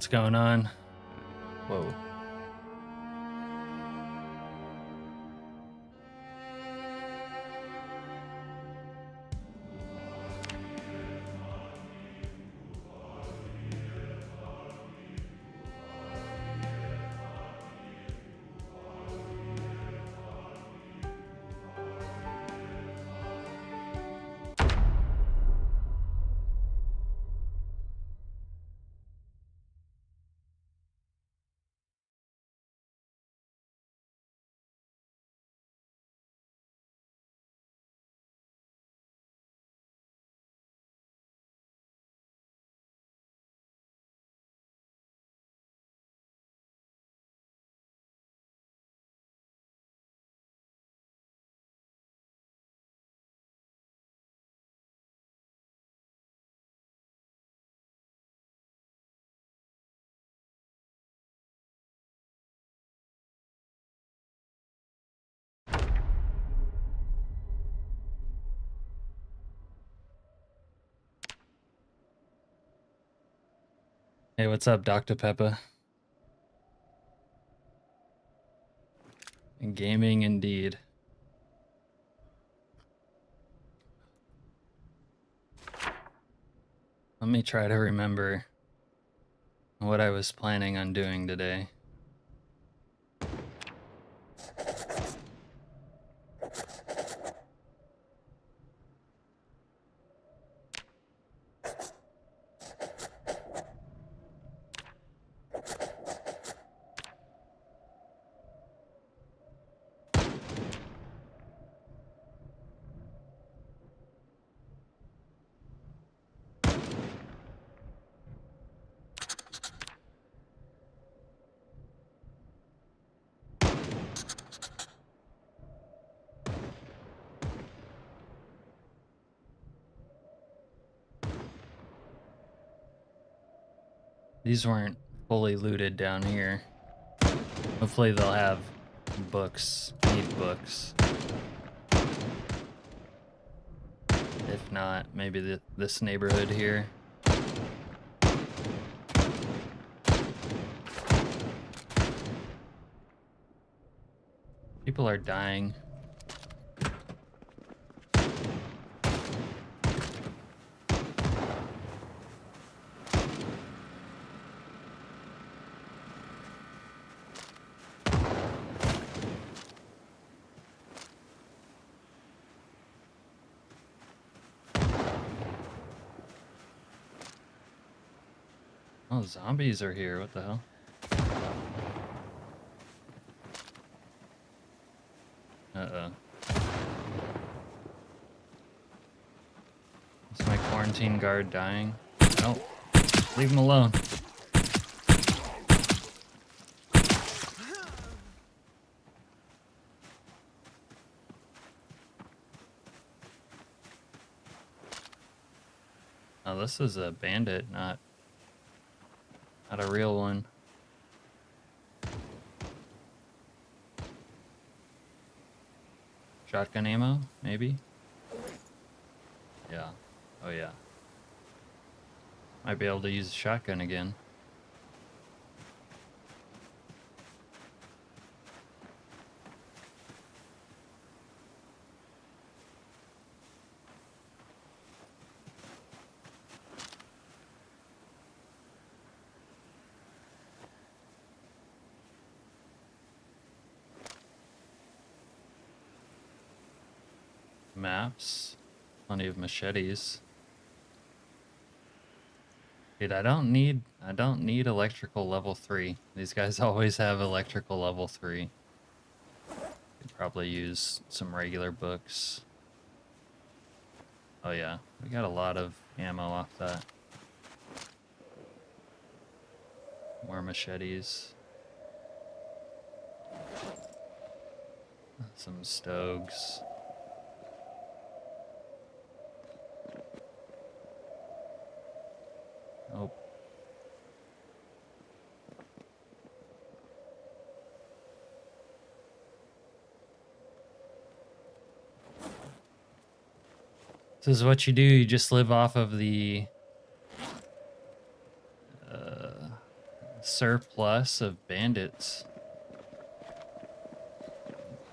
What's going on? Whoa. Hey, what's up, Dr. Peppa? Gaming indeed. Let me try to remember what I was planning on doing today. These weren't fully looted down here. Hopefully they'll have books. I need books. If not, maybe this neighborhood here. People are dying. Oh, zombies are here. What the hell? Uh-oh. Is my quarantine guard dying? No. Leave him alone. Oh, this is a bandit, not a real one. Shotgun ammo, maybe? Yeah. Oh yeah. Might be able to use a shotgun again. Maps. Plenty of machetes. Dude, I don't need electrical level 3. These guys always have electrical level 3. Could probably use some regular books. Oh yeah, we got a lot of ammo off that. More machetes. Some stogs. Oh. This is what you do, you just live off of the surplus of bandits.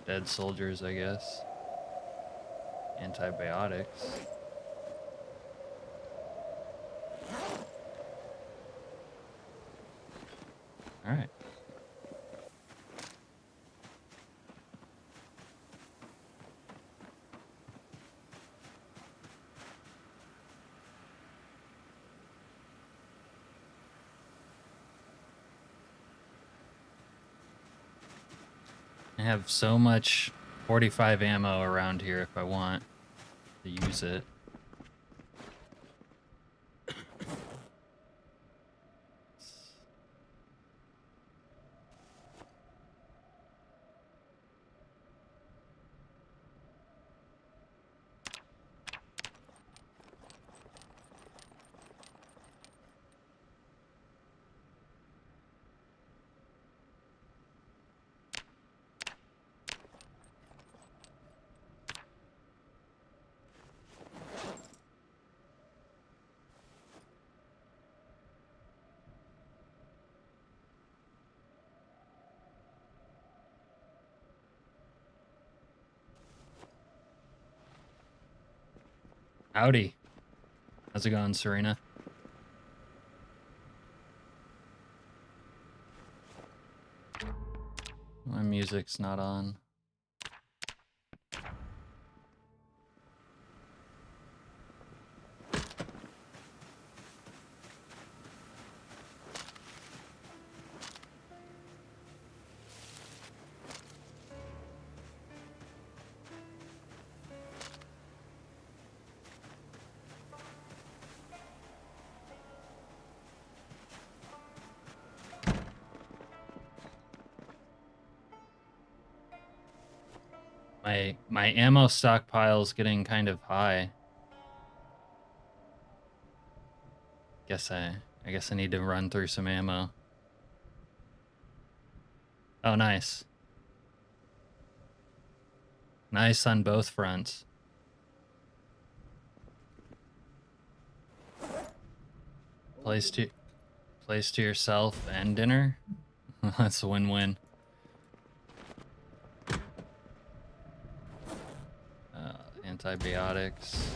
Dead soldiers, I guess. Antibiotics. All right. I have so much 45 ammo around here if I want to use it. Howdy. How's it going, Serena? My music's not on. My ammo stockpile's getting kind of high. I guess I need to run through some ammo. Oh, nice. Nice on both fronts. Place to yourself and dinner. That's a win-win. Antibiotics.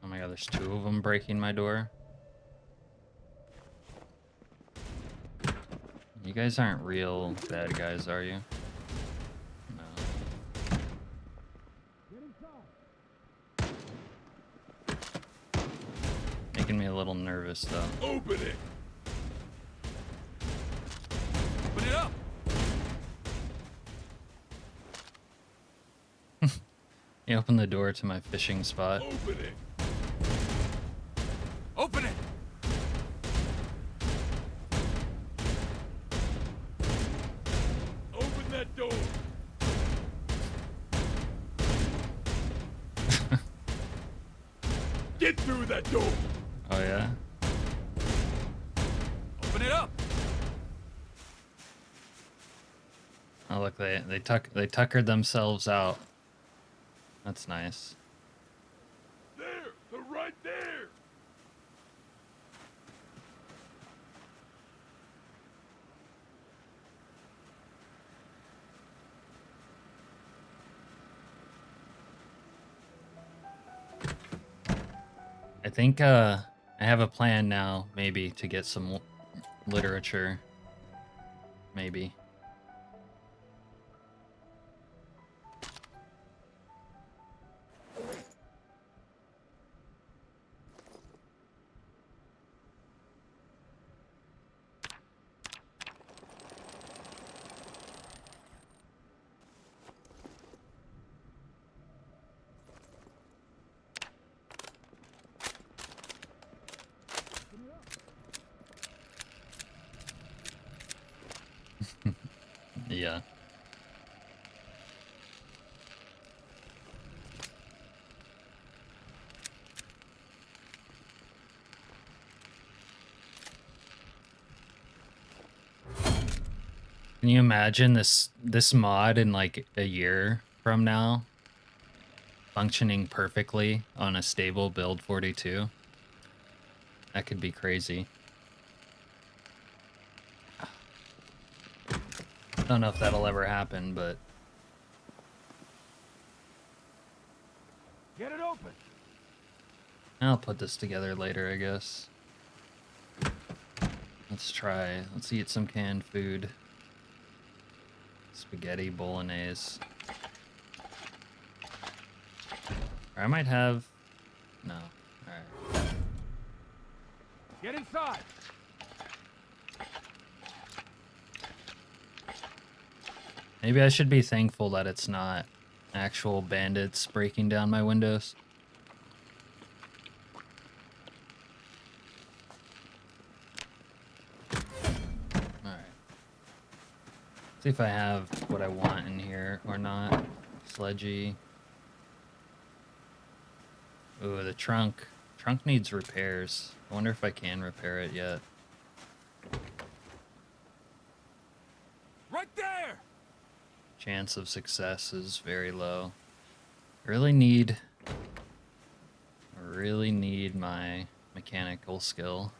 Oh my god, there's two of them breaking my door. You guys aren't real bad guys, are you? No. Making me a little nervous, though. Open it! Open it up! You open the door to my fishing spot. Open it! Open it! Open that door! Get through that door! Oh yeah? Open it up! Oh look, they tuckered themselves out. That's nice. There! They're right there! I think I have a plan now, maybe, to get some literature. Maybe. Yeah. Can you imagine this mod in like a year from now functioning perfectly on a stable build 42? That could be crazy. Don't know if that'll ever happen, but Get it open. I'll put this together later, I guess. Let's eat some canned food. Spaghetti bolognese. Or I might have... No. Alright. Get inside. Maybe I should be thankful that it's not actual bandits breaking down my windows. Alright. See if I have what I want in here or not. Sledgy. Ooh, the trunk. Trunk needs repairs. I wonder if I can repair it yet. Right there. Chance of success is very low. I really need my mechanical skill.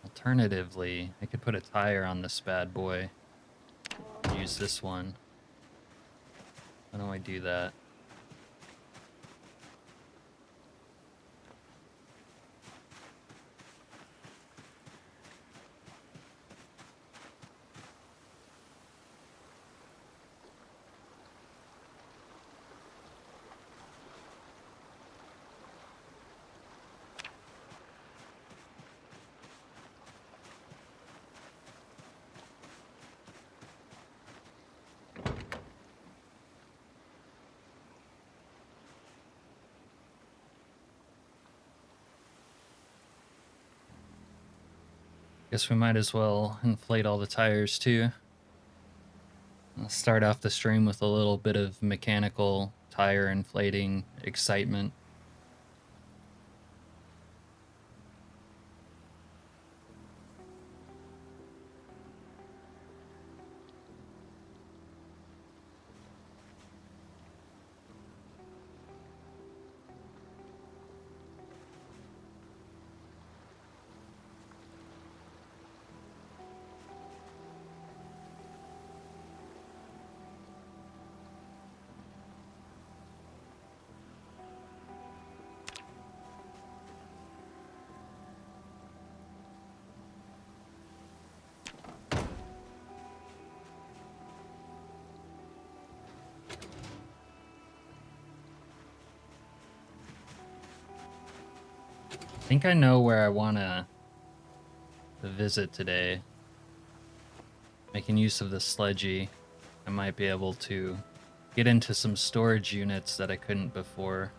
Alternatively, I could put a tire on this bad boy. Use this one. How do I do that? Guess we might as well inflate all the tires too. I'll start off the stream with a little bit of mechanical tire inflating excitement. I think I know where I want to visit today. Making use of the sledgy, I might be able to get into some storage units that I couldn't before.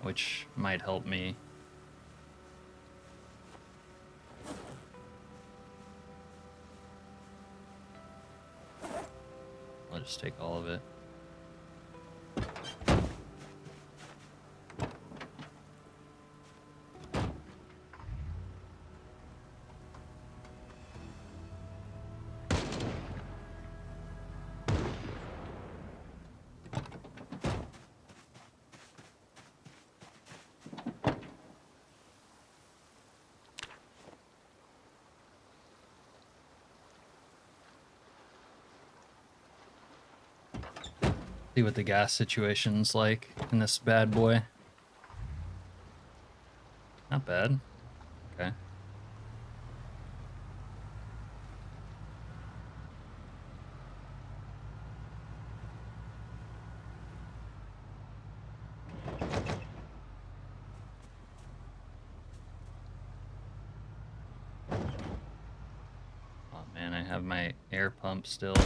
Which might help me. I'll just take all of it. See what the gas situation's like in this bad boy. Not bad. Okay. Oh man, I have my air pump still.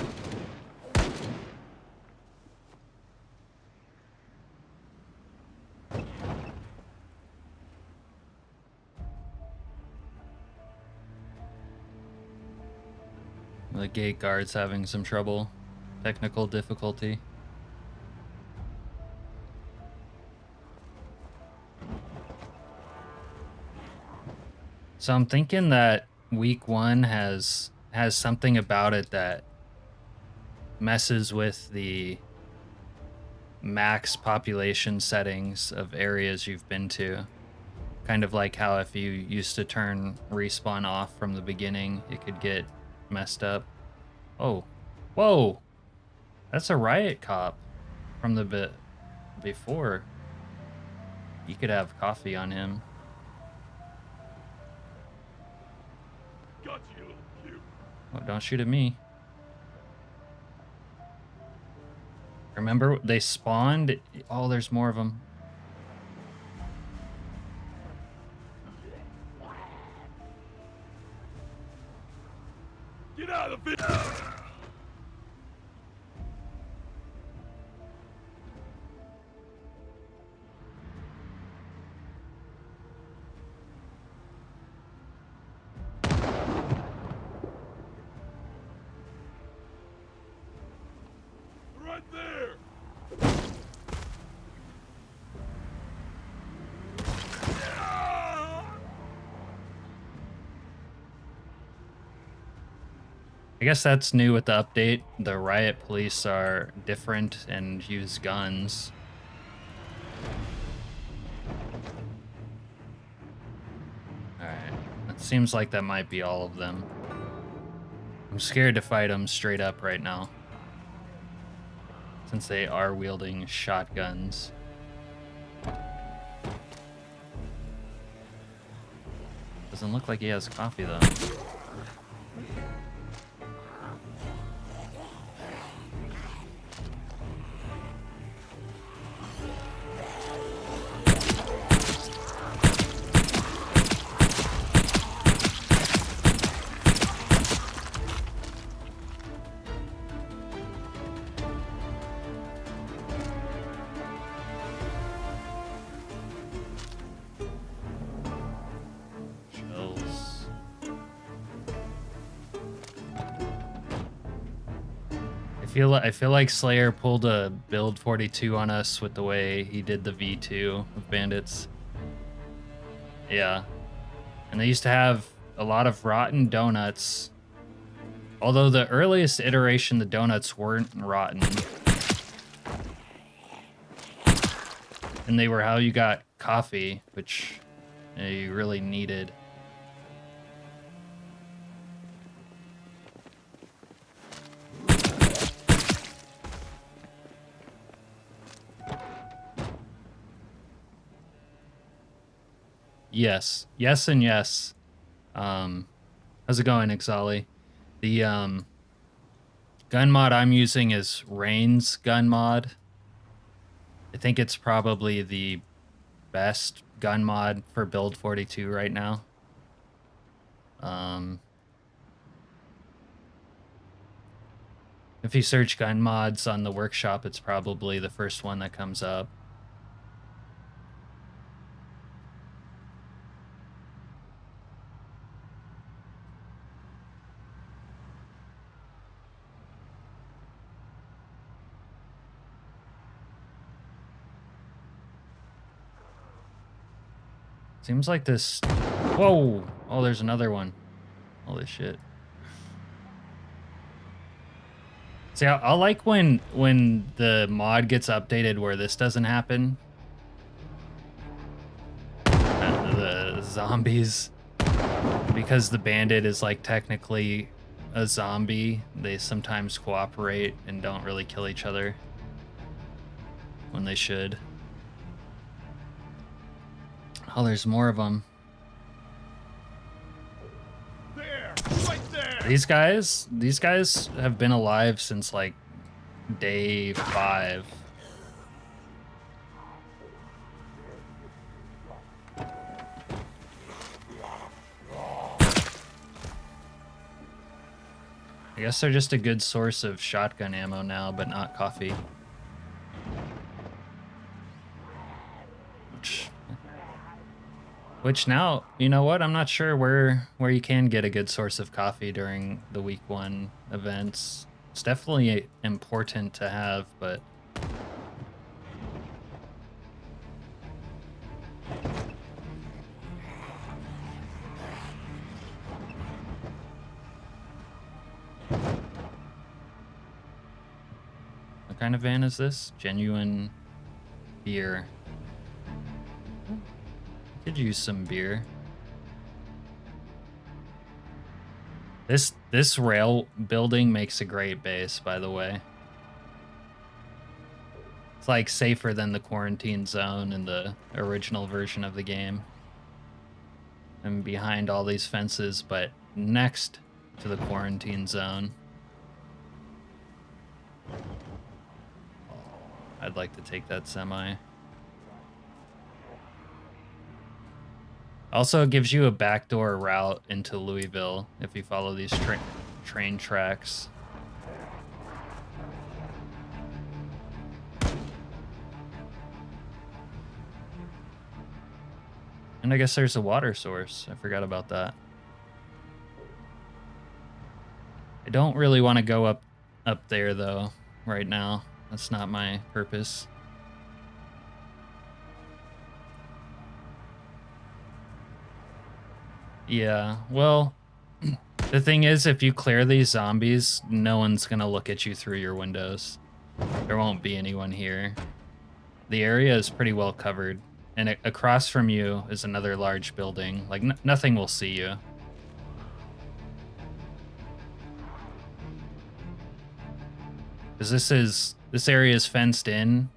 The gate guard's having some trouble. technical difficulty. So I'm thinking that week 1 has something about it that messes with the max population settings of areas you've been to. Kind of like how if you used to turn respawn off from the beginning, it could get messed up. Oh, whoa, that's a riot cop from the bit before. You could have coffee on him. Got you, little cute. Oh, don't shoot at me. Remember, they spawned. Oh, there's more of them. Get out of the vehicle. Right there. I guess that's new with the update. The riot police are different and use guns. Alright, it seems like that might be all of them. I'm scared to fight them straight up right now, since they are wielding shotguns. Doesn't look like he has coffee though. I feel like Slayer pulled a build 42 on us with the way he did the V2 of Bandits. Yeah. And they used to have a lot of rotten donuts. Although the earliest iteration, the donuts weren't rotten. And they were how you got coffee, which you really needed. Yes. Yes and yes. How's it going, Exali? The gun mod I'm using is Rain's gun mod. I think it's probably the best gun mod for build 42 right now. If you search gun mods on the workshop, it's probably the first one that comes up. Seems like this... Whoa! Oh, there's another one. Holy shit. See, I like when the mod gets updated where this doesn't happen. The zombies. Because the bandit is like technically a zombie, they sometimes cooperate and don't really kill each other when they should. Oh, there's more of them. There, right there. These guys have been alive since like day 5. I guess they're just a good source of shotgun ammo now, but not coffee. Which now, you know what? I'm not sure where you can get a good source of coffee during the week 1 events. It's definitely important to have, but what kind of van is this? Genuine beer. Could use some beer. This rail building makes a great base, by the way. It's like safer than the quarantine zone in the original version of the game. I'm behind all these fences, but next to the quarantine zone. I'd like to take that semi. Also, it gives you a backdoor route into Louisville if you follow these train tracks. And I guess there's a water source. I forgot about that. I don't really want to go up there, though, right now. That's not my purpose. Yeah, well, the thing is, if you clear these zombies, no one's gonna look at you through your windows. There won't be anyone here. The area is pretty well covered, and across from you is another large building. Like, nothing will see you. Because this area is fenced in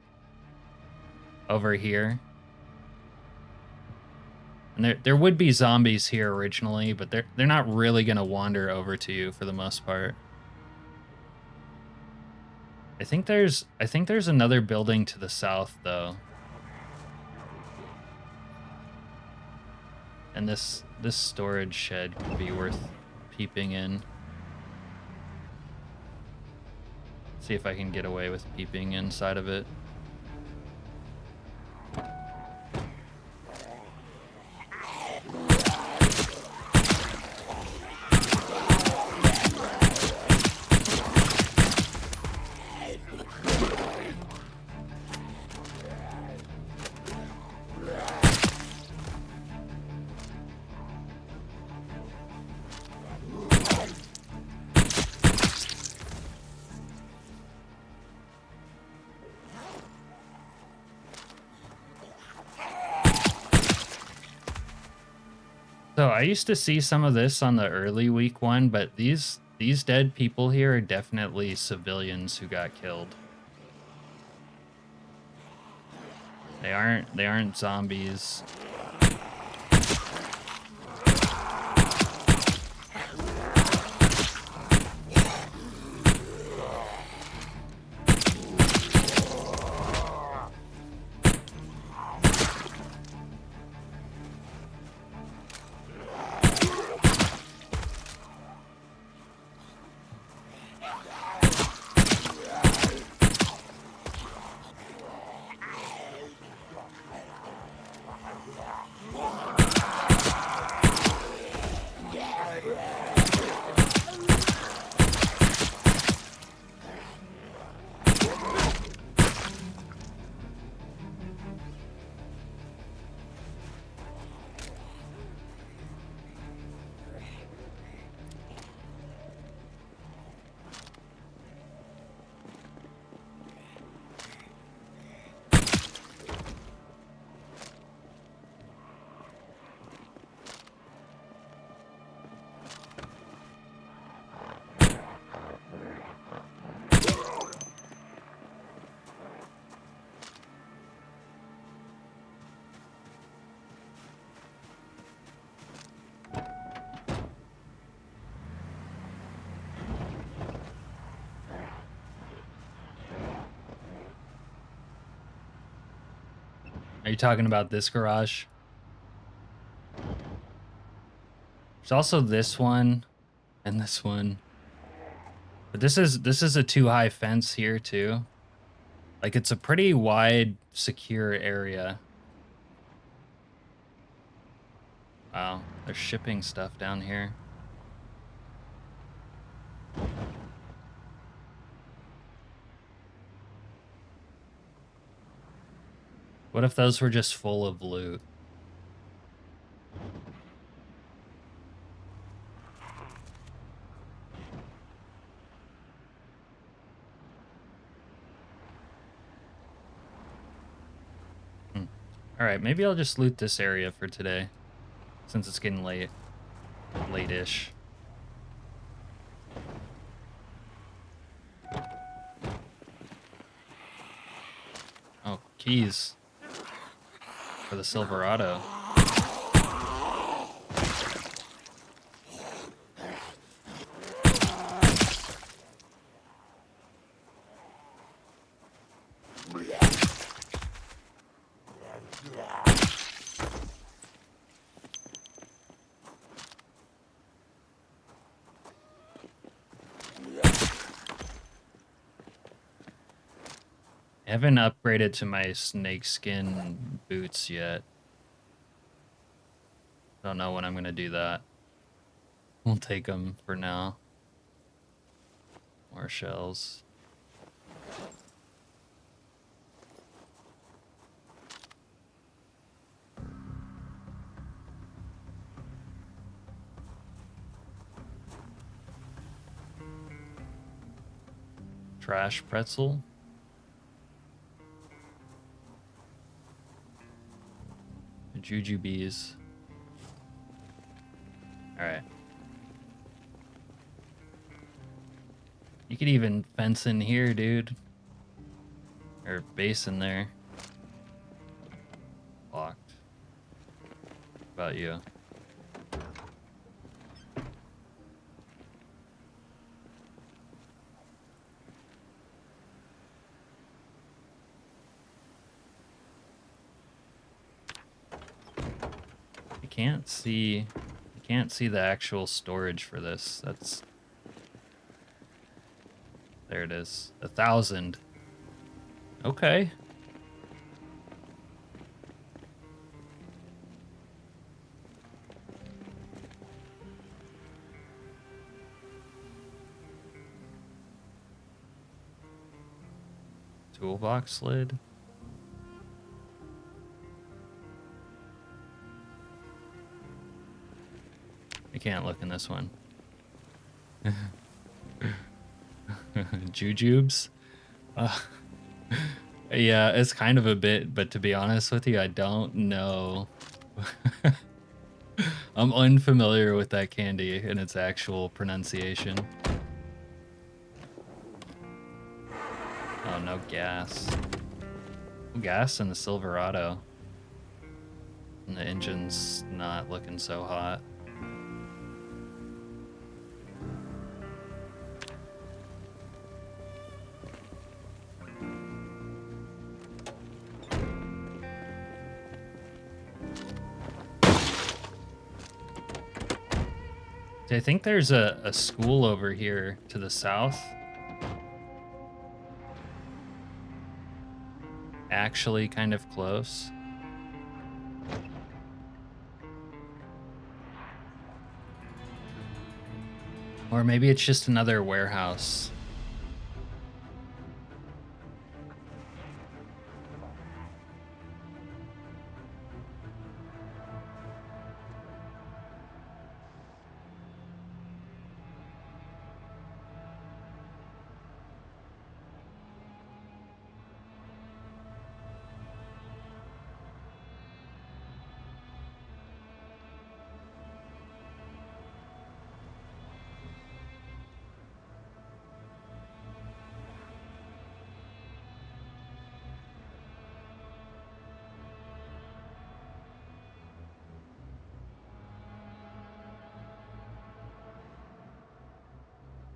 over here. And there would be zombies here originally, but they're not really gonna wander over to you for the most part. I think there's another building to the south though. And this storage shed could be worth peeping in. See if I can get away with peeping inside of it. So I used to see some of this on the early week one, but these dead people here are definitely civilians who got killed. They aren't zombies. Are you talking about this garage? There's also this one and this one. But this is a too high fence here too. Like, it's a pretty wide, secure area. Wow, they're shipping stuff down here. What if those were just full of loot? Alright, maybe I'll just loot this area for today, since it's getting late. Late-ish. Oh, keys. For the Silverado. I haven't upgraded to my snakeskin boots yet. Don't know when I'm gonna do that. We'll take them for now. More shells. Trash pretzel. Jujubes. Alright. You could even fence in here, dude. Or base in there. Locked. What about you? Can't see the actual storage for this. That's there it is. 1,000. Okay. Toolbox lid. I can't look in this one. Jujubes? Yeah, it's kind of a bit, but to be honest with you, I don't know. I'm unfamiliar with that candy and its actual pronunciation. Oh, no gas. No gas in the Silverado. And the engine's not looking so hot. I think there's a school over here to the south. Actually kind of close. Or maybe it's just another warehouse.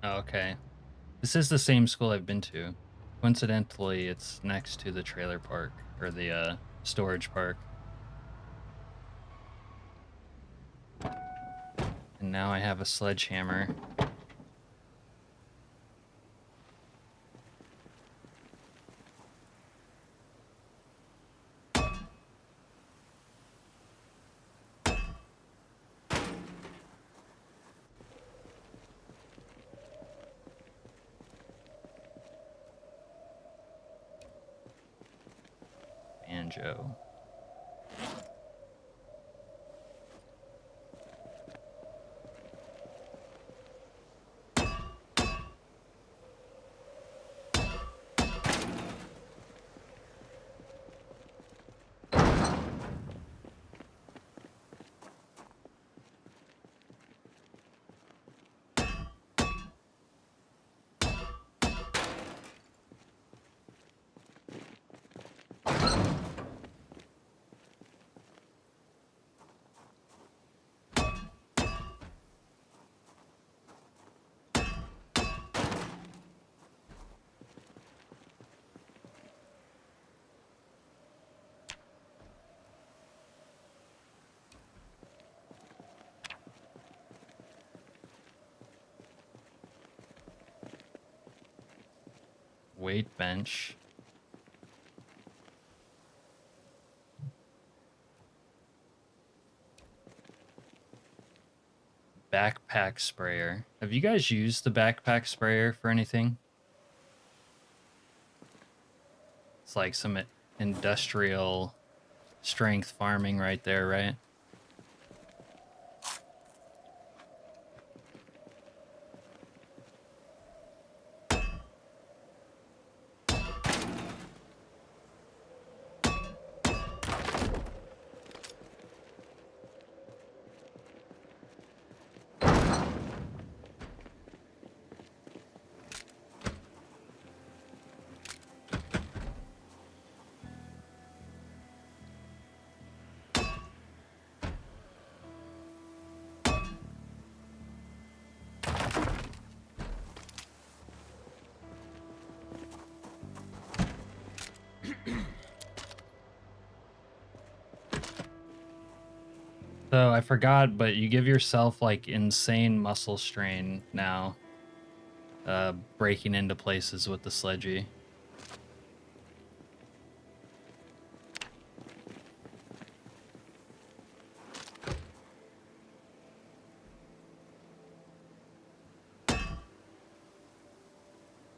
Oh, okay. This is the same school I've been to. Coincidentally, it's next to the trailer park, or the storage park. And now I have a sledgehammer. banjo. Weight bench. Backpack sprayer. Have you guys used the backpack sprayer for anything? It's like some industrial strength farming right there, right? So I forgot, but you give yourself like insane muscle strain now, breaking into places with the sledgy.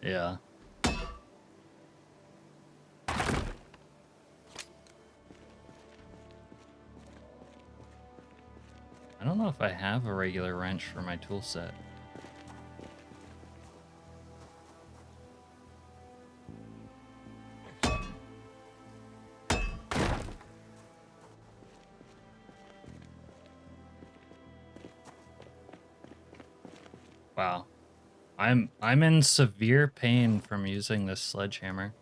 Yeah. I don't know if I have a regular wrench for my tool set. Wow. I'm in severe pain from using this sledgehammer.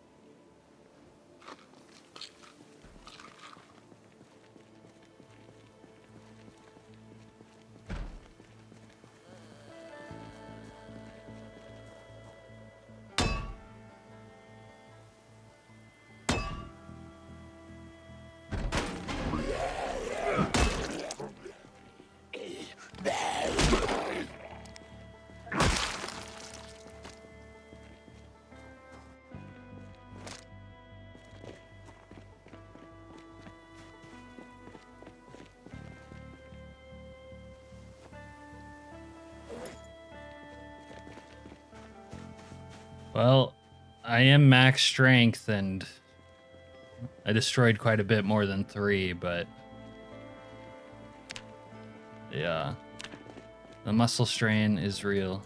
Well, I am max strength and I destroyed quite a bit more than 3, but yeah, the muscle strain is real.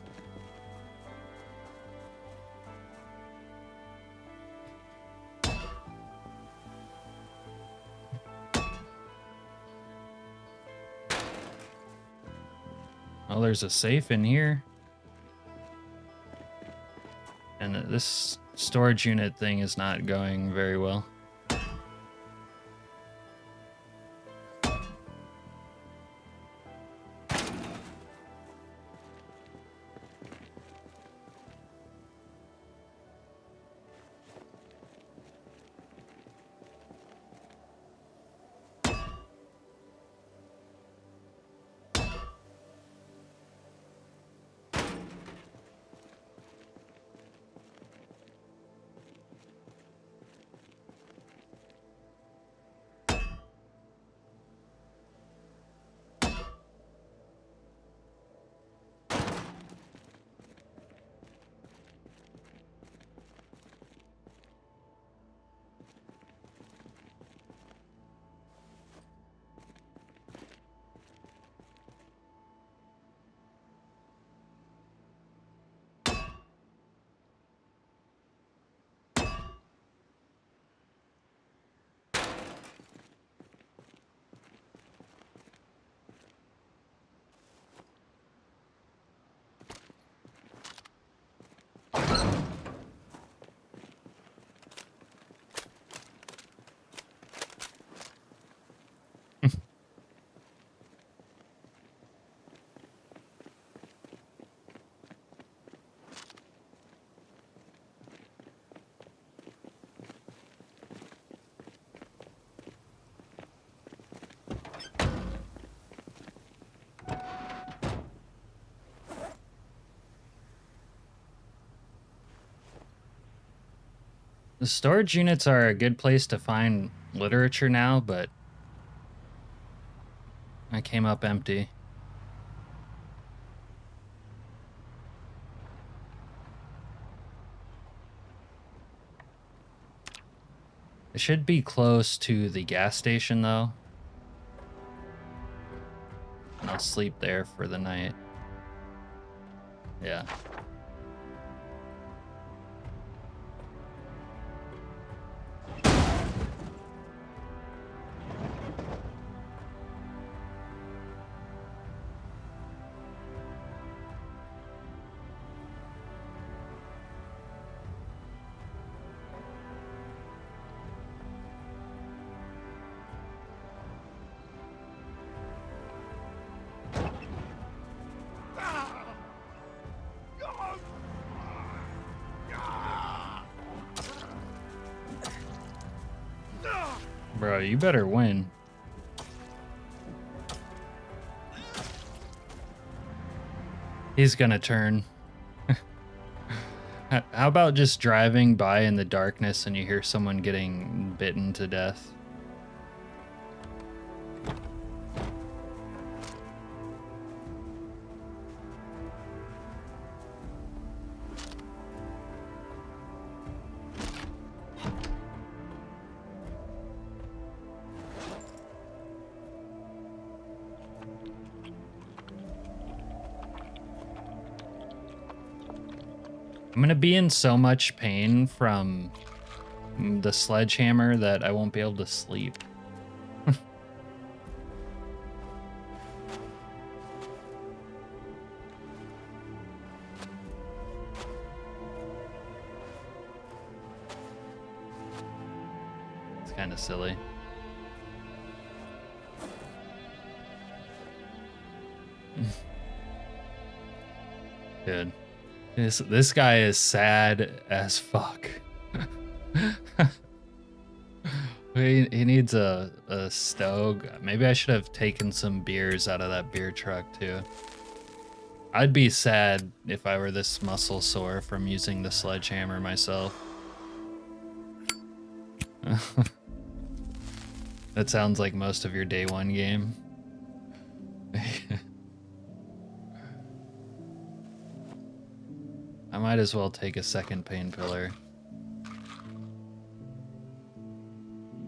Oh, there's a safe in here. And this storage unit thing is not going very well. The storage units are a good place to find literature now, but I came up empty. It should be close to the gas station, though. And I'll sleep there for the night. Yeah. Bro, you better win. He's gonna turn. How about just driving by in the darkness and you hear someone getting bitten to death? I'm gonna be in so much pain from the sledgehammer that I won't be able to sleep. It's kind of silly. Dude. This guy is sad as fuck. he needs a stove. Maybe I should have taken some beers out of that beer truck too. I'd be sad if I were this muscle sore from using the sledgehammer myself. That sounds like most of your day one game. I might as well take a second painkiller.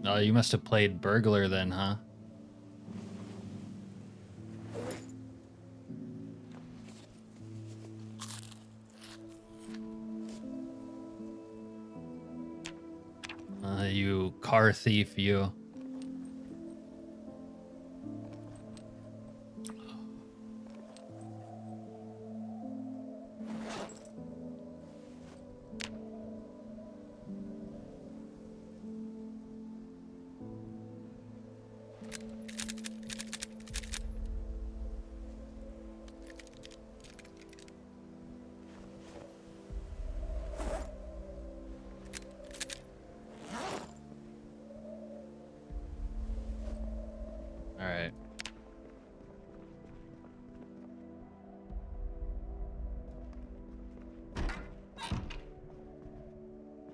Oh, you must have played Burglar then, huh? You car thief, you. Alright.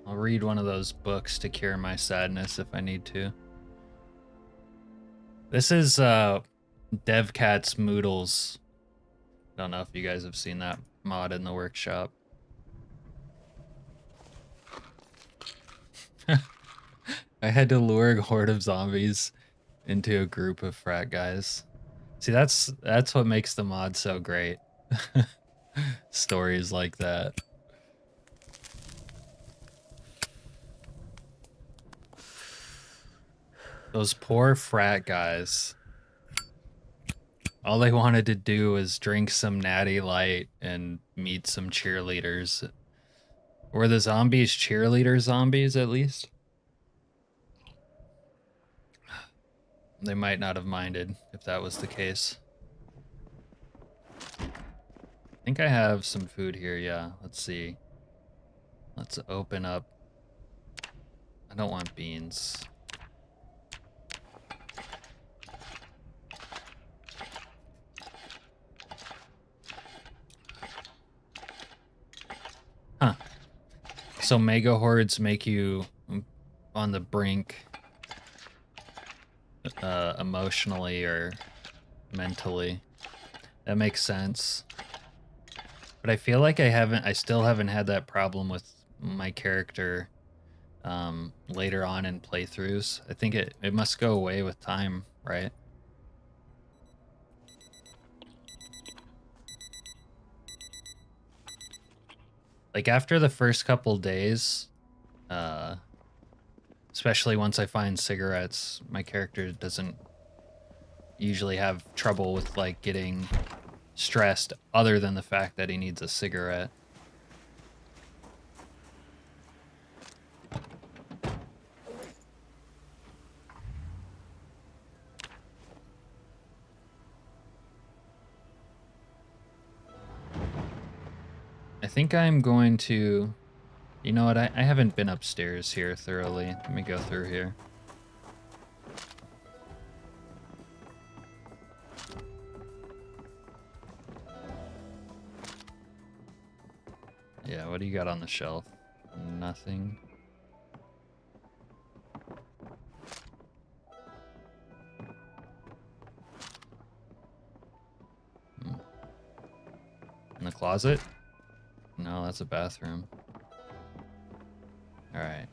I'll read one of those books to cure my sadness if I need to. This is DevCat's Moodles. Don't know if you guys have seen that mod in the workshop. I had to lure a horde of zombies into a group of frat guys. See, that's what makes the mod so great. Stories like that. Those poor frat guys. All they wanted to do was drink some natty light and meet some cheerleaders. Were the zombies cheerleader zombies at least? They might not have minded if that was the case. I think I have some food here, yeah. Let's see. Let's open up. I don't want beans. Huh. So mega hordes make you on the brink emotionally or mentally. That makes sense. But I feel like I still haven't had that problem with my character later on in playthroughs. I think it must go away with time, right? Like after the first couple days, especially once I find cigarettes, my character doesn't usually have trouble with like getting stressed other than the fact that he needs a cigarette. I think I'm going to, you know what, I haven't been upstairs here thoroughly. Let me go through here. Yeah, what do you got on the shelf? Nothing. In the closet? No, that's a bathroom. All right.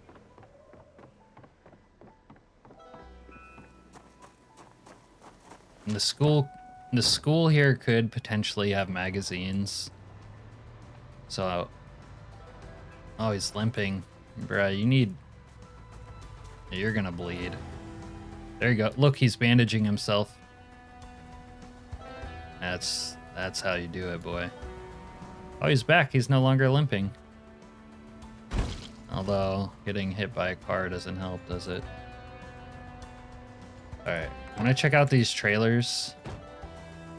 And the school here could potentially have magazines. So, oh, he's limping. Bruh, you're gonna bleed. There you go. Look, he's bandaging himself. That's how you do it, boy. Oh, he's back. He's no longer limping. Although, getting hit by a car doesn't help, does it? Alright, I'm gonna check out these trailers.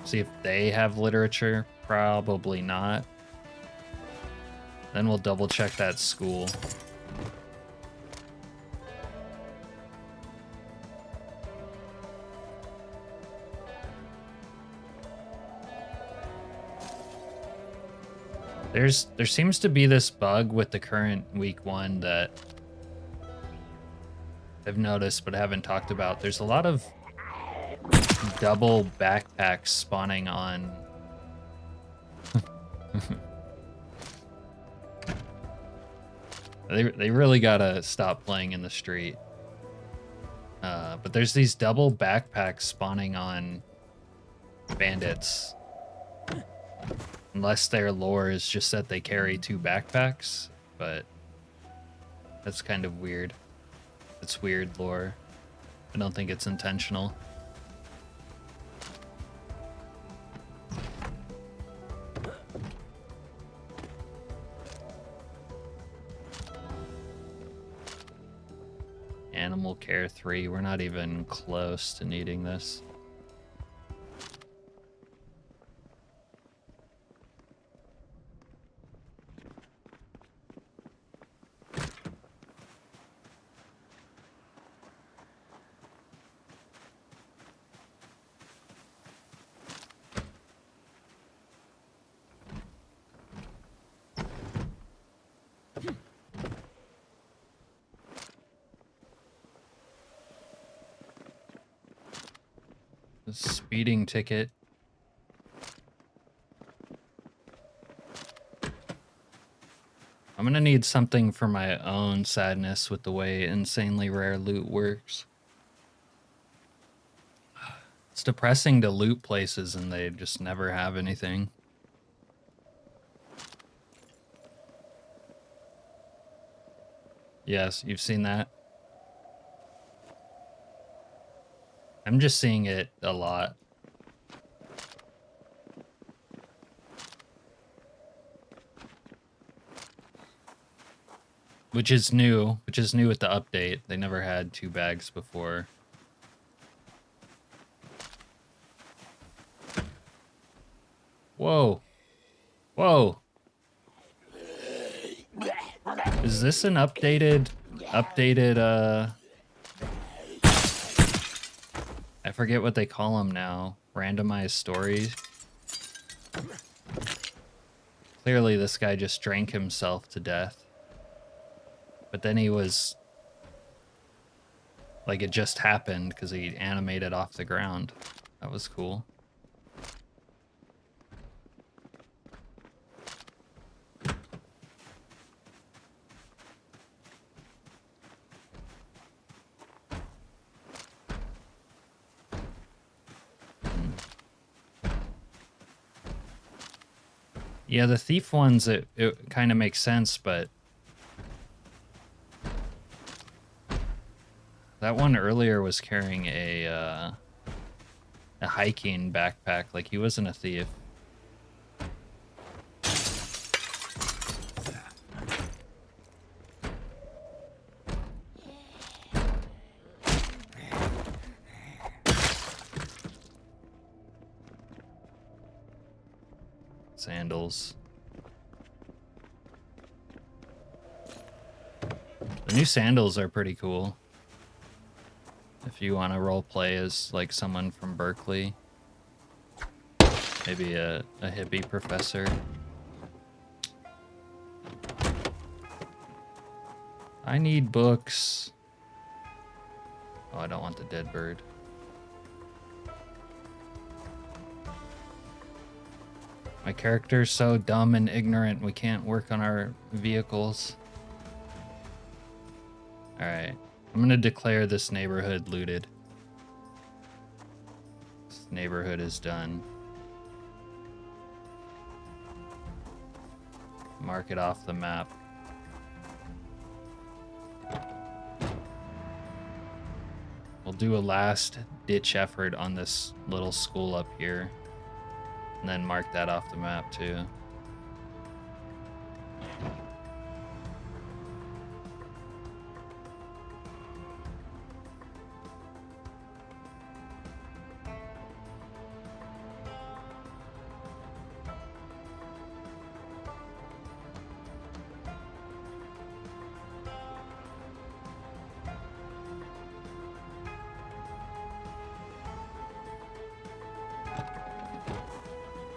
See if they have literature. Probably not. Then we'll double check that school. There seems to be this bug with the current week 1 that I've noticed but haven't talked about. There's a lot of double backpacks spawning on they really gotta stop playing in the street. But there's these double backpacks spawning on bandits. Unless their lore is just that they carry 2 backpacks, but that's kind of weird. It's weird lore. I don't think it's intentional. Animal Care 3, we're not even close to needing this. Speeding ticket. I'm gonna need something for my own sadness with the way insanely rare loot works. It's depressing to loot places and they just never have anything. Yes, you've seen that. I'm just seeing it a lot. Which is new with the update. They never had 2 bags before. Whoa. Whoa. Is this an updated I forget what they call them now. Randomized stories. Clearly this guy just drank himself to death. But then he was like, it just happened because he animated off the ground. That was cool. Yeah, the thief ones, it kind of makes sense, but that one earlier was carrying a hiking backpack. Like, he wasn't a thief. Sandals. The new sandals are pretty cool. If you want to role play as like someone from Berkeley, maybe a hippie professor. I need books. Oh, I don't want the dead bird. My character's so dumb and ignorant, we can't work on our vehicles. Alright, I'm gonna declare this neighborhood looted. This neighborhood is done. Mark it off the map. We'll do a last ditch effort on this little school up here. And then mark that off the map too.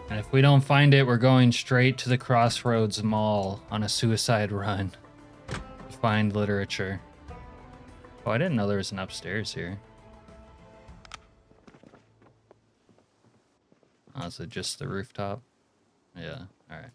And if we don't find it, we're going straight to the Crossroads Mall on a suicide run to find literature. Oh, I didn't know there was an upstairs here. Oh, is it just the rooftop? Yeah, alright.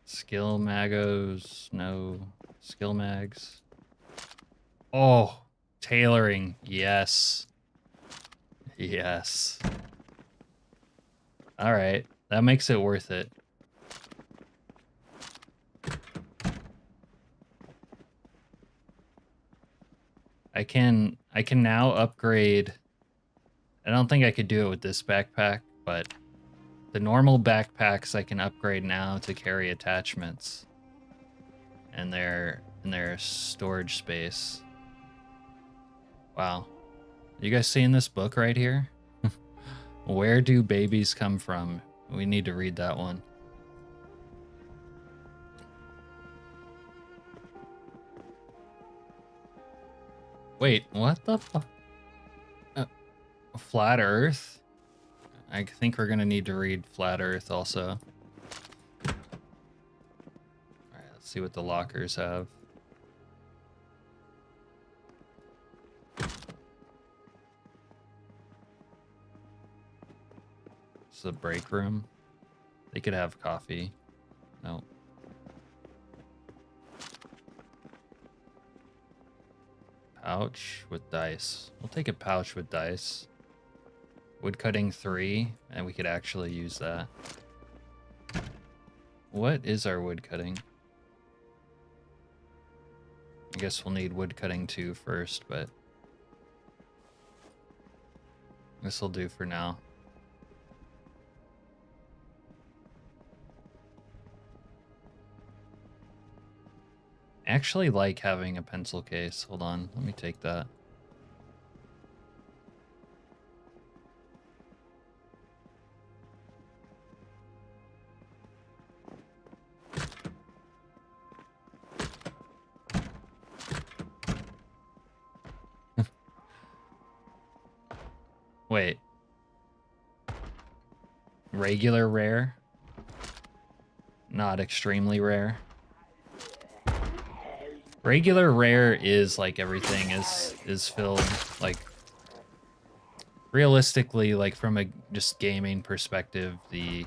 Skill magos, no. Skill mags. Oh, tailoring, yes. Yes. Alright, that makes it worth it. I can now upgrade. I don't think I could do it with this backpack, but the normal backpacks I can upgrade now to carry attachments and their storage space. Wow. You guys seeing this book right here? Where do babies come from? We need to read that one. Wait, what the fuck? Flat Earth? I think we're gonna need to read Flat Earth also. Alright, let's see what the lockers have. It's the break room. They could have coffee. No. Pouch with dice. We'll take a pouch with dice. Woodcutting 3, and we could actually use that. What is our woodcutting? I guess we'll need woodcutting 2 first, but this will do for now. I actually like having a pencil case. Hold on, let me take that. Wait. Regular rare? Not extremely rare. Regular rare is like everything is filled, like realistically, like from a just gaming perspective, the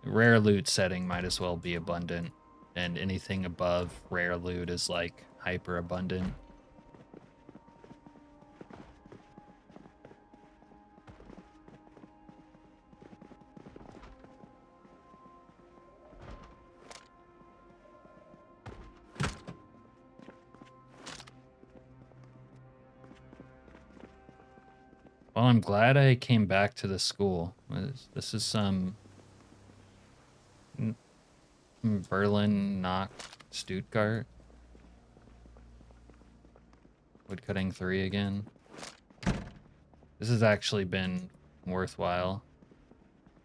rare loot setting might as well be abundant, and anything above rare loot is like hyper abundant. Well, I'm glad I came back to the school. This is some Berlin, knock, Stuttgart. Woodcutting 3 again. This has actually been worthwhile.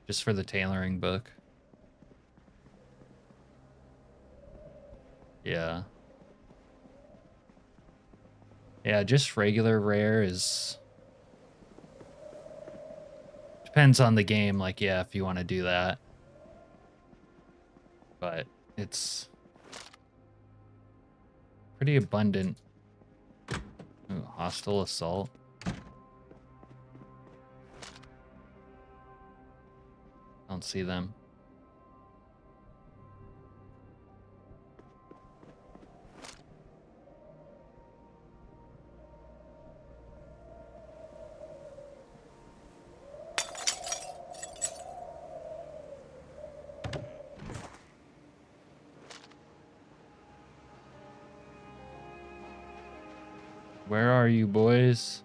Just for the tailoring book. Yeah. Yeah, just regular rare is... Depends on the game, like, yeah, if you want to do that. But it's pretty abundant. Ooh, hostile assault. Don't see them. Where are you, boys?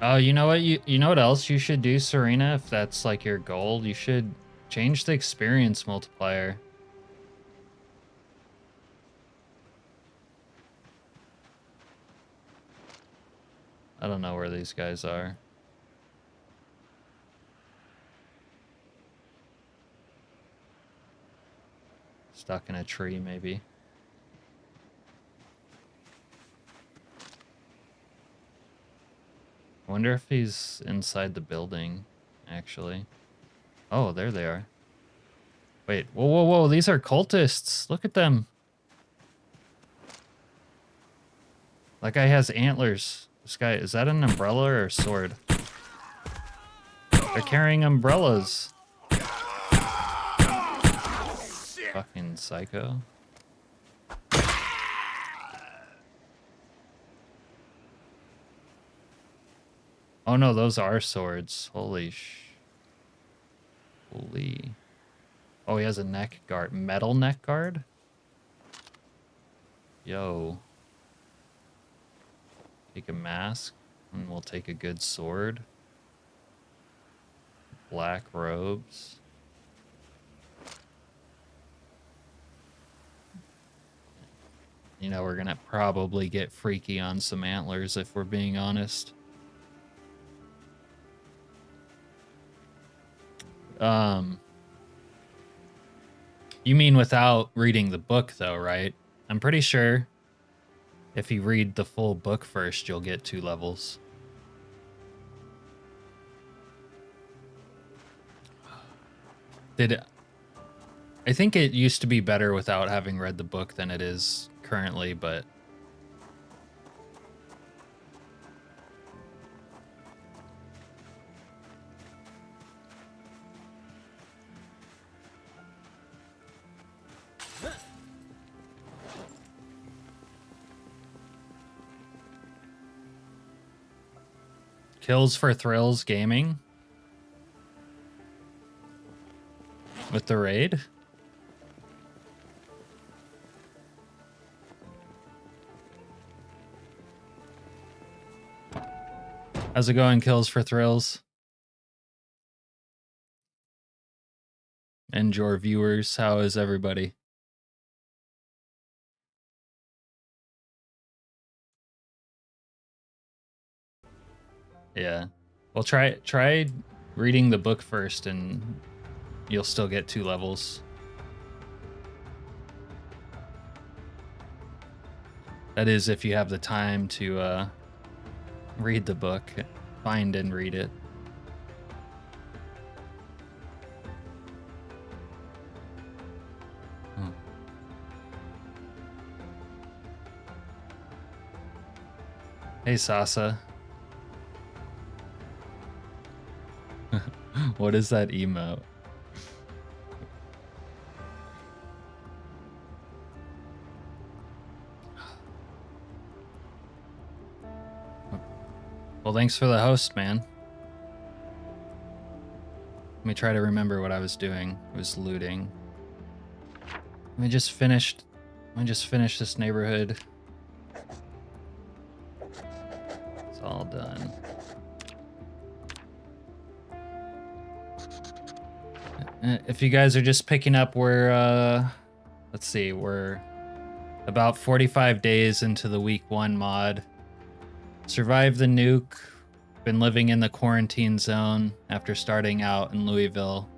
Oh, you know what? You know what else you should do, Serena, if that's like your goal? You should change the experience multiplier. I don't know where these guys are. Stuck in a tree, maybe. I wonder if he's inside the building, actually. Oh, there they are. Wait, whoa, whoa, whoa, these are cultists. Look at them. That guy has antlers. This guy, is that an umbrella or a sword? They're carrying umbrellas. Fucking psycho. Oh no, those are swords. Holy. Oh, he has a neck guard. Metal neck guard? Yo. Take a mask, and we'll take a good sword. Black robes. You know, we're gonna probably get freaky on some antlers if we're being honest. You mean without reading the book though, right? I'm pretty sure if you read the full book first, you'll get 2 levels. I think it used to be better without having read the book than it is currently, but Kills for Thrills Gaming with the raid. How's it going, Kills for Thrills? And your viewers, how is everybody? Yeah. Well, try reading the book first, and you'll still get 2 levels. That is, if you have the time to read the book, find and read it. Hey, Sasa. What is that emote? Well, thanks for the host, man. Let me try to remember what I was doing. I was looting. Let me just finish this neighborhood. It's all done. If you guys are just picking up, we're let's see, we're about 45 days into the week 1 mod. Survived the nuke. Been living in the quarantine zone after starting out in Louisville.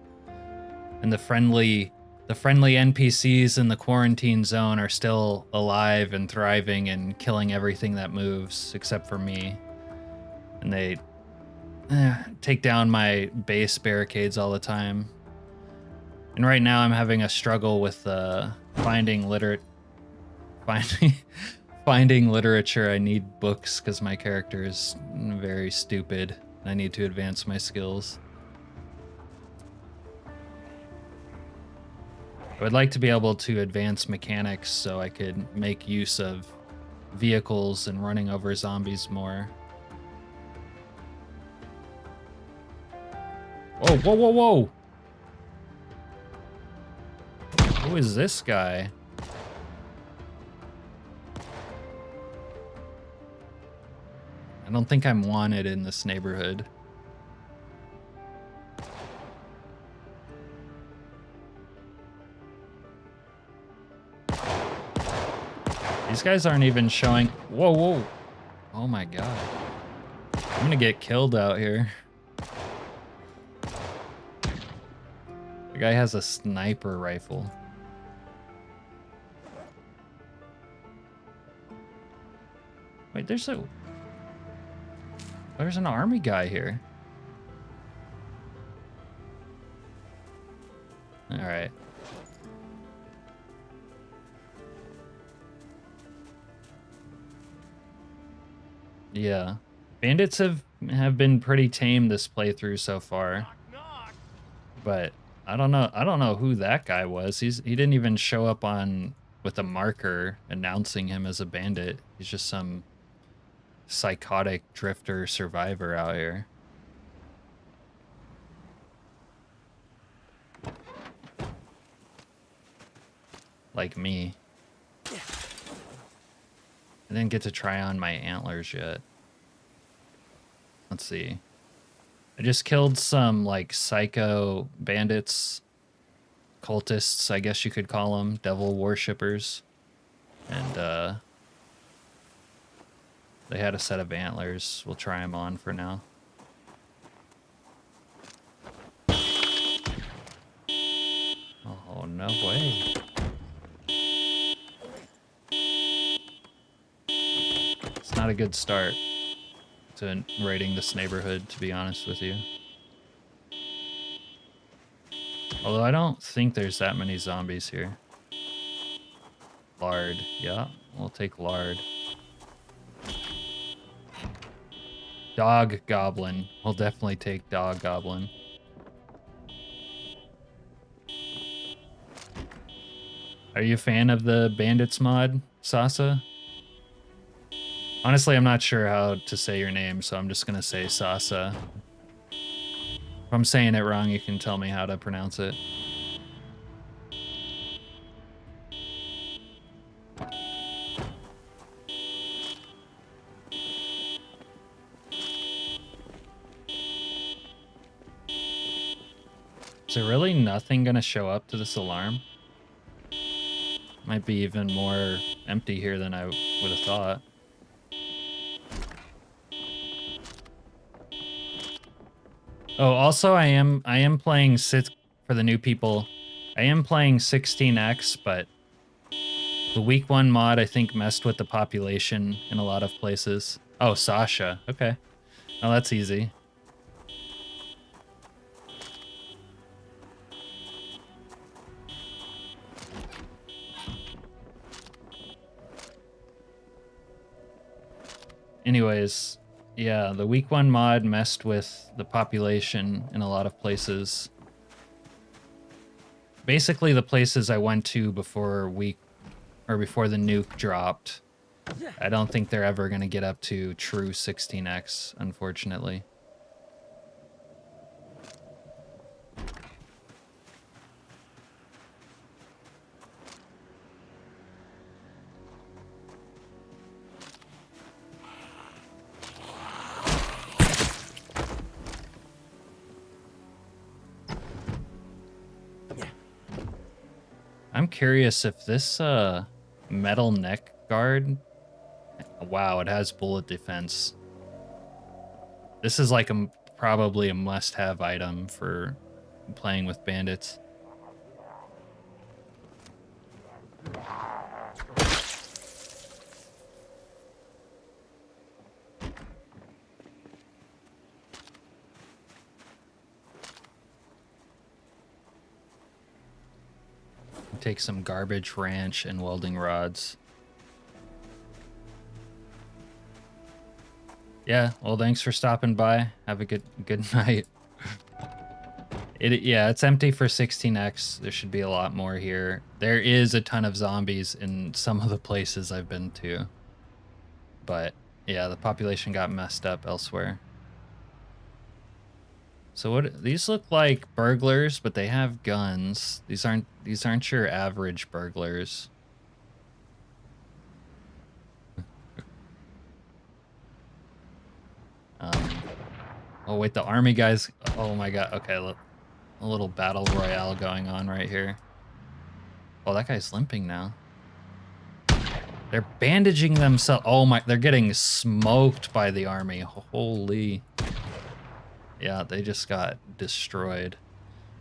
And the friendly NPCs in the quarantine zone are still alive and thriving and killing everything that moves except for me. And they take down my base barricades all the time. And right now I'm having a struggle with finding literature. I need books because my character is very stupid. I need to advance my skills. I would like to be able to advance mechanics so I could make use of vehicles and running over zombies more. Whoa, whoa, whoa, whoa! Who is this guy? I don't think I'm wanted in this neighborhood. These guys aren't even showing. Whoa, whoa. Oh my god. I'm gonna get killed out here. The guy has a sniper rifle. Wait, there's an army guy here. All right. Yeah. Bandits have been pretty tame this playthrough so far. But I don't know who that guy was. He didn't even show up with a marker announcing him as a bandit. He's just some psychotic drifter survivor out here. Like me. I didn't get to try on my antlers yet. Let's see. I just killed some like psycho bandits, cultists, I guess you could call them, devil worshippers. And they had a set of antlers. We'll try them on for now. Oh, no way. It's not a good start to raiding this neighborhood, to be honest with you. Although I don't think there's that many zombies here. Lard. Yeah, we'll take lard. Dog goblin. We'll definitely take dog goblin. Are you a fan of the Bandits mod, Sasa? Honestly, I'm not sure how to say your name, so I'm just gonna say Sasa. If I'm saying it wrong, you can tell me how to pronounce it. Is there really nothing gonna show up to this alarm? Might be even more empty here than I would have thought. Oh, also I am playing for the new people. I am playing 16x, but the week 1 mod I think messed with the population in a lot of places. Oh, Sasha. Okay. Oh, that's easy. Anyways, yeah, the week 1 mod messed with the population in a lot of places. Basically the places I went to before before the nuke dropped. I don't think they're ever going to get up to true 16x, unfortunately. I'm curious if this metal neck guard, wow, it has bullet defense. This is like probably a must-have item for playing with bandits. Take some garbage ranch and welding rods. Yeah, well, thanks for stopping by. Have a good night. Yeah, it's empty for 16x. There should be a lot more here. There is a ton of zombies in some of the places I've been to. But yeah, the population got messed up elsewhere. So these look like burglars, but they have guns. These aren't your average burglars. Oh wait, the army guys. Oh my god. Okay, look, a little battle royale going on right here. Oh, that guy's limping now. They're bandaging themselves. Oh my, they're getting smoked by the army. Holy. Yeah, they just got destroyed.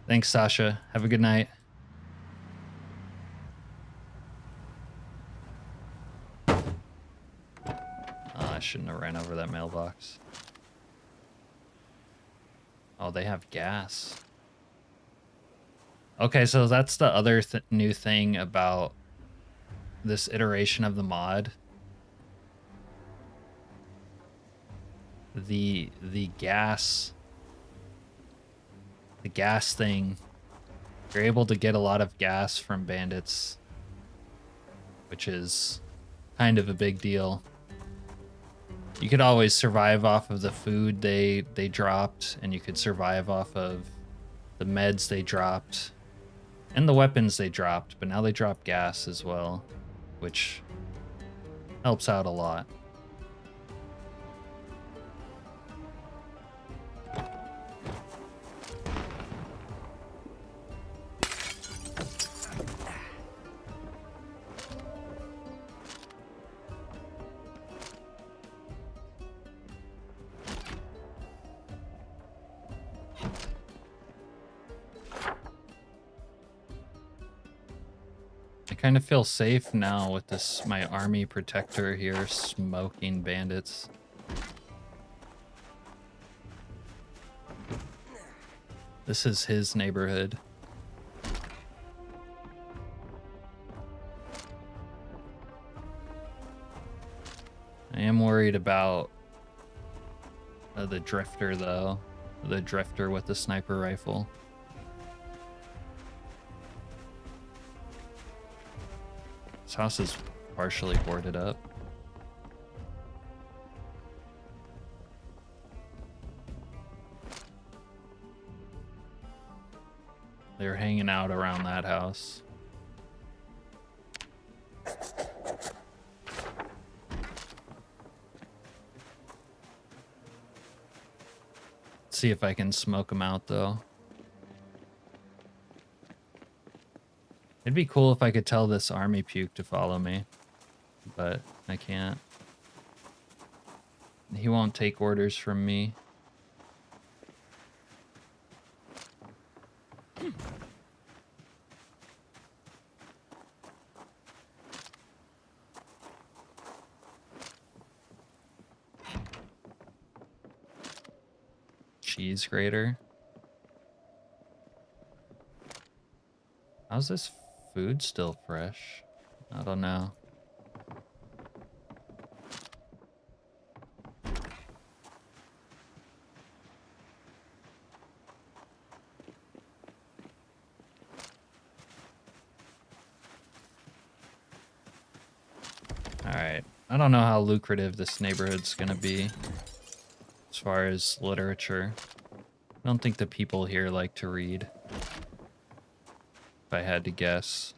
Thanks, Sasha. Have a good night. Oh, I shouldn't have ran over that mailbox. Oh, they have gas. Okay, so that's the other new thing about this iteration of the mod. The gas thing. You're able to get a lot of gas from bandits, which is kind of a big deal. You could always survive off of the food they dropped, and you could survive off of the meds they dropped and the weapons they dropped, but now they drop gas as well, which helps out a lot. I kind of feel safe now with this, my army protector here, smoking bandits. This is his neighborhood. I am worried about the drifter though. The drifter with the sniper rifle. This house is partially boarded up. They're hanging out around that house. See if I can smoke them out though. It'd be cool if I could tell this army puke to follow me, but I can't. He won't take orders from me. Cheese grater. How's this food still fresh? I don't know. Alright. I don't know how lucrative this neighborhood's gonna be as far as literature. I don't think the people here like to read, if I had to guess.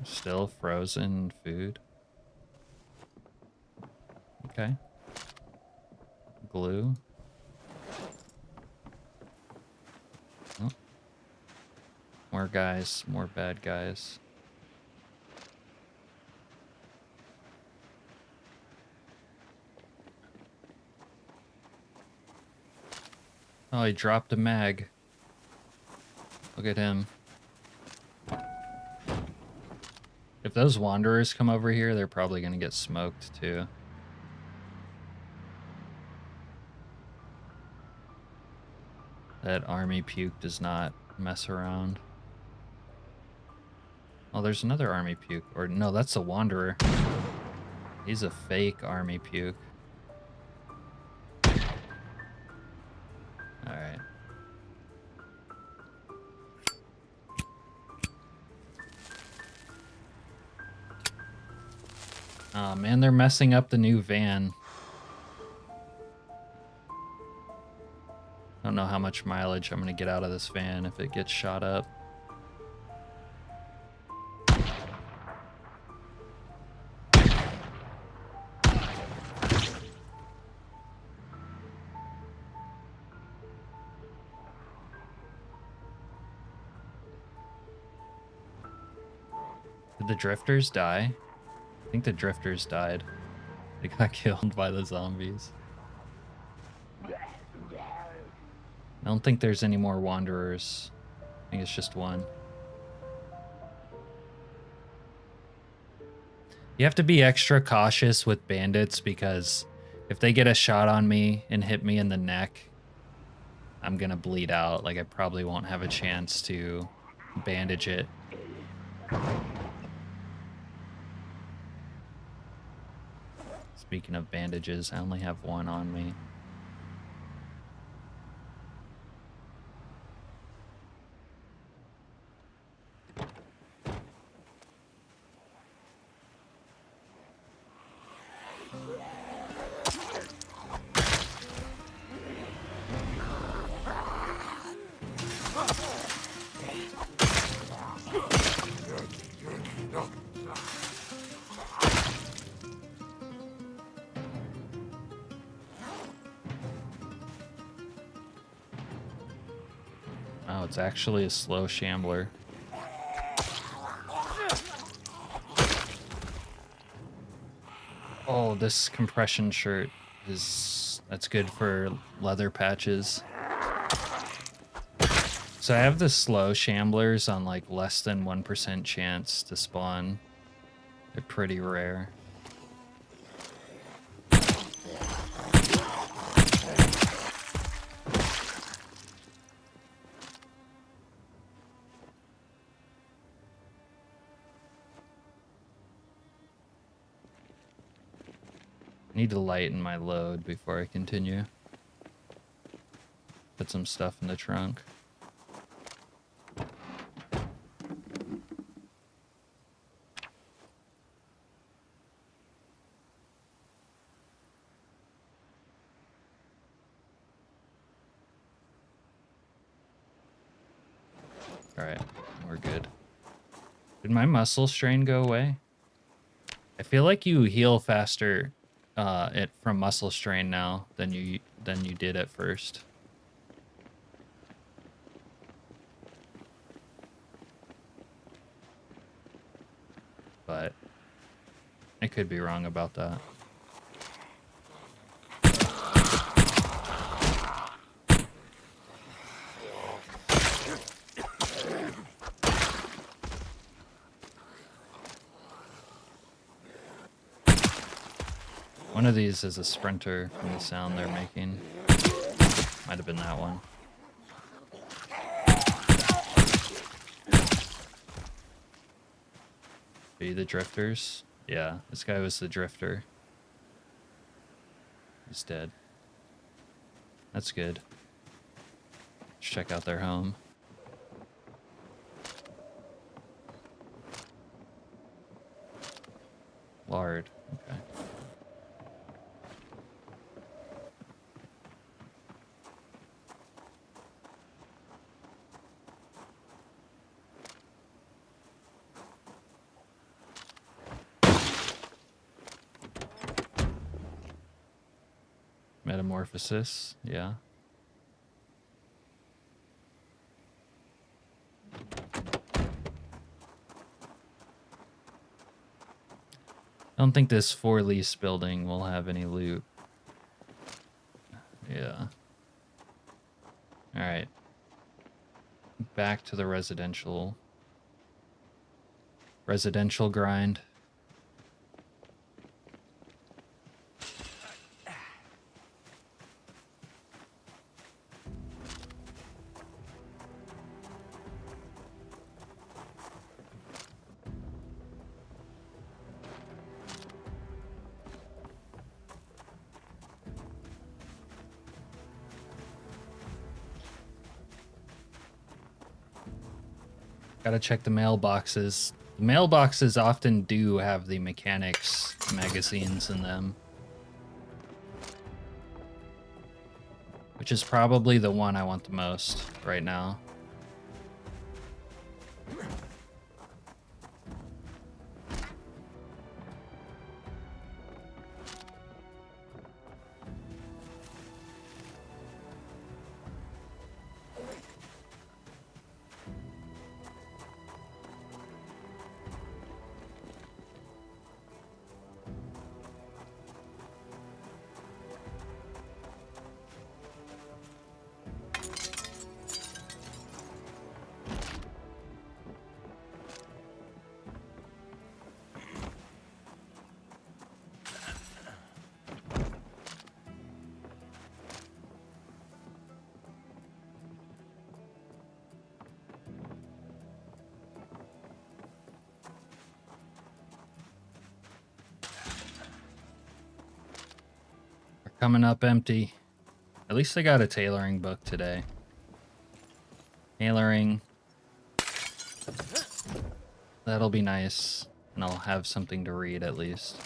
Still frozen food. Okay. Glue. Oh. More guys, more bad guys. Oh, he dropped a mag. Look at him. If those wanderers come over here, they're probably gonna get smoked too. That army puke does not mess around. Oh, there's another army puke. Or no, that's a wanderer. He's a fake army puke. Alright. Oh man, they're messing up the new van. I don't know how much mileage I'm gonna get out of this van if it gets shot up. Did the drifters die? I think the drifters died. They got killed by the zombies. I don't think there's any more wanderers. I think it's just one. You have to be extra cautious with bandits because if they get a shot on me and hit me in the neck, I'm gonna bleed out. Like I probably won't have a chance to bandage it. Speaking of bandages, I only have one on me. Oh, it's actually a slow shambler. Oh, this compression shirt that's good for leather patches. So I have the slow shamblers on like less than 1% chance to spawn. They're pretty rare. I need to lighten my load before I continue. Put some stuff in the trunk. Alright, we're good. Did my muscle strain go away? I feel like you heal faster from muscle strain now than you did at first. But could be wrong about that. One of these is a sprinter from the sound they're making. Might have been that one. Are you the drifters? Yeah, this guy was the drifter. He's dead. That's good. Let's check out their home. Lard. Okay. Metamorphosis, yeah. I don't think this for lease building will have any loot. Yeah. Alright. Back to the residential grind. Gotta check the mailboxes. The mailboxes often do have the mechanics magazines in them. Which is probably the one I want the most right now. Coming up empty. At least I got a tailoring book today. Tailoring. That'll be nice. And I'll have something to read at least.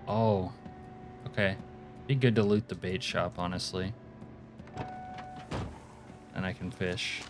Oh, okay. Be good to loot the bait shop, honestly. And I can fish.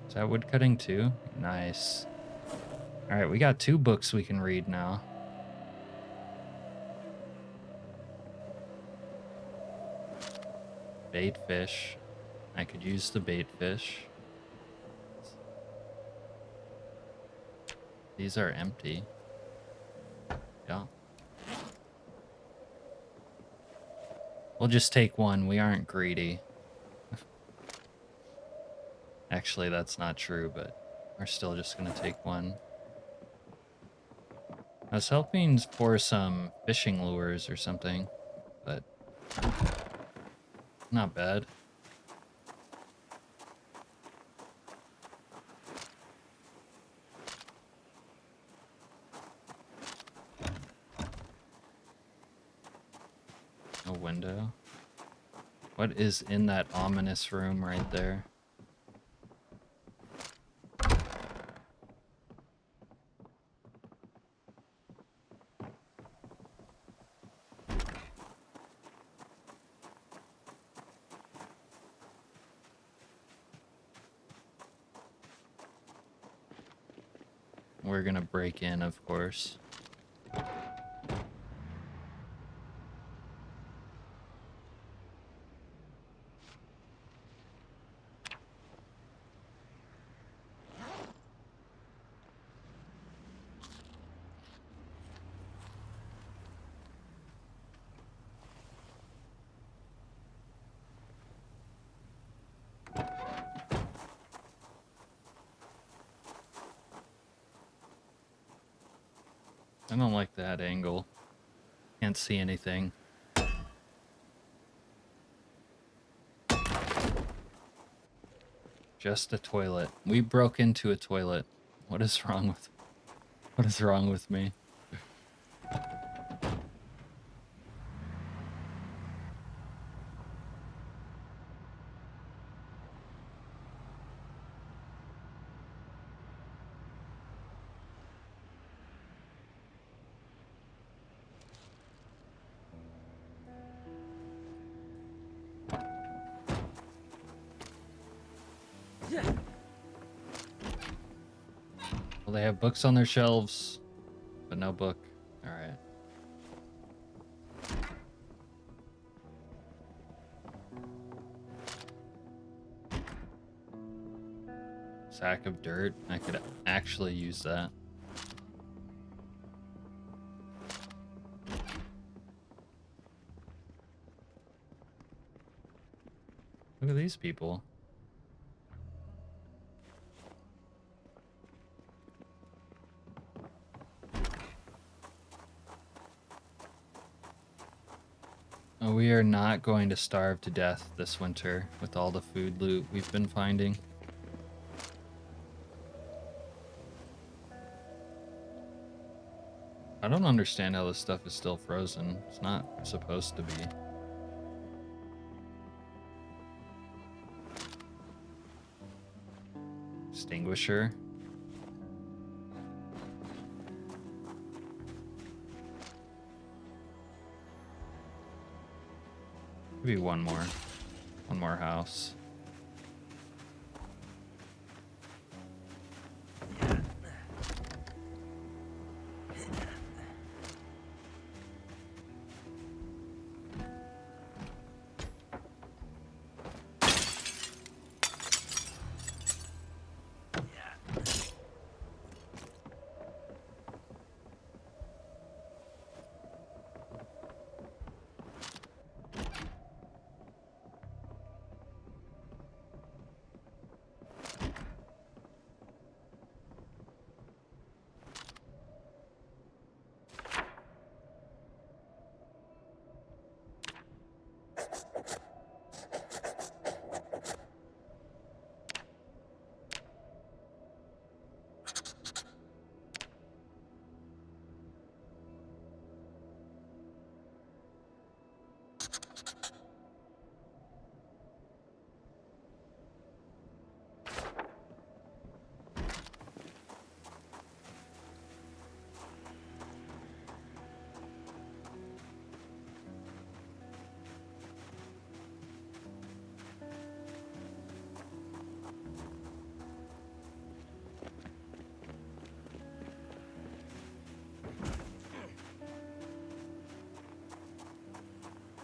Is that wood cutting too? Nice. All right, we got 2 books we can read now. Bait fish. I could use the bait fish. These are empty. Yeah. We'll just take one. We aren't greedy. Actually, that's not true, but we're still just gonna take one. I was hoping for some fishing lures or something, but not bad. No window. What is in that ominous room right there? We're gonna break in, of course. I don't like that angle. Can't see anything. Just a toilet. We broke into a toilet. What is wrong with me? Well, they have books on their shelves, but no book. All right. Sack of dirt. I could actually use that. Look at these people. Oh, we are not going to starve to death this winter with all the food loot we've been finding. I don't understand how this stuff is still frozen. It's not supposed to be. Extinguisher. Maybe one more house.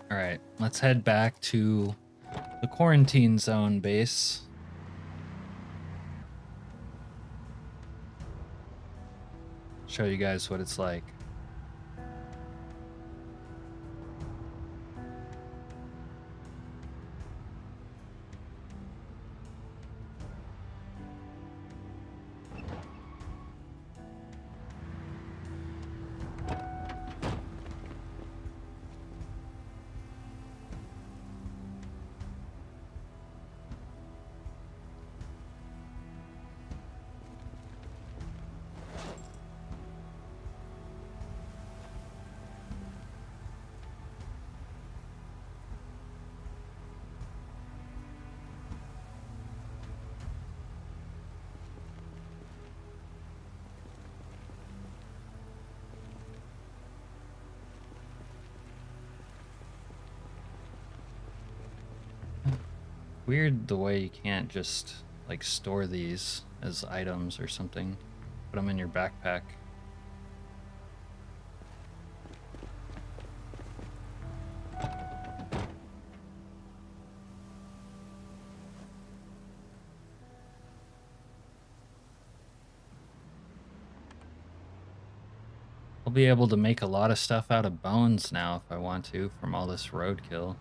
All right, let's head back to The quarantine zone base. Show you guys what it's like. Weird the way you can't just like store these as items or something. Put them in your backpack. I'll be able to make a lot of stuff out of bones now if I want to from all this roadkill.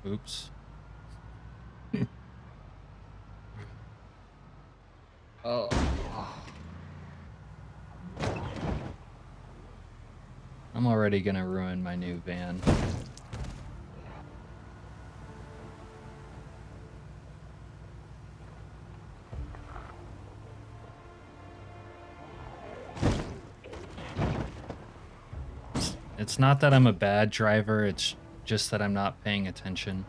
Oops. Oh. I'm already gonna ruin my new van. It's not that I'm a bad driver, it's just that I'm not paying attention.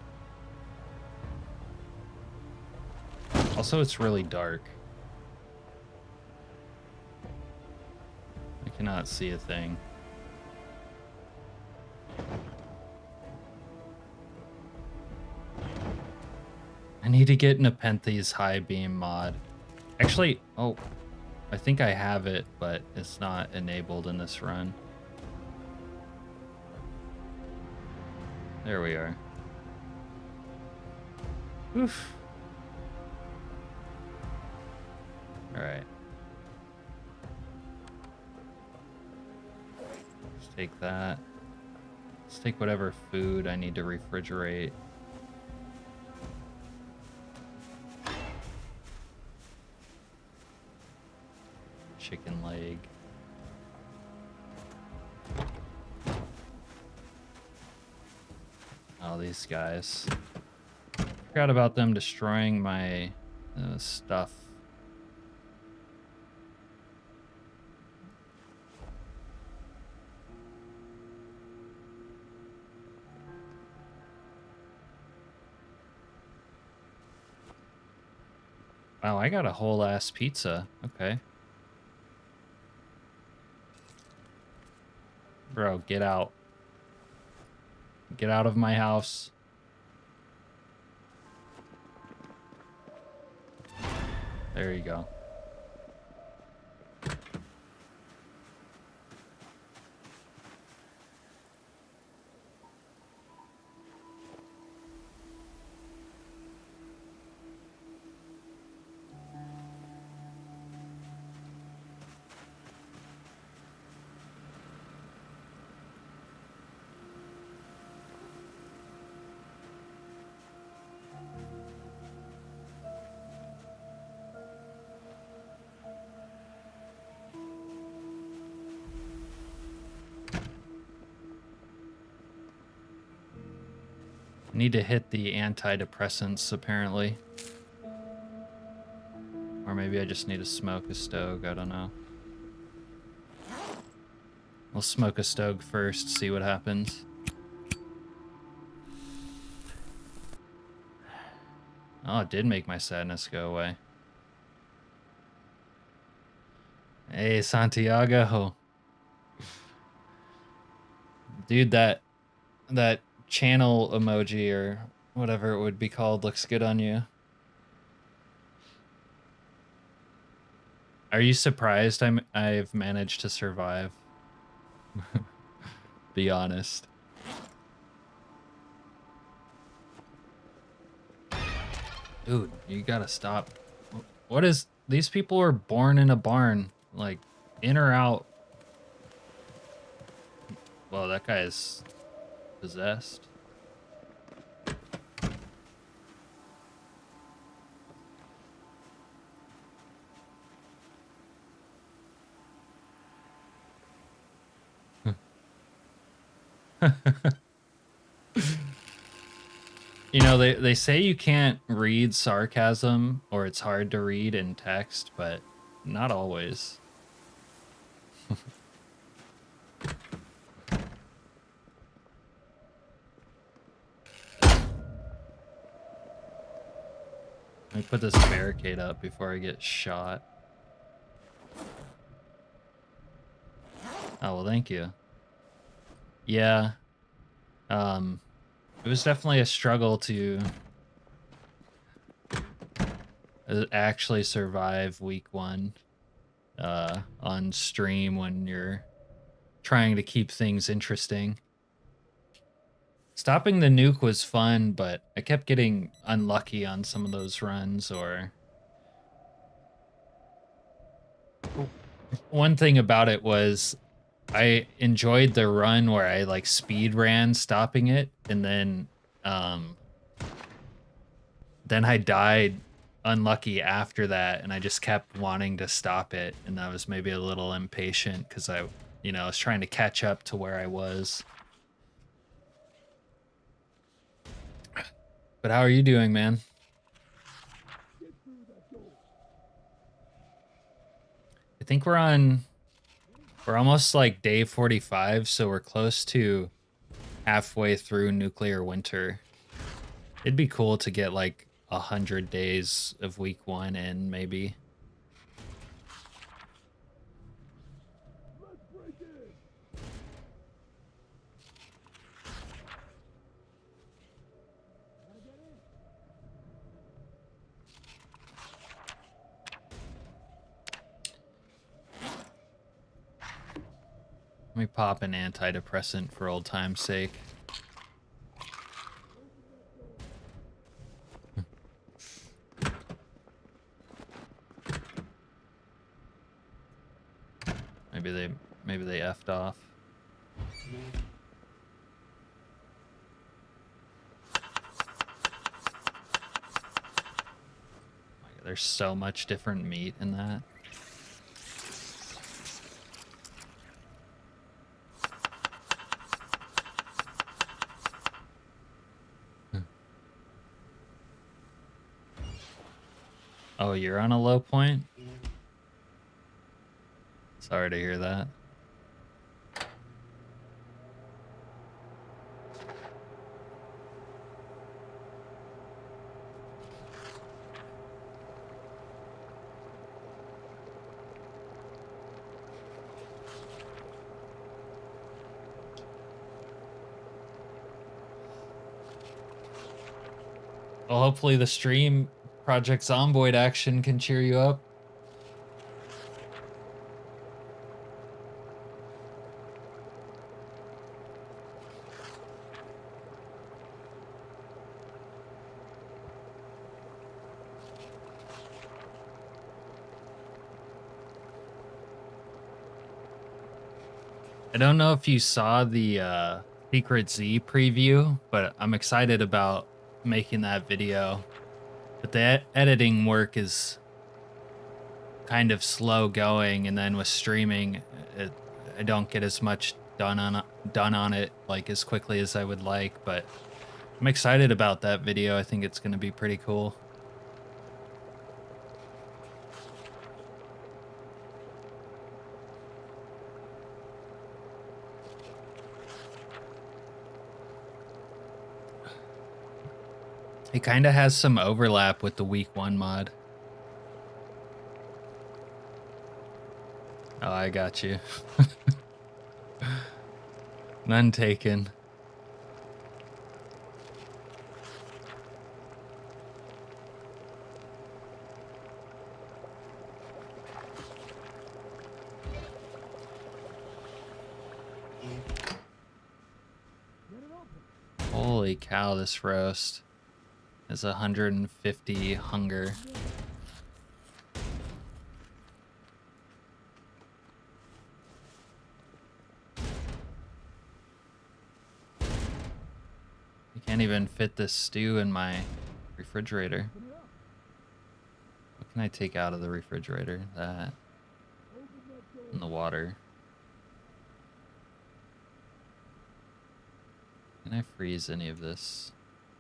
Also, it's really dark. I cannot see a thing. I need to get Nepenthe's high beam mod. Actually, oh, I think I have it, but it's not enabled in this run. There we are. Oof. All right. Let's take that. Let's take whatever food I need to refrigerate. Chicken leg. Oh, these guys. Forgot about them destroying my stuff. Wow, I got a whole ass pizza. Okay. Bro, get out. Get out of my house. There you go. Need to hit the antidepressants, apparently. Or maybe I just need to smoke a stogue, I don't know. I'll smoke a stogue first, see what happens. Oh, it did make my sadness go away. Hey, Santiago. Dude, that channel emoji or whatever it would be called looks good on you. Are you surprised I've managed to survive? Be honest. Dude, you gotta stop. What is... These people were born in a barn. Like, in or out? Well, that guy is possessed. You know, they say you can't read sarcasm, or it's hard to read in text, but not always. Let me put this barricade up before I get shot. Oh, well, thank you. Yeah. It was definitely a struggle to actually survive week 1 on stream when you're trying to keep things interesting. Stopping the nuke was fun, but I kept getting unlucky on some of those runs. Or one thing about it was I enjoyed the run where I like speed ran stopping it, and then I died unlucky after that, and I just kept wanting to stop it, and I was maybe a little impatient because I was trying to catch up to where I was. But how are you doing, man? I think we're almost like day 45, so we're close to halfway through nuclear winter. It'd be cool to get like 100 days of week 1 in, maybe. Let me pop an antidepressant for old time's sake. Maybe they effed off. There's so much different meat in that. Oh, you're on a low point? Sorry to hear that. Well, hopefully the stream Project Zomboid action can cheer you up. I don't know if you saw the Secret Z preview, but I'm excited about making that video. But the editing work is kind of slow going, and then with streaming, I don't get as much done on it like as quickly as I would like. But I'm excited about that video. I think it's going to be pretty cool. It kind of has some overlap with the week 1 mod. Oh, I got you. None taken. Holy cow, this roast is 150 hunger. I can't even fit this stew in my refrigerator. What can I take out of the refrigerator? That. And the water. Can I freeze any of this?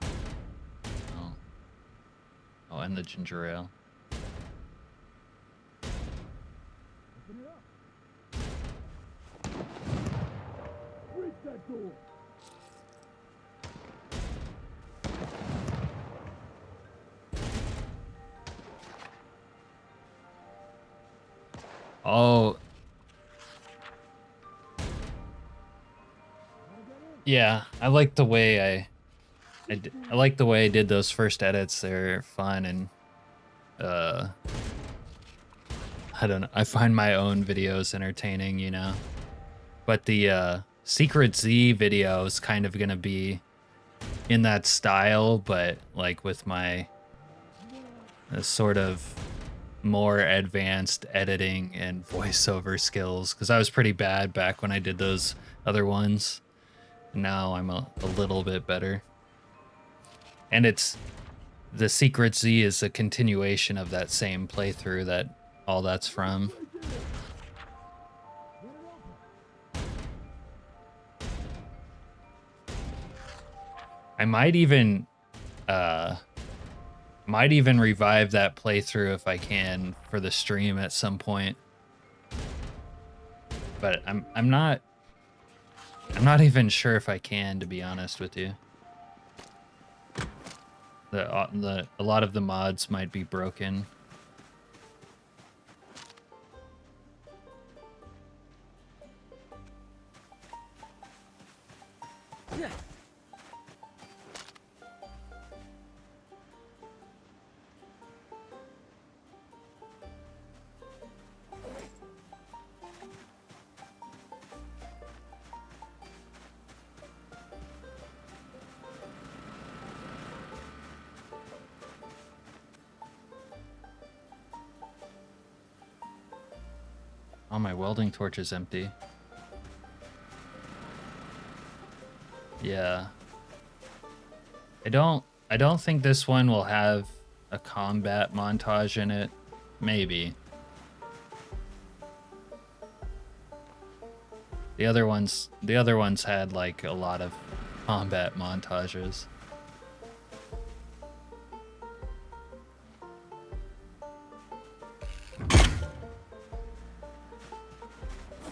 Oh. Oh, and the ginger ale. Reach that door. Oh. Yeah, I like the way I like the way I did those first edits. They're fun and I don't know. I find my own videos entertaining, you know. But the Secret Z video is kind of gonna be in that style, but like with my sort of more advanced editing and voiceover skills, because I was pretty bad back when I did those other ones. Now I'm a little bit better. And it's the Secret Z is a continuation of that same playthrough that all that's from. I might even revive that playthrough if I can for the stream at some point. But I'm not even sure if I can, to be honest with you. A lot of the mods might be broken. Oh, my welding torch is empty. Yeah. I don't think this one will have a combat montage in it. Maybe. The other ones had like a lot of combat montages.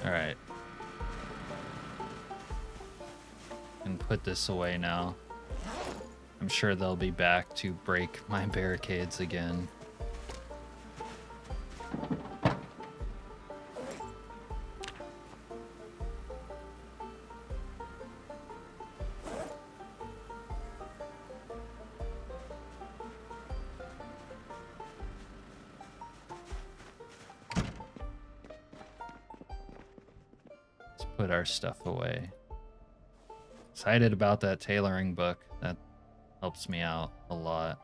All right. And put this away now. I'm sure they'll be back to break my barricades again. Let's put our stuff away. Excited about that tailoring book. That helps me out a lot.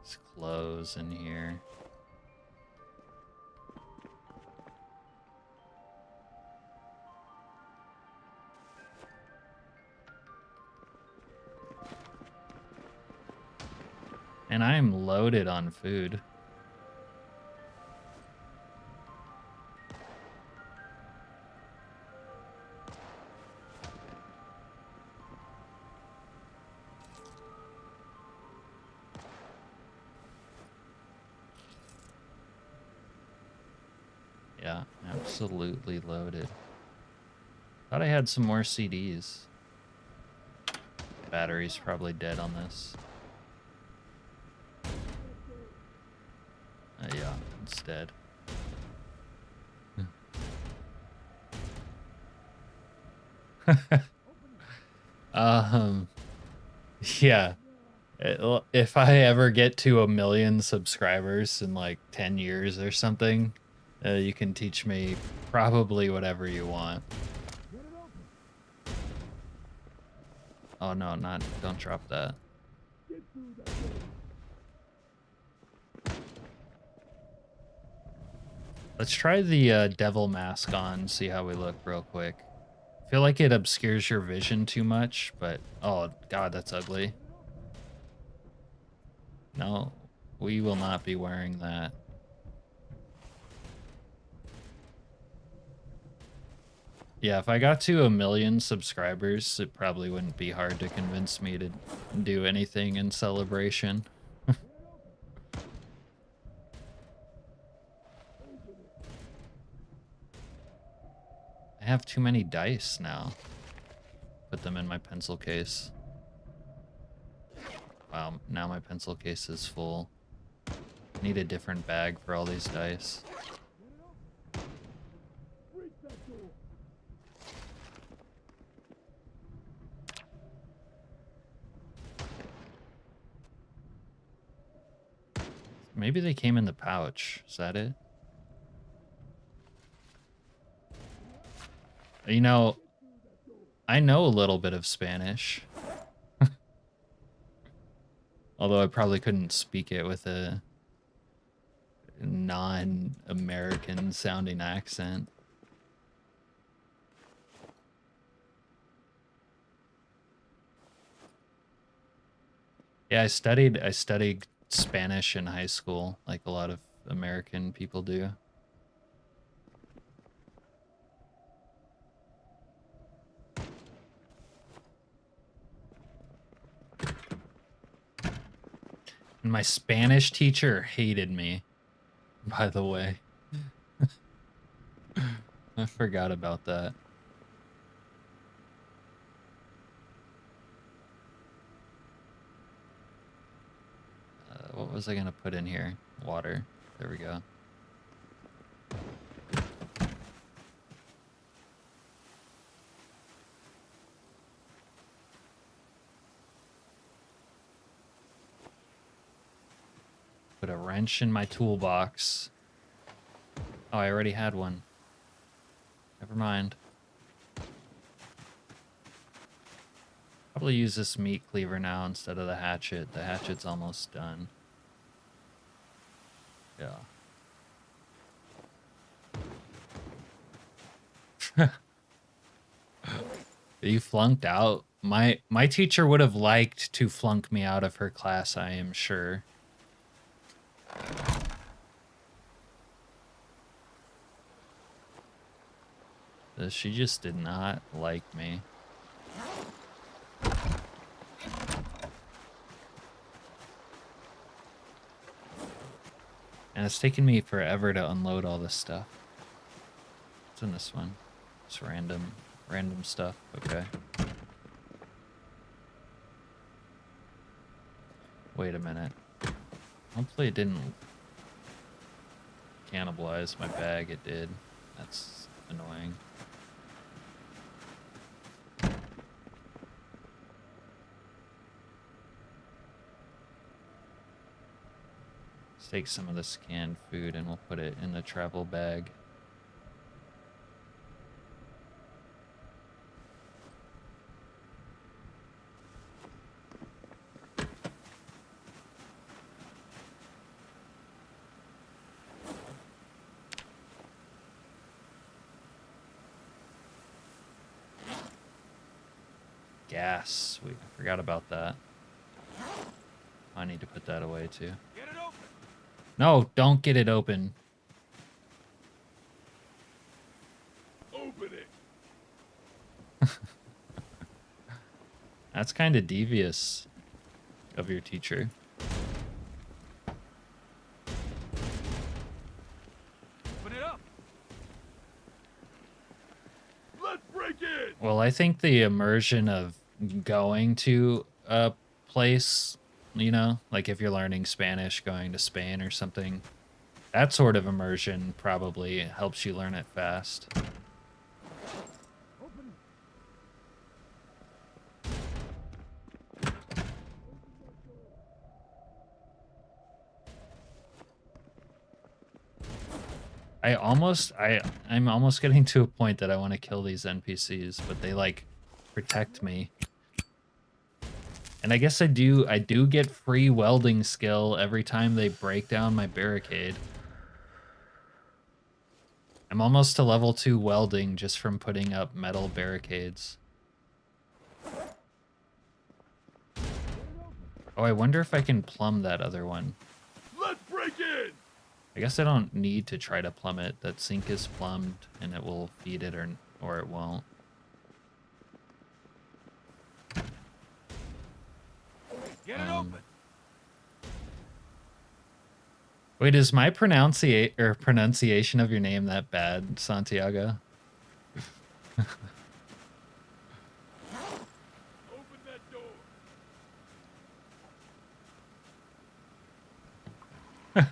There's clothes in here. And I am loaded on food. Yeah, absolutely loaded. Thought I had some more CDs. Battery's probably dead on this. Yeah, it's dead. Yeah. If I ever get to 1 million subscribers in like 10 years or something, you can teach me probably whatever you want. Oh no, don't drop that. Let's try the devil mask on, see how we look real quick. I feel like it obscures your vision too much, but oh god, that's ugly. No, we will not be wearing that. Yeah, if I got to 1 million subscribers, it probably wouldn't be hard to convince me to do anything in celebration. I have too many dice now. Put them in my pencil case. Wow, now my pencil case is full. Need a different bag for all these dice. Maybe they came in the pouch. Is that it? You know, I know a little bit of Spanish. Although I probably couldn't speak it with a non-American sounding accent. Yeah, I studied Spanish in high school, like a lot of American people do. And my Spanish teacher hated me, by the way. I forgot about that. What was I gonna put in here? Water. There we go. Put a wrench in my toolbox. Oh, I already had one. Never mind. Probably use this meat cleaver now instead of the hatchet. The hatchet's almost done. Yeah. You flunked out. My teacher would have liked to flunk me out of her class, I am sure. She just did not like me. And it's taken me forever to unload all this stuff. What's in this one? Just random stuff. Okay. Wait a minute. Hopefully it didn't cannibalize my bag. It did. That's annoying. Let's take some of this canned food and we'll put it in the travel bag. Gas. I forgot about that. I need to put that away too. Get it open. No, don't get it open. Open it. That's kind of devious of your teacher. Open it up. Let's break in. Well, I think the immersion of going to a place, you know, like if you're learning Spanish, going to Spain or something, that sort of immersion probably helps you learn it fast. I'm almost getting to a point that I want to kill these NPCs, but they like protect me. And I guess I do get free welding skill every time they break down my barricade. I'm almost to level 2 welding just from putting up metal barricades. Oh, I wonder if I can plumb that other one. Let's break in. I guess I don't need to try to plumb it. That sink is plumbed and it will feed it or it won't. Get it open. Wait, is my pronunciation of your name that bad, Santiago? Open that door.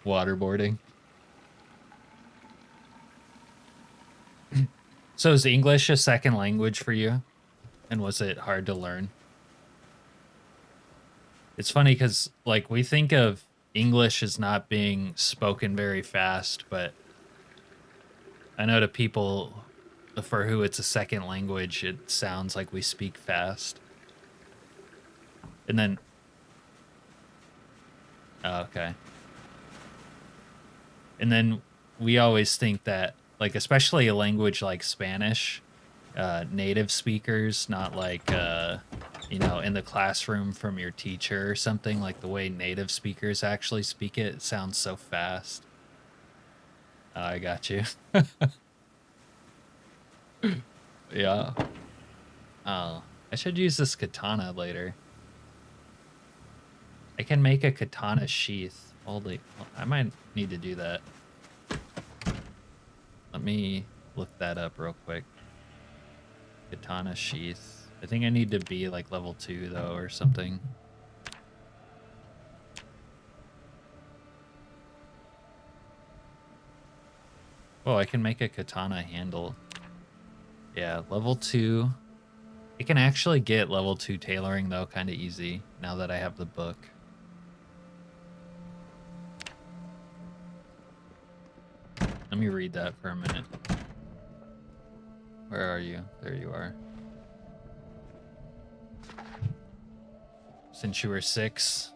Waterboarding. So is English a second language for you? And was it hard to learn? It's funny because, like, we think of English as not being spoken very fast, but I know to people for who it's a second language, it sounds like we speak fast. And then... Oh, okay. And then we always think that, like, especially a language like Spanish, native speakers, not like, you know, in the classroom from your teacher or something, like the way native speakers actually speak it, it sounds so fast. Oh, I got you. Yeah. Oh, I should use this katana later. I can make a katana sheath. Holy, I might need to do that. Let me look that up real quick. Katana sheath. I think I need to be like level 2 though or something. Oh, I can make a katana handle. Yeah, level 2. I can actually get level 2 tailoring though kind of easy now that I have the book. Let me read that for a minute. Where are you? There you are. Since you were 6.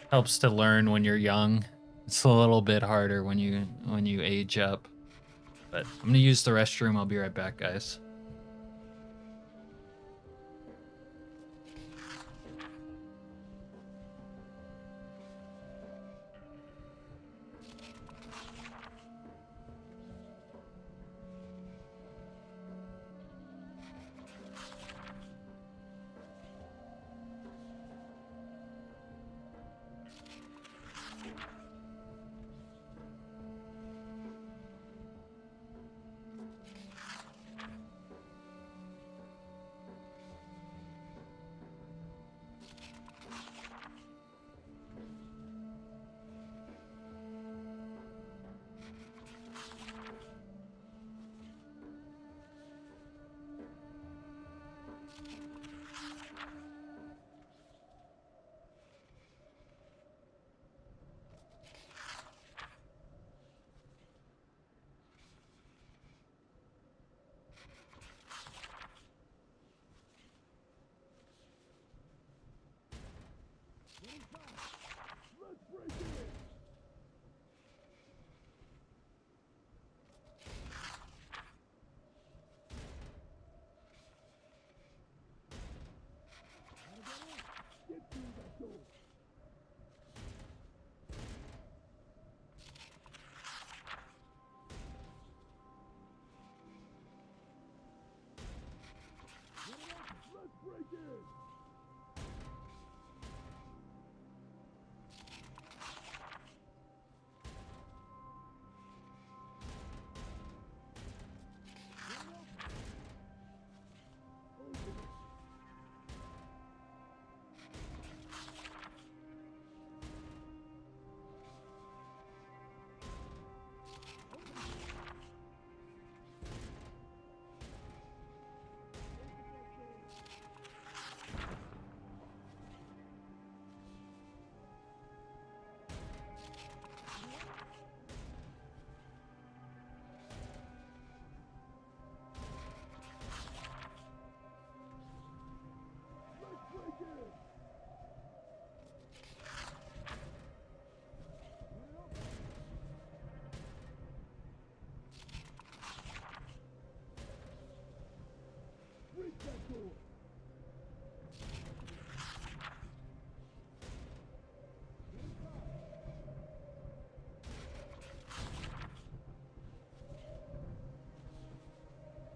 Helps to learn when you're young. It's a little bit harder when you age up. But I'm gonna use the restroom. I'll be right back, guys.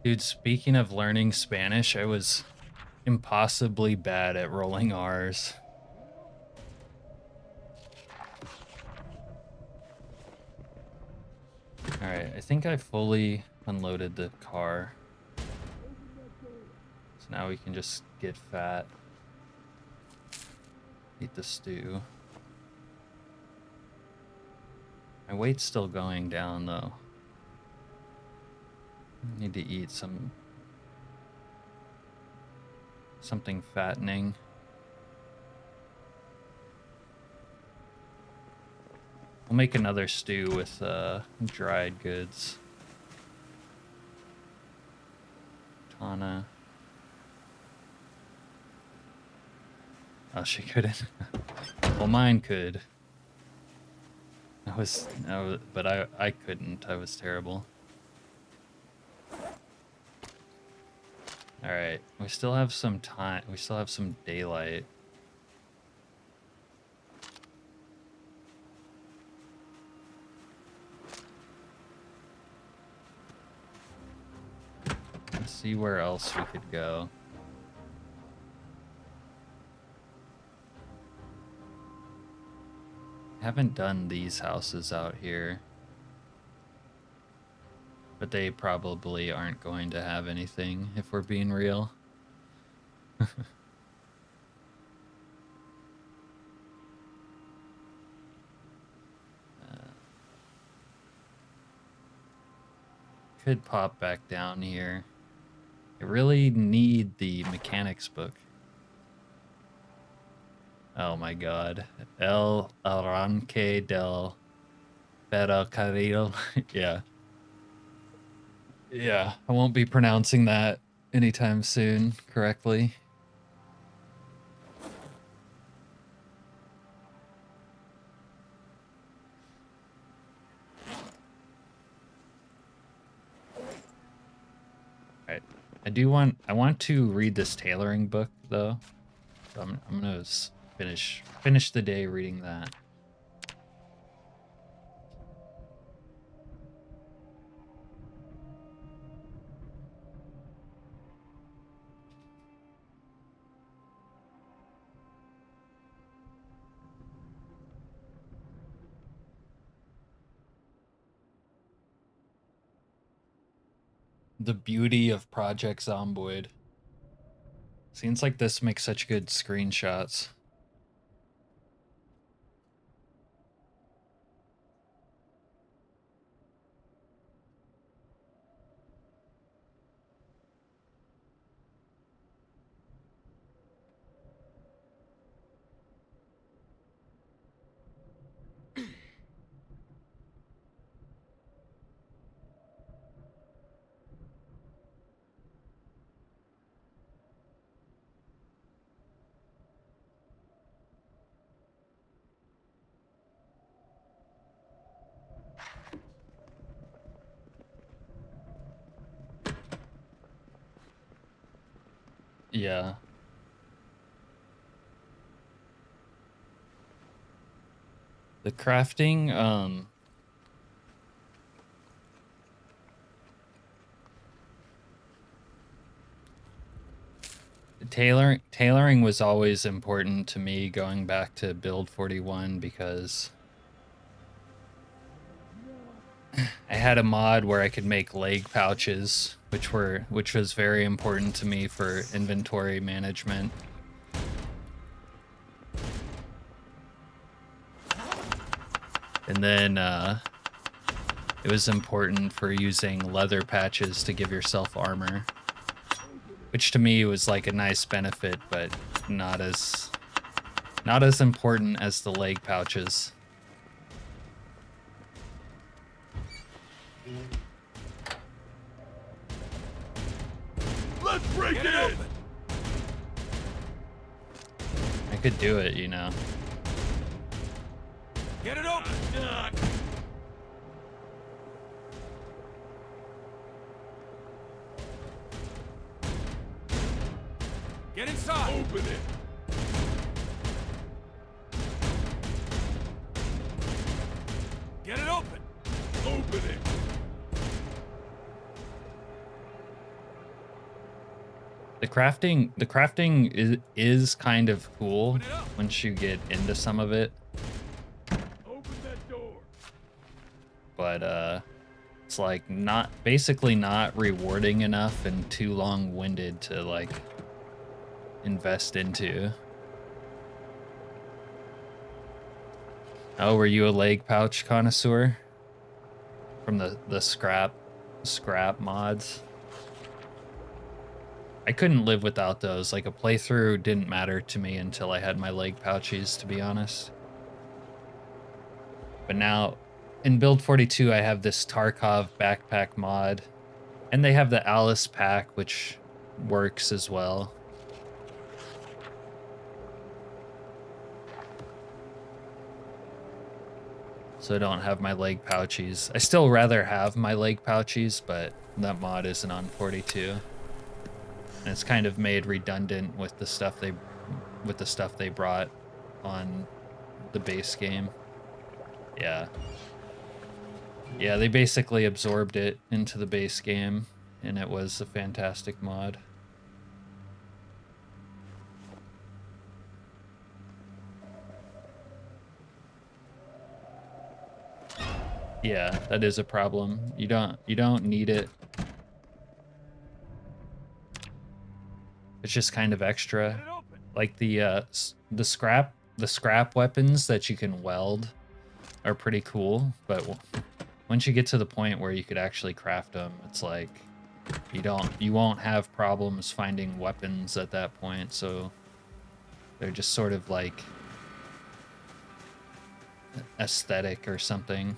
Dude, speaking of learning Spanish, I was impossibly bad at rolling R's. Alright, I think I fully unloaded the car. So now we can just get fat. Eat the stew. My weight's still going down though. I need to eat something fattening. We'll make another stew with dried goods. Katana. Oh, she couldn't. Well, mine could. But I couldn't. I was terrible. All right, we still have some time. We still have some daylight. Let's see where else we could go. Haven't done these houses out here, but they probably aren't going to have anything if we're being real. Could pop back down here. I really need the mechanics book. Oh my god. El Arranque del Ferrocarril. Yeah. Yeah, I won't be pronouncing that anytime soon correctly. Alright. I want to read this tailoring book though. So I'm gonna finish the day reading that. The beauty of Project Zomboid. Seems like this makes such good screenshots. Yeah. The crafting, tailoring was always important to me going back to build 41 because I had a mod where I could make leg pouches, which was very important to me for inventory management. And then it was important for using leather patches to give yourself armor, which to me was like a nice benefit, but not as important as the leg pouches. Let's break it in! I could do it, you know. Get it open! Get inside! Open it! Get it open! Open it! The crafting is kind of cool once you get into some of it, Open that door. but it's like basically not rewarding enough and too long-winded to like invest into. Oh, were you a leg pouch connoisseur from the scrap mods? I couldn't live without those. Like a playthrough didn't matter to me until I had my leg pouches, to be honest. But now in build 42 I have this Tarkov backpack mod, and they have the Alice pack, which works as well. So I don't have my leg pouches. I still rather have my leg pouches, but that mod isn't on 42. And it's kind of made redundant with the stuff they brought on the base game. Yeah. Yeah, they basically absorbed it into the base game, and it was a fantastic mod. Yeah, that is a problem. You don't need it. It's just kind of extra. Like the scrap weapons that you can weld are pretty cool, but once you get to the point where you could actually craft them, it's like you won't have problems finding weapons at that point, so they're just sort of like aesthetic or something.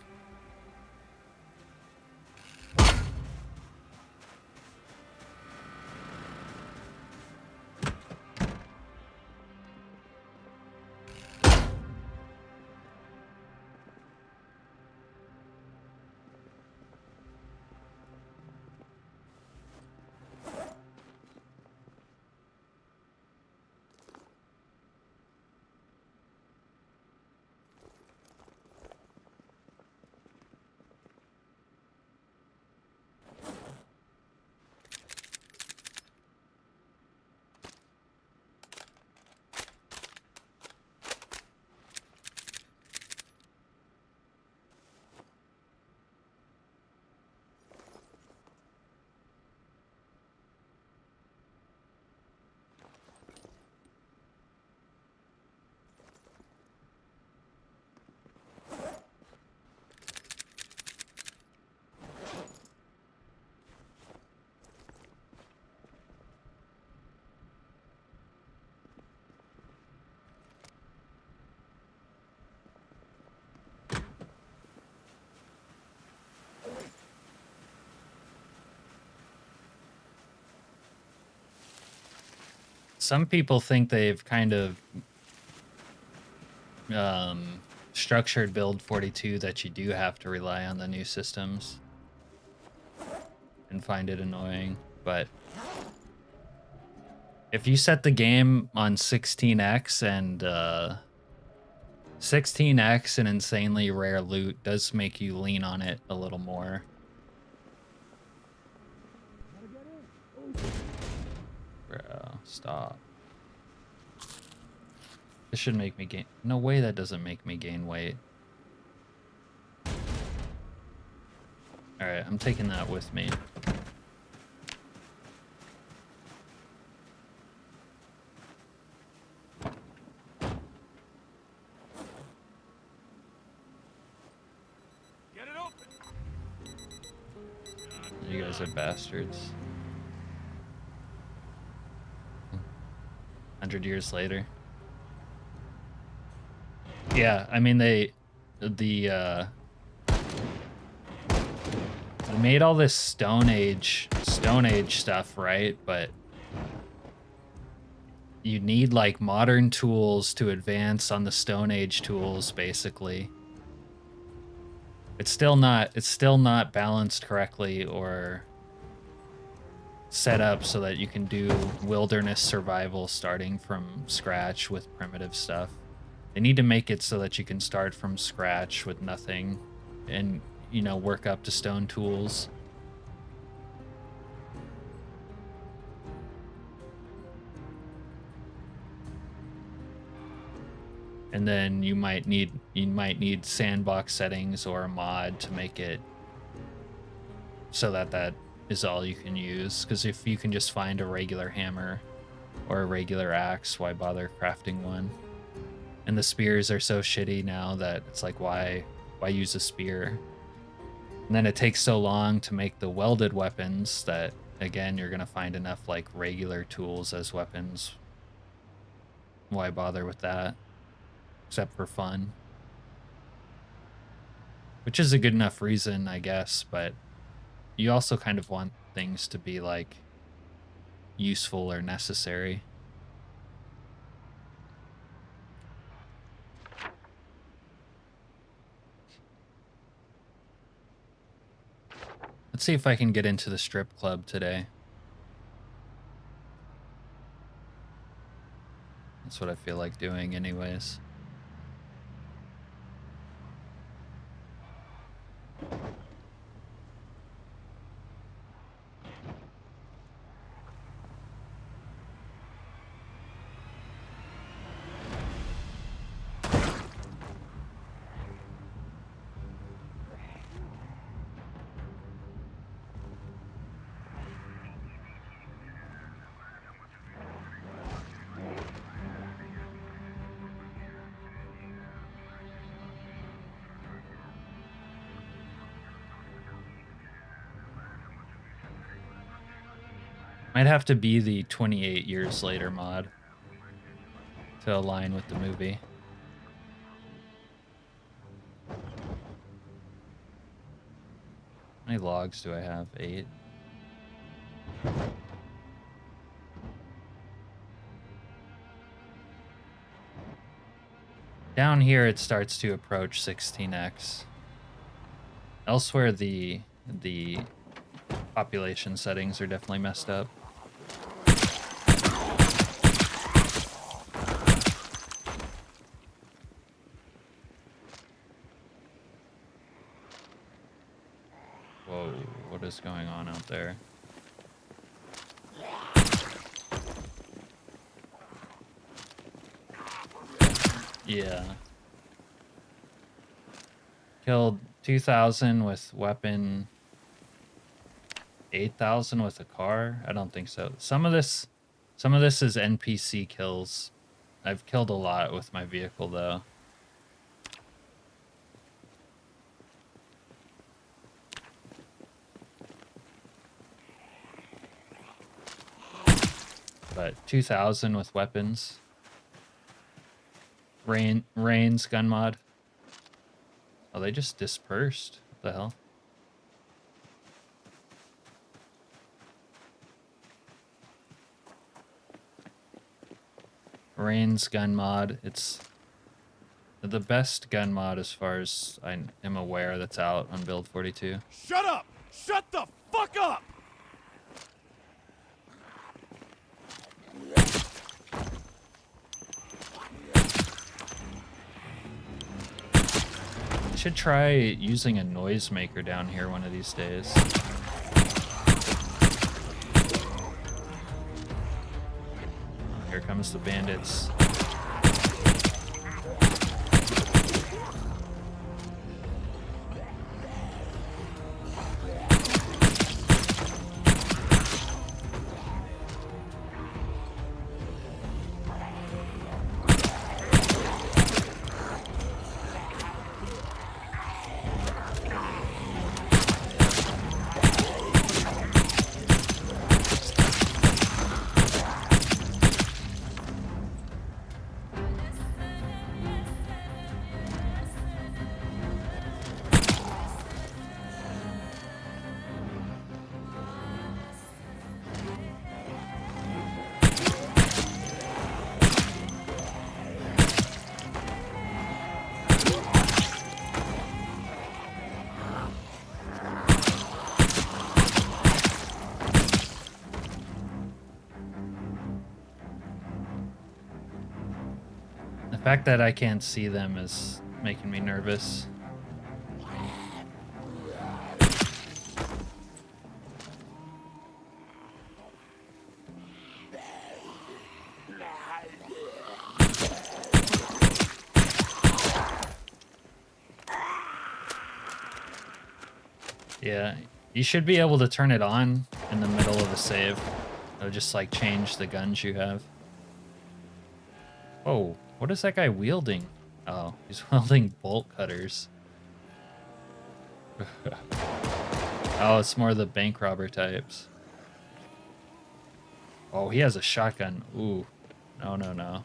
Some people think they've kind of structured build 42 that you do have to rely on the new systems and find it annoying, but if you set the game on 16x and 16x and insanely rare loot does make you lean on it a little more. Bro, stop. This should make me gain... No way that doesn't make me gain weight. Alright, I'm taking that with me. Get it open. You guys are bastards. 100 years later. Yeah, I mean they made all this Stone Age stuff, right? But you need like modern tools to advance on the Stone Age tools, basically. It's still not balanced correctly or set up so that you can do wilderness survival starting from scratch with primitive stuff. They need to make it so that you can start from scratch with nothing and, you know, work up to stone tools. And then you might need sandbox settings or a mod to make it so that is all you can use. Because if you can just find a regular hammer or a regular axe, why bother crafting one? And the spears are so shitty now that it's like, why use a spear? And then it takes so long to make the welded weapons that, again, you're gonna find enough like regular tools as weapons. Why bother with that? Except for fun. Which is a good enough reason, I guess, but you also kind of want things to be like useful or necessary. Let's see if I can get into the strip club today. That's what I feel like doing anyways. Might have to be the 28 years later mod to align with the movie. How many logs do I have? 8. Down here it starts to approach 16x. Elsewhere the population settings are definitely messed up. Whoa, what is going on out there? Yeah. Killed 2,000 with weapon, 8,000 with a car? I don't think so. Some of this is NPC kills. I've killed a lot with my vehicle though. But 2,000 with weapons. Rain's gun mod. Oh, they just dispersed. What the hell? Rain's gun mod. It's the best gun mod as far as I am aware that's out on Build 42. Shut up! Shut the fuck up! Should try using a noisemaker down here one of these days. Oh, here comes the bandits. The fact that I can't see them is making me nervous. Yeah, you should be able to turn it on in the middle of a save. It'll just like change the guns you have. Whoa, what is that guy wielding? Oh, he's wielding bolt cutters. Oh, it's more the bank robber types. Oh, he has a shotgun. Ooh, no, no, no.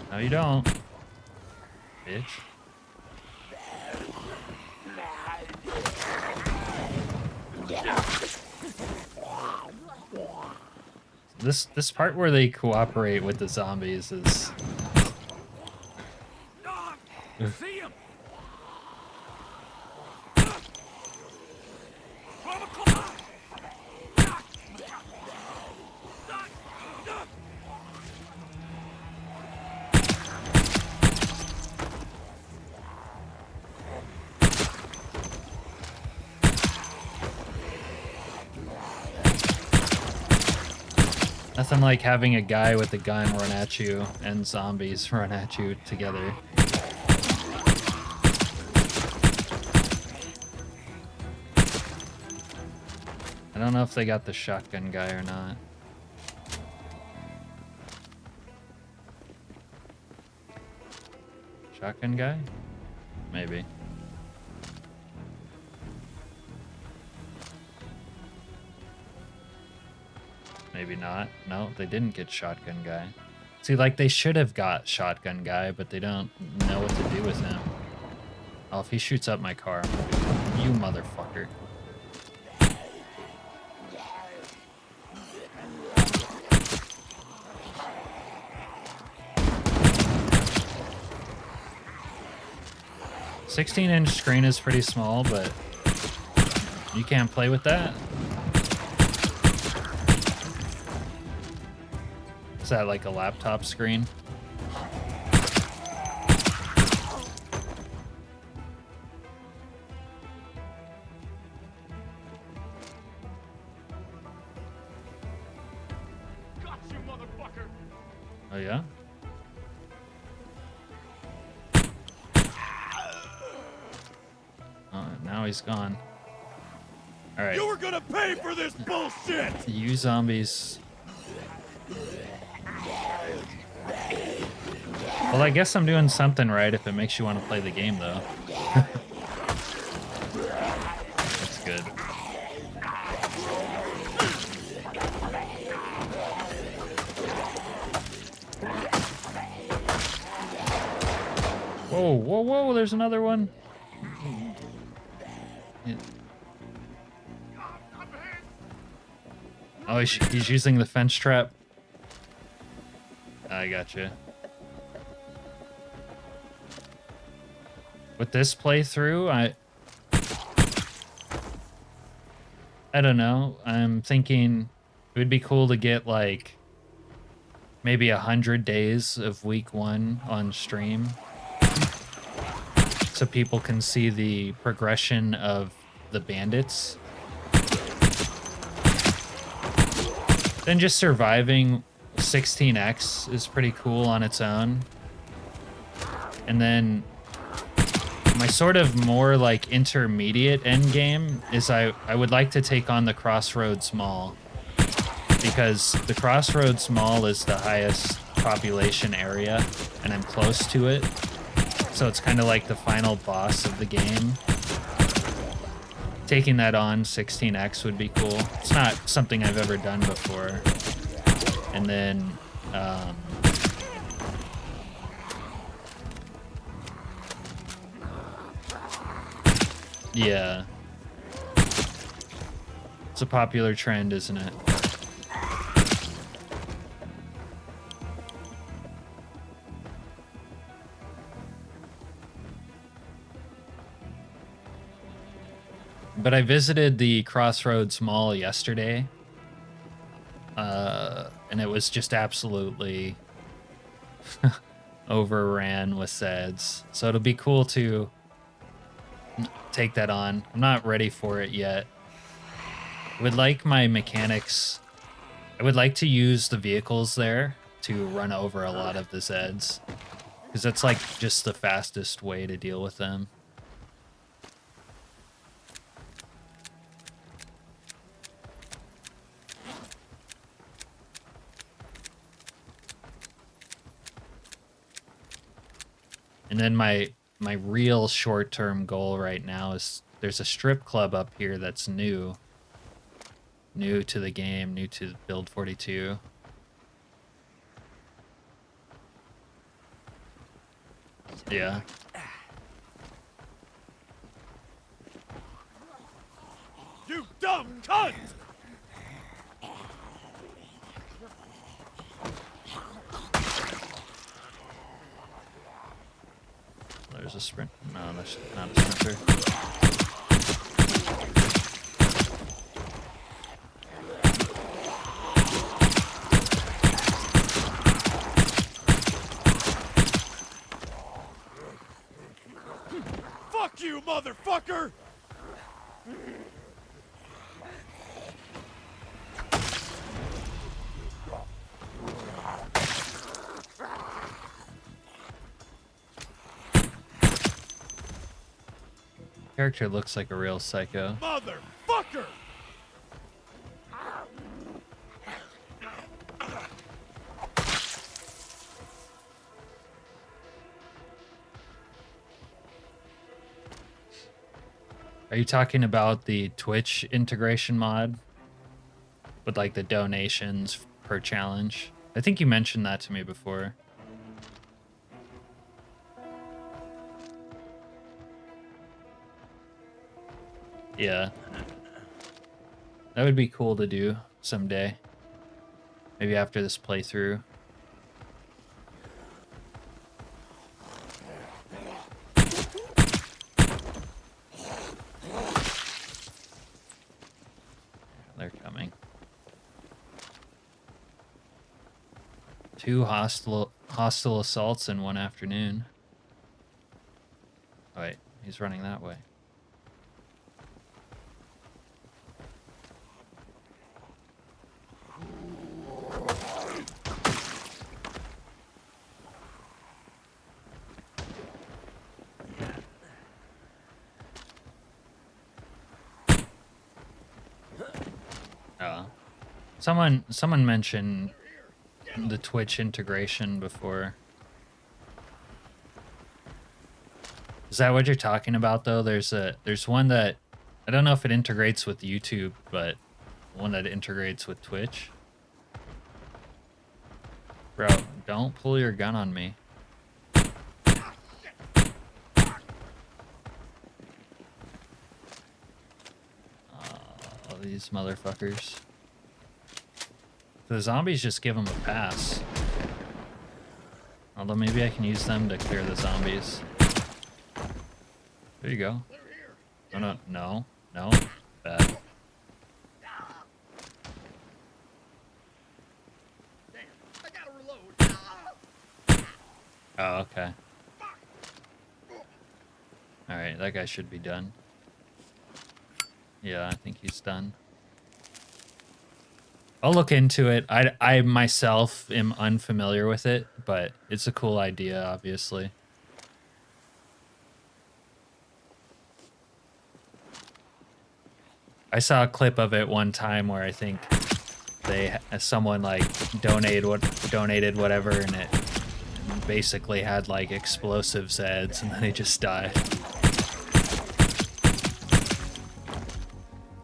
No, you don't, bitch. This part where they cooperate with the zombies is. See him. Nothing like having a guy with a gun run at you and zombies run at you together. I don't know if they got the shotgun guy or not. Shotgun guy? Maybe. Maybe not. No, they didn't get shotgun guy. See, like, they should have got shotgun guy, but they don't know what to do with him. Oh, if he shoots up my car, I'm gonna be, you motherfucker. "16-inch screen is pretty small, but you can't play with that." Is that like a laptop screen? Got you, motherfucker. Oh yeah? Oh, now he's gone. Alright. You were gonna pay for this bullshit. You zombies. Well, I guess I'm doing something right if it makes you want to play the game, though. That's good. Whoa, whoa, whoa, there's another one. Yeah. Oh, he's using the fence trap. I gotcha. With this playthrough, I don't know. I'm thinking it would be cool to get like maybe 100 days of week 1 on stream, so people can see the progression of the bandits. Then just surviving 16x is pretty cool on its own. And then my sort of more like intermediate end game is I would like to take on the Crossroads Mall, because the Crossroads Mall is the highest population area and I'm close to it. So it's kind of like the final boss of the game. Taking that on 16x would be cool. It's not something I've ever done before. And then yeah. It's a popular trend, isn't it? But I visited the Crossroads Mall yesterday, and it was just absolutely overran with Zeds. So it'll be cool to take that on. I'm not ready for it yet. I would like my mechanics. I would like to use the vehicles there to run over a lot of the Zeds, because that's like just the fastest way to deal with them. And then my real short-term goal right now is there's a strip club up here that's new to the game, new to Build 42. Yeah. You dumb cunt! There's a sprint. No, that's not a sprinter. Fuck you, motherfucker! Character looks like a real psycho. Motherfucker! Are you talking about the Twitch integration mod? With like the donations per challenge? I think you mentioned that to me before. Yeah. That would be cool to do someday. Maybe after this playthrough. They're coming. 2 hostile assaults in one afternoon. Oh, wait, he's running that way. Someone mentioned the Twitch integration before. Is that what you're talking about though? There's one that I don't know if it integrates with YouTube, but one that integrates with Twitch. Bro, don't pull your gun on me. Oh, these motherfuckers. The zombies just give them a pass. Although maybe I can use them to clear the zombies. There you go. Oh, no. Bad. Oh, okay. Alright, that guy should be done. Yeah, I think he's done. I'll look into it. I myself am unfamiliar with it, but it's a cool idea, obviously. I saw a clip of it one time where I think someone like donated whatever, and it basically had like explosive Zeds, and then they just died.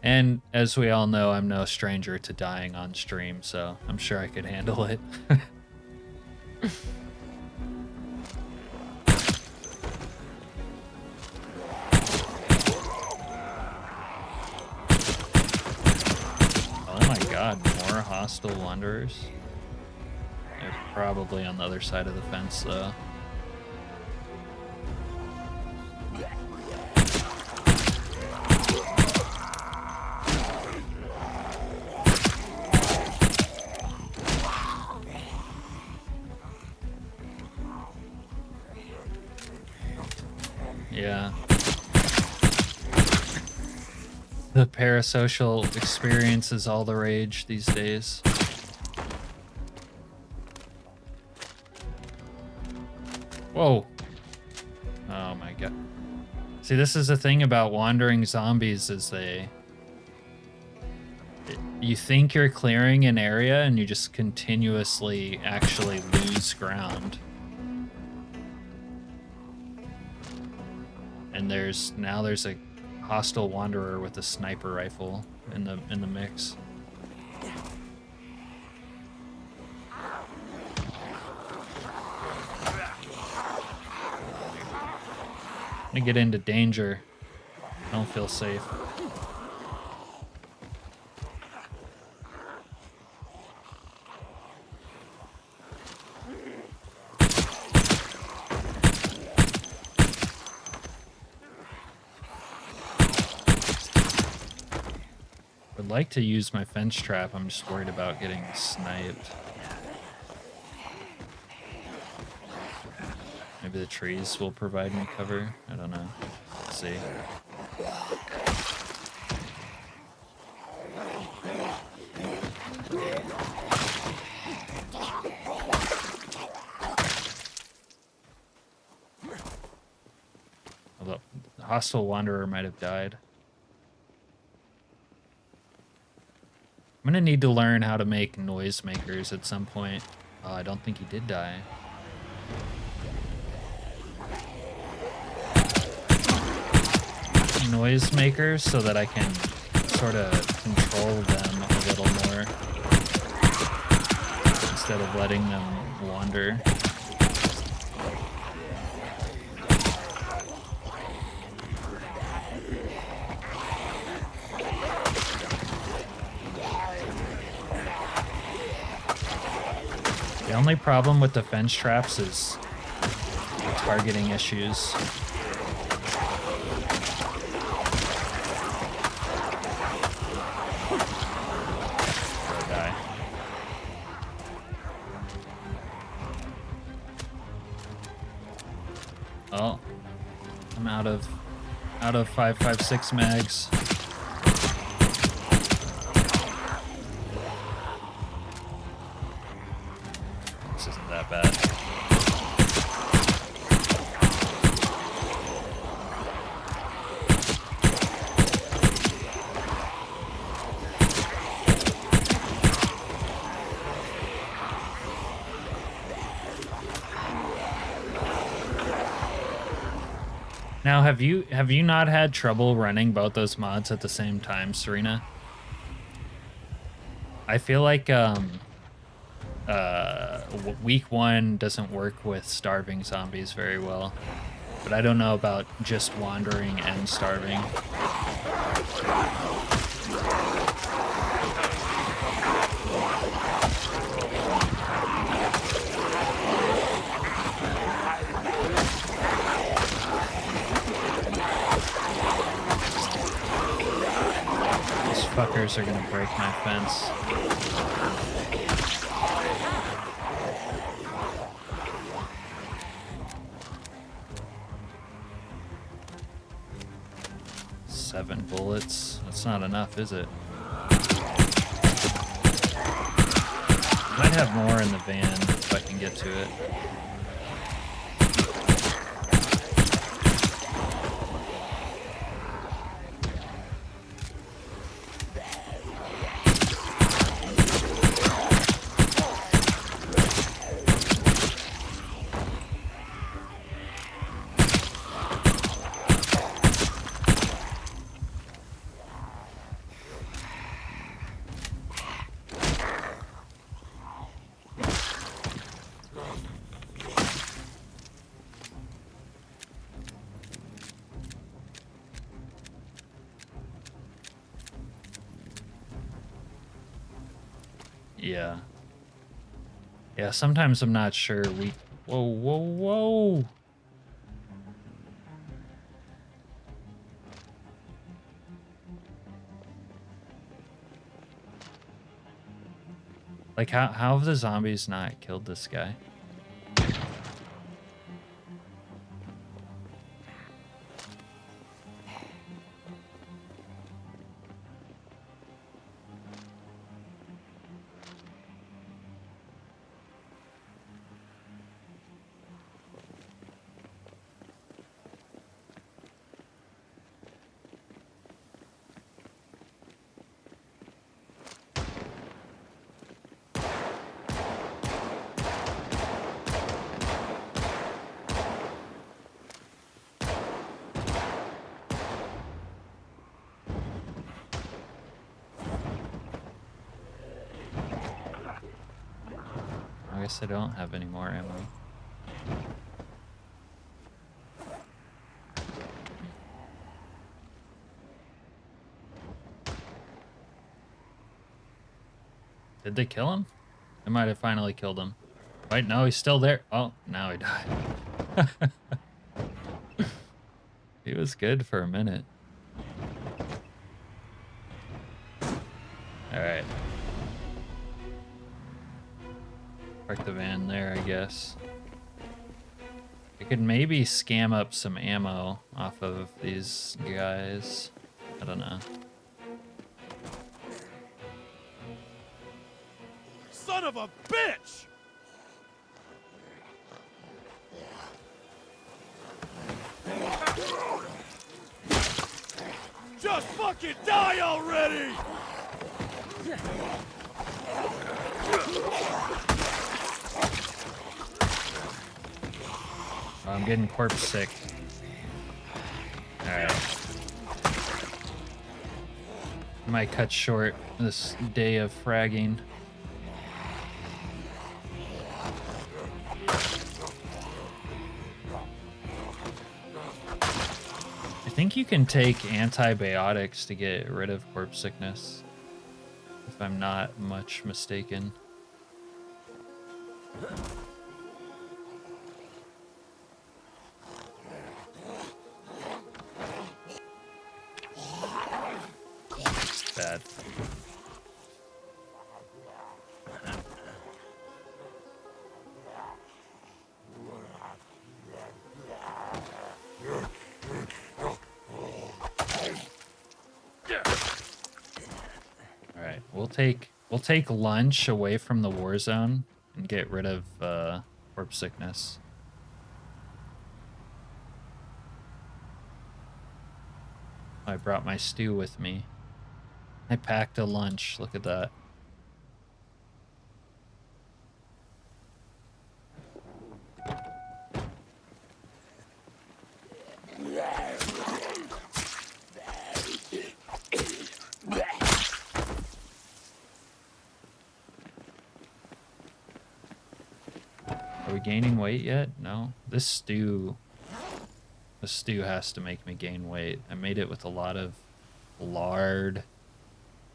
And as we all know, I'm no stranger to dying on stream, so I'm sure I could handle it. Oh my god, more hostile wanderers? They're probably on the other side of the fence, though. Yeah. The parasocial experience is all the rage these days. Whoa. Oh my god. See, this is the thing about wandering zombies is you think you're clearing an area and you just continuously actually lose ground. And there's a hostile wanderer with a sniper rifle in the mix. I get into danger. I don't feel safe. Would like to use my fence trap. I'm just worried about getting sniped. Maybe the trees will provide me cover. I don't know. Let's see. Although the hostile wanderer might have died. I'm gonna need to learn how to make noisemakers at some point. Oh, I don't think he did die. Noisemakers so that I can sort of control them a little more instead of letting them wander. The only problem with the fence traps is the targeting issues. Oh, I'm out of 5.56 mags. This isn't that bad. Now, have you not had trouble running both those mods at the same time, Serena? I feel like week 1 doesn't work with starving zombies very well, but I don't know about just wandering and starving. Fuckers are gonna break my fence. Seven bullets. That's not enough, is it? Might have more in the van if I can get to it. Yeah. Yeah, sometimes I'm not sure Whoa, whoa, whoa! Like, how have the zombies not killed this guy? guess I don't have any more ammo. Did they kill him? They might have finally killed him. Wait, no, he's still there. Oh, now he died. He was good for a minute. Alright. Park the van there, I guess. I could maybe scam up some ammo off of these guys. I don't know. Son of a bitch! Just fucking die already! Oh, I'm getting corpse sick. Alright. Might cut short this day of fragging. I think you can take antibiotics to get rid of corpse sickness, if I'm not much mistaken. It's bad. We'll take lunch away from the war zone and get rid of corpse sickness. I brought my stew with me. I packed a lunch. Look at that. Are we gaining weight yet? No. This stew has to make me gain weight. I made it with a lot of lard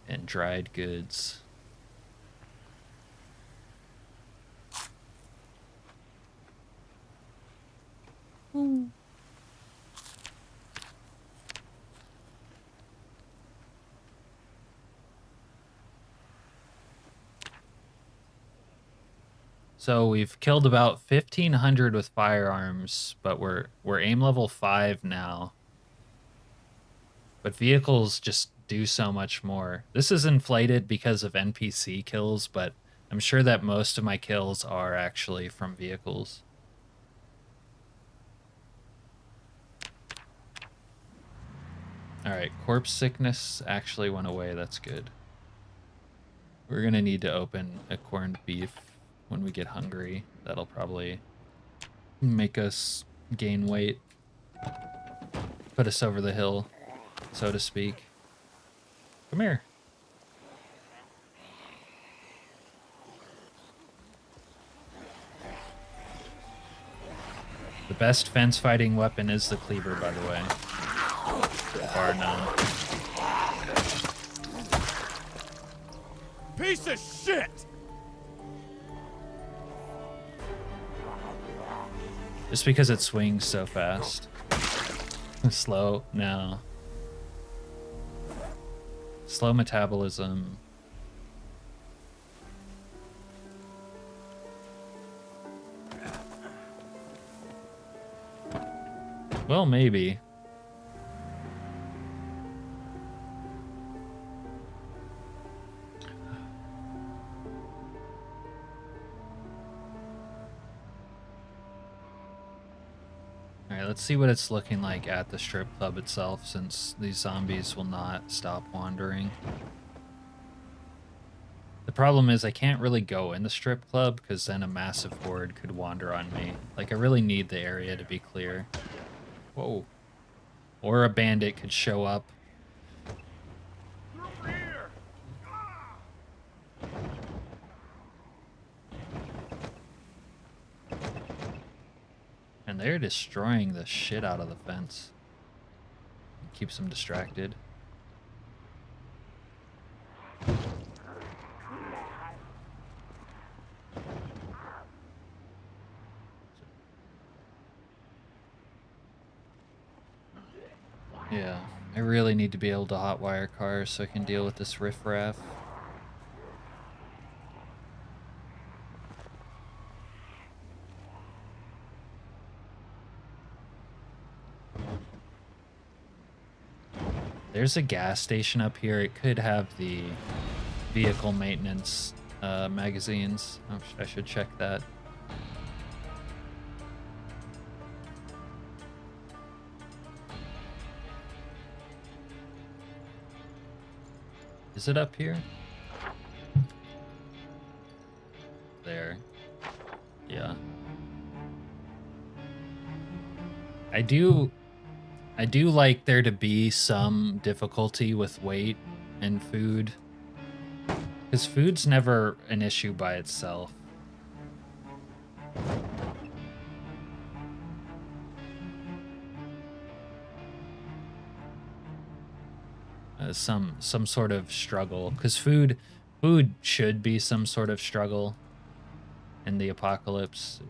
and dried goods. So we've killed about 1,500 with firearms, but we're aim level 5 now. But vehicles just do so much more. This is inflated because of NPC kills, but I'm sure that most of my kills are actually from vehicles. Alright, corpse sickness actually went away. That's good. We're gonna need to open a corned beef when we get hungry. That'll probably make us gain weight. Put us over the hill, so to speak. Come here. The best fence fighting weapon is the cleaver, by the way. Bar none. Piece of shit! Just because it swings so fast. Slow? No. Slow metabolism. Well, maybe. Let's see what it's looking like at the strip club itself, since these zombies will not stop wandering. The problem is I can't really go in the strip club because then a massive horde could wander on me. Like, I really need the area to be clear. Whoa. Or a bandit could show up. Man, they're destroying the shit out of the fence. Keeps them distracted. Yeah, I really need to be able to hotwire cars so I can deal with this riffraff. There's a gas station up here. It could have the vehicle maintenance magazines. I should check that. Is it up here? There. Yeah. I do like there to be some difficulty with weight and food. Because food's never an issue by itself. Some sort of struggle. Because food should be some sort of struggle in the apocalypse.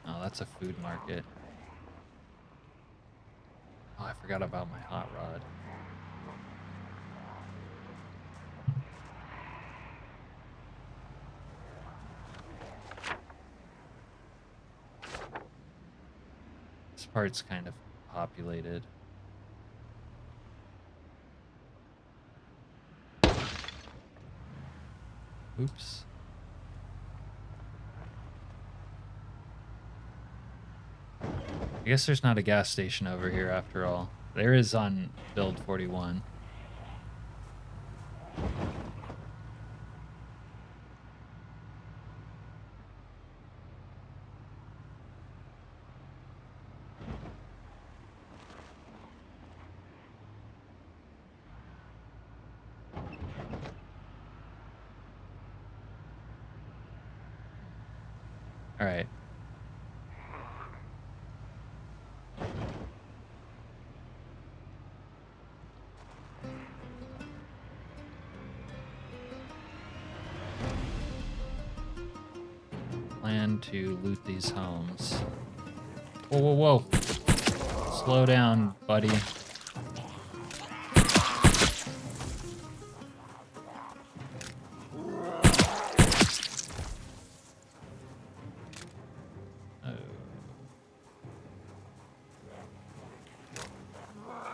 Oh, that's a food market. Oh, I forgot about my hot rod. This part's kind of populated. Oops. I guess there's not a gas station over here after all. There is on build 41. All right. Plan to loot these homes. Whoa, whoa, whoa. Slow down, buddy.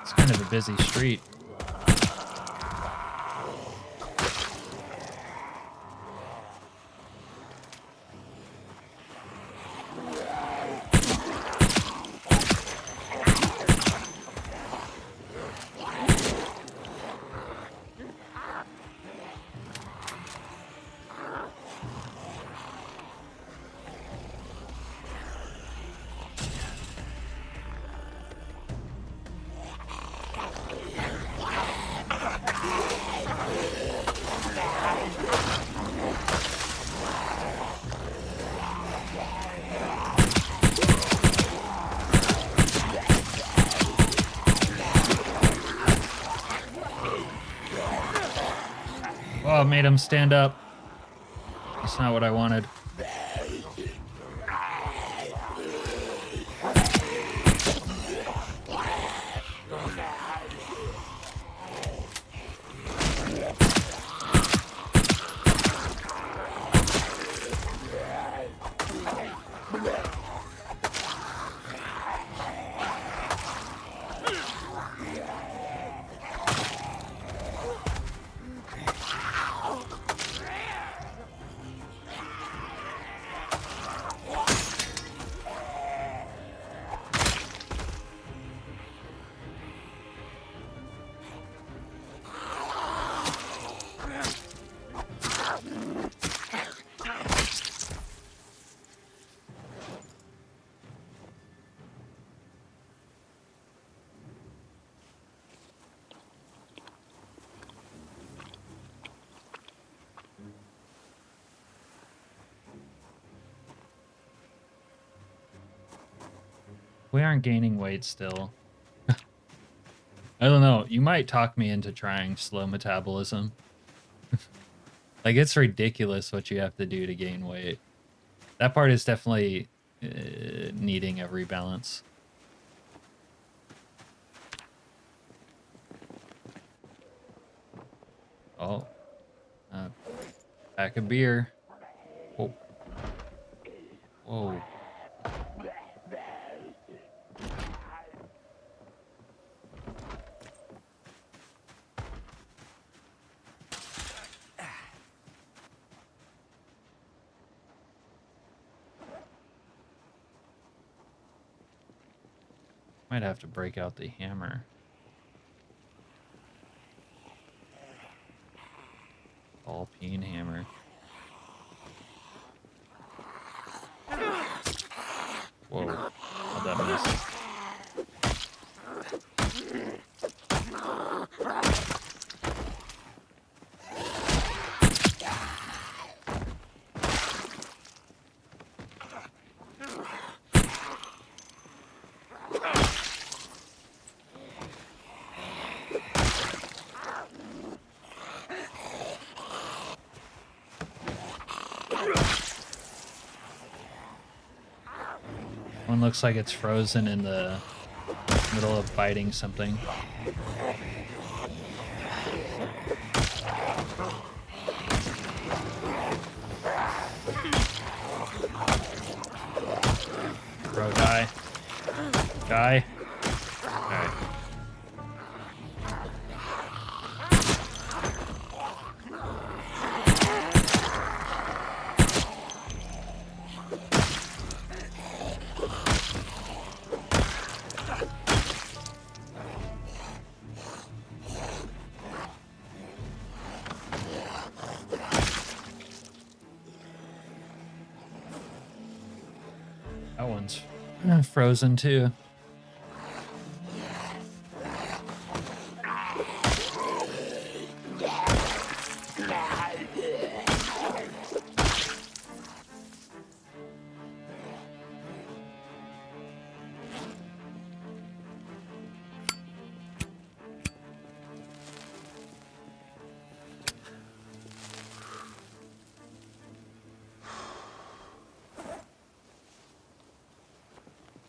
It's kind of a busy street. Oh, made him stand up. That's not what I wanted. we aren't gaining weight still. I don't know. You might talk me into trying slow metabolism. Like, it's ridiculous what you have to do to gain weight. That part is definitely needing a rebalance. Oh. Pack of beer. Whoa. Whoa. Might have to break out the hammer. Ball peen hammer. Whoa. How'd that miss? One looks like it's frozen in the middle of biting something. Bro, die. Die. Alright. That one's frozen too.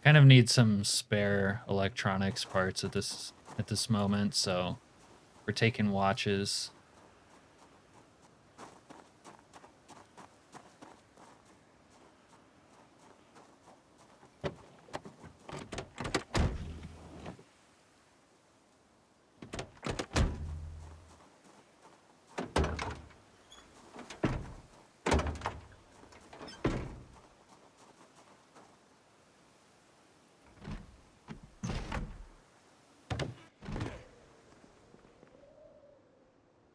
Kind of need some spare electronics parts at this moment, so we're taking watches.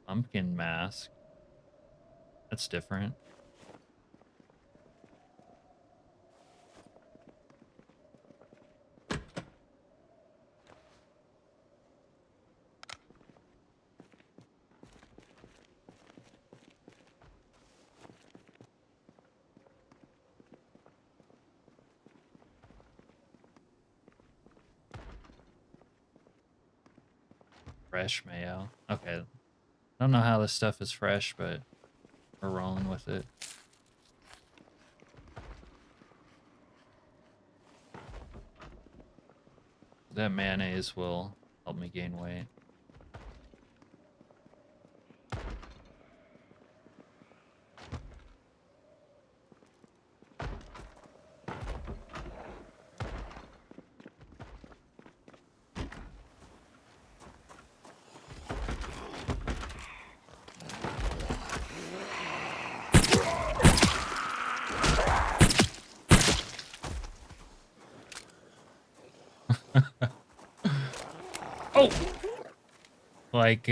Pumpkin mask. That's different. Fresh mayo. Okay. I don't know how this stuff is fresh, but we're rolling with it. That mayonnaise will help me gain weight. Oh! Like,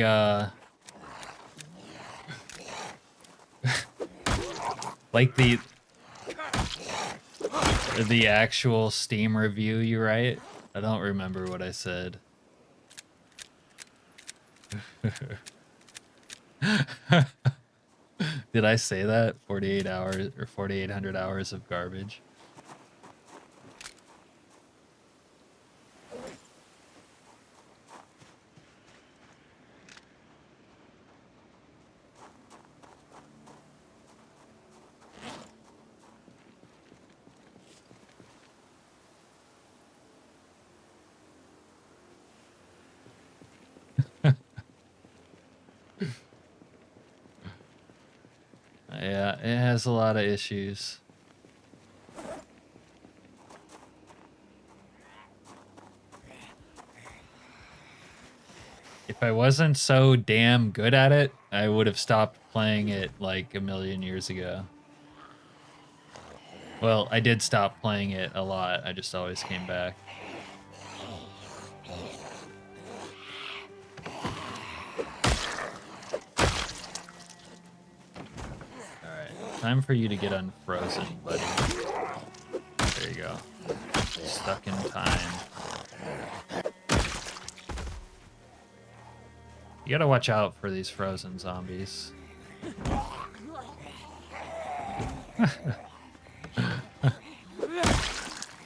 like the actual Steam review you write? I don't remember what I said. Did I say that? 48 hours or 4,800 hours of garbage. has a lot of issues. If I wasn't so damn good at it, I would have stopped playing it like a million years ago. Well, I did stop playing it a lot. I just always came back. Alright, time for you to get unfrozen, buddy. There you go. Stuck in time. You gotta watch out for these frozen zombies.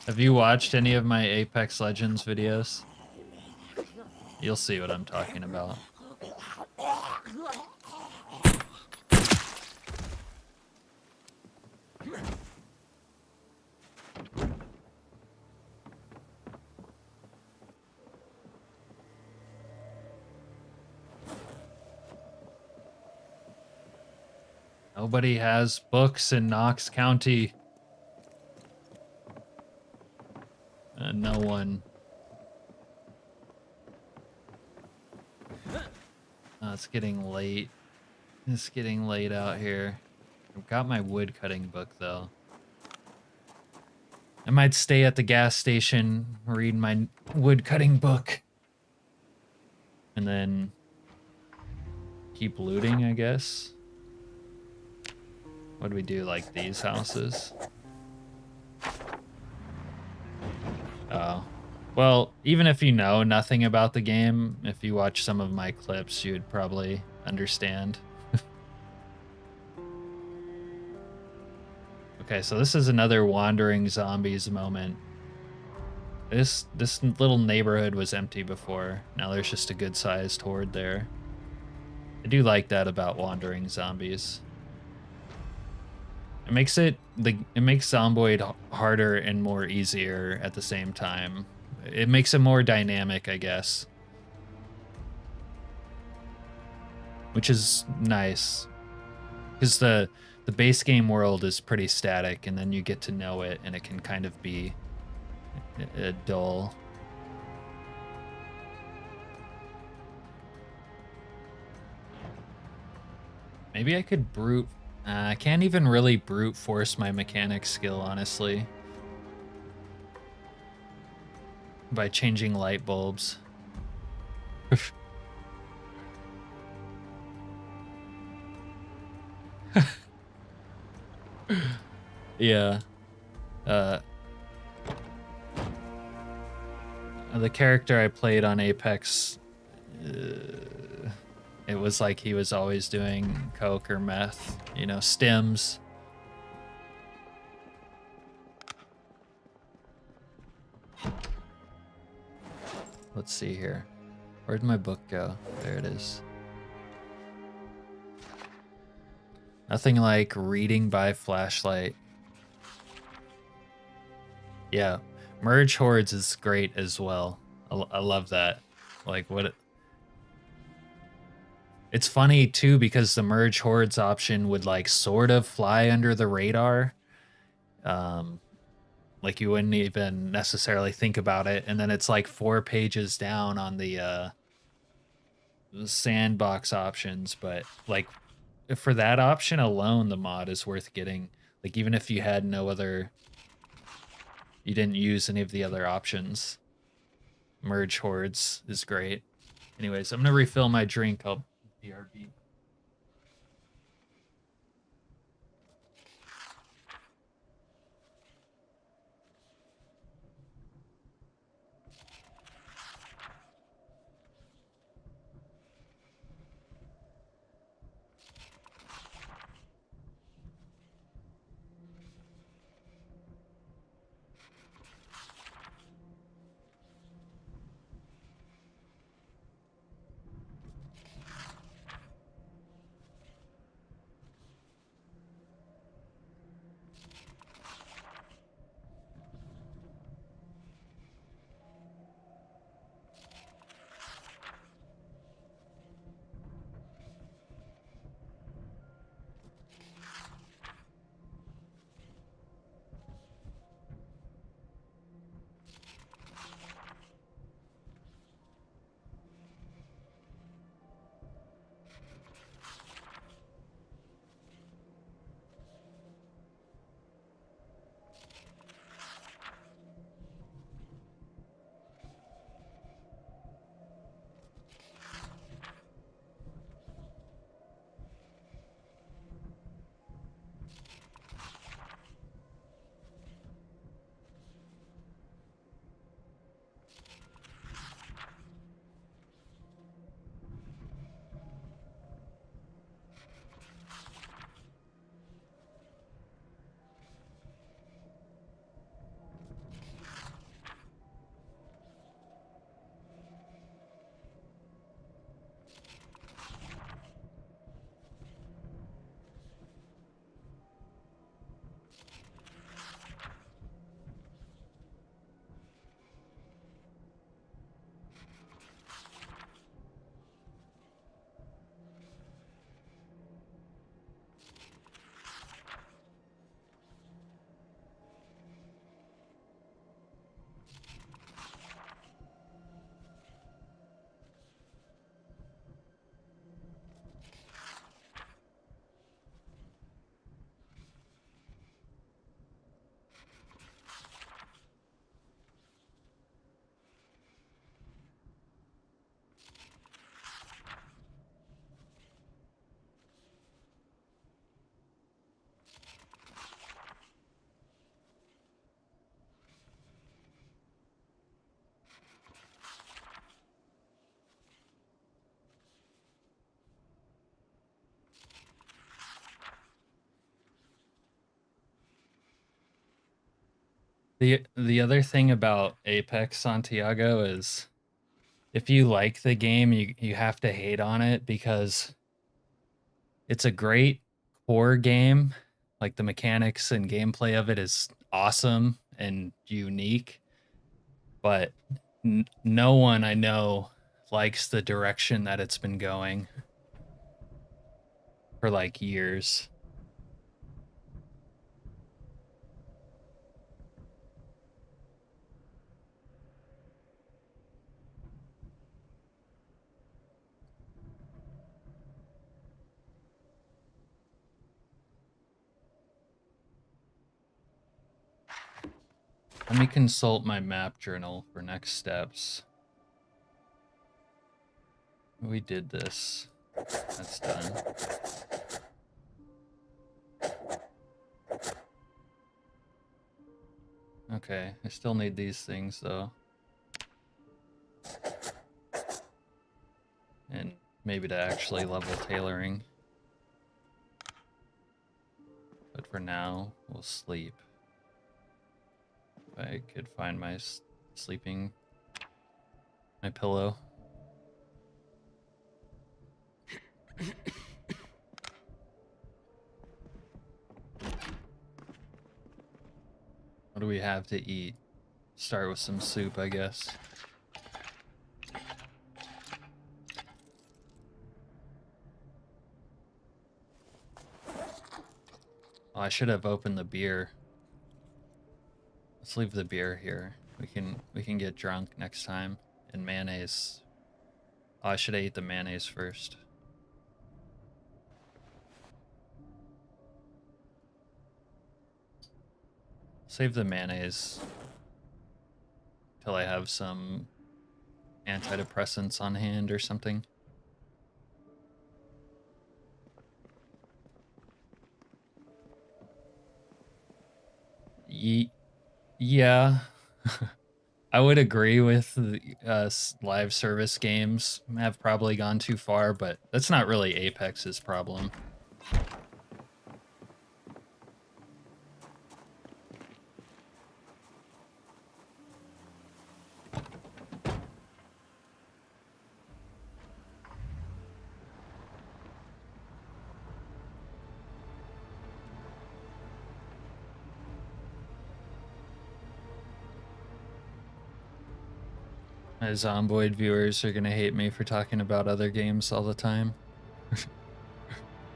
Have you watched any of my Apex Legends videos? You'll see what I'm talking about. Nobody has books in Knox County. No one. Oh, it's getting late. It's getting late out here. I've got my wood cutting book though. I might stay at the gas station, read my wood cutting book, and then keep looting, I guess. What do we do, like these houses? Oh. Well, even if you know nothing about the game, if you watch some of my clips, you'd probably understand. Okay, so this is another wandering zombies moment. This little neighborhood was empty before. Now there's just a good-sized horde there. I do like that about wandering zombies. It makes Zomboid harder and more easier at the same time. It makes it more dynamic, I guess. Which is nice. Because the base game world is pretty static, and then you get to know it, and it can kind of be dull. Maybe I could brute... I can't even really brute force my mechanic skill, honestly. By changing light bulbs. Yeah. The character I played on Apex, it was like he was always doing coke or meth, you know, stims. Let's see here. Where'd my book go? There it is. Nothing like reading by flashlight. Yeah, merge hordes is great as well. I love that. Like it's funny too because the merge hordes option would like sort of fly under the radar. Like you wouldn't even necessarily think about it, and then it's like 4 pages down on the sandbox options, but like for that option alone, the mod is worth getting. Like even if you had no other, you didn't use any of the other options, merge hordes is great. Anyways, I'm gonna refill my drink. I'll BRB. The other thing about Apex Santiago is if you like the game, you have to hate on it because it's a great core game. Like the mechanics and gameplay of it is awesome and unique, but no one I know likes the direction that it's been going for like years. Let me consult my map journal for next steps. We did this. That's done. Okay, I still need these things though. And maybe to actually level tailoring. But for now, we'll sleep. If I could find my my pillow. What do we have to eat? Start with some soup, I guess. Oh, I should have opened the beer. Let's leave the beer here. We can get drunk next time. And mayonnaise. Oh, I should have ate the mayonnaise first. Save the mayonnaise till I have some antidepressants on hand or something. Yeah. I would agree with the live service games have probably gone too far, but that's not really Apex's problem. My Zomboid viewers are gonna hate me for talking about other games all the time.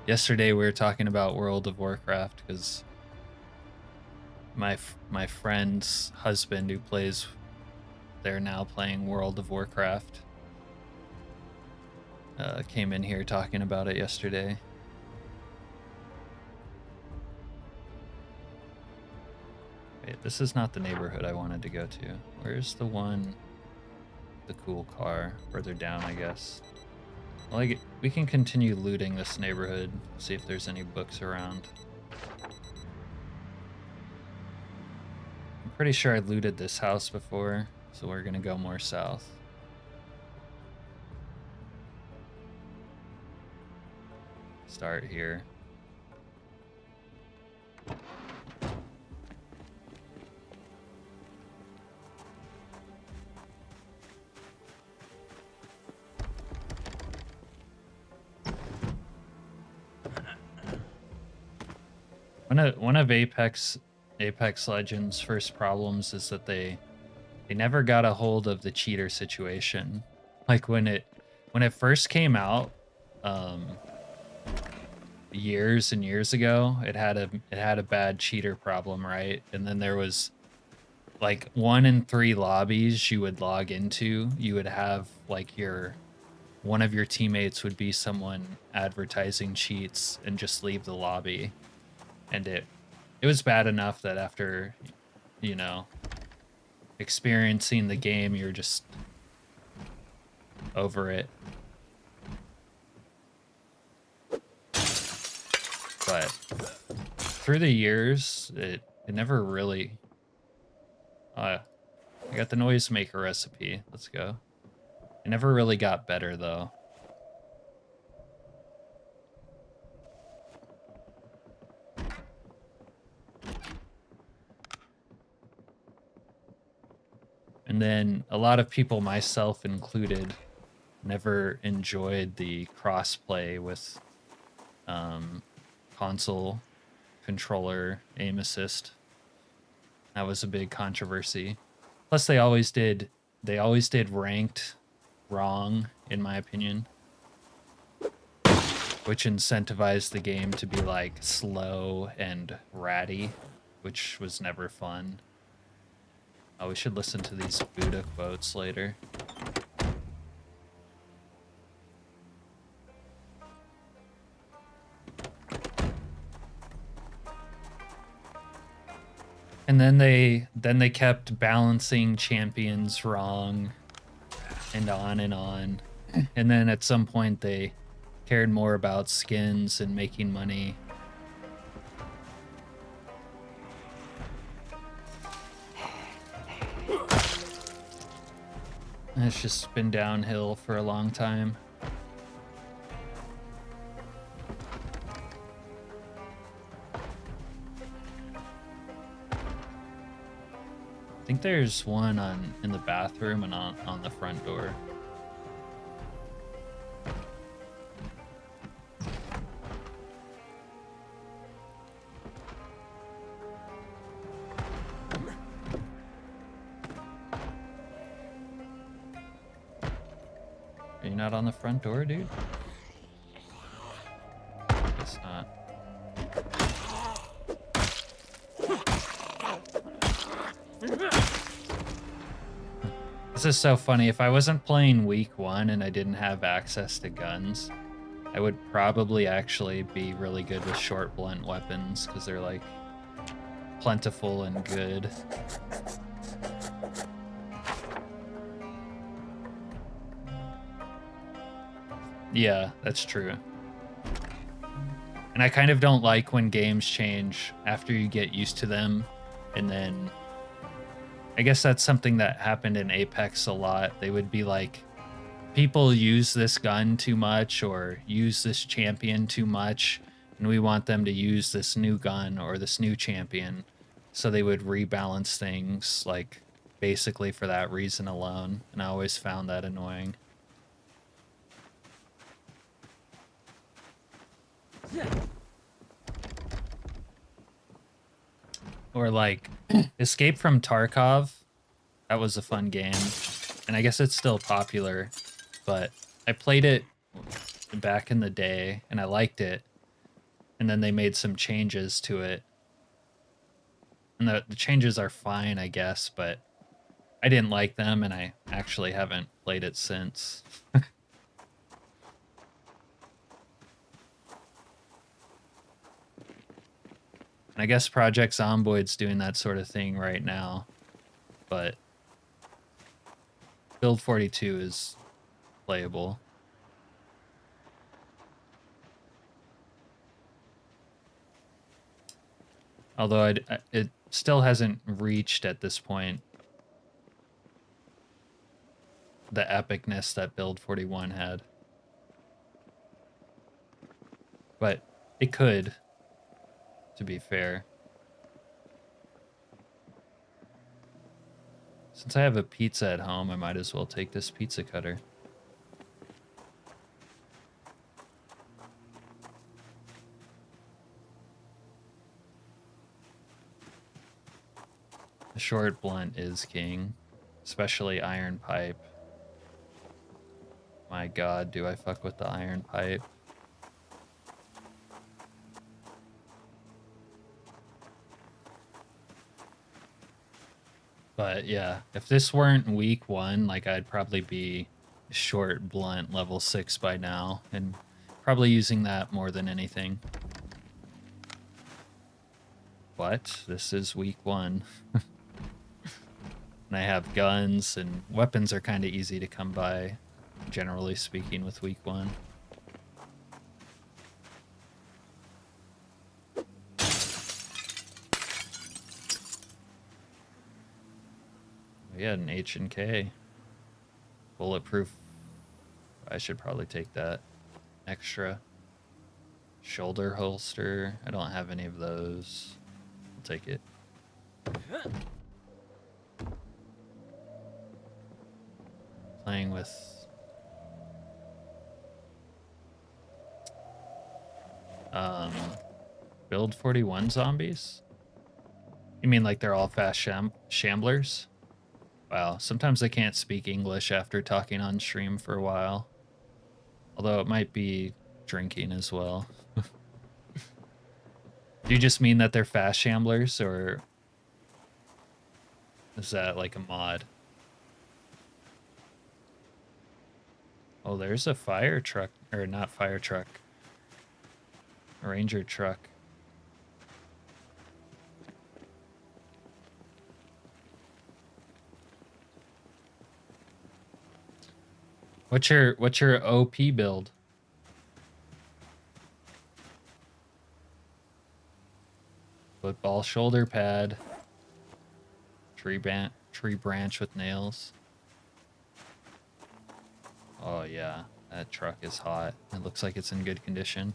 Yesterday we were talking about World of Warcraft because my friend's husband who plays, they're now playing World of Warcraft. Came in here talking about it yesterday. Wait, this is not the neighborhood I wanted to go to. Where's the one, the cool car? Further down, I guess. Well, we can continue looting this neighborhood, see if there's any books around. I'm pretty sure I looted this house before, so we're gonna go more south. Start here. One of Apex Legends' first problems is that they never got a hold of the cheater situation. Like when it first came out, years and years ago, it had a bad cheater problem, right? And then there was like 1 in 3 lobbies you would log into, you would have like one of your teammates would be someone advertising cheats and just leave the lobby. And it was bad enough that after, you know, experiencing the game, you're just over it. But through the years, it never really... I got the noisemaker recipe. Let's go. It never really got better, though. And then a lot of people, myself included, never enjoyed the crossplay with console controller aim assist. That was a big controversy. Plus, they always did ranked wrong, in my opinion, which incentivized the game to be like slow and ratty, which was never fun. Oh, we should listen to these Buddha quotes later. And then they kept balancing champions wrong and on and on. And then at some point they cared more about skins and making money. And it's just been downhill for a long time. I think there's one in the bathroom and on the front door. Are you not on the front door, dude? Guess not. This is so funny. If I wasn't playing week 1 and I didn't have access to guns, I would probably actually be really good with short blunt weapons because they're like plentiful and good. Yeah, that's true. And I kind of don't like when games change after you get used to them, and then I guess that's something that happened in Apex a lot. They would be like, people use this gun too much or use this champion too much, and we want them to use this new gun or this new champion. So they would rebalance things, like, basically for that reason alone, and I always found that annoying. Or like Escape from Tarkov, that was a fun game, and I guess it's still popular, but I played it back in the day and I liked it, and then they made some changes to it, and the changes are fine, I guess, but I didn't like them and I actually haven't played it since. I guess Project Zomboid's doing that sort of thing right now, but Build 42 is playable. Although it still hasn't reached at this point the epicness that Build 41 had. But it could, to be fair. Since I have a pizza at home, I might as well take this pizza cutter. The short blunt is king, especially iron pipe. My god, do I fuck with the iron pipe? But yeah, if this weren't week 1, like, I'd probably be short blunt level 6 by now, and probably using that more than anything. But this is week 1. And I have guns, and weapons are kind of easy to come by, generally speaking, with week 1. We had an H&K. Bulletproof. I should probably take that. Extra. Shoulder holster. I don't have any of those. I'll take it. playing with build 41 zombies. You mean like they're all fast shamblers? Wow, sometimes I can't speak English after talking on stream for a while. Although it might be drinking as well. Do you just mean that they're fast shamblers, or is that like a mod? Oh, there's a fire truck, or not fire truck. A ranger truck. What's your OP build? Football shoulder pad. Tree branch with nails. Oh yeah, that truck is hot. It looks like it's in good condition.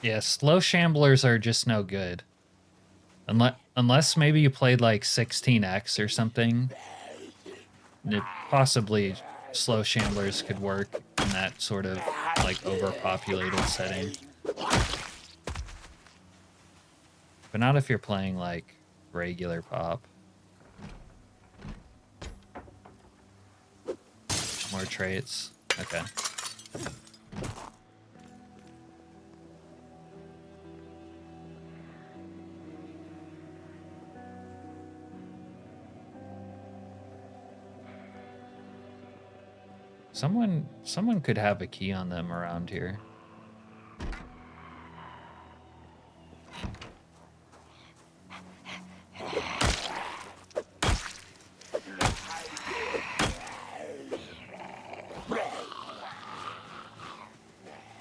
Yeah, slow shamblers are just no good. Unless maybe you played like 16x or something. Possibly slow shamblers could work in that sort of like overpopulated setting. But not if you're playing like regular pop. More traits. Okay. Someone could have a key on them around here.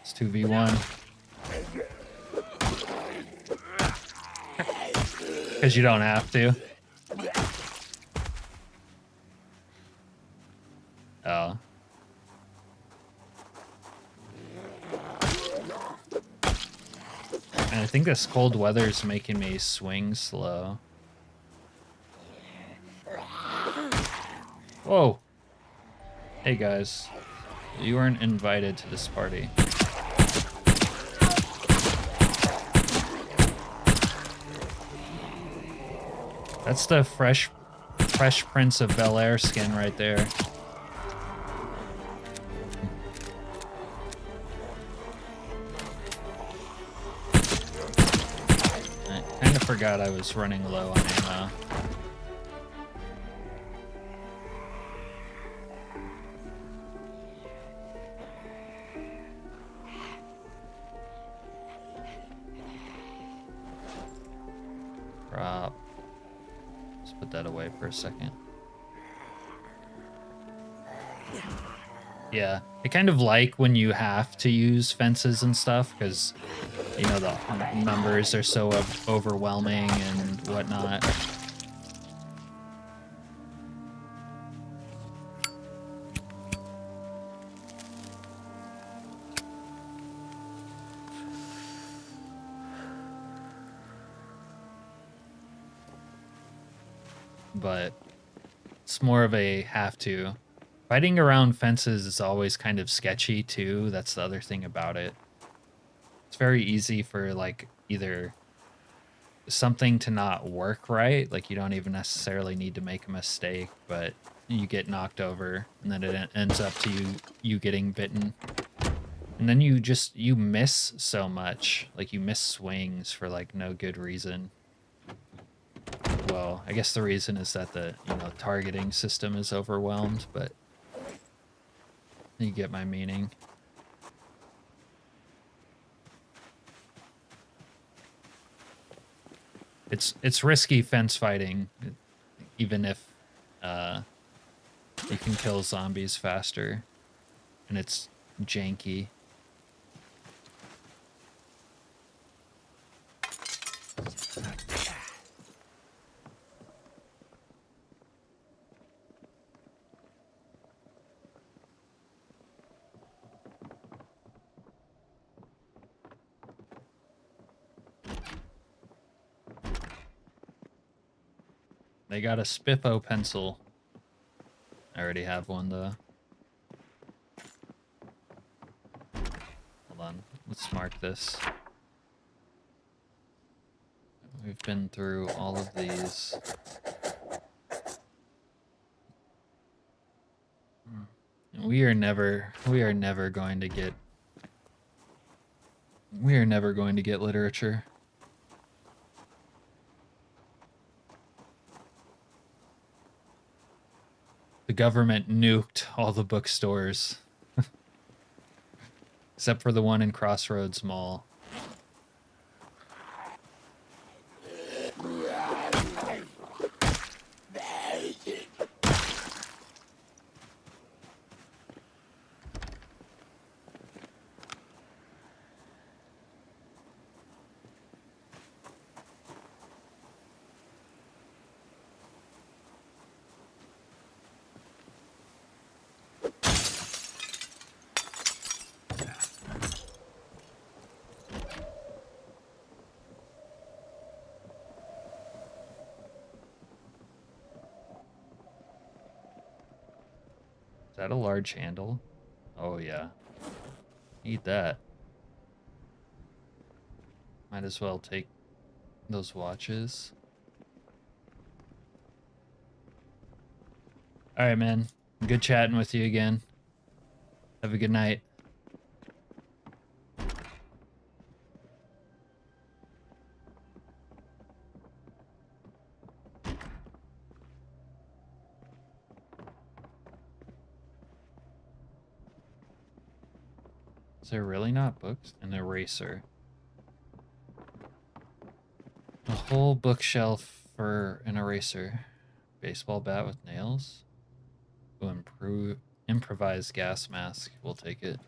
It's 2v1. Because you don't have to. Oh. And I think this cold weather is making me swing slow. Whoa. Hey guys. You weren't invited to this party. That's the Fresh Prince of Bel-Air skin right there. I kind of forgot I was running low on ammo. Drop. Let's put that away for a second. Yeah, I kind of like when you have to use fences and stuff, because, you know, the numbers are so overwhelming and whatnot. But it's more of a have to. Fighting around fences is always kind of sketchy too. That's the other thing about it. It's very easy for like either something to not work right, like you don't even necessarily need to make a mistake, but you get knocked over and then it ends up to you getting bitten. And then you miss so much. Like you miss swings for like no good reason. Well, I guess the reason is that the, you know, targeting system is overwhelmed, but you get my meaning. It's risky fence fighting, even if you can kill zombies faster, and it's janky. They got a Spiffo pencil. I already have one though. Hold on. Let's mark this. We've been through all of these. We are never going to get literature. The government nuked all the bookstores. Except for the one in Crossroads Mall. Is that a large handle? Oh yeah. Need that. Might as well take those watches. Alright, man. Good chatting with you again. Have a good night. Is there really not books? An eraser. A whole bookshelf for an eraser. Baseball bat with nails. Ooh, improvised gas mask. We'll take it.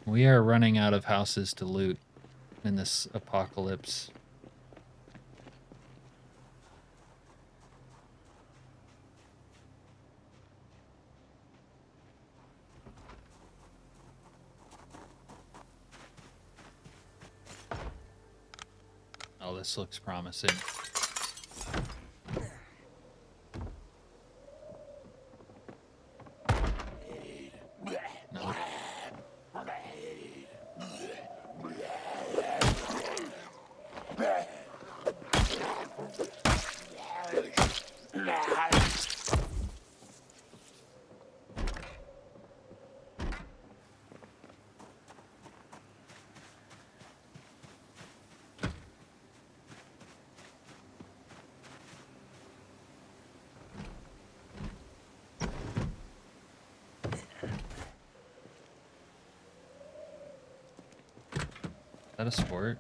We are running out of houses to loot in this apocalypse. Oh, this looks promising. No. Is that a sport?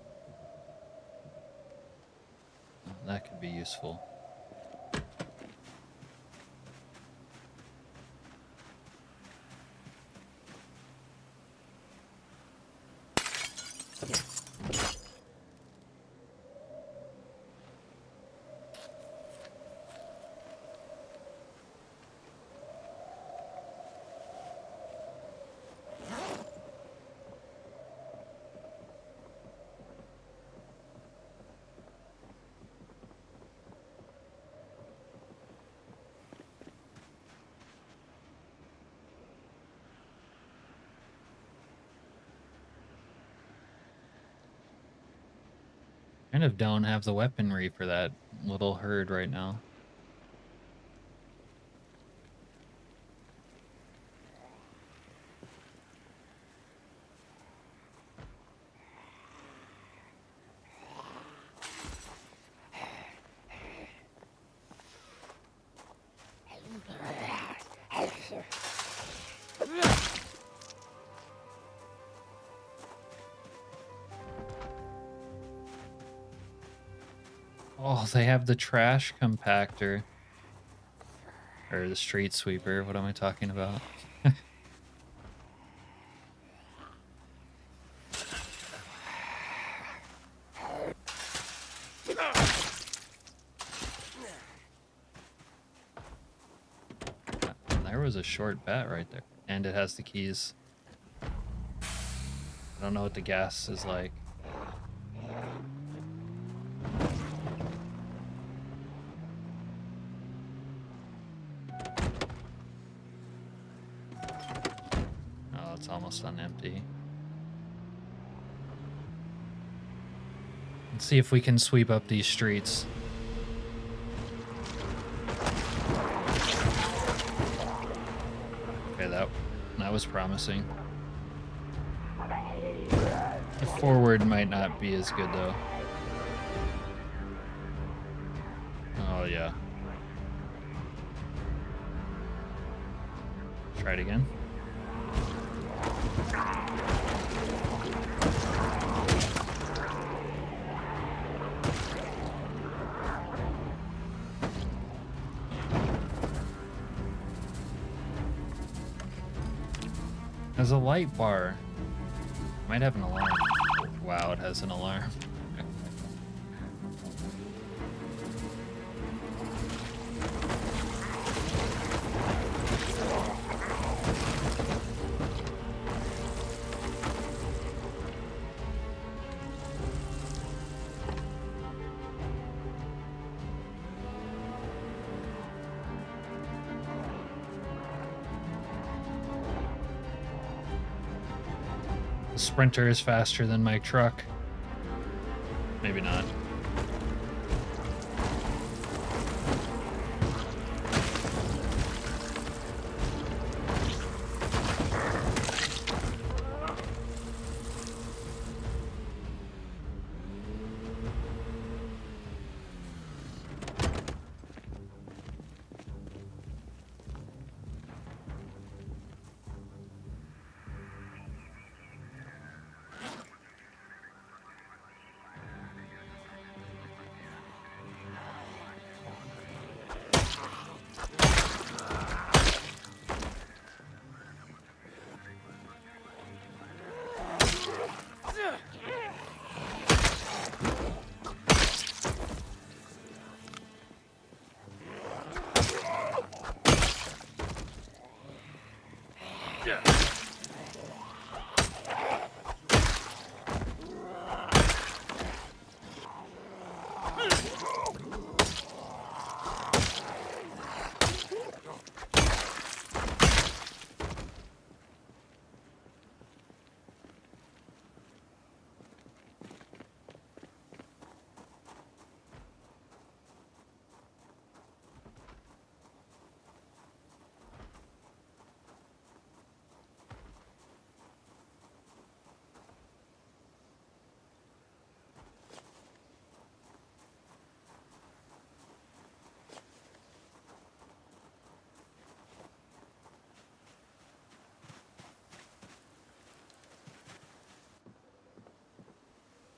Oh, that could be useful. Kind of don't have the weaponry for that little herd right now. Oh, they have the trash compactor. Or the street sweeper. What am I talking about? There was a short bet right there. And it has the keys. I don't know what the gas is like. Oh, it's almost on empty. Let's see if we can sweep up these streets. Okay, that was promising. The forward might not be as good though. Oh yeah. Try it again. Has a light bar. Might have an alarm. Wow, it has an alarm. The Sprinter is faster than my truck. Maybe not.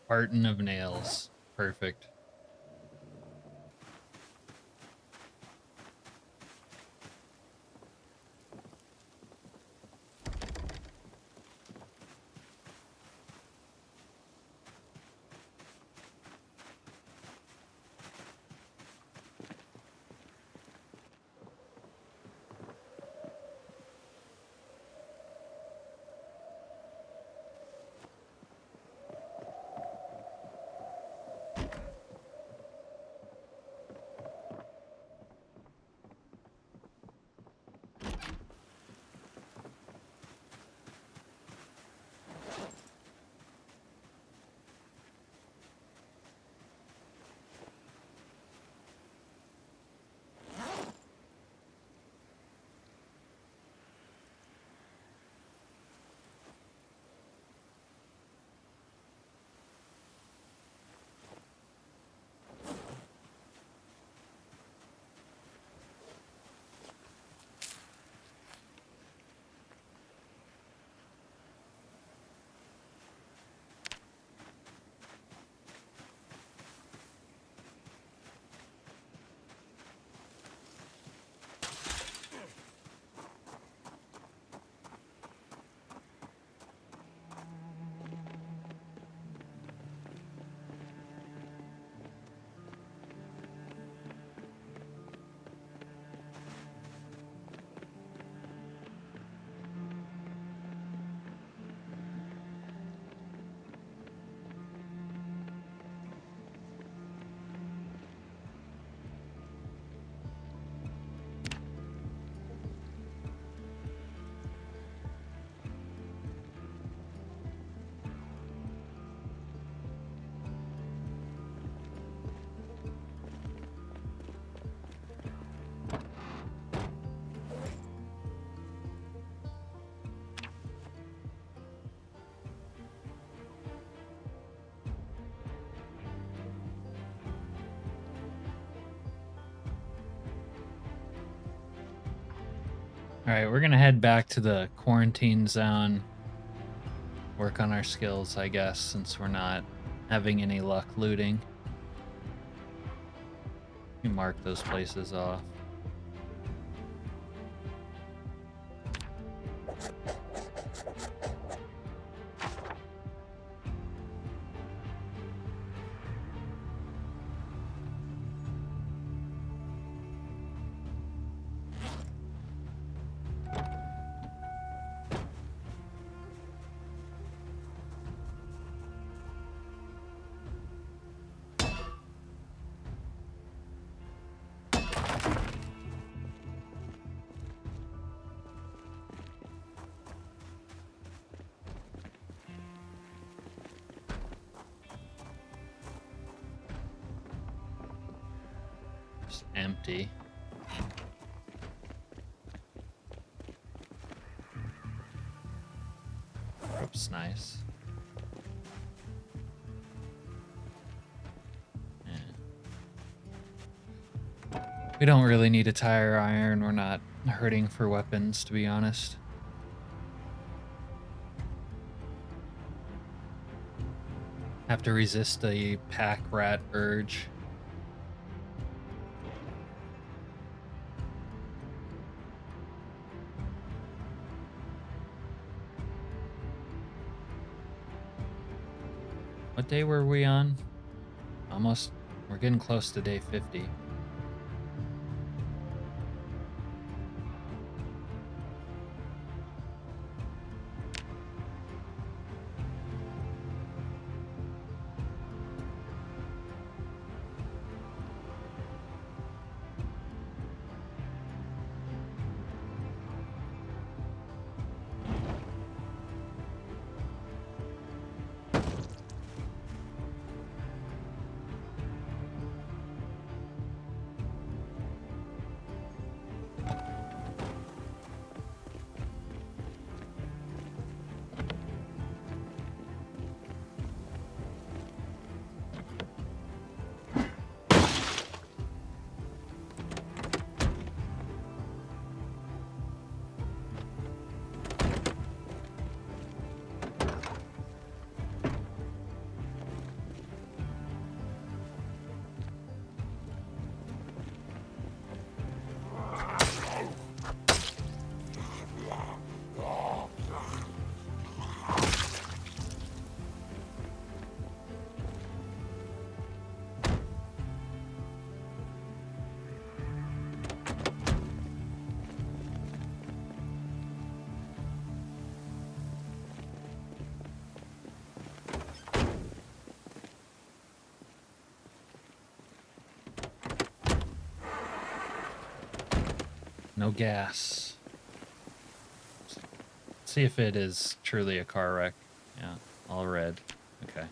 Barton of nails. Perfect. All right, we're gonna head back to the quarantine zone. Work on our skills, I guess, since we're not having any luck looting. You mark those places off. Empty. Oops, nice. Yeah. We don't really need a tire iron. We're not hurting for weapons, to be honest. Have to resist the pack rat urge. What day were we on? Almost. We're getting close to day 50. No gas. Let's see if it is truly a car wreck. Yeah, all red. Okay.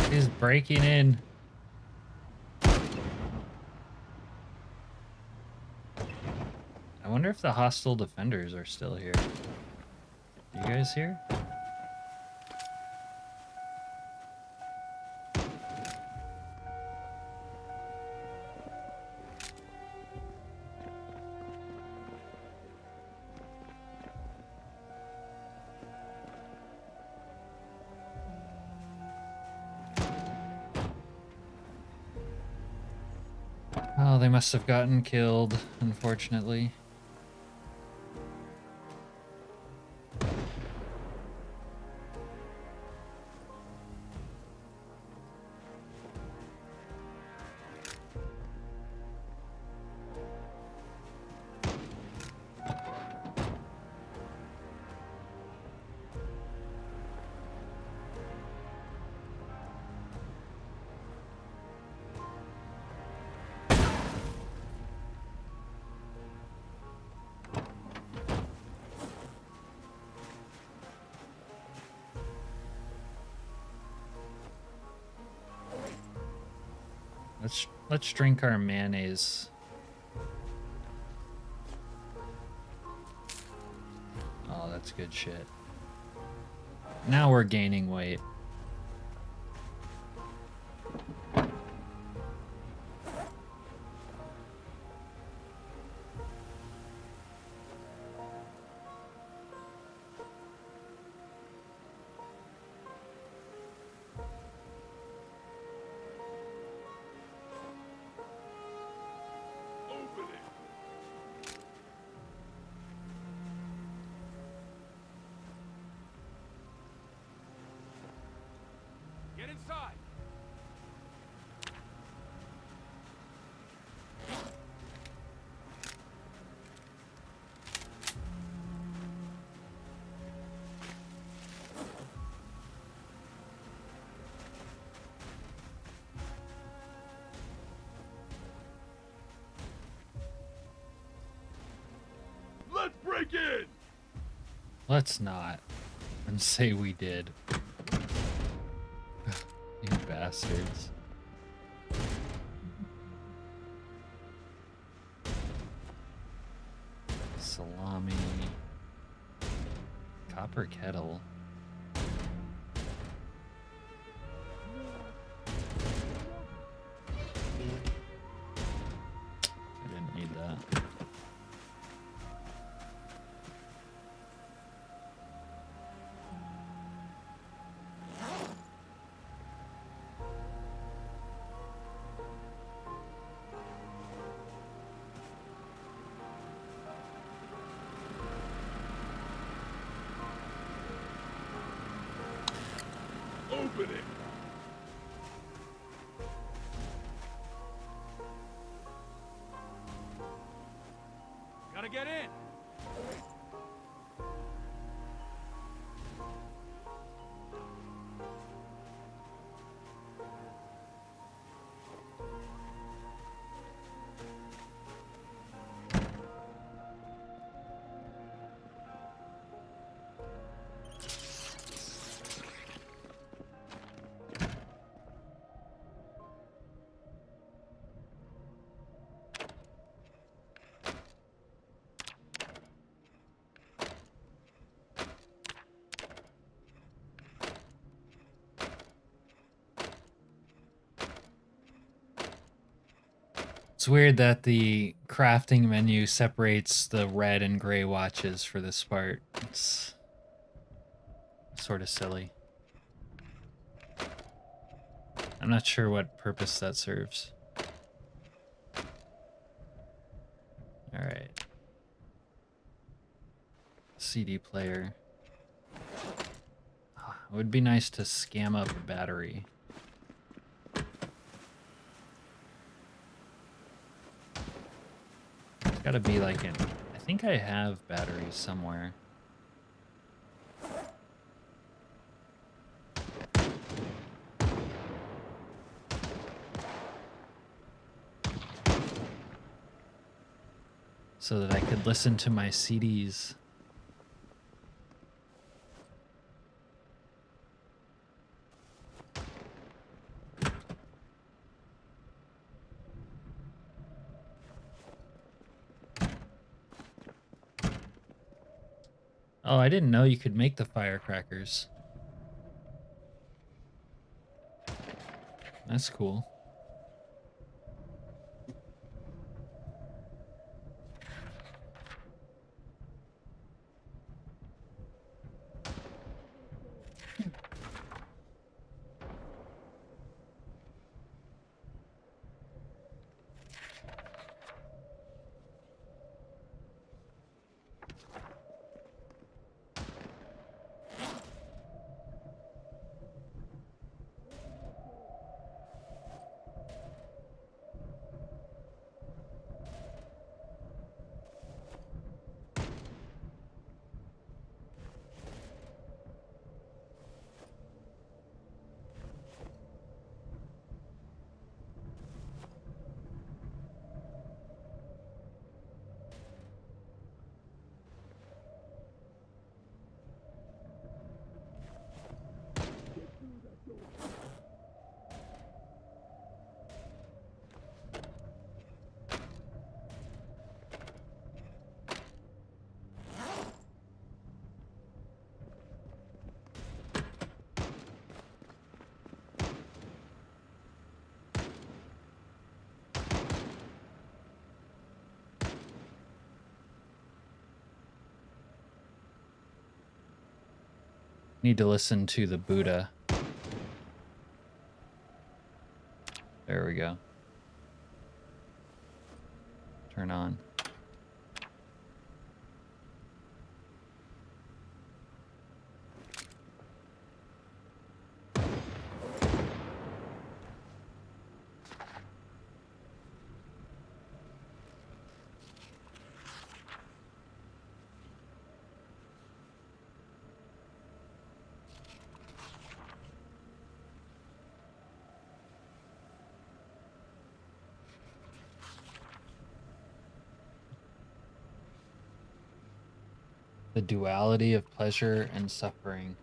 He's breaking in. I wonder if the hostile defenders are still here. You guys here? Oh, they must have gotten killed, unfortunately. Let's drink our mayonnaise. Oh, that's good shit. Now we're gaining weight. Get inside. Let's break in. Let's not. And say we did. You bastards. Salami. Copper kettle. I didn't need that. Open it. Gotta get in. It's weird that the crafting menu separates the red and gray watches for this part. It's sort of silly. I'm not sure what purpose that serves. All right. CD player. It would be nice to scam up a battery. It's gotta be like an... I think I have batteries somewhere. So that I could listen to my CDs. Oh, I didn't know you could make the firecrackers. That's cool. Need to listen to the Buddha. There we go. Turn on. The duality of pleasure and suffering.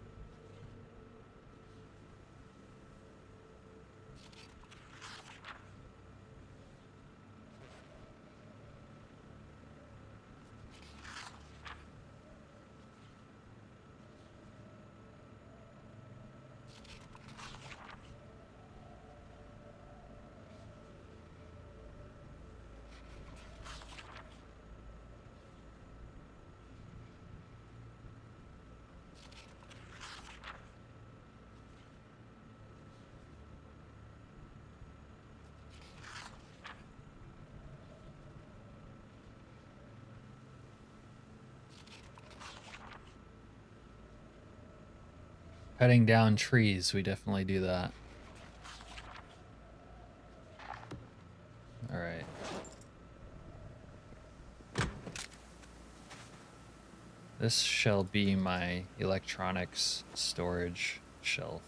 Cutting down trees, we definitely do that. All right. This shall be my electronics storage shelf.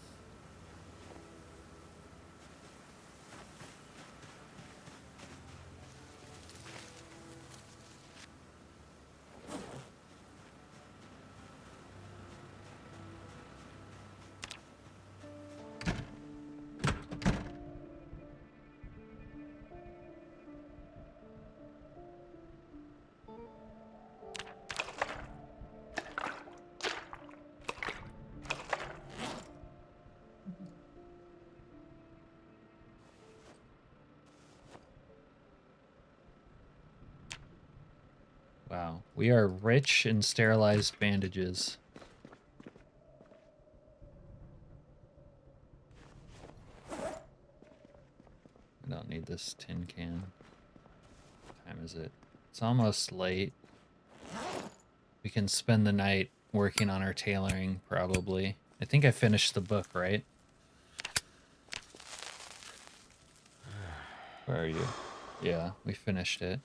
Wow, we are rich in sterilized bandages. I don't need this tin can. What time is it? It's almost late. We can spend the night working on our tailoring, probably. I think I finished the book, right? Where are you? Yeah, we finished it.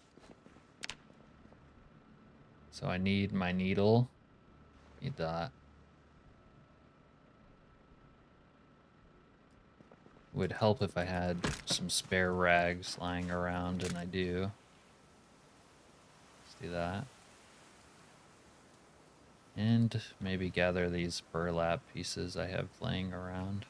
So I need my needle. Need that. Would help if I had some spare rags lying around, and I do. Let's do that. And maybe gather these burlap pieces I have laying around.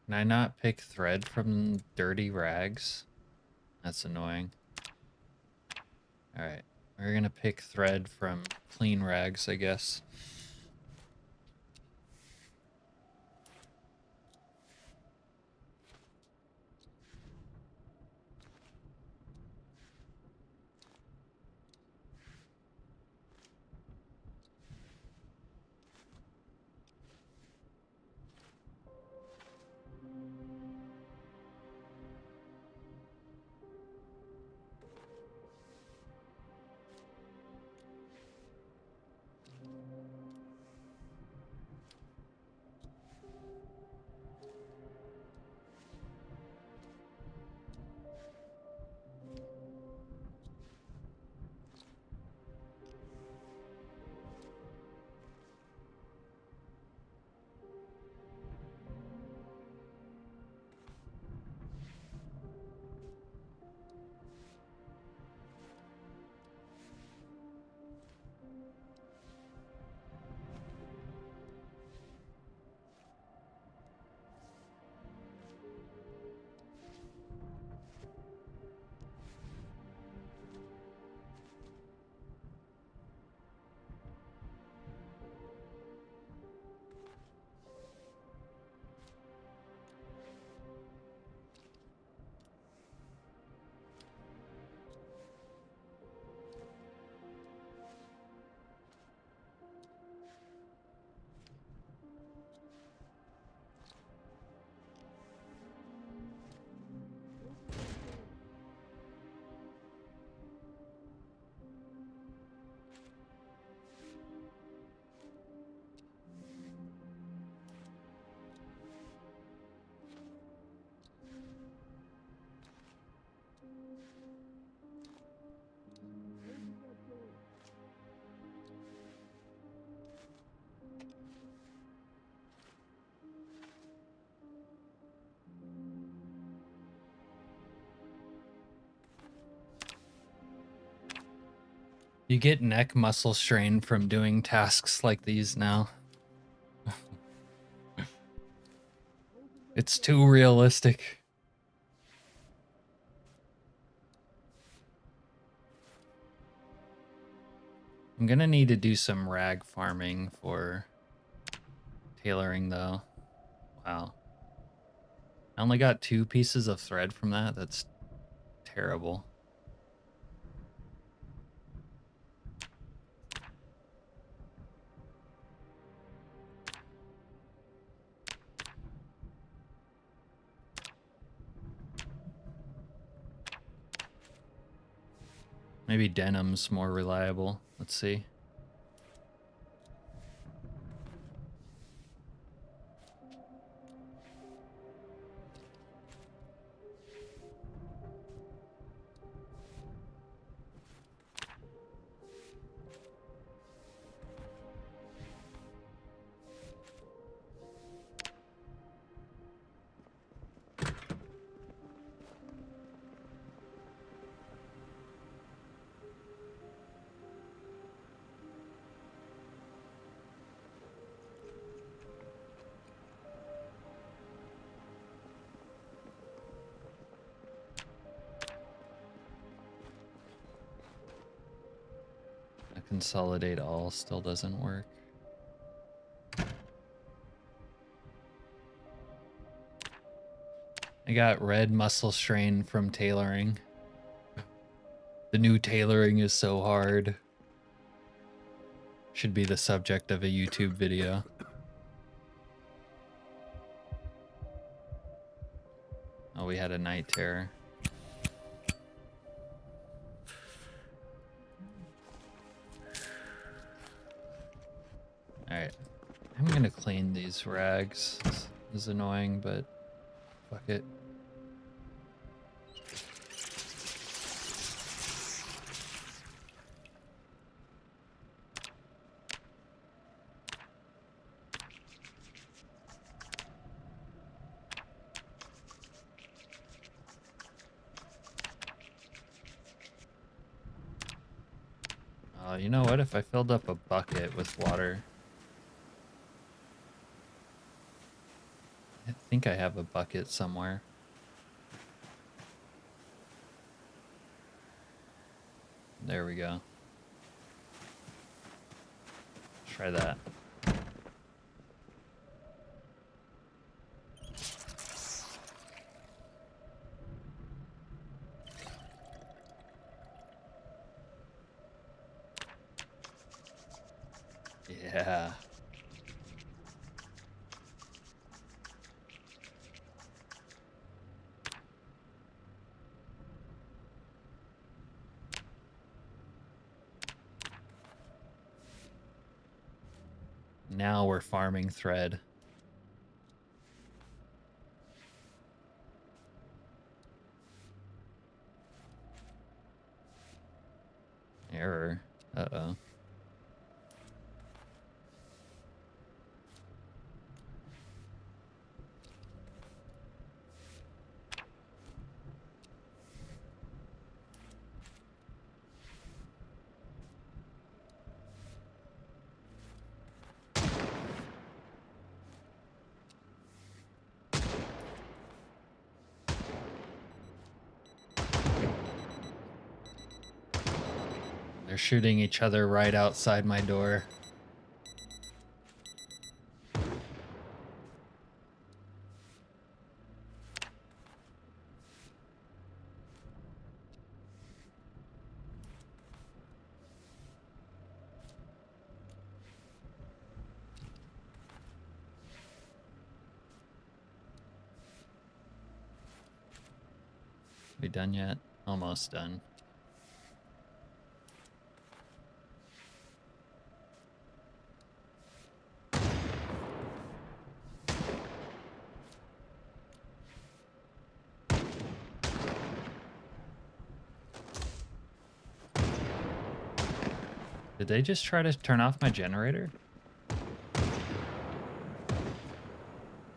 Can I not pick thread from dirty rags? That's annoying. Alright, we're gonna pick thread from clean rags, I guess. You get neck muscle strain from doing tasks like these now. It's too realistic. I'm gonna need to do some rag farming for tailoring though. Wow. I only got 2 pieces of thread from that. That's terrible. Maybe denim's more reliable. Let's see. Consolidate all still doesn't work. I got red muscle strain from tailoring. The new tailoring is so hard. Should be the subject of a YouTube video. Oh, we had a night terror. Alright. I'm gonna clean these rags. This is annoying, but fuck it. You know what? If I filled up a bucket with water... I think I have a bucket somewhere. There we go. Try that. Yeah. Now we're farming thread. Error. Uh-oh. They're shooting each other right outside my door. We done yet? Almost done. Did they just try to turn off my generator?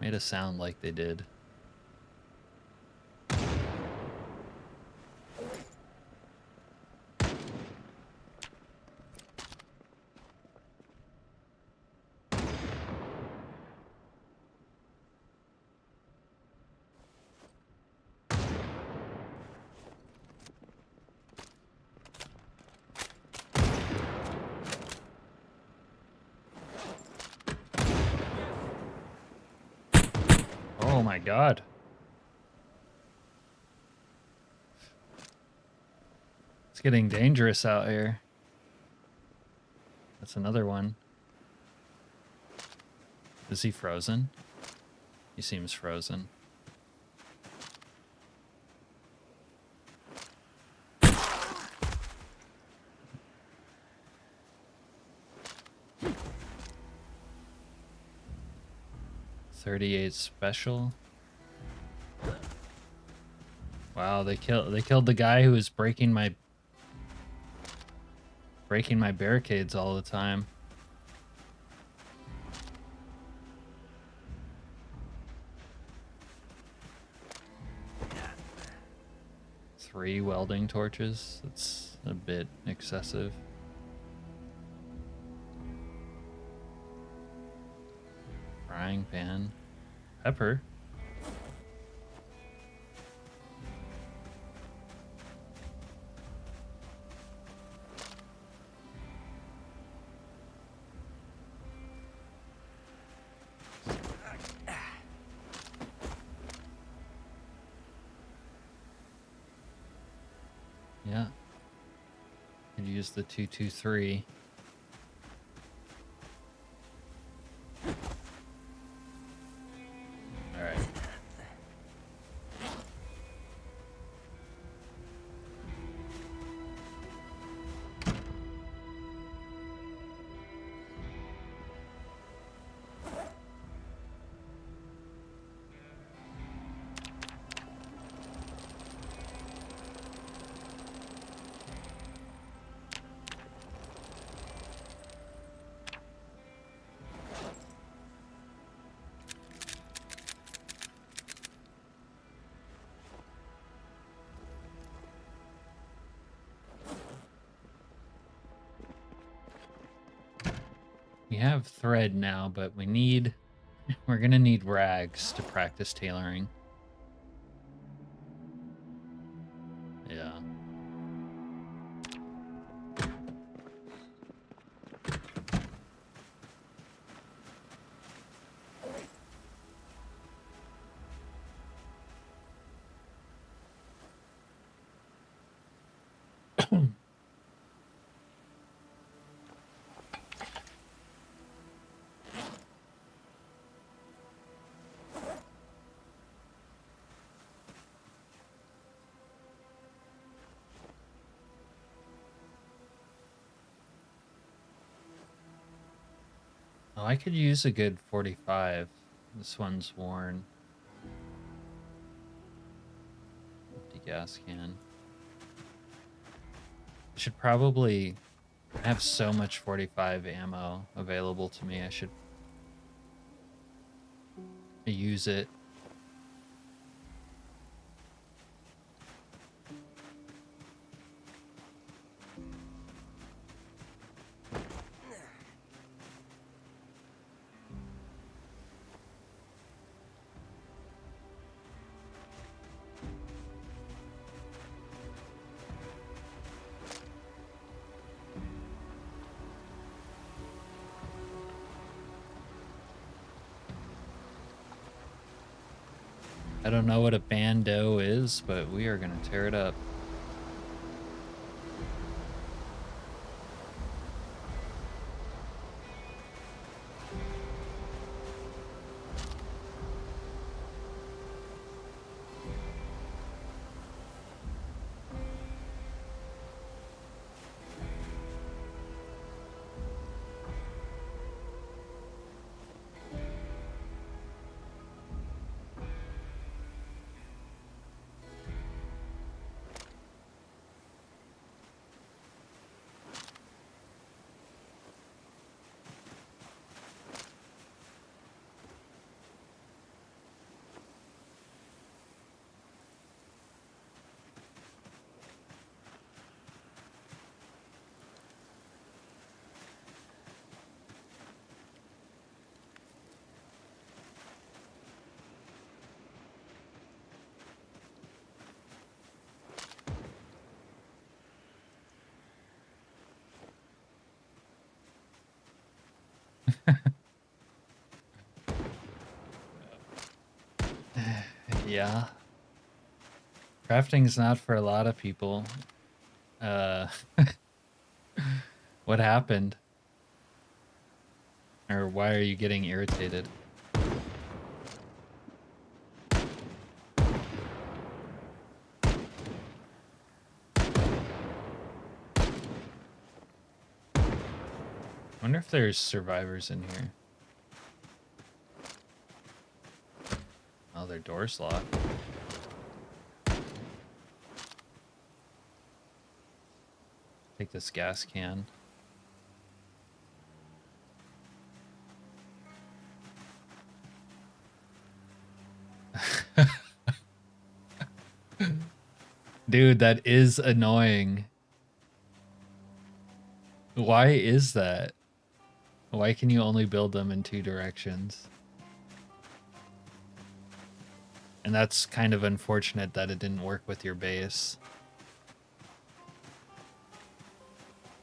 Made a sound like they did. my god. It's getting dangerous out here. That's another one. Is he frozen? He seems frozen. .38 special. Wow, they killed the guy who was breaking my barricades all the time. Three welding torches. That's a bit excessive. Frying pan. Pepper. Yeah. Could use the 223. All right. We have thread now, but we're gonna need rags to practice tailoring. Yeah. Oh, I could use a good 45. This one's worn. Empty gas can. I should probably have so much 45 ammo available to me. I should use it. I don't know what a bando is, but we are gonna tear it up. Yeah. Crafting's not for a lot of people. What happened? Or why are you getting irritated? I wonder if there's survivors in here. Oh, their door's locked. Take this gas can. Dude, that is annoying. Why is that? Why can you only build them in 2 directions? And that's kind of unfortunate that it didn't work with your base.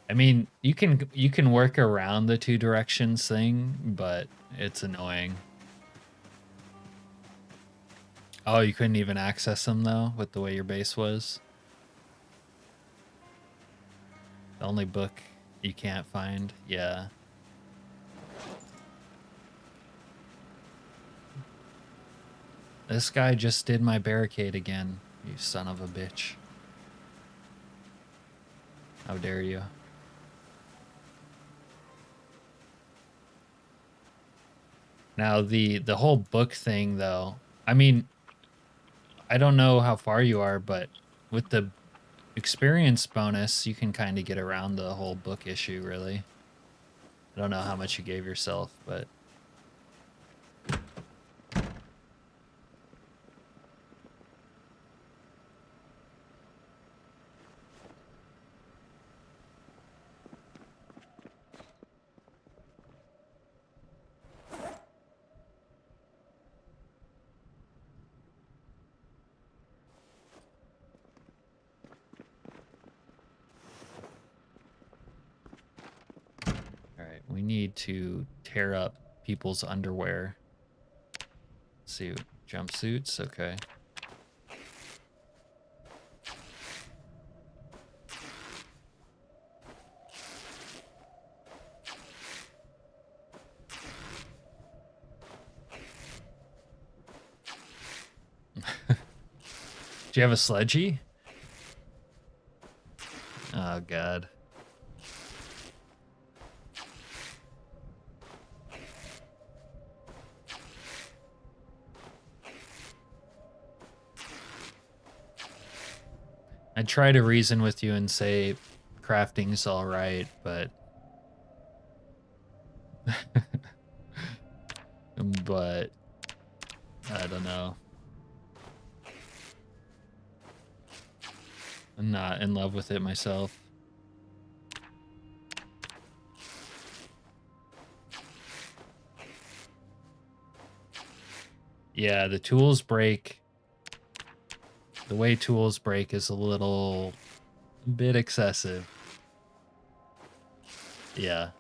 I mean, you can work around the 2 directions thing, but it's annoying. Oh, you couldn't even access them though with the way your base was? The only book you can't find, yeah. This guy just did my barricade again, you son of a bitch. How dare you? Now the whole book thing though, I mean, I don't know how far you are, but with the experience bonus, you can kind of get around the whole book issue, really. I don't know how much you gave yourself, but... Alright, we need to tear up people's underwear. Let's see, jumpsuits, okay. Do you have a sledgy? Oh, God. I try to reason with you and say crafting's all right, but... but... I don't know. I'm not in love with it myself. Yeah, the tools break. The way tools break is a bit excessive. Yeah.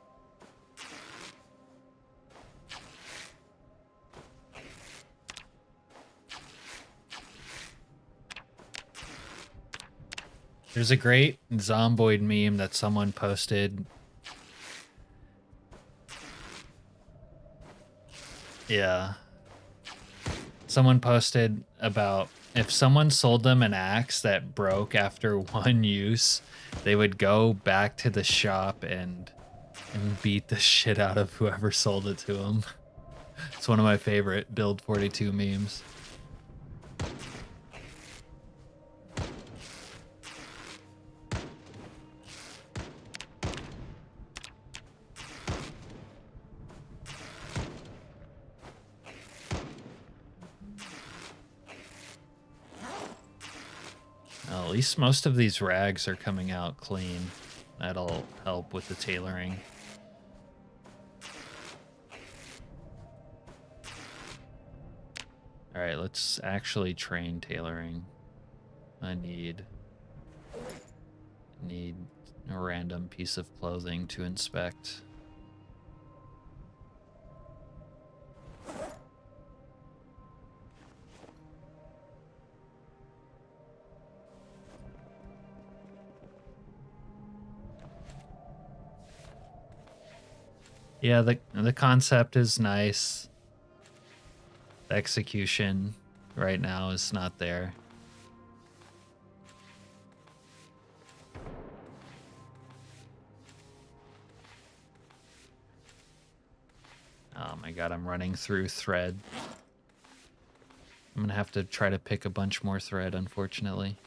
There's a great Zomboid meme that someone posted. Yeah. Someone posted about if someone sold them an axe that broke after 1 use, they would go back to the shop and beat the shit out of whoever sold it to them. It's one of my favorite Build 42 memes. Well, at least most of these rags are coming out clean. That'll help with the tailoring. Alright, let's actually train tailoring. I need a random piece of clothing to inspect. Yeah, the concept is nice. The execution right now is not there. Oh my god, I'm running through thread. I'm gonna have to try to pick a bunch more thread, unfortunately.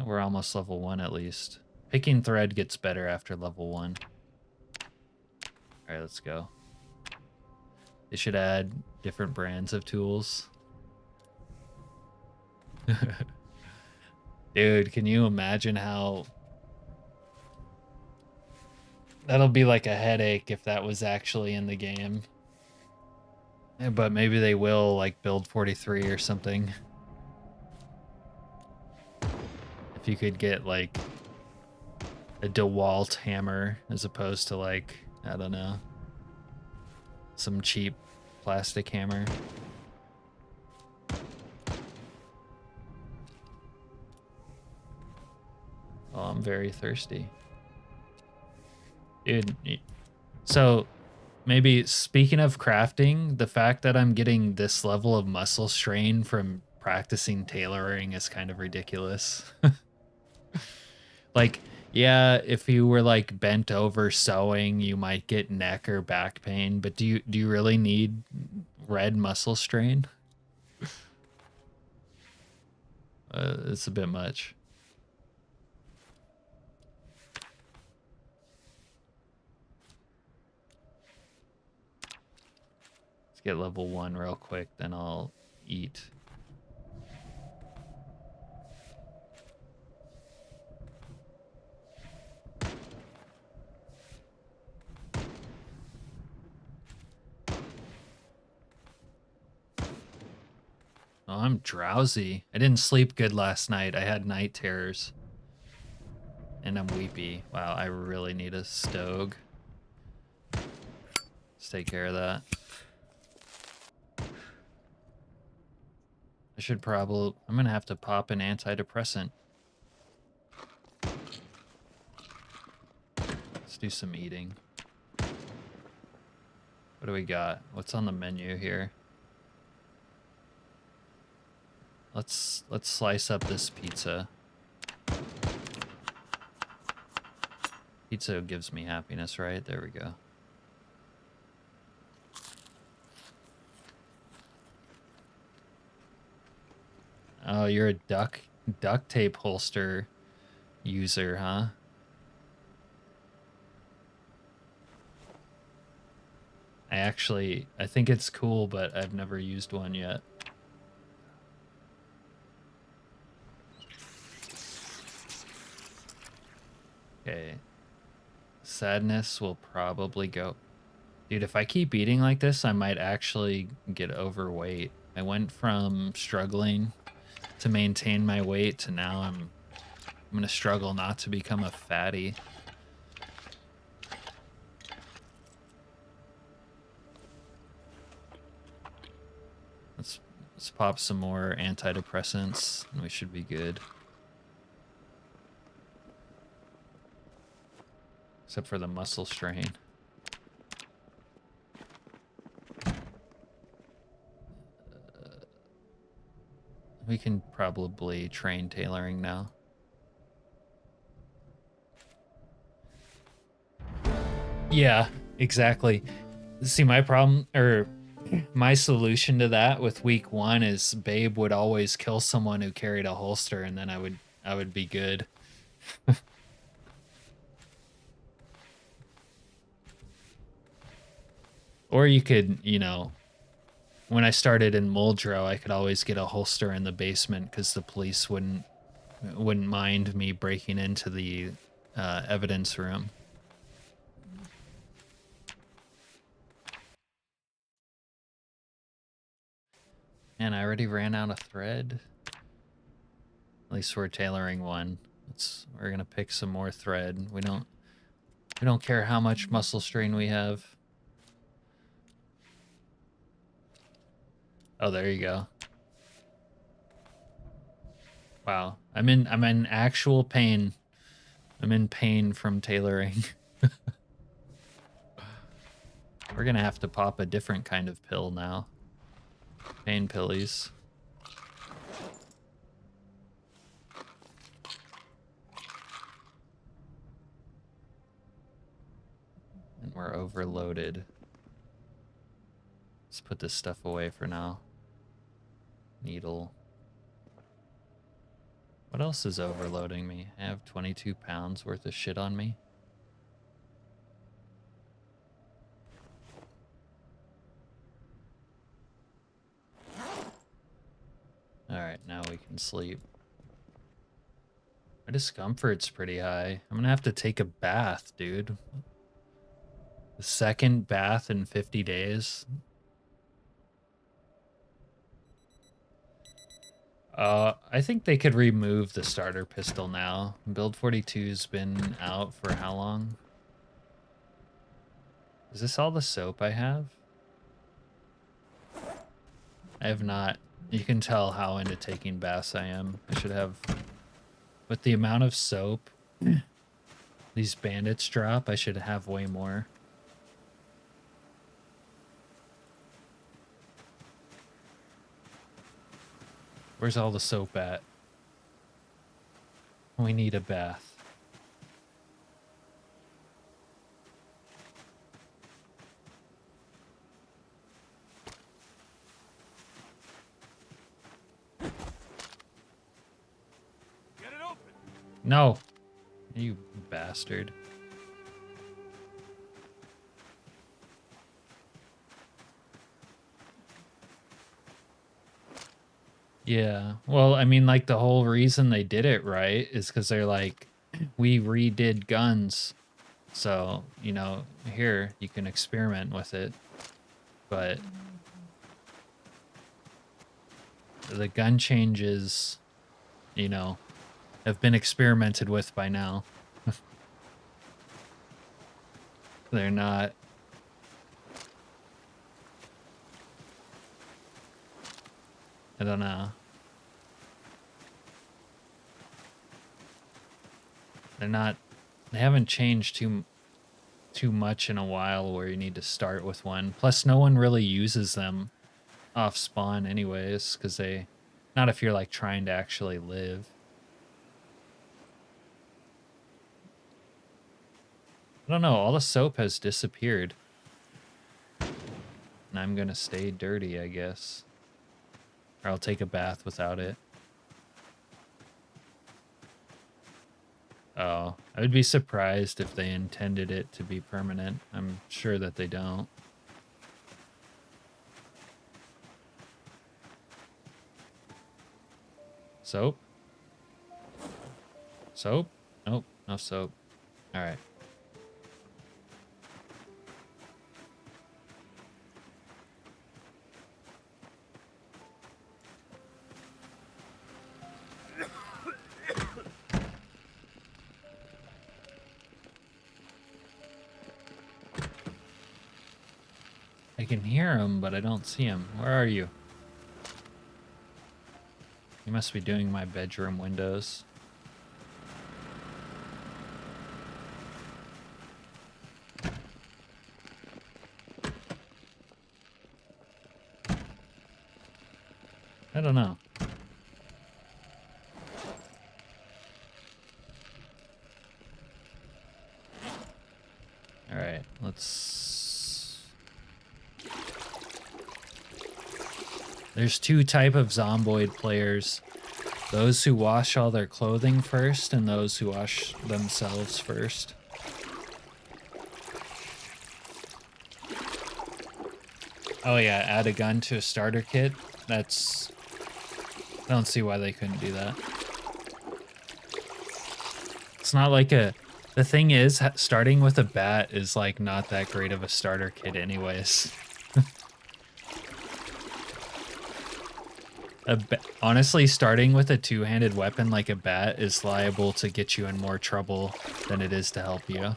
We're almost level 1 at least. Picking thread gets better after level 1. Alright, let's go. They should add different brands of tools. Dude, can you imagine how... That'll be like a headache if that was actually in the game. Yeah, but maybe they will, like, build 43 or something. If you could get, like, a DeWalt hammer as opposed to, like, I don't know, some cheap plastic hammer. Oh, I'm very thirsty. Dude, so maybe speaking of crafting, the fact that I'm getting this level of muscle strain from practicing tailoring is kind of ridiculous. Like, yeah, if you were like bent over sewing, you might get neck or back pain, but do you really need red muscle strain? It's a bit much. Let's get level 1 real quick, then I'll eat. Oh, I'm drowsy. I didn't sleep good last night. I had night terrors. And I'm weepy. Wow, I really need a stogue. Let's take care of that. I should probably... I'm gonna have to pop an antidepressant. Let's do some eating. What do we got? What's on the menu here? Let's slice up this pizza. Pizza gives me happiness, right? There we go. Oh, you're a duct tape holster user, huh? I think it's cool, but I've never used one yet. Okay. Sadness will probably go. Dude, if I keep eating like this, I might actually get overweight. I went from struggling to maintain my weight to now I'm gonna struggle not to become a fatty. Let's pop some more antidepressants and we should be good. Except for the muscle strain. We can probably train tailoring now. Yeah, exactly. See, my problem, or my solution to that with week 1 is Babe would always kill someone who carried a holster, and then I would be good. Or you could, you know, when I started in Muldrow, I could always get a holster in the basement because the police wouldn't mind me breaking into the evidence room. And I already ran out of thread. At least we're tailoring one. We're gonna pick some more thread. We don't care how much muscle strain we have. Oh, there you go. Wow. I'm in actual pain. I'm in pain from tailoring. We're gonna have to pop a different kind of pill now. Pain pillies. And we're overloaded. Let's put this stuff away for now. Needle. What else is overloading me? I have 22 pounds worth of shit on me. Alright, now we can sleep. My discomfort's pretty high. I'm gonna have to take a bath, dude. The second bath in 50 days. I think they could remove the starter pistol now. Build 42's been out for how long? Is this all the soap I have? I have not. You can tell how into taking baths I am. I should have... With the amount of soap these bandits drop, I should have way more. Where's all the soap at? We need a bath. Get it open. No, you bastard. Yeah, well, I mean, like, the whole reason they did it right is because they're like, we redid guns, so, you know, here, you can experiment with it, but the gun changes, you know, have been experimented with by now. They're not... I don't know. They haven't changed too much in a while where you need to start with one. Plus, no one really uses them off spawn anyways, because not if you're like trying to actually live. I don't know, all the soap has disappeared. And I'm gonna stay dirty, I guess. Or I'll take a bath without it. Oh, I would be surprised if they intended it to be permanent. I'm sure that they don't. Soap? Soap? Nope, no soap. All right. I can hear him, but I don't see him. Where are you? You must be doing my bedroom windows. I don't know. All right, let's... There's two types of Zomboid players. Those who wash all their clothing first and those who wash themselves first. Oh yeah, add a gun to a starter kit. That's... I don't see why they couldn't do that. It's not like a... The thing is, starting with a bat is like not that great of a starter kit anyways. Honestly, starting with a two-handed weapon like a bat is liable to get you in more trouble than it is to help you.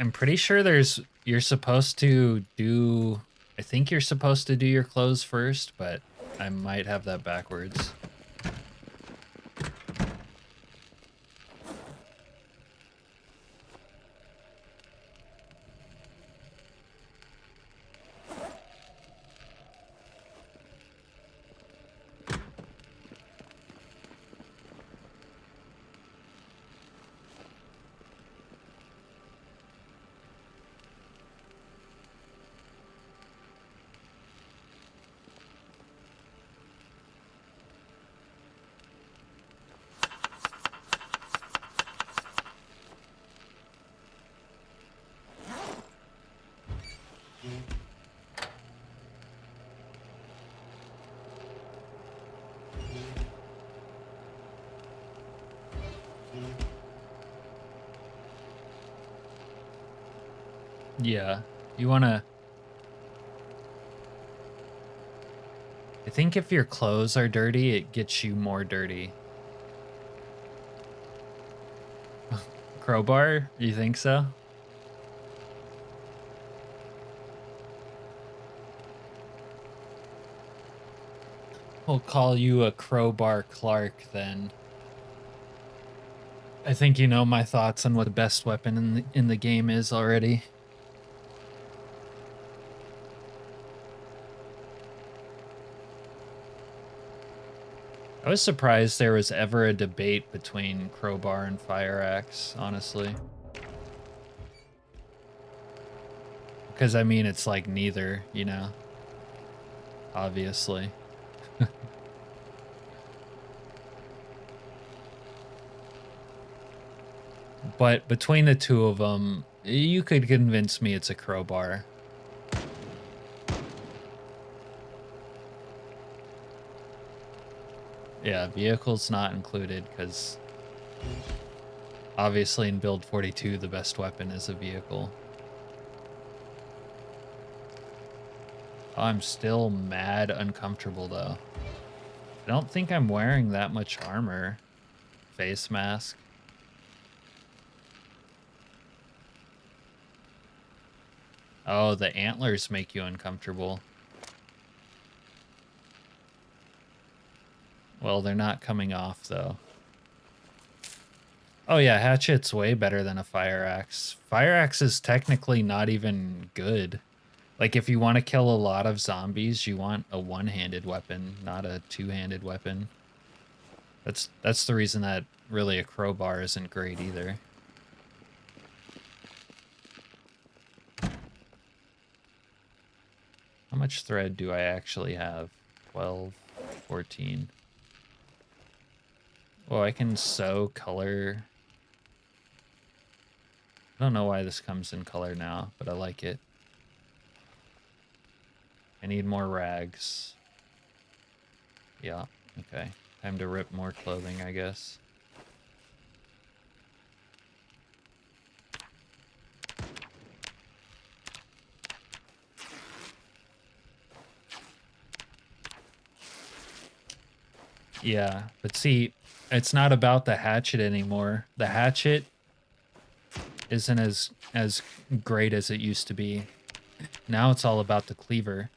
I'm pretty sure you're supposed to do, I think you're supposed to do your clothes first, but I might have that backwards. Yeah, you wanna... I think if your clothes are dirty, it gets you more dirty. Crowbar? You think so? We'll call you a Crowbar Clark then. I think you know my thoughts on what the best weapon in the game is already. I was surprised there was ever a debate between Crowbar and Fire Axe, honestly. Because, I mean, it's like neither, you know? Obviously. But between the two of them, you could convince me it's a Crowbar. Yeah, vehicle's not included because obviously in build 42 the best weapon is a vehicle. Oh, I'm still mad uncomfortable though. I don't think I'm wearing that much armor. Face mask. Oh, the antlers make you uncomfortable. Well, they're not coming off, though. Oh, yeah, hatchet's way better than a fire axe. Fire axe is technically not even good. Like, if you want to kill a lot of zombies, you want a one-handed weapon, not a two-handed weapon. That's the reason that really a crowbar isn't great either. How much thread do I actually have? 12, 14. Oh, I can sew color. I don't know why this comes in color now, but I like it. I need more rags. Yeah, okay. Time to rip more clothing, I guess. Yeah, but see, it's not about the hatchet anymore. The hatchet isn't as great as it used to be. Now it's all about the cleaver.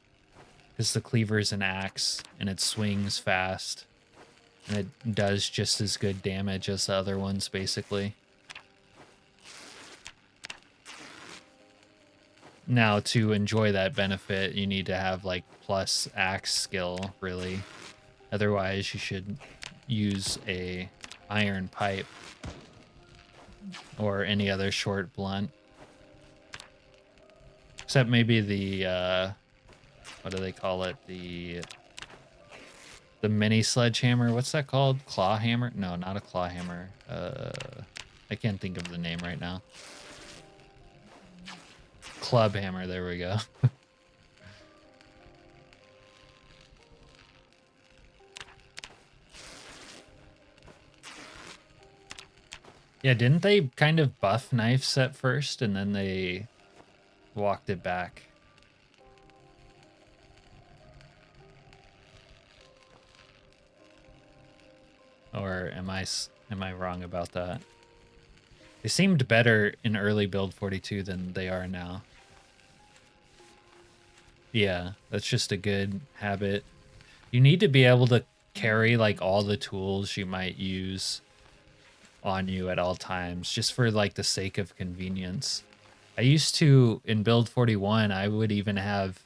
Because the cleaver is an axe, and it swings fast. And it does just as good damage as the other ones, basically. Now, to enjoy that benefit, you need to have, like, plus axe skill, really. Otherwise, you should use a iron pipe. Or any other short blunt. Except maybe the, what do they call it? The mini sledgehammer. What's that called? Claw hammer? No, not a claw hammer. I can't think of the name right now. Club hammer. There we go. Yeah, didn't they kind of buff knives at first and then they walked it back? Or am I wrong about that? They seemed better in early build 42 than they are now. Yeah, that's just a good habit. You need to be able to carry like all the tools you might use on you at all times, just for like the sake of convenience. I used to, in build 41, I would even have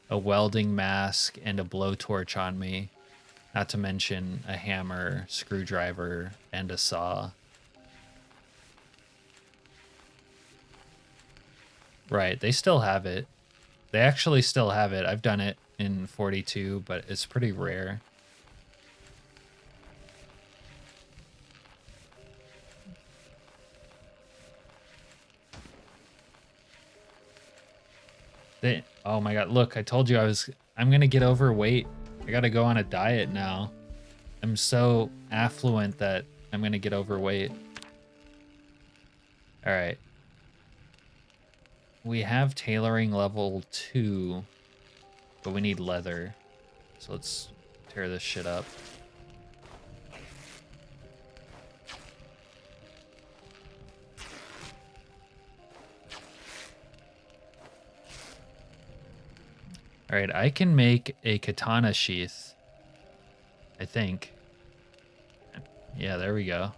a welding mask and a blowtorch on me, not to mention a hammer, screwdriver, and a saw. Right, they still have it. They actually still have it. I've done it in 42, but it's pretty rare. Oh my god, look, I told you I'm gonna get overweight. I gotta go on a diet now. I'm so affluent that I'm gonna get overweight. Alright. We have tailoring level 2, but we need leather. So let's tear this shit up. Alright, I can make a katana sheath. I think. Yeah, there we go.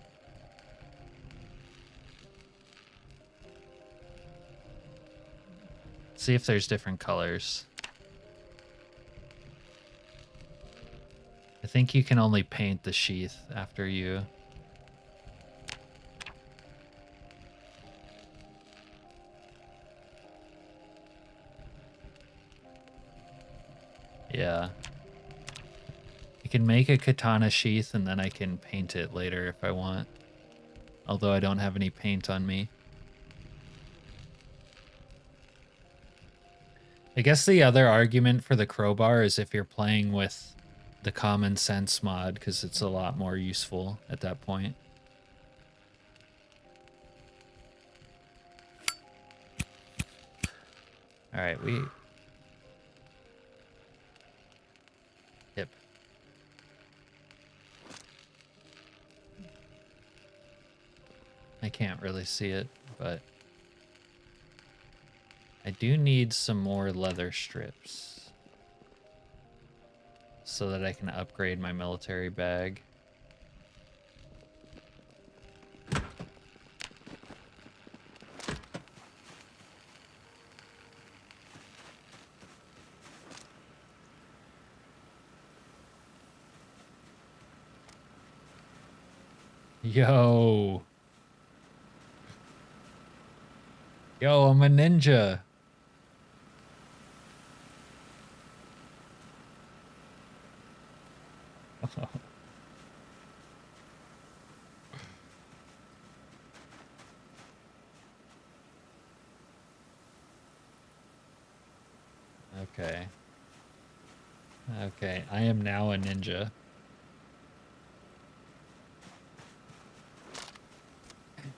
See if there's different colors. I think you can only paint the sheath after you... Yeah. I can make a katana sheath and then I can paint it later if I want. Although I don't have any paint on me. I guess the other argument for the crowbar is if you're playing with the common sense mod, because it's a lot more useful at that point. Alright, Yep. I can't really see it, but... I do need some more leather strips so that I can upgrade my military bag. Yo. Yo, I'm a ninja. Okay. Okay, I am now a ninja.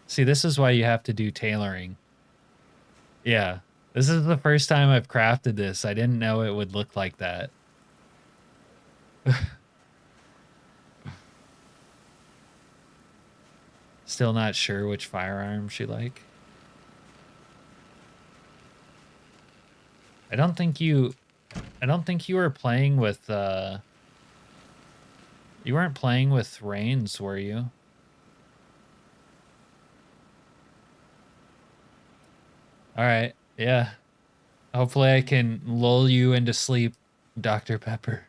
See, this is why you have to do tailoring. Yeah, this is the first time I've crafted this. I didn't know it would look like that. Still not sure which firearms you like. I don't think you were playing with you weren't playing with reins, were you? All right. Yeah. Hopefully I can lull you into sleep, Dr. Pepper.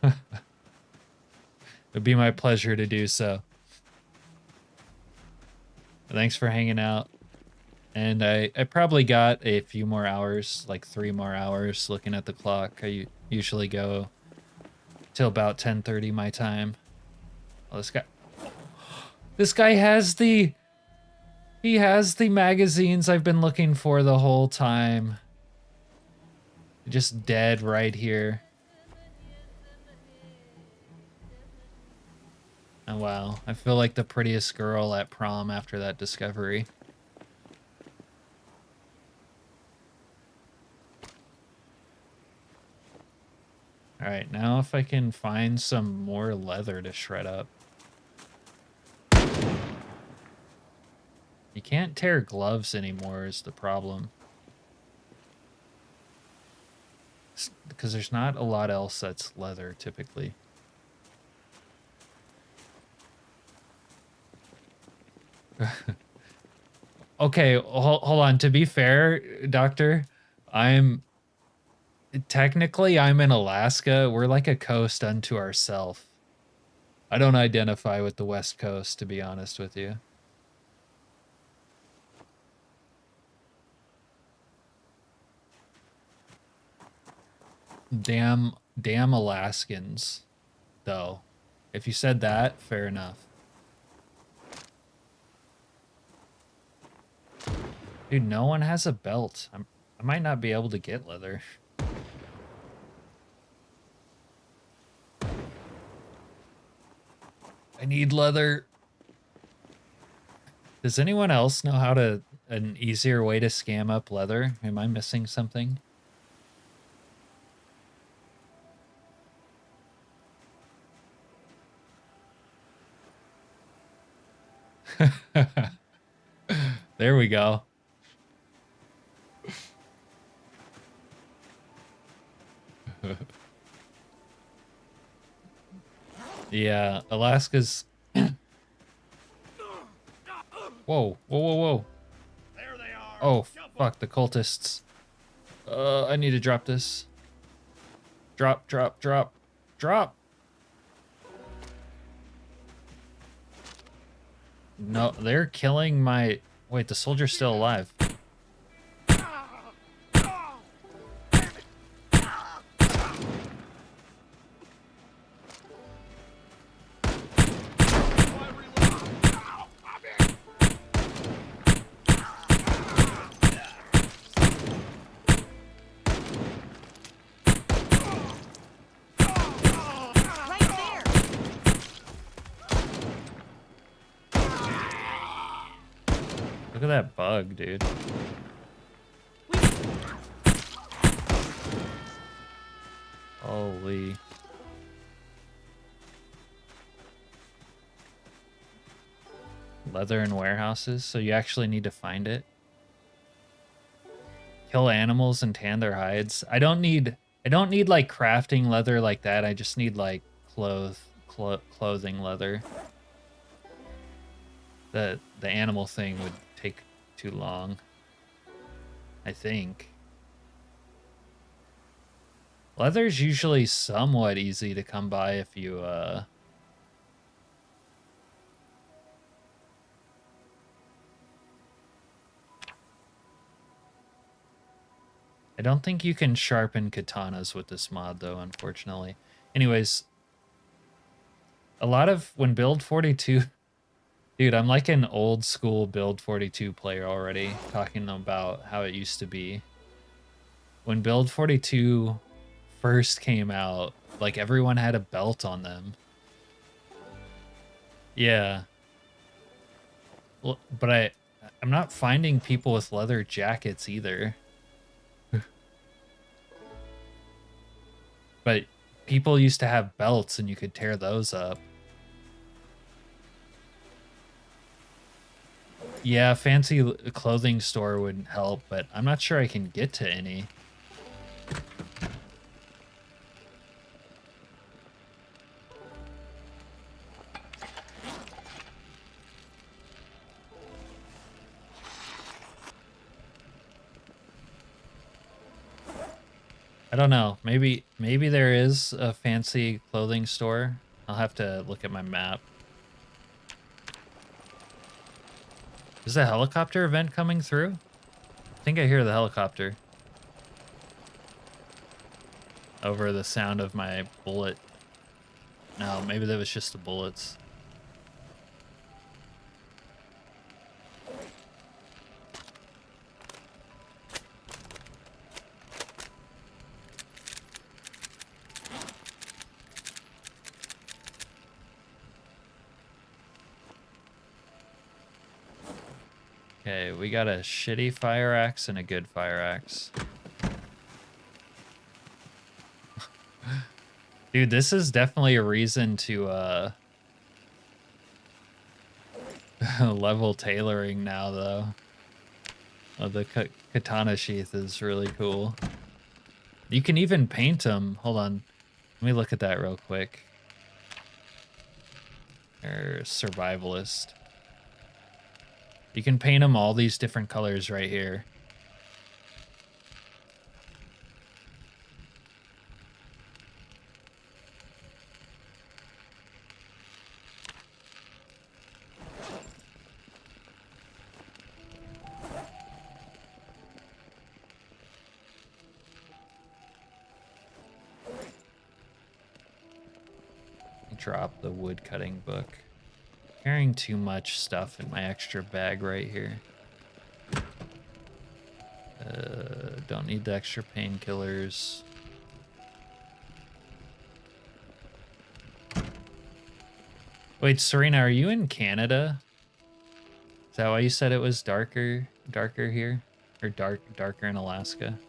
It'd be my pleasure to do so. Thanks for hanging out. And I probably got a few more hours, like 3 more hours looking at the clock. I usually go till about 10:30 my time. Oh, this guy has he has the magazines I've been looking for the whole time. Just dead right here. Oh wow, I feel like the prettiest girl at prom after that discovery. Alright, now if I can find some more leather to shred up. You can't tear gloves anymore is the problem. Because there's not a lot else that's leather, typically. Okay, hold on. To be fair, Doctor, I'm technically I'm in Alaska. We're like a coast unto ourselves. I don't identify with the West Coast, to be honest with you. Damn Alaskans, though. If you said that, fair enough. Dude, no one has a belt. I might not be able to get leather. I need leather. Does anyone else know how to an easier way to scam up leather? Am I missing something? There we go. Yeah, Alaska's... Whoa, whoa, whoa, whoa. There they are. Oh, fuck, the cultists. I need to drop this. Drop, drop, drop, drop. No, they're killing my... Wait, the soldier's still alive. Look at that bug, dude. Holy. Leather in warehouses, so you actually need to find it. Kill animals and tan their hides. I don't need like crafting leather like that. I just need like clothing leather. The animal thing would take too long, I think. Leather's usually somewhat easy to come by if you I don't think you can sharpen katanas with this mod though, unfortunately. Anyways, a lot of when build 42 dude, I'm like an old school build 42 player already, talking about how it used to be. When build 42 first came out, like everyone had a belt on them. Yeah. Well, but I'm not finding people with leather jackets either. But people used to have belts and you could tear those up. Yeah, fancy clothing store would help, but I'm not sure I can get to any. I don't know. Maybe there is a fancy clothing store. I'll have to look at my map. Is the helicopter event coming through? I think I hear the helicopter. Over the sound of my bullet. No, maybe that was just the bullets. Okay, we got a shitty fire axe and a good fire axe. Dude, this is definitely a reason to level tailoring now, though. Oh, the katana sheath is really cool. You can even paint them. Hold on. Let me look at that real quick. Or survivalist. You can paint them all these different colors right here. Drop the wood cutting book. Carrying too much stuff in my extra bag right here. Don't need the extra painkillers. Wait, Serena, are you in Canada? Is that why you said it was darker here? Or darker in Alaska?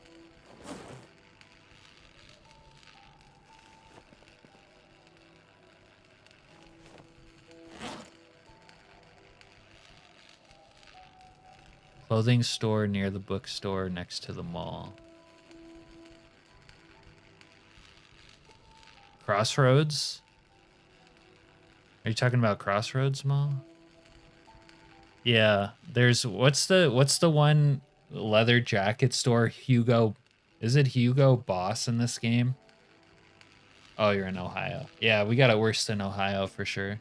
Clothing store near the bookstore next to the mall. Crossroads? Are you talking about Crossroads Mall? Yeah, there's what's the one leather jacket store? Hugo, is it Hugo Boss in this game? Oh, you're in Ohio. Yeah, we got it worse than Ohio for sure.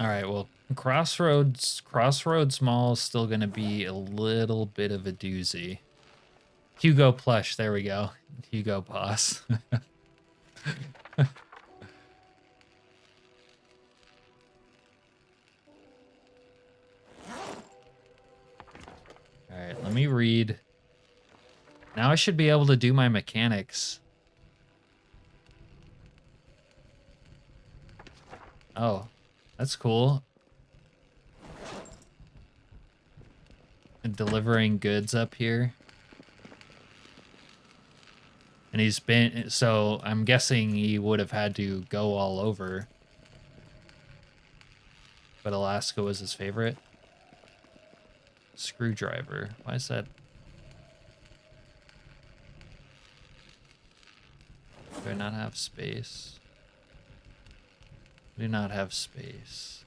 All right, well, Crossroads Mall is still going to be a little bit of a doozy. Hugo plush, there we go. Hugo Boss. All right, let me read. Now I should be able to do my mechanics. Oh, that's cool. And delivering goods up here. And he's been, so I'm guessing he would have had to go all over. But Alaska was his favorite. Screwdriver. Why is that? Do I not have space? Do not have space.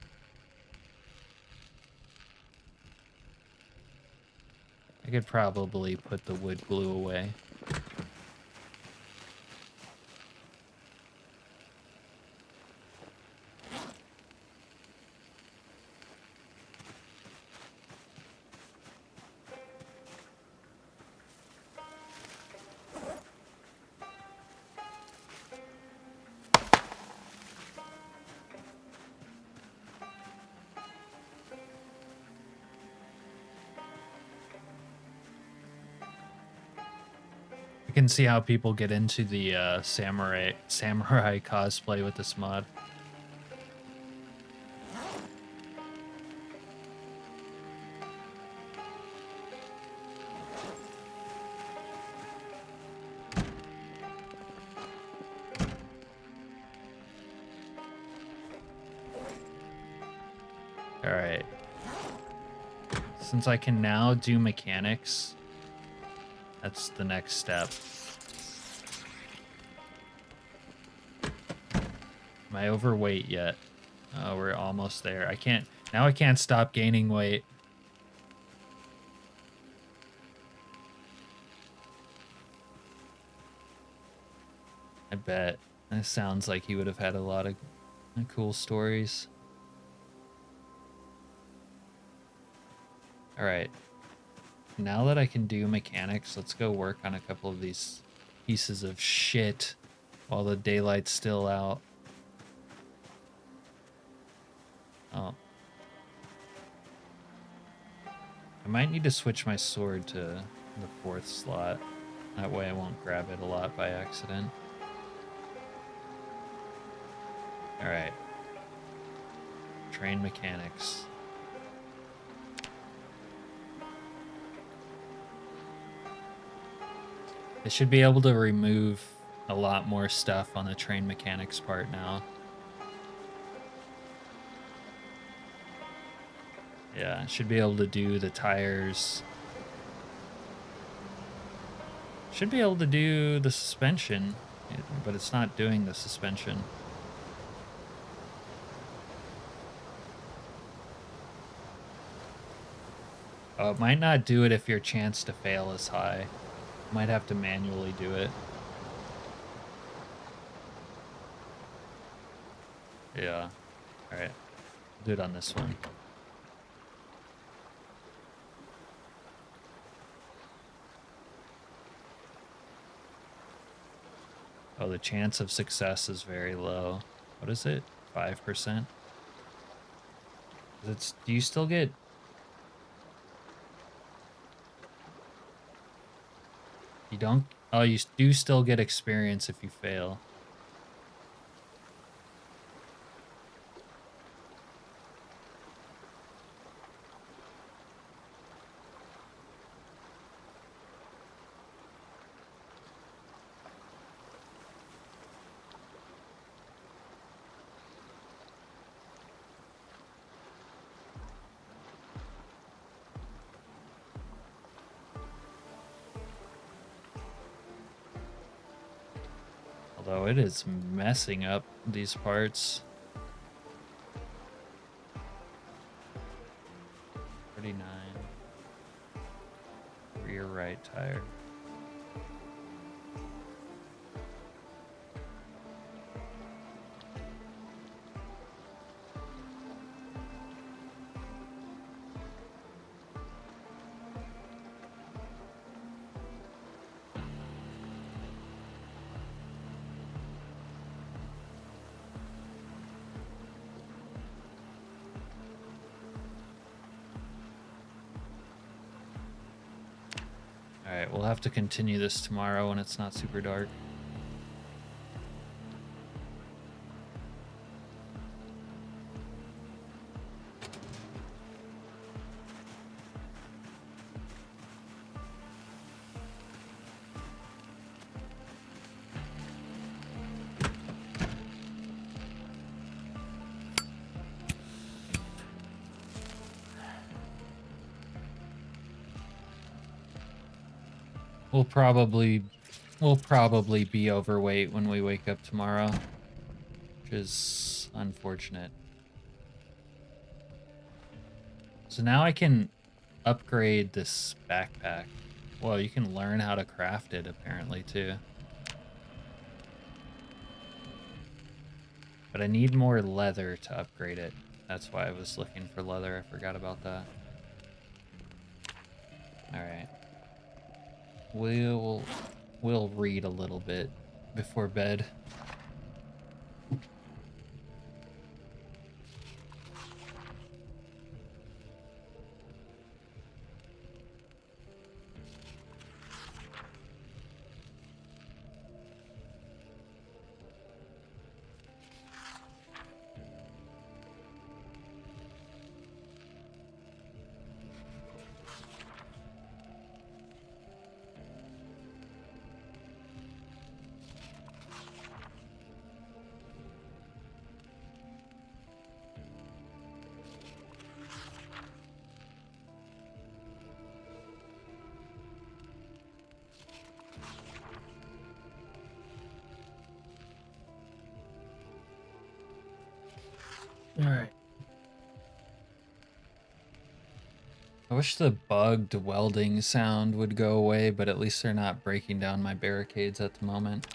I could probably put the wood glue away. I can see how people get into the samurai cosplay with this mod. All right. Since I can now do mechanics, that's the next step. Am I overweight yet? Oh, we're almost there. Now I can't stop gaining weight. I bet. That sounds like he would have had a lot of cool stories. All right. Now that I can do mechanics, let's go work on a couple of these pieces of shit while the daylight's still out. Oh. I might need to switch my sword to the 4th slot. That way I won't grab it a lot by accident. Alright. Train mechanics. They should be able to remove a lot more stuff on the train mechanics part now. Yeah, it should be able to do the tires. Should be able to do the suspension, but it's not doing the suspension. Oh, it might not do it if your chance to fail is high. Might have to manually do it. Yeah. Alright. Do it on this one. Oh, the chance of success is very low. What is it? 5%? Do you still get... You don't... Oh, you do still get experience if you fail. Although it is messing up these parts. 39. Rear right tire. Alright, we'll have to continue this tomorrow when it's not super dark. We'll probably be overweight when we wake up tomorrow, which is unfortunate. So now I can upgrade this backpack. Well, you can learn how to craft it apparently too. But I need more leather to upgrade it. That's why I was looking for leather. I forgot about that. All right. We'll read a little bit before bed. All right. I wish the bugged welding sound would go away, but at least they're not breaking down my barricades at the moment.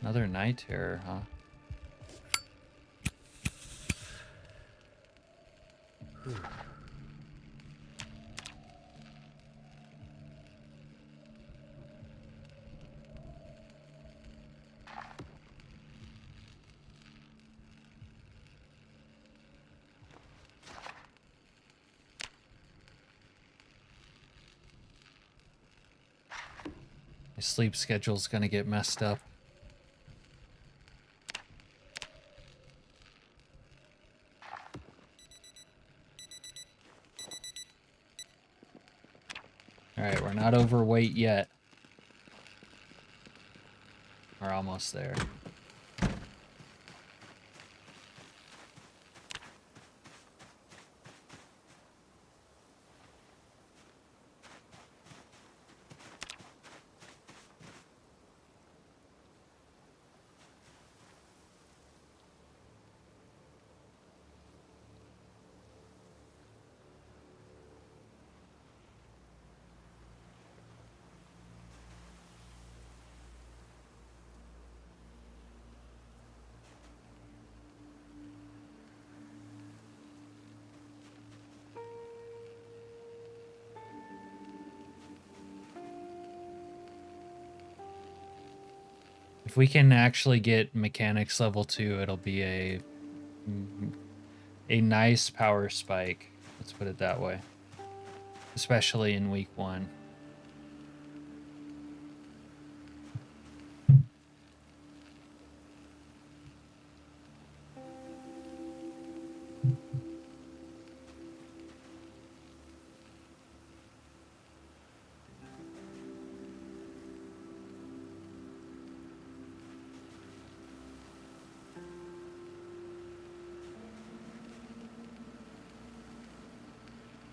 Another night terror, huh? My sleep schedule's gonna get messed up. Alright, we're not overweight yet. We're almost there. If we can actually get mechanics level 2, it'll be a nice power spike. Let's put it that way. Especially in week 1.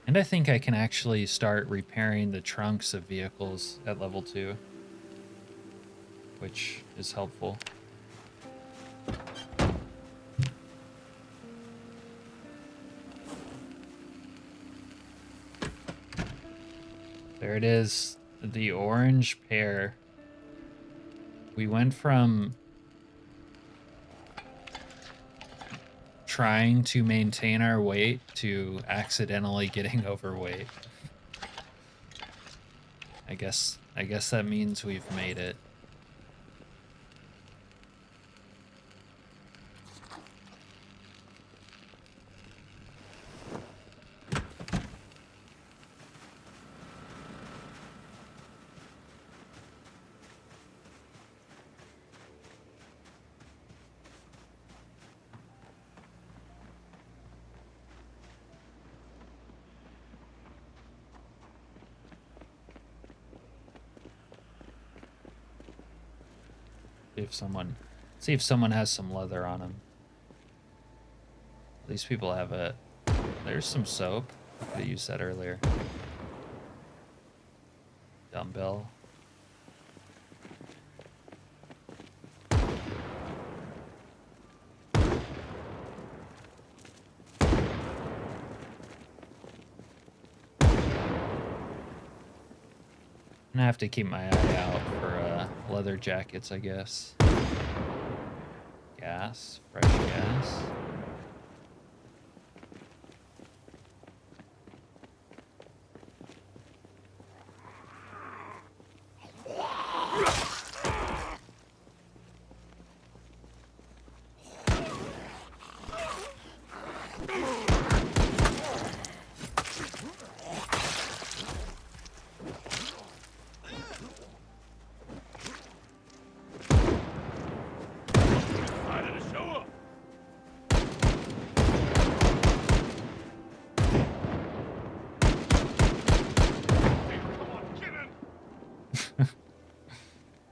And I think I can actually start repairing the trunks of vehicles at level 2, which is helpful. There it is, the orange pear. We went from trying to maintain our weight to accidentally getting overweight. I guess that means we've made it. See if someone has some leather on them. These people have a... There's some soap. I could have used that earlier. Dumbbell. I have to keep my eye out for leather jackets, I guess. Gas, fresh gas.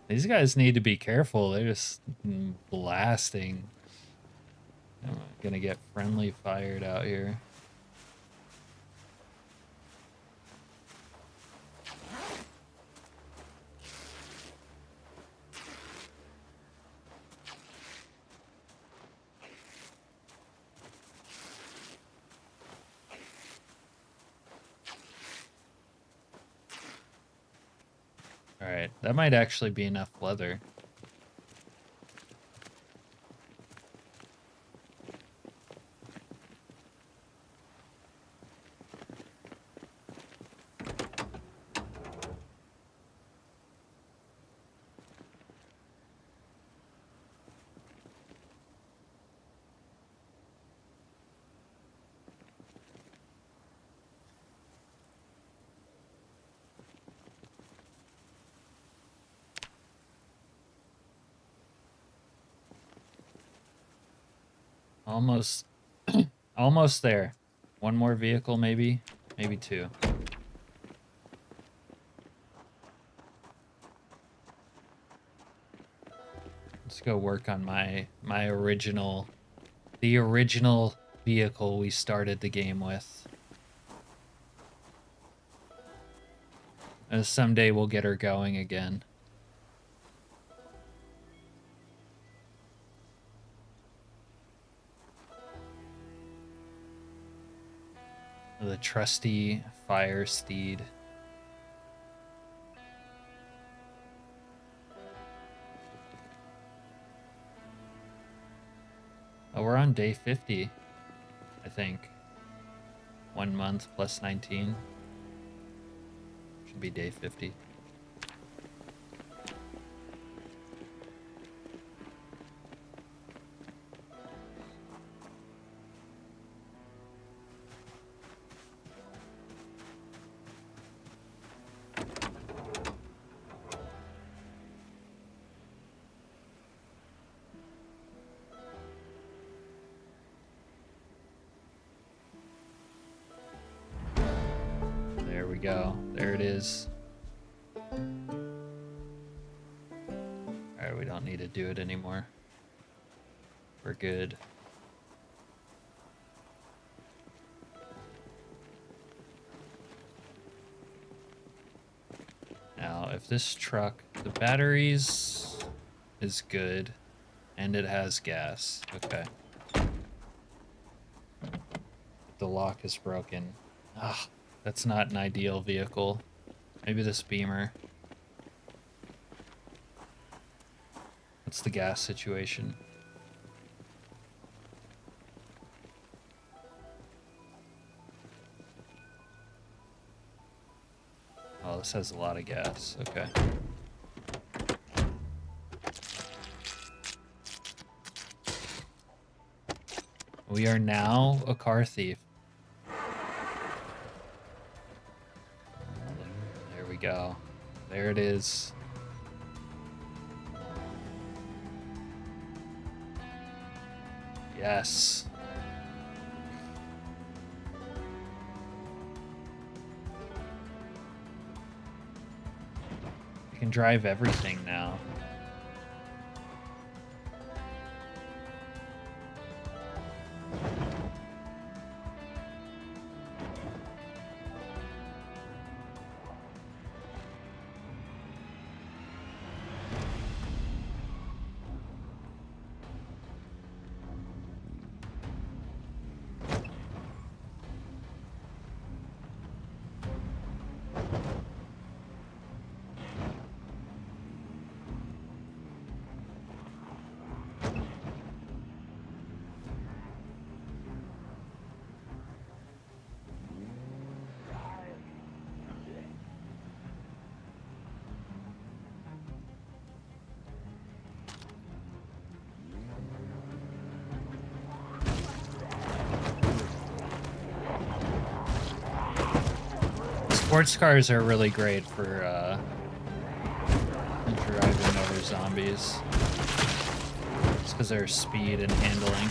These guys need to be careful. They're just blasting. I'm gonna get friendly fired out here. Alright, that might actually be enough leather. Almost, almost there. One more vehicle, maybe, maybe two. Let's go work on my original, the original vehicle we started the game with. Someday we'll get her going again. The trusty fire steed. Oh, we're on day 50, I think. 1 month plus 19. Should be day 50. There we go. There it is. Alright, we don't need to do it anymore. We're good. Now, if this truck, the batteries is good, and it has gas. Okay. The lock is broken. Ah, that's not an ideal vehicle. Maybe this Beamer. What's the gas situation? Oh, this has a lot of gas. Okay. We are now a car thief. There we go. There it is. Yes. You can drive everything now. Sports cars are really great for driving over zombies. It's because of their speed and handling.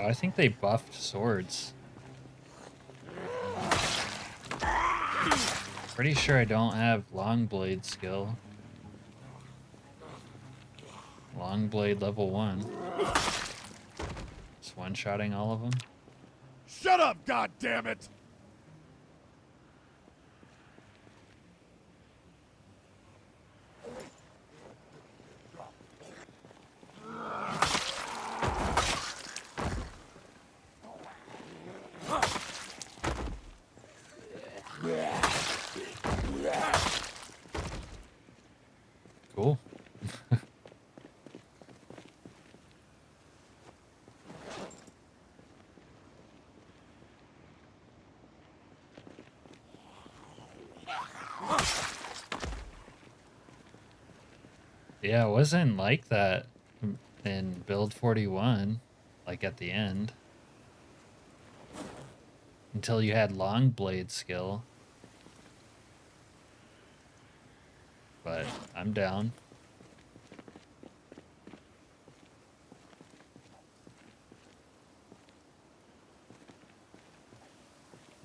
I think they buffed swords. Pretty sure I don't have long blade skill. Long blade level 1. Just one-shotting all of them. Shut up, goddammit! Yeah, it wasn't like that in build 41, like at the end. Until you had long blade skill. But I'm down.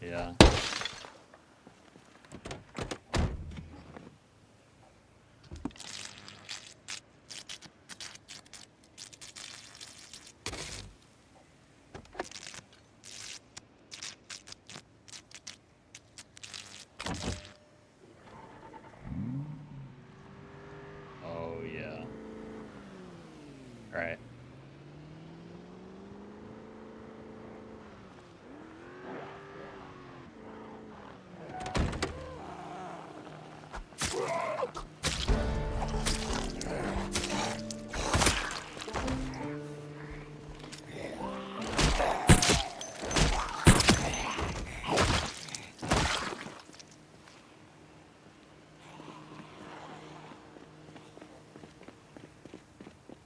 Yeah. Oh, yeah. All right.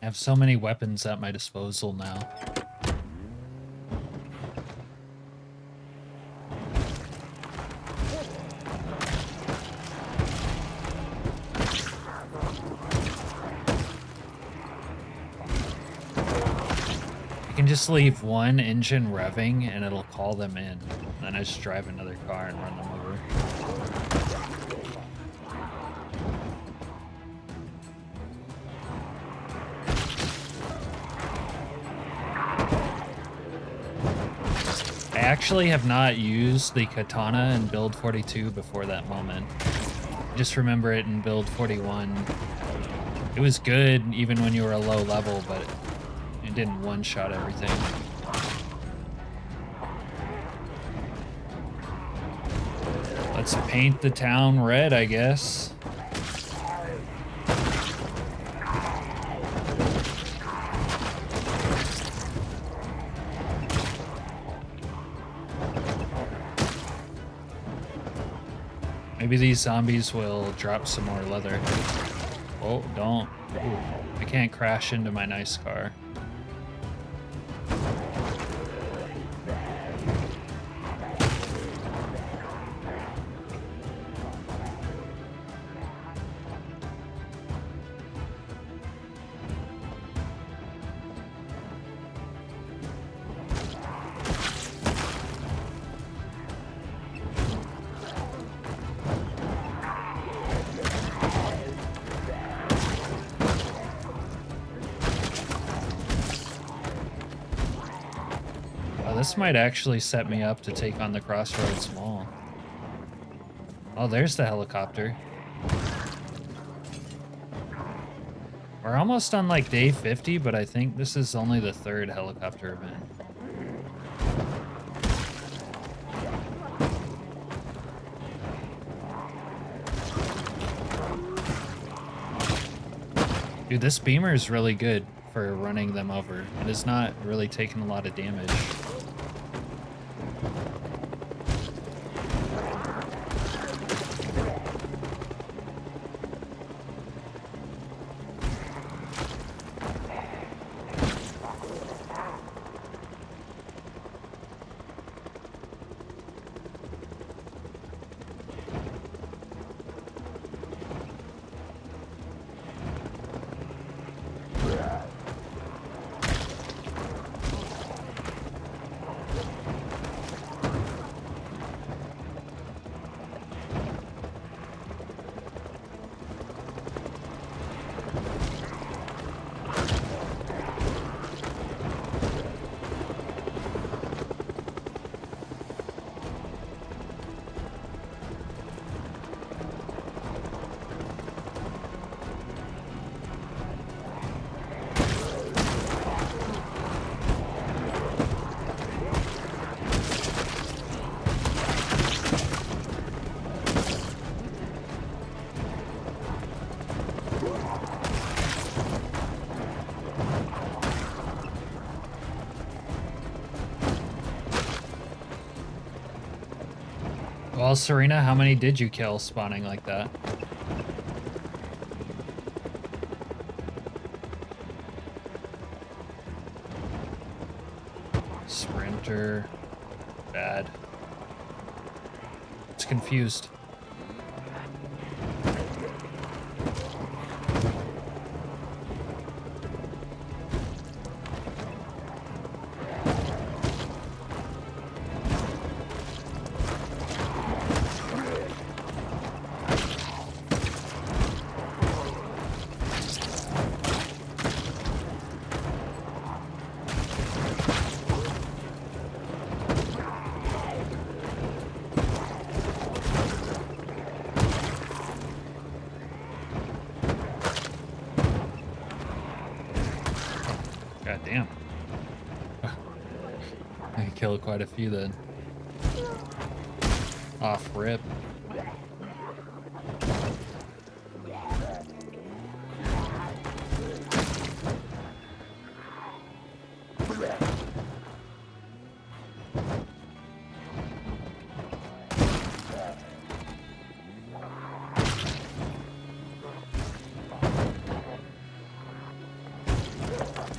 I have so many weapons at my disposal now. I can just leave one engine revving and it'll call them in. Then I just drive another car and run them over. I actually have not used the Katana in build 42 before that moment. I just remember it in build 41. It was good even when you were a low level, but it didn't one-shot everything. Let's paint the town red, I guess. Maybe these zombies will drop some more leather. Oh, don't. Ooh, I can't crash into my nice car. This might actually set me up to take on the Crossroads Mall. Oh, there's the helicopter. We're almost on like day 50, but I think this is only the third helicopter event. Dude, this beamer is really good for running them over. It is not really taking a lot of damage. Well, Serena, how many did you kill spawning like that? Sprinter. Bad. It's confused. God damn. I killed quite a few then. Off rip.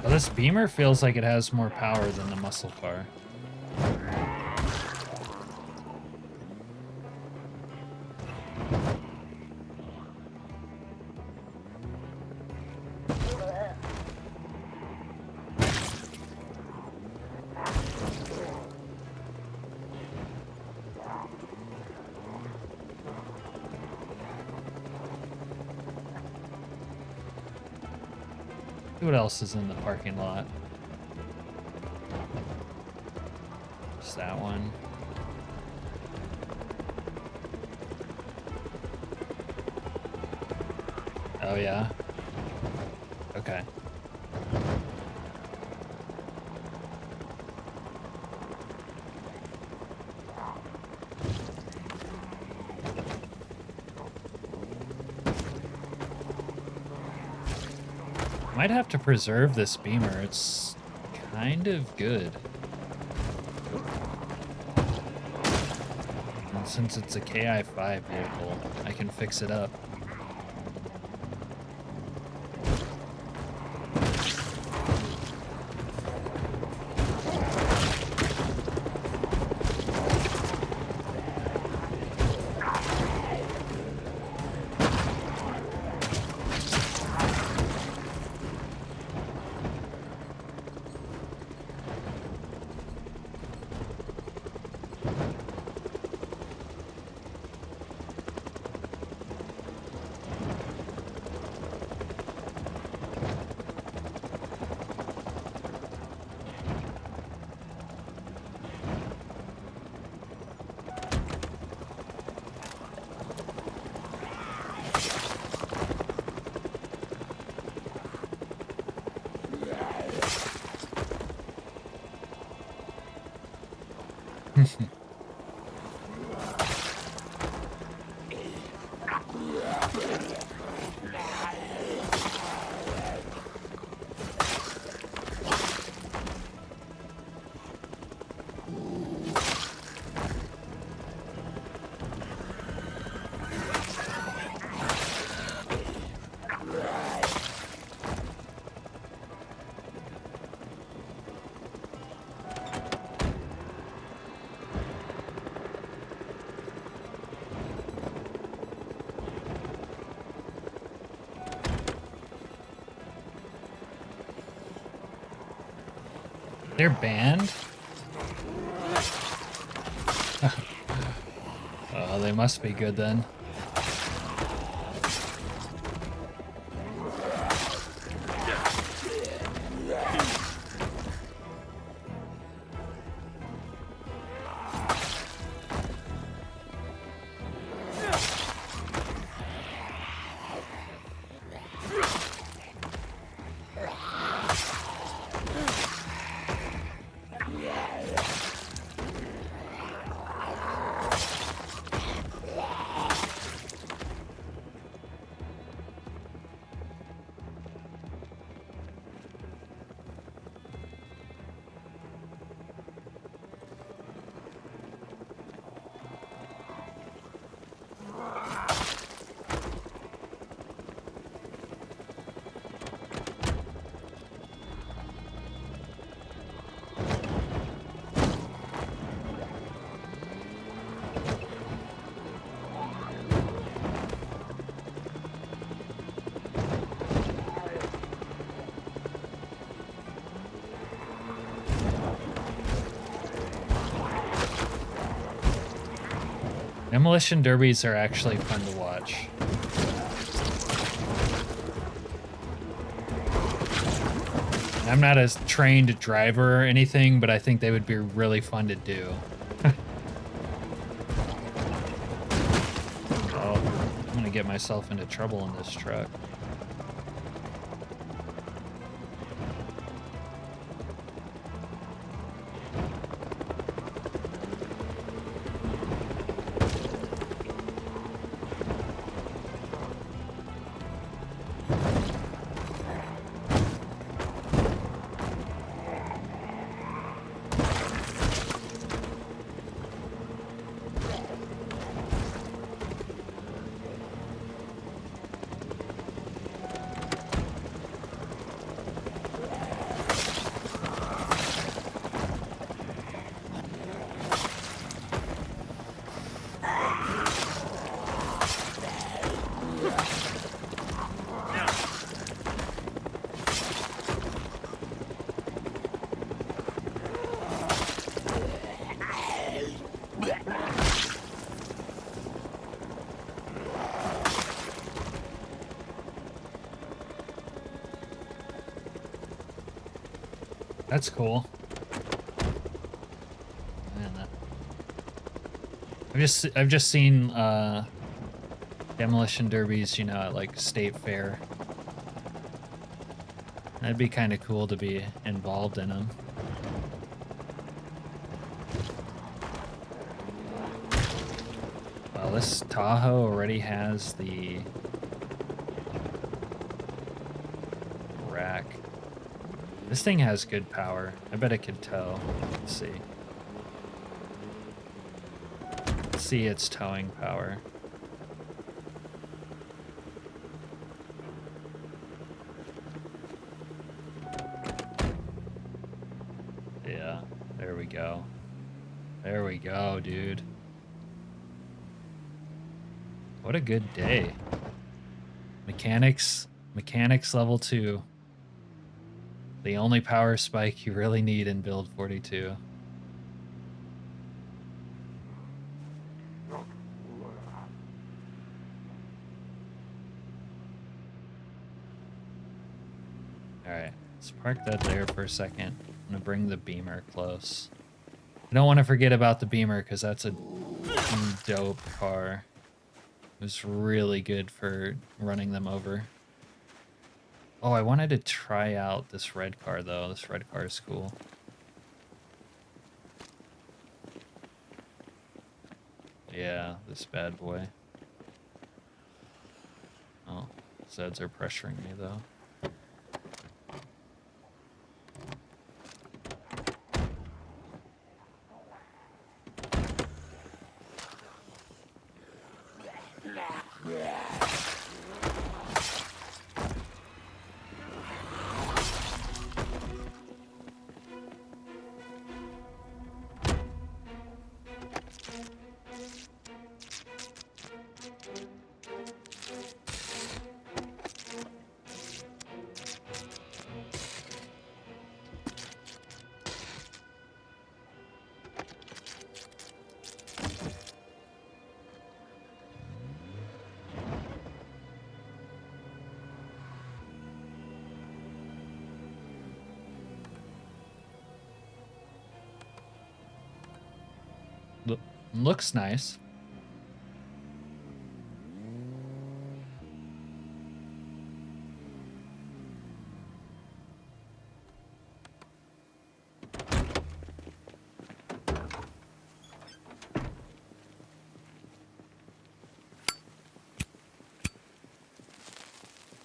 Oh, this Beamer feels like it has more power than the muscle car. What else is in the parking lot? Just that one. Oh yeah? Okay. Might have to preserve this Beamer. It's kind of good. And since it's a KI-5 vehicle, I can fix it up. They're banned? Oh, they must be good then. Demolition derbies are actually fun to watch. I'm not a trained driver or anything, but I think they would be really fun to do. Oh, I'm gonna get myself into trouble in this truck. That's cool. Man, I've just seen demolition derbies, you know, at like State Fair. That'd be kind of cool to be involved in them. Well, this Tahoe already has the rack. This thing has good power. I bet it could tow. Let's see. Let's see its towing power. Yeah, there we go. There we go, dude. What a good day. Mechanics level 2. The only power spike you really need in build 42. Alright, let's park that there for a second. I'm gonna bring the Beamer close. I don't want to forget about the Beamer because that's a dope car. It was really good for running them over. Oh, I wanted to try out this red car, though. This red car is cool. Yeah, this bad boy. Oh, Zeds are pressuring me, though. Looks nice.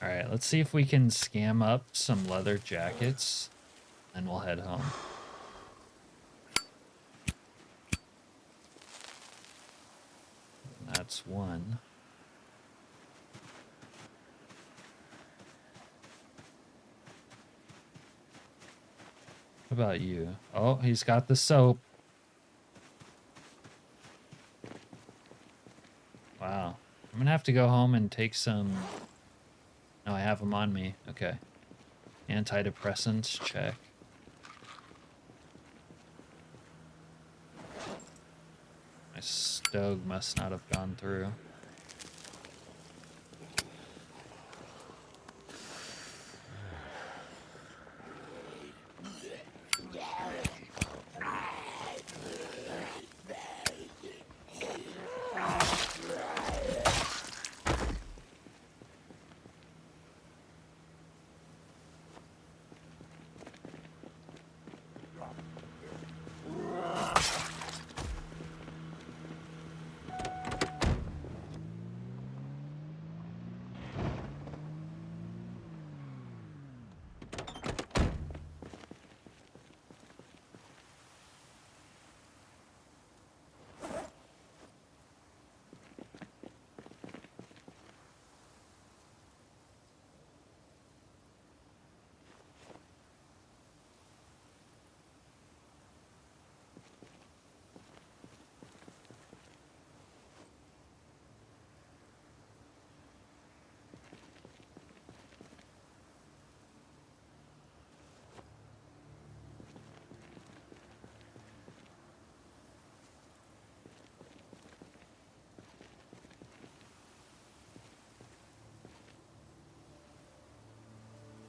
All right, let's see if we can scam up some leather jackets, and we'll head home. That's one. What about you? Oh, he's got the soap. Wow. I'm gonna have to go home and take some... No, I have them on me. Okay. Antidepressants, check. My stove must not have gone through.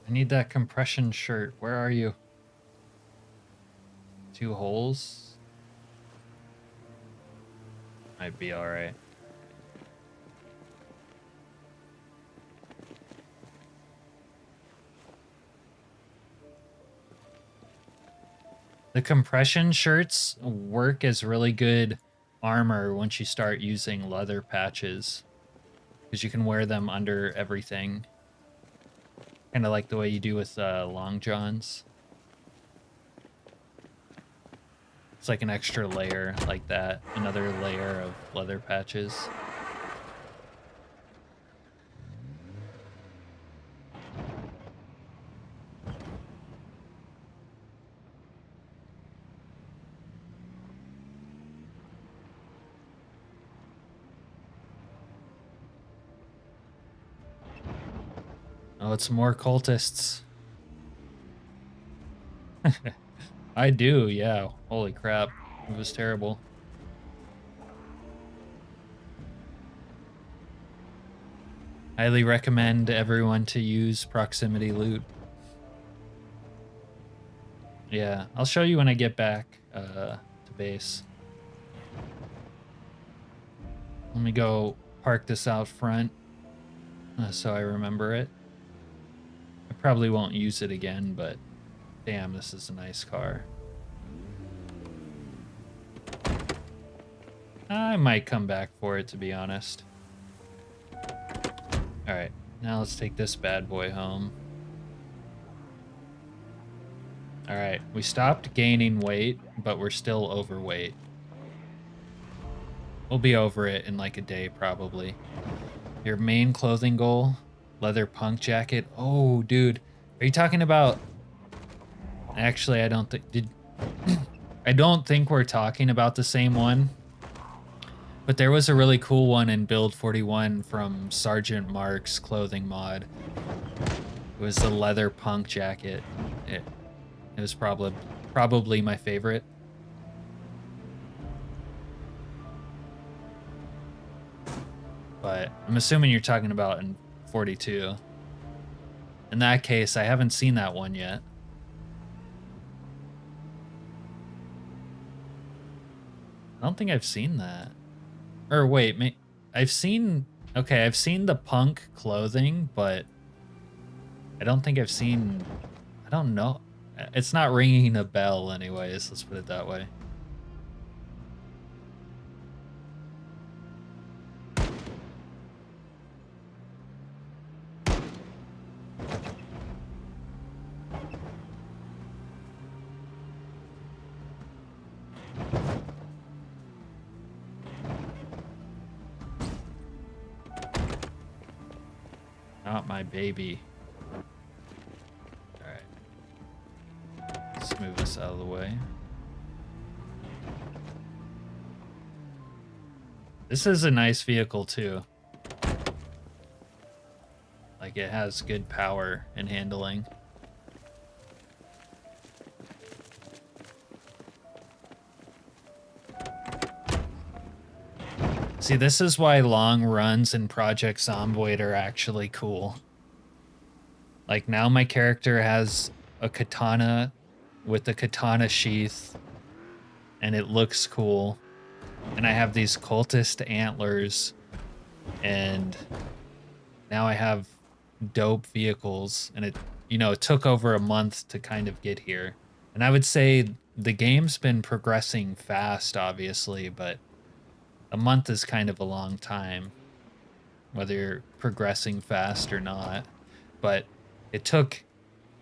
I need that compression shirt. Where are you? 2 holes? Might be alright. The compression shirts work as really good armor once you start using leather patches, because you can wear them under everything. Kind of like the way you do with long johns. It's like an extra layer like that, another layer of leather patches. Oh, it's more cultists. I do, yeah. Holy crap. It was terrible. Highly recommend everyone to use proximity loot. Yeah, I'll show you when I get back to base. Let me go park this out front so I remember it. I probably won't use it again, but damn, this is a nice car. I might come back for it, to be honest. Alright, now let's take this bad boy home. Alright, we stopped gaining weight, but we're still overweight. We'll be over it in like a day, probably. Your main clothing goal? Leather punk jacket? Oh, dude. Are you talking about... Actually, I don't think... I don't think we're talking about the same one. But there was a really cool one in Build 41 from Sergeant Mark's clothing mod. It was the leather punk jacket. It was probably my favorite. But I'm assuming you're talking about in 42. In that case, I haven't seen that one yet. I don't think I've seen that. Or wait, I've seen... Okay, I've seen the punk clothing, but I don't think I've seen... I don't know. It's not ringing a bell anyways, let's put it that way. Not my baby. Alright. Let's move this out of the way. This is a nice vehicle too. Like, it has good power and handling. See, this is why long runs in Project Zomboid are actually cool. Like, now my character has a katana with a katana sheath, and it looks cool. And I have these cultist antlers, and now I have dope vehicles, and it, you know, it took over a month to kind of get here. And I would say the game's been progressing fast, obviously, but a month is kind of a long time, whether you're progressing fast or not. But it took,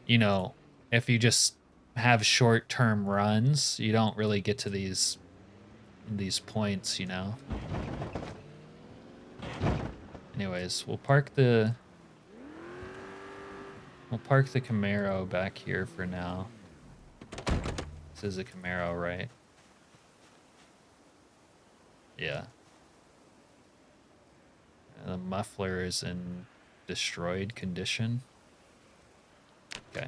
you know, if you just have short-term runs, you don't really get to these points, you know. Anyways, we'll park the Camaro back here for now. This is a Camaro, right? Yeah. The muffler is in destroyed condition. Okay.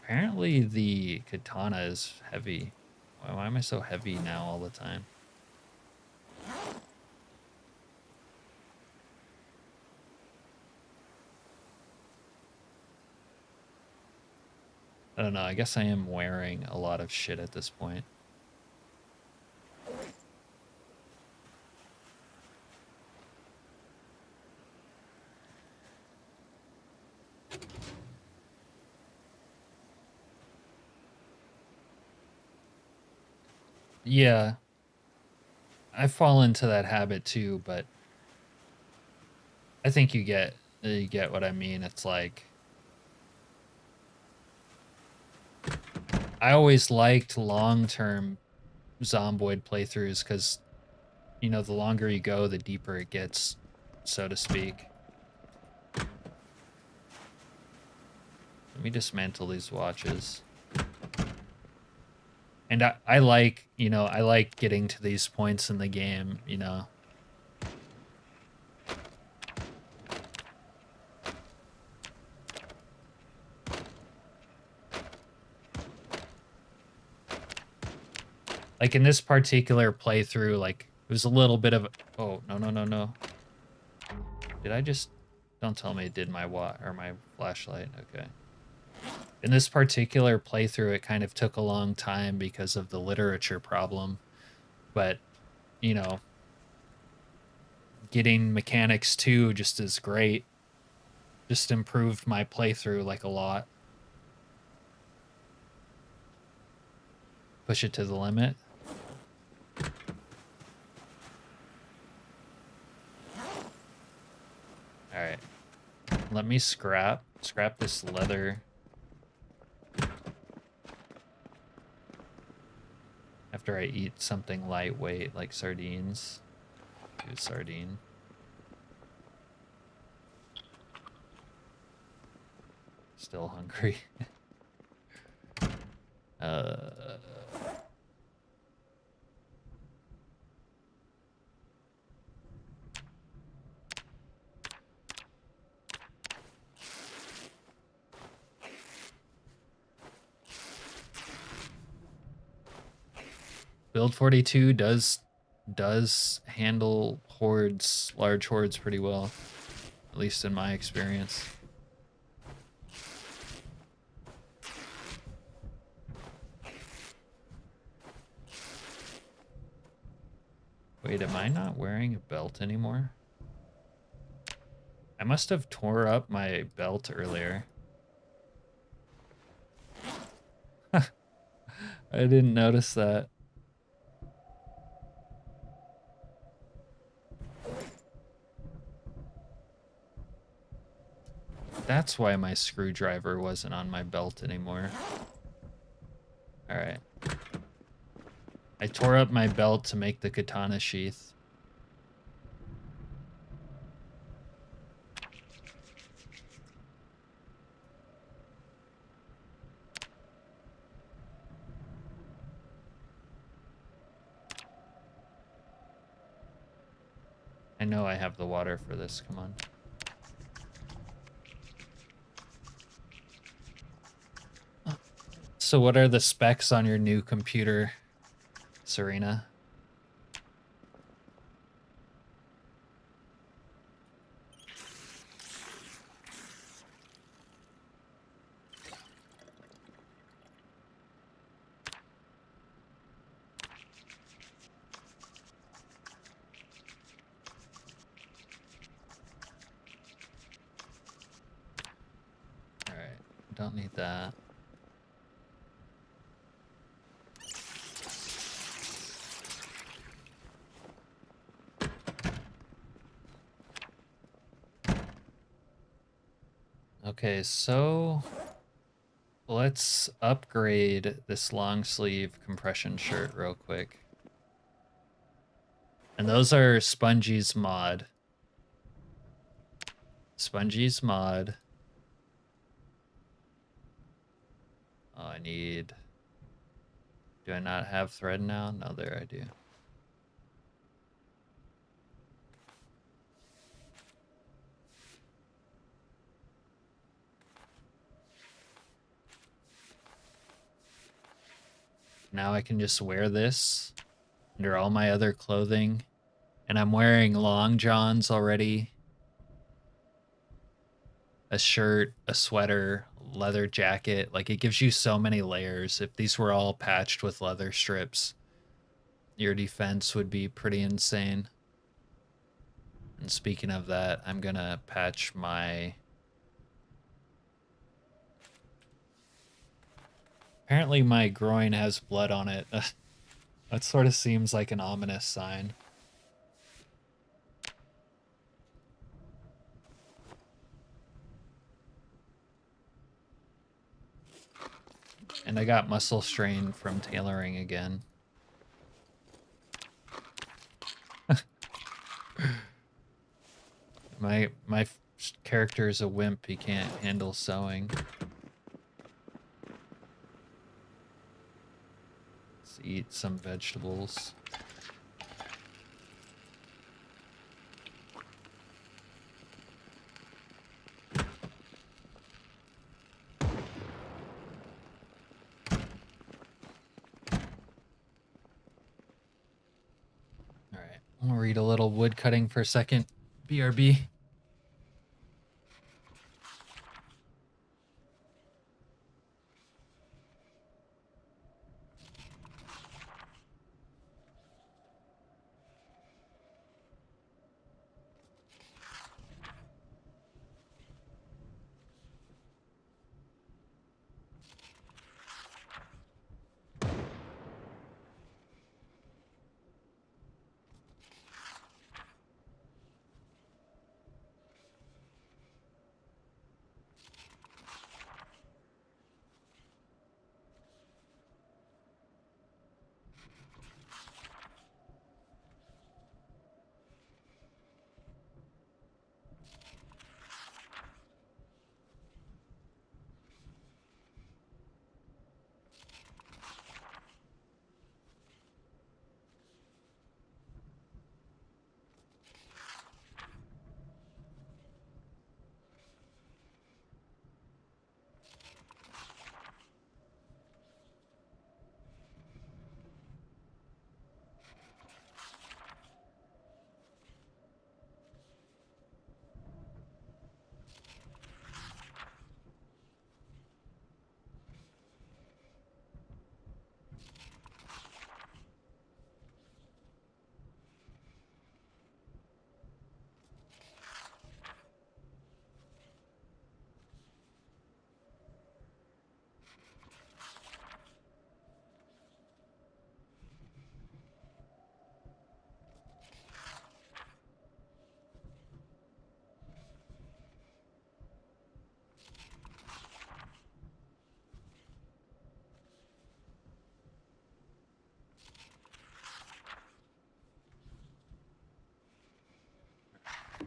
Apparently the katana is heavy. Why am I so heavy now all the time? I don't know, I guess I am wearing a lot of shit at this point. Yeah. I fall into that habit too, but I think you get what I mean. It's like I always liked long-term Zomboid playthroughs because, you know, the longer you go, the deeper it gets, so to speak. Let me dismantle these watches. And I like, you know, I like getting to these points in the game, you know. Like in this particular playthrough, like it was a little bit of, oh, no. Did I just, don't tell me it did my my flashlight, okay. In this particular playthrough, it kind of took a long time because of the literature problem, but, you know, getting mechanics 2 just is great. Just improved my playthrough like a lot. Push it to the limit. All right, let me scrap this leather. After I eat something lightweight like sardines. Do a sardine. Still hungry. Build 42 does handle hordes, large hordes pretty well, at least in my experience. Wait, am I not wearing a belt anymore? I must have tore up my belt earlier. I didn't notice that. That's why my screwdriver wasn't on my belt anymore. All right. I tore up my belt to make the katana sheath. I know I have the water for this, come on. So what are the specs on your new computer, Serena? All right, don't need that. Okay, so let's upgrade this long sleeve compression shirt real quick. And those are Spongie's mod. Spongie's mod. Oh, I need... Do I not have thread now? No, there I do. Now I can just wear this under all my other clothing. And I'm wearing long johns already. A shirt, a sweater, leather jacket. Like, it gives you so many layers. If these were all patched with leather strips, your defense would be pretty insane. And speaking of that, I'm gonna patch my... Apparently my groin has blood on it. That sort of seems like an ominous sign. And I got muscle strain from tailoring again. My character is a wimp. He can't handle sewing. Let's eat some vegetables. All right, I'll read a little wood cutting for a second. BRB.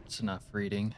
It's enough reading.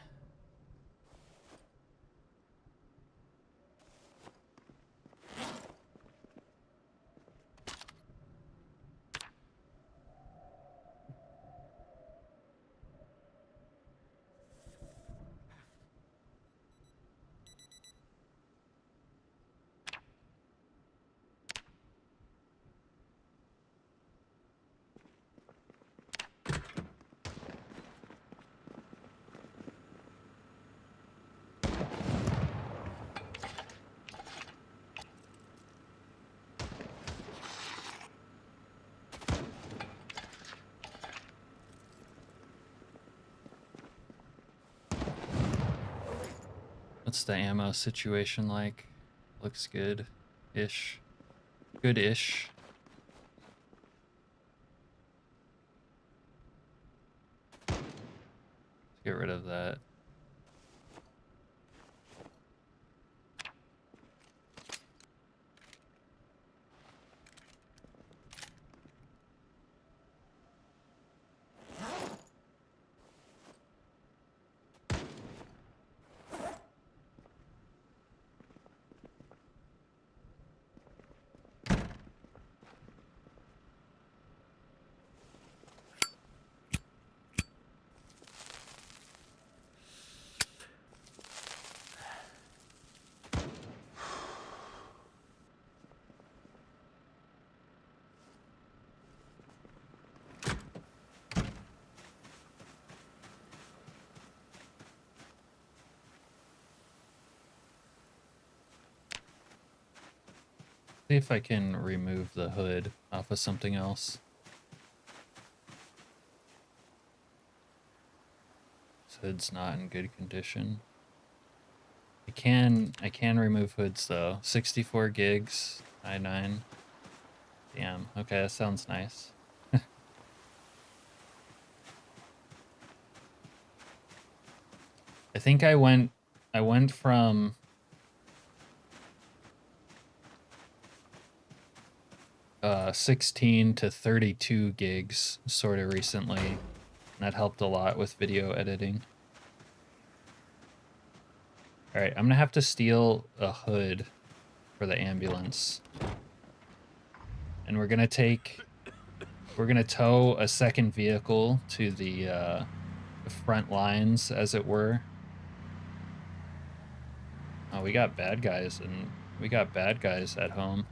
What's the ammo situation like? Looks good-ish. Good-ish. Get rid of that. See if I can remove the hood off of something else. This hood's not in good condition. I can remove hoods though. 64 gigs, i9. Damn. Okay, that sounds nice. I think I went from 16 to 32 gigs sort of recently, and that helped a lot with video editing. All right, I'm gonna have to steal a hood for the ambulance, and we're gonna tow a second vehicle to the front lines, as it were. Oh, we got bad guys, and we got bad guys at home.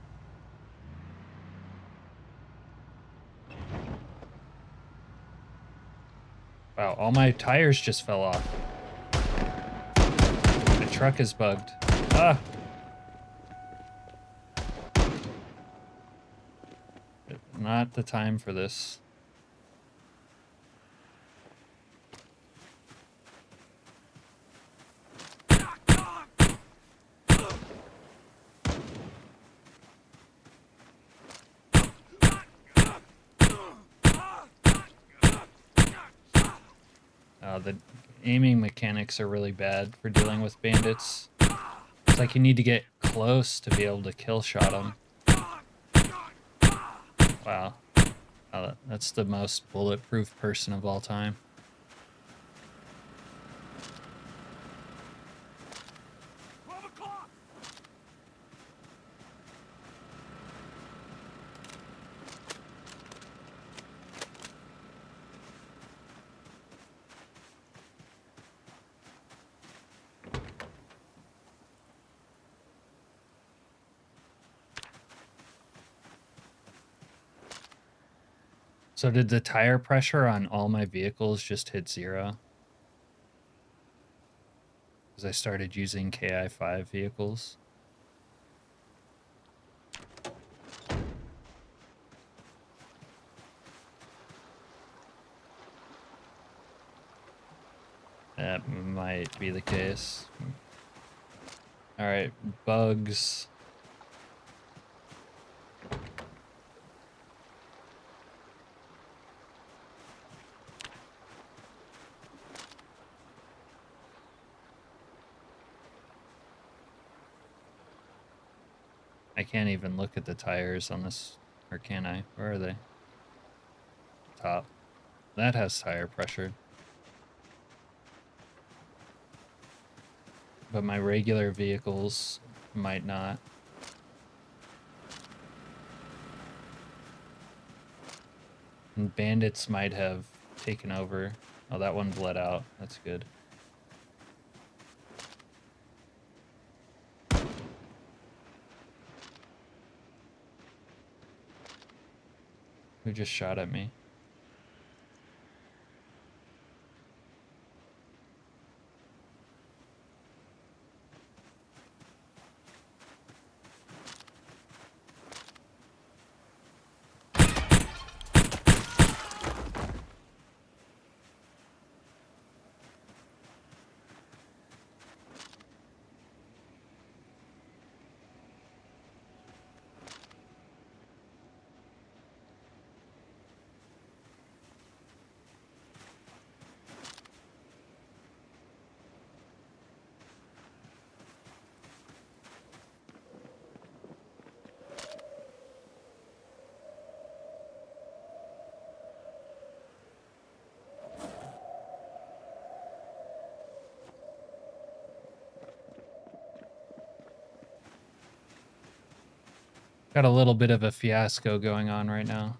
Wow, all my tires just fell off. The truck is bugged. Ah! Not the time for this. The aiming mechanics are really bad for dealing with bandits. It's like you need to get close to be able to kill shot them. Wow. That's the most bulletproof person of all time. So did the tire pressure on all my vehicles just hit 0? Because I started using KI5 vehicles. That might be the case. Alright, bugs. I can't even look at the tires on this, or can I? Where are they? Top. That has tire pressure. But my regular vehicles might not. And bandits might have taken over. Oh, that one bled out. That's good. Who just shot at me? Got a little bit of a fiasco going on right now.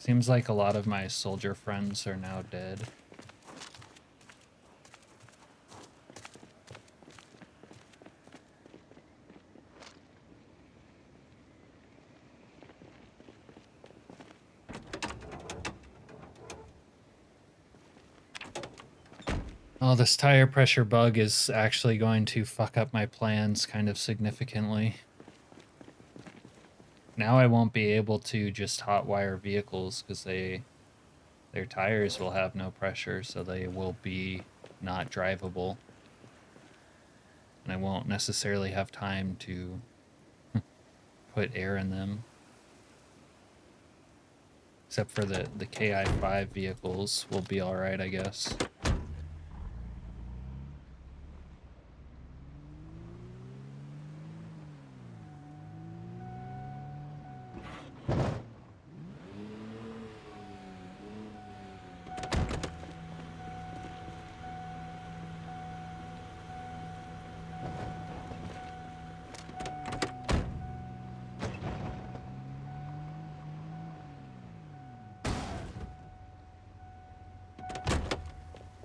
Seems like a lot of my soldier friends are now dead. Oh, this tire pressure bug is actually going to fuck up my plans kind of significantly. Now I won't be able to just hotwire vehicles because their tires will have no pressure, so they will be not drivable. And I won't necessarily have time to put air in them. Except for the KI-5 vehicles will be alright, I guess.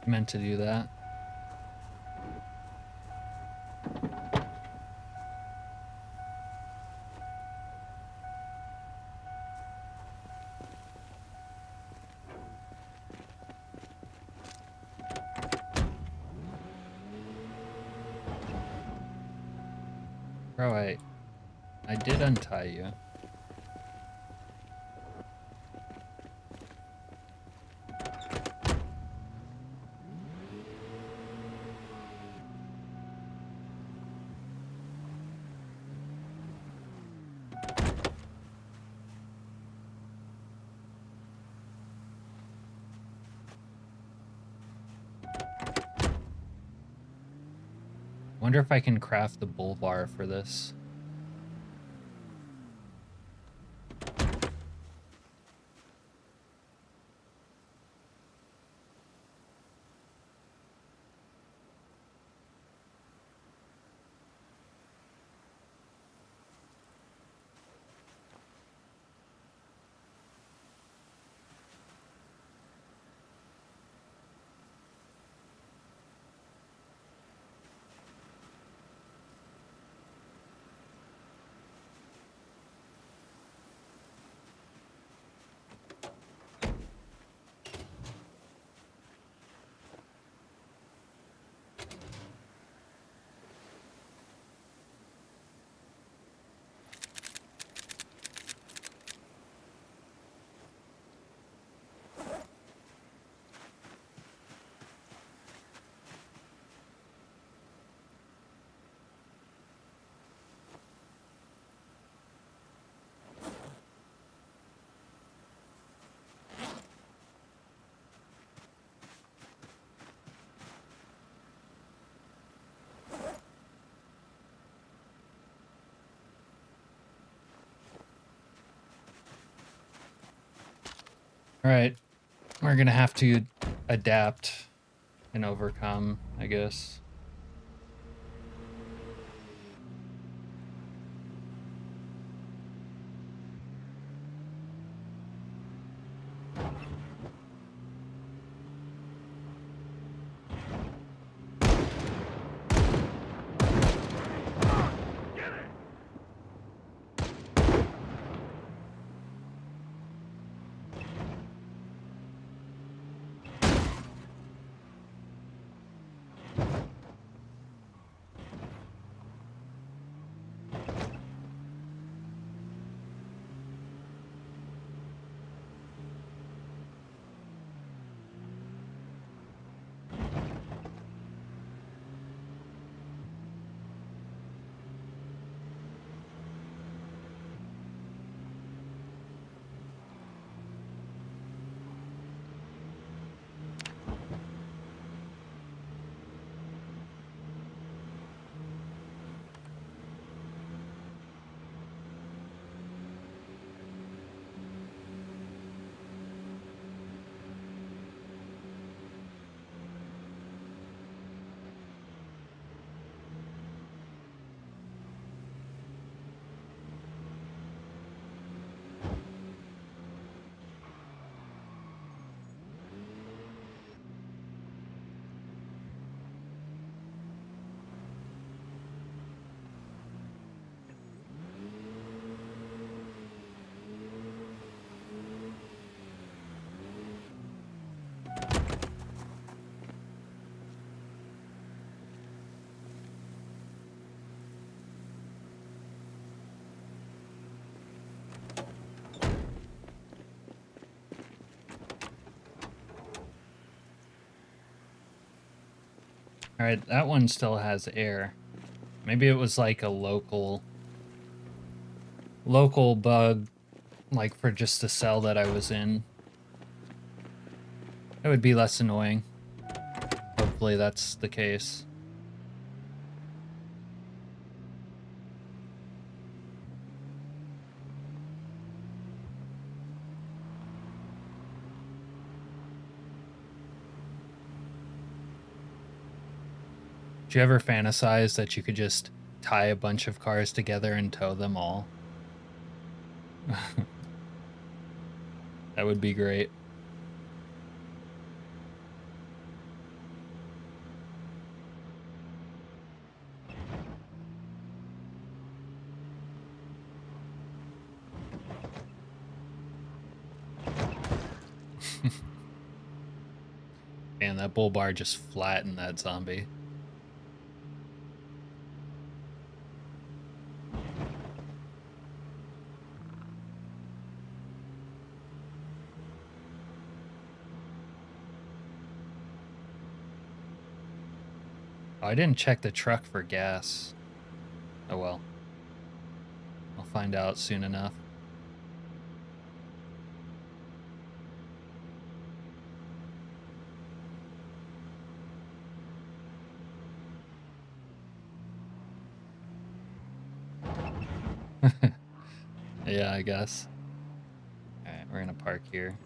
Meant to do that. Bro, I did untie you. Wonder if I can craft the bull bar for this. Alright, we're gonna have to adapt and overcome, I guess. Alright, that one still has air. Maybe it was like a local bug, like for just the cell that I was in. It would be less annoying. Hopefully that's the case. Do you ever fantasize that you could just tie a bunch of cars together and tow them all? That would be great. Man, that bull bar just flattened that zombie. Oh, I didn't check the truck for gas. Oh well. I'll find out soon enough. Yeah, I guess. Alright, we're gonna park here.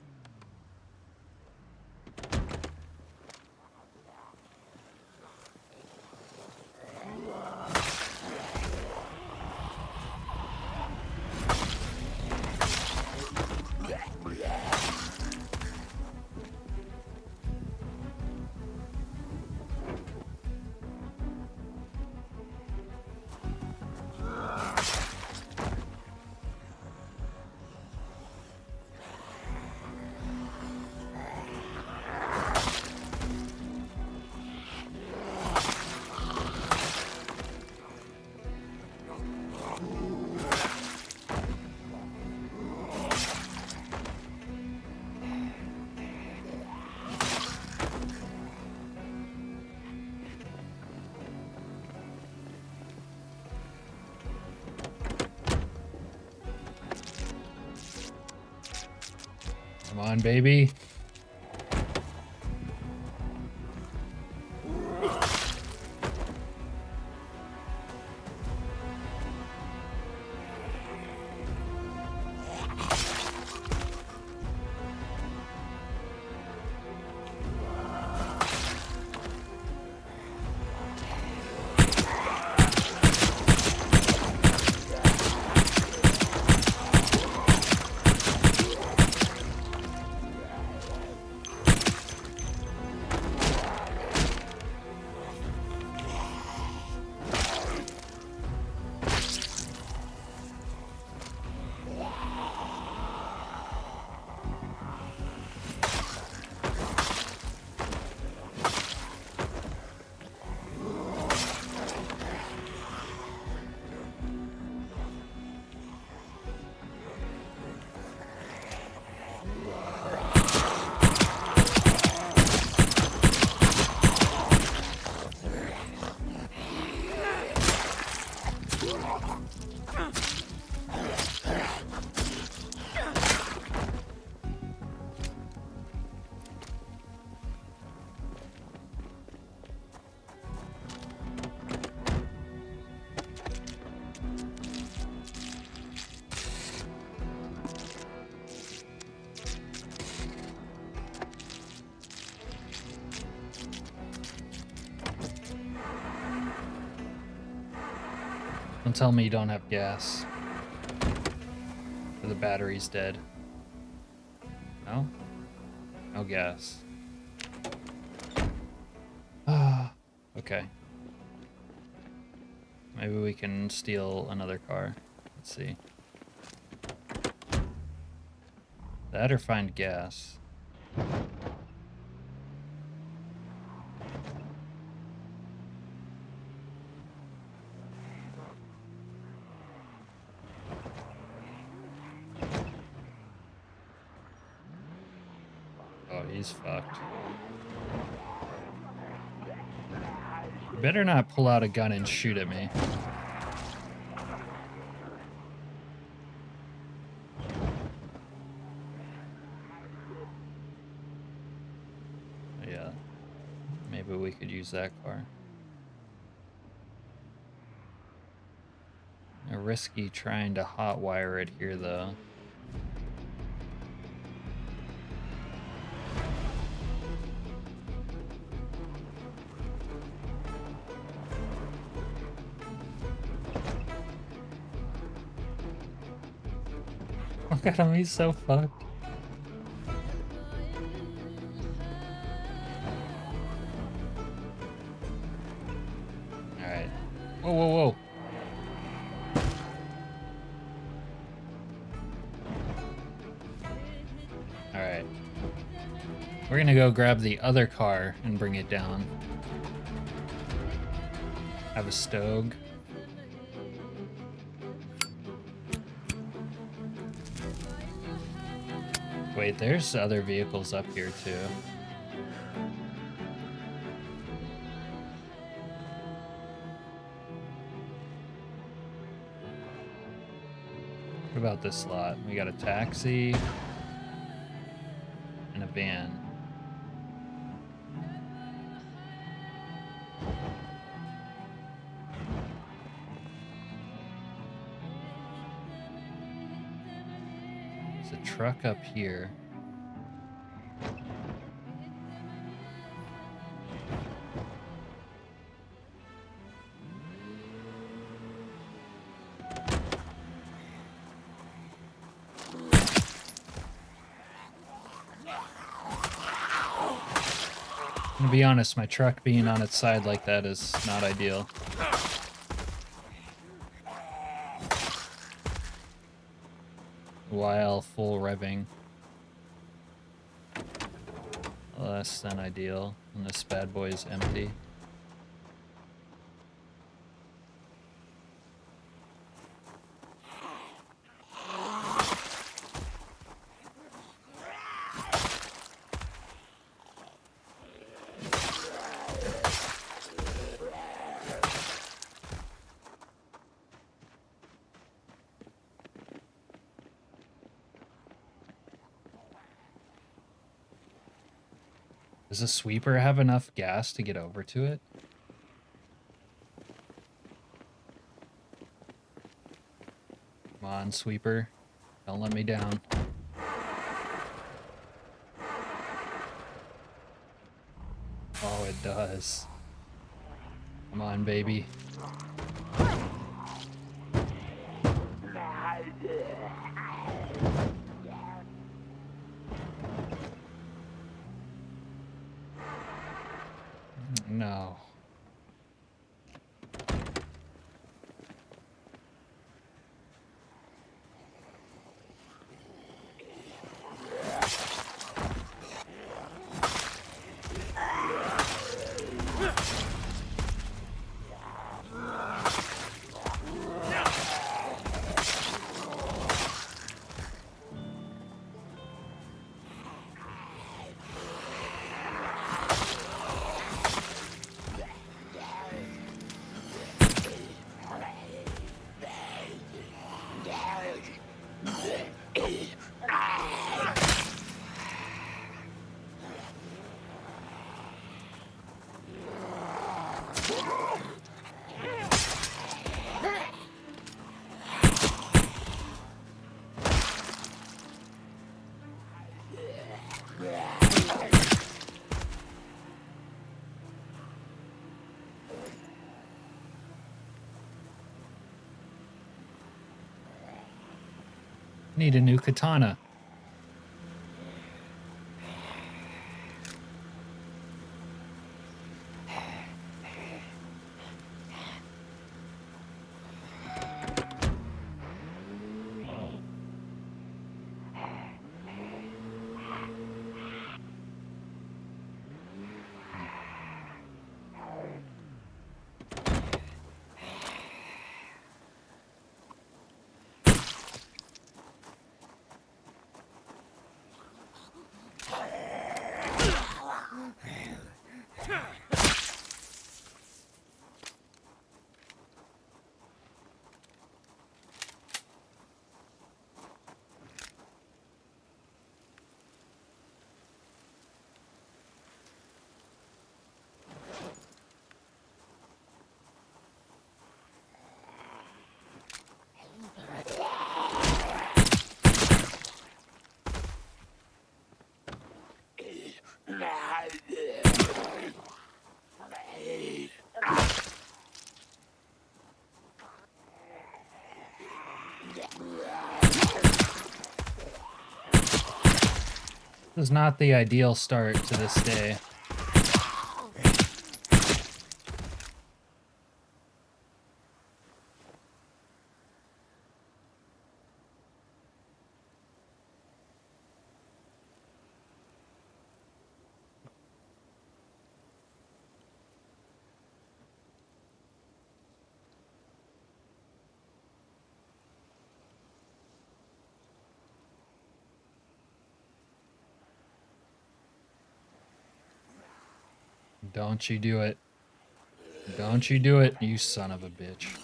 Come on, baby. Don't tell me you don't have gas. Or the battery's dead. No? No gas. Ah, okay. Maybe we can steal another car. Let's see. That or find gas. Oh, he's fucked. You better not pull out a gun and shoot at me. Yeah. Maybe we could use that car. Risky trying to hotwire it here, though. Look at him, he's so fucked. Alright. Whoa, whoa, whoa. Alright. We're gonna go grab the other car and bring it down. Have a stogue. Wait, there's other vehicles up here too. What about this lot? We got a taxi and a van. There's a truck up here. To be honest, my truck being on its side like that is not ideal. While full revving. Less than ideal, and this bad boy is empty. Does a sweeper have enough gas to get over to it? Come on, sweeper. Don't let me down. Oh, it does. Come on, baby. No. Need a new katana. This is not the ideal start to this day. Don't you do it. Don't you do it, you son of a bitch.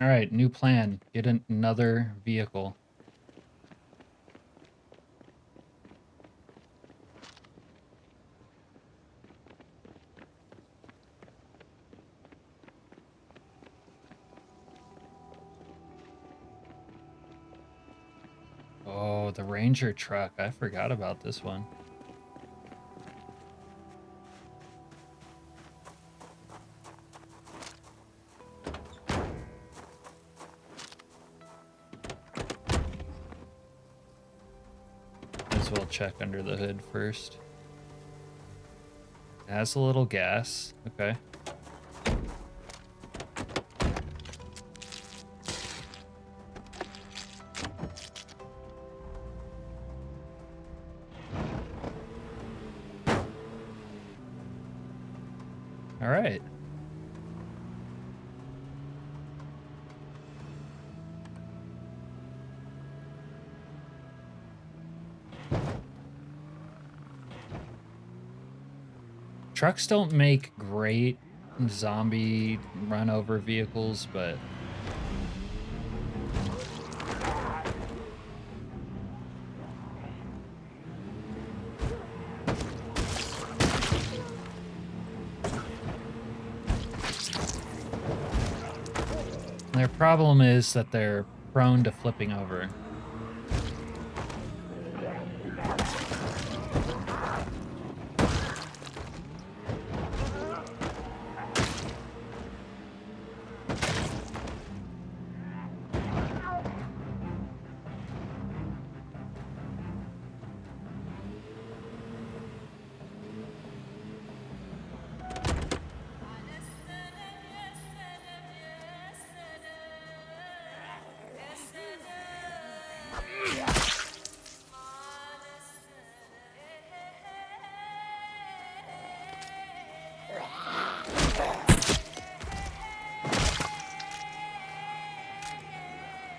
All right, new plan. Get another vehicle. Oh, the Ranger truck. I forgot about this one. Might as well check under the hood first. It has a little gas. Okay. All right. Trucks don't make great zombie run over vehicles, but their problem is that they're prone to flipping over.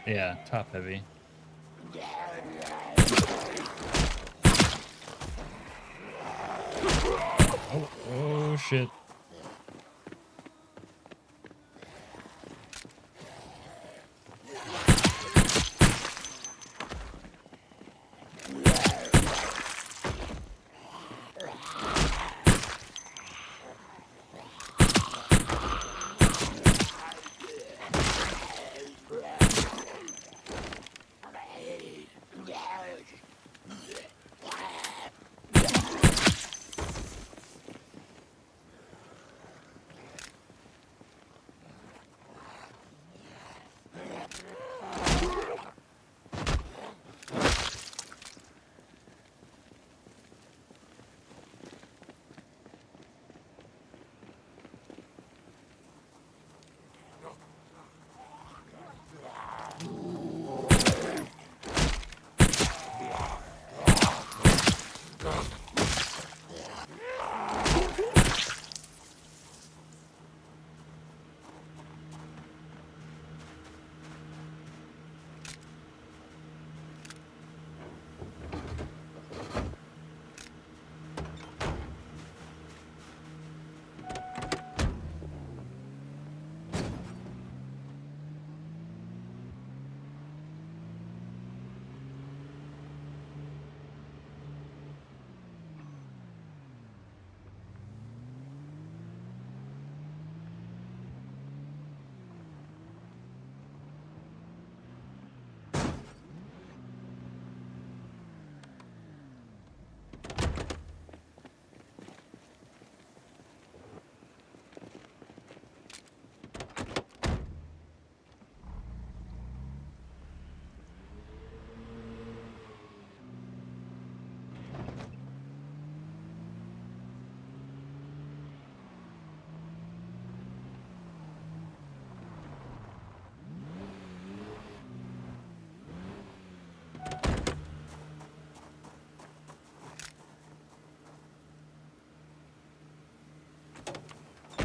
Yeah, top heavy. Oh shit.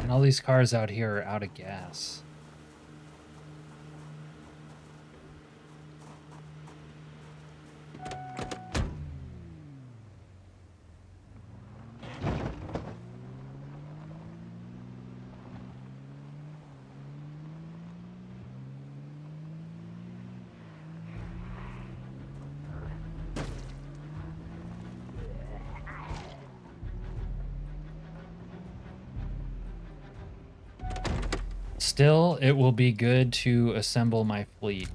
And all these cars out here are out of gas. Still, it will be good to assemble my fleet.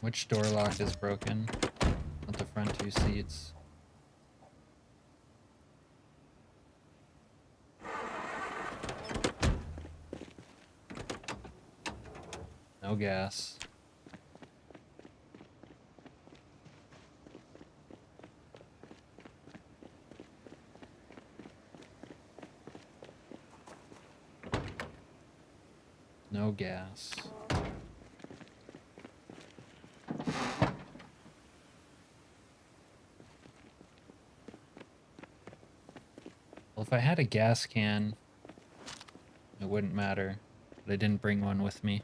Which door lock is broken? Not the front two seats. No gas. No gas. Well, if I had a gas can, it wouldn't matter, but I didn't bring one with me.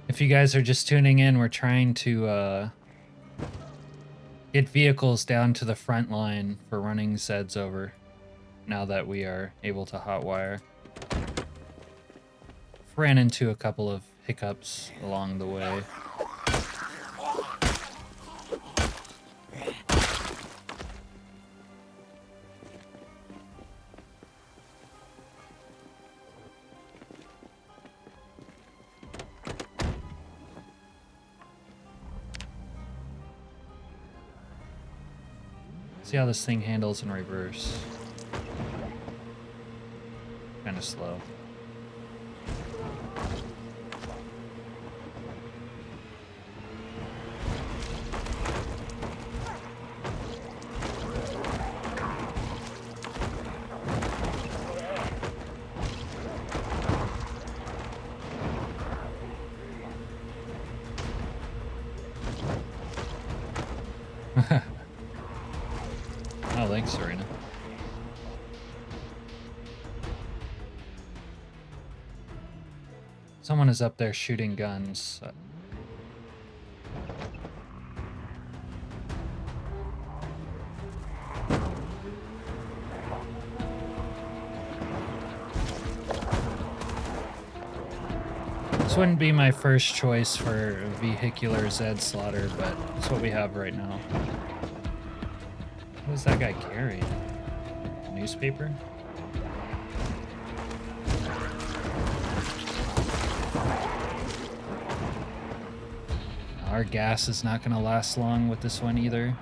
If you guys are just tuning in, we're trying to get vehicles down to the front line for running Zeds over now that we are able to hotwire. Ran into a couple of hiccups along the way. See how this thing handles in reverse. Kind of slow. Oh, thanks, Serena. Someone is up there shooting guns. This wouldn't be my first choice for vehicular Zed slaughter, but it's what we have right now. What is that guy carrying? A newspaper? Our gas is not going to last long with this one either.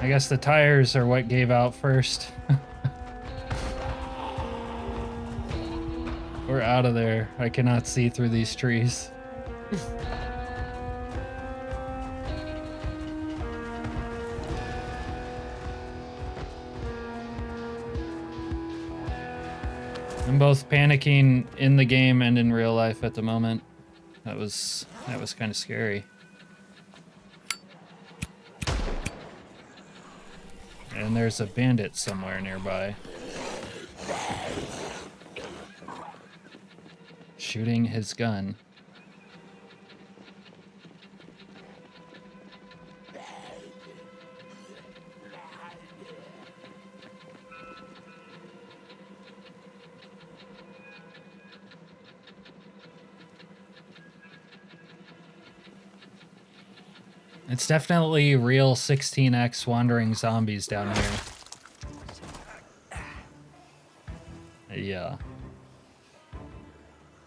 I guess the tires are what gave out first. We're out of there. I cannot see through these trees. I'm both panicking in the game and in real life at the moment. That was kind of scary. And there's a bandit somewhere nearby. Shooting his gun. It's definitely real 16x wandering zombies down here. Yeah.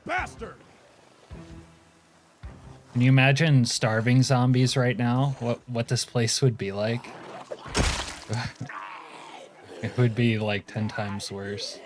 Bastard! Can you imagine starving zombies right now? What this place would be like? It would be like 10 times worse.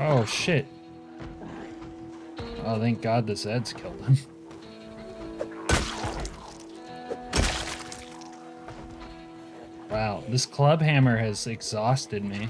Oh shit. Oh, thank God the Zeds killed him. Wow, this club hammer has exhausted me.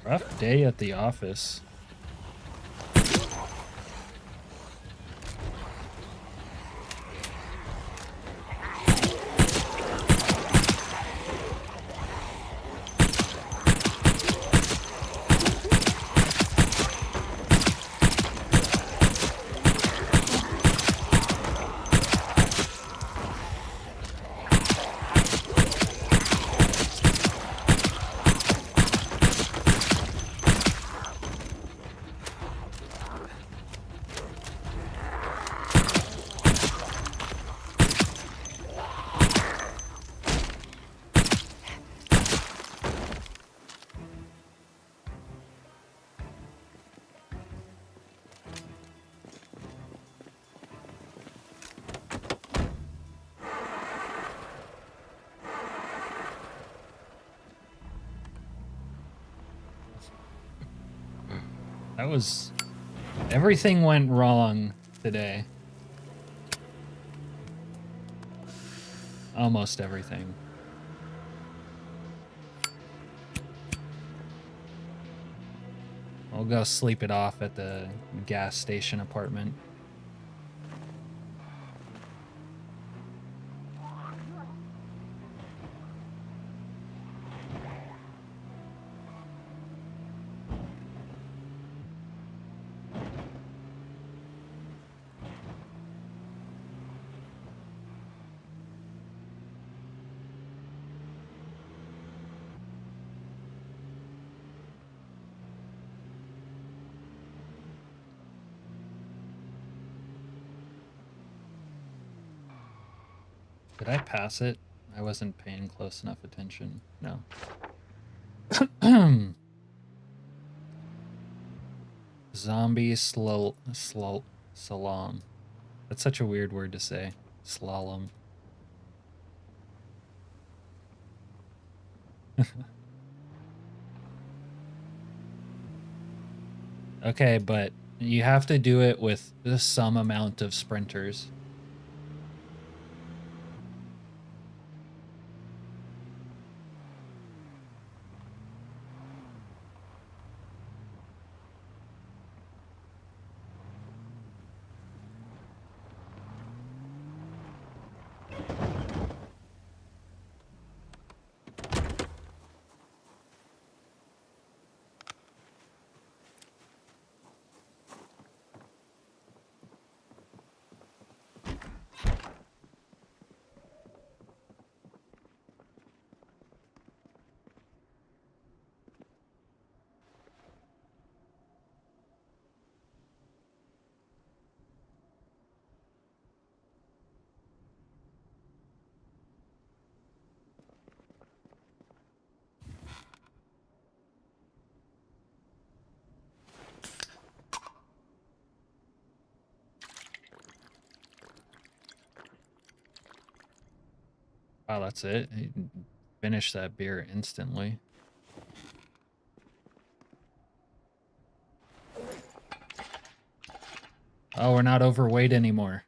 Rough day at the office. That was... Everything went wrong today. Almost everything. We'll go sleep it off at the gas station apartment. Did I pass it? I wasn't paying close enough attention. No. Zombie slalom. That's such a weird word to say. Slalom. Okay, but you have to do it with some amount of sprinters. Wow, that's it. You finish that beer instantly. Oh, we're not overweight anymore.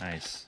Nice.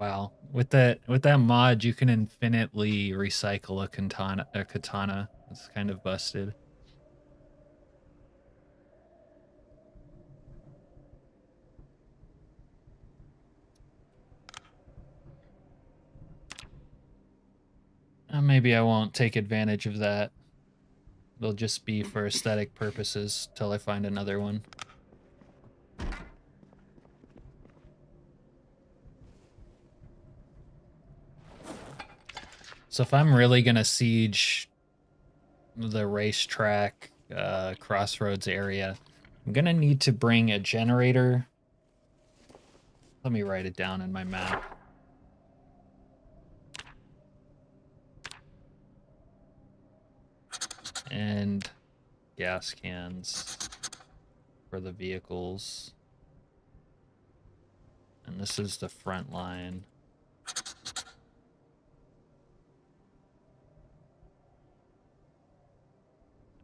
Wow. With that mod, you can infinitely recycle a katana. It's kind of busted. maybe I won't take advantage of that. It'll just be for aesthetic purposes till I find another one. So if I'm really gonna siege the racetrack, Crossroads area, I'm gonna need to bring a generator. Let me write it down in my map. And gas cans for the vehicles. And this is the front line.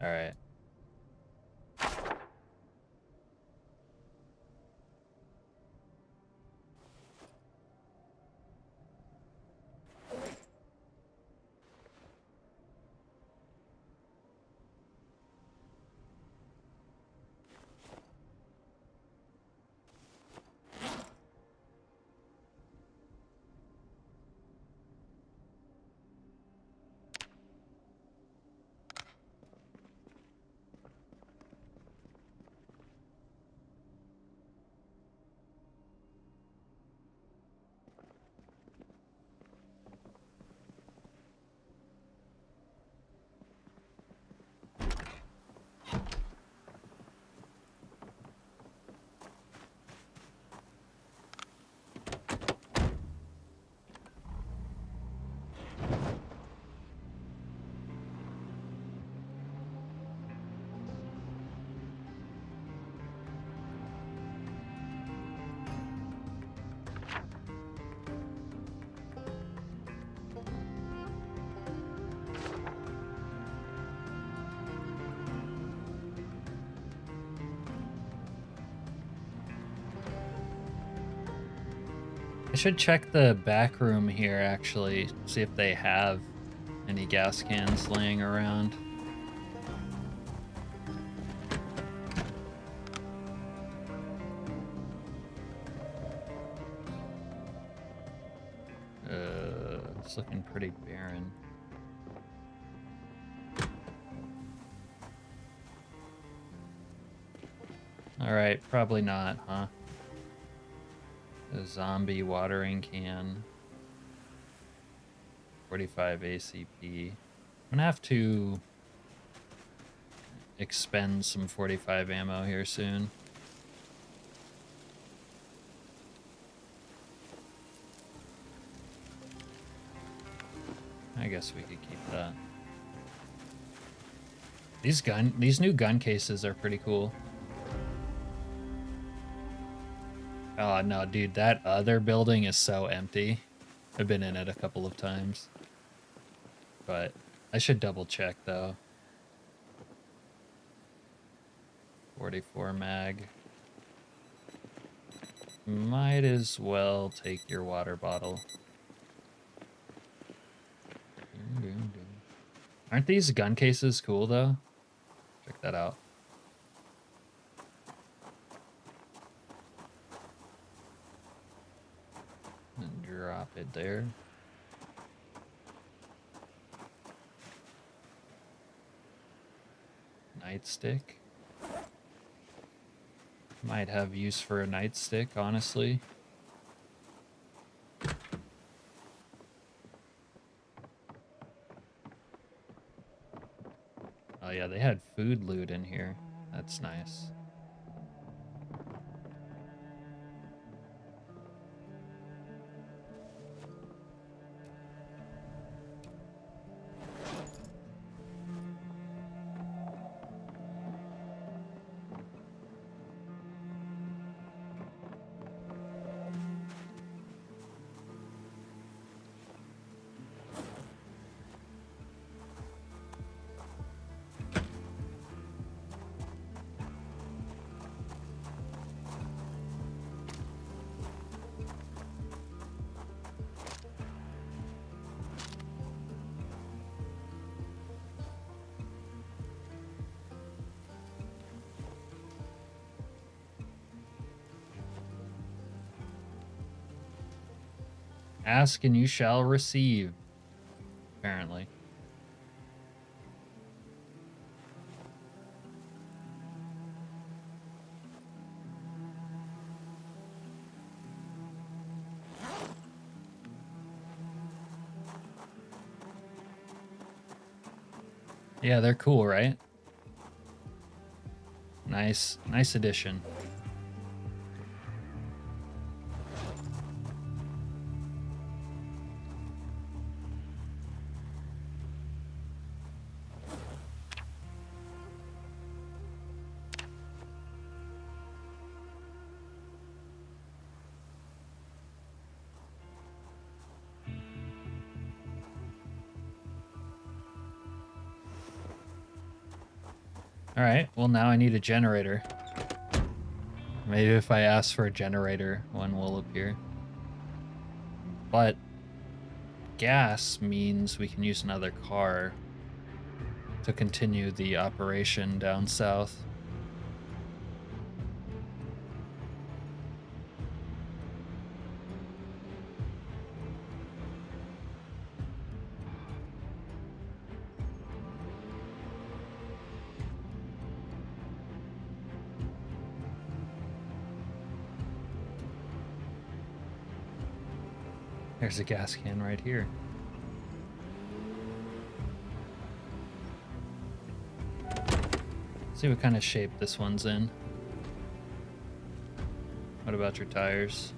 All right. I should check the back room here, actually, see if they have any gas cans laying around. It's looking pretty barren. Alright, probably not, huh? A zombie watering can. 45 ACP. I'm gonna have to expend some 45 ammo here soon. I guess we could keep that. These new gun cases are pretty cool. Oh no, dude, that other building is so empty. I've been in it a couple of times. But I should double check though. 44 mag. Might as well take your water bottle. Aren't these gun cases cool though? Check that out. And drop it there. Nightstick. Might have use for a nightstick, honestly. Oh yeah, they had food loot in here. That's nice. Ask and you shall receive, apparently. Yeah, they're cool, right? Nice addition. All right, well now I need a generator. Maybe if I ask for a generator, one will appear. But gas means we can use another car to continue the operation down south. There's a gas can right here. See what kind of shape this one's in. What about your tires?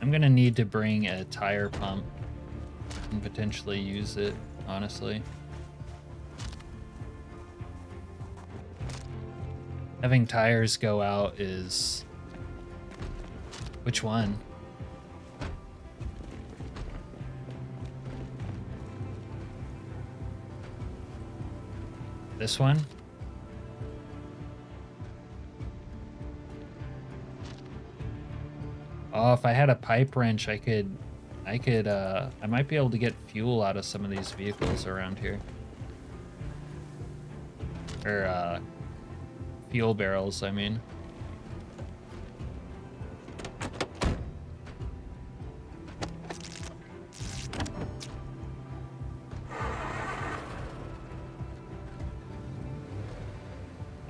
I'm gonna need to bring a tire pump and potentially use it, honestly. Having tires go out is... Which one? This one? Oh, if I had a pipe wrench, I might be able to get fuel out of some of these vehicles around here. Or, fuel barrels, I mean.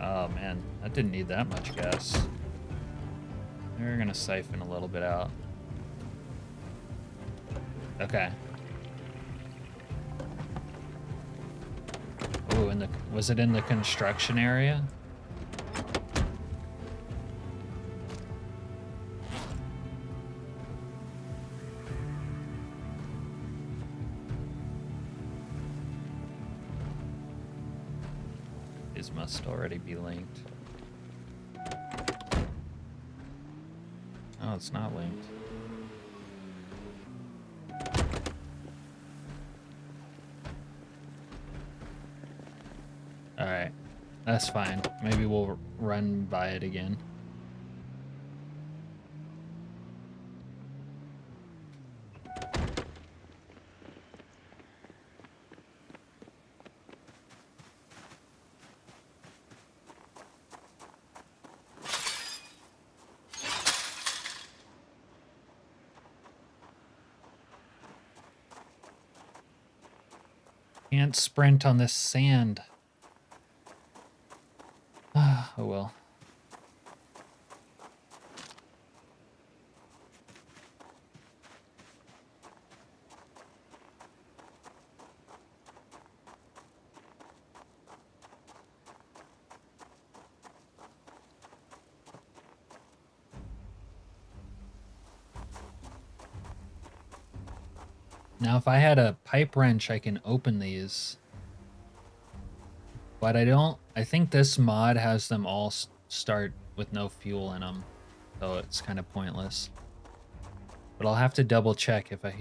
Oh man, that didn't need that much gas. We're gonna siphon a little bit out. Okay. Oh, was it in the construction area? These must already be linked. Oh, it's not linked. Alright, that's fine. Maybe we'll run by it again. Can't sprint on this sand. Oh well. Now, if I had a pipe wrench, I can open these. But I think this mod has them all start with no fuel in them. So it's kind of pointless. But I'll have to double check if I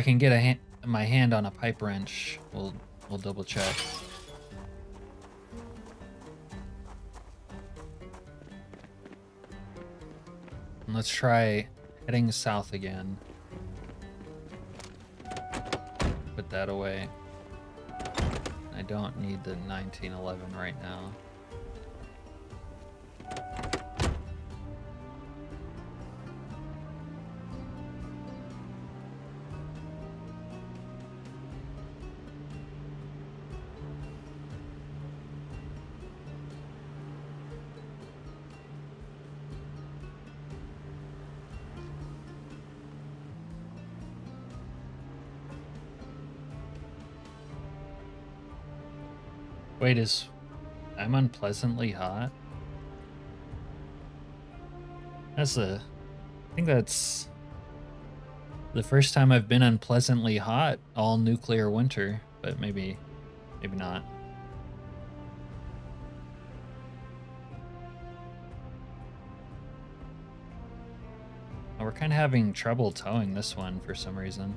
can get my hand on a pipe wrench. We'll double check. And let's try heading south again. Put that away. I don't need the 1911 right now. Wait, I'm unpleasantly hot? I think that's the first time I've been unpleasantly hot all nuclear winter, but maybe not. Oh, we're kind of having trouble towing this one for some reason.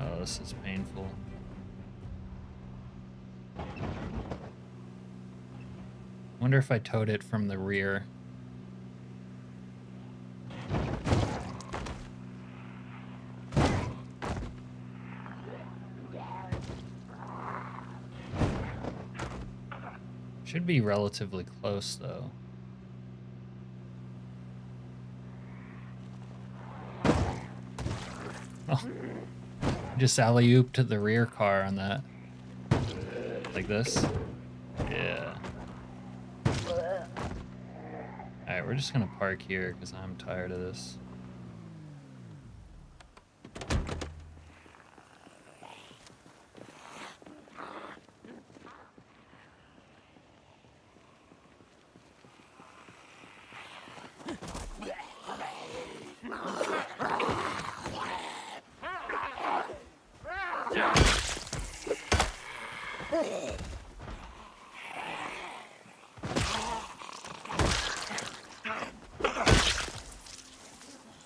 Oh, this is painful. Wonder if I towed it from the rear. Should be relatively close though. Oh, just alley-oop to the rear car on that. Like this. Yeah. Alright, we're just gonna park here because I'm tired of this.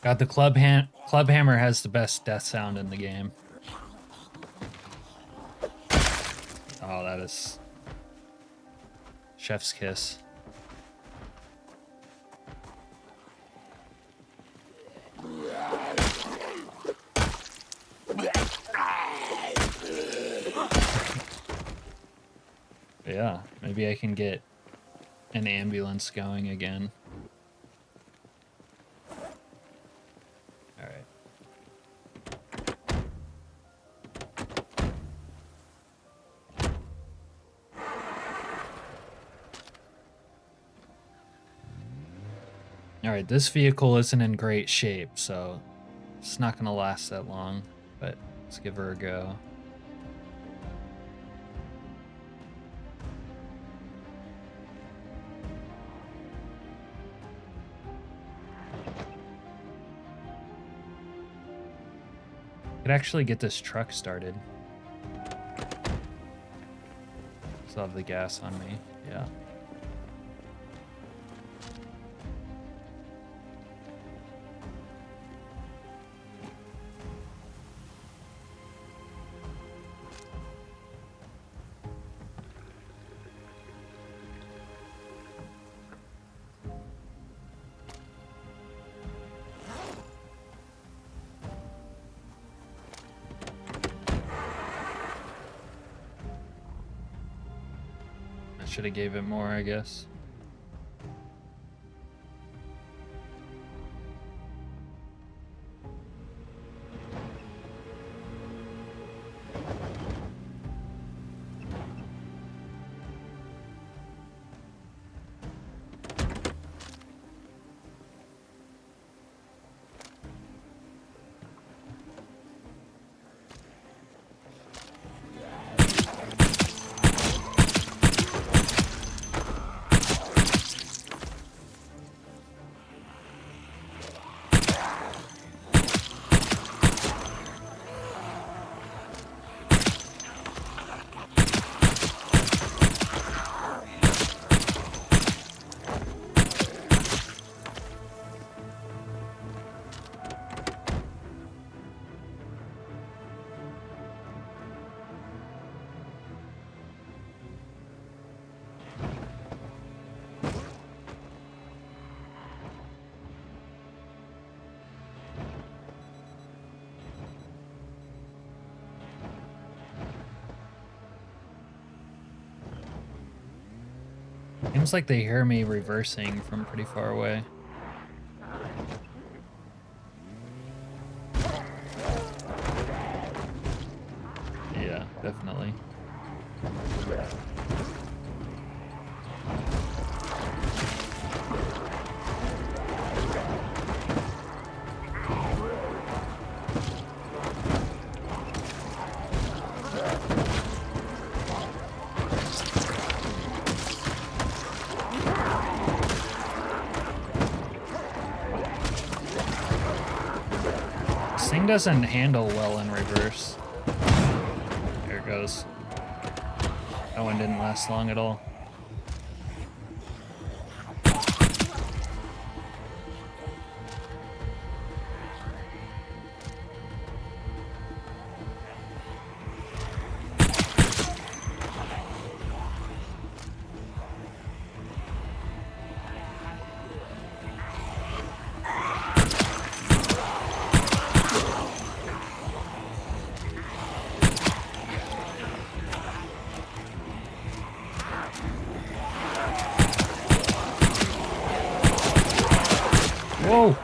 God, the club hammer has the best death sound in the game. Oh, that is chef's kiss. Yeah, maybe I can get an ambulance going again. Alright, this vehicle isn't in great shape, so it's not going to last that long, but let's give her a go. Could actually get this truck started. Still have the gas on me, yeah. Should have gave it more, I guess. Seems like they hear me reversing from pretty far away. thing doesn't handle well in reverse. There it goes. That one didn't last long at all. Whoa!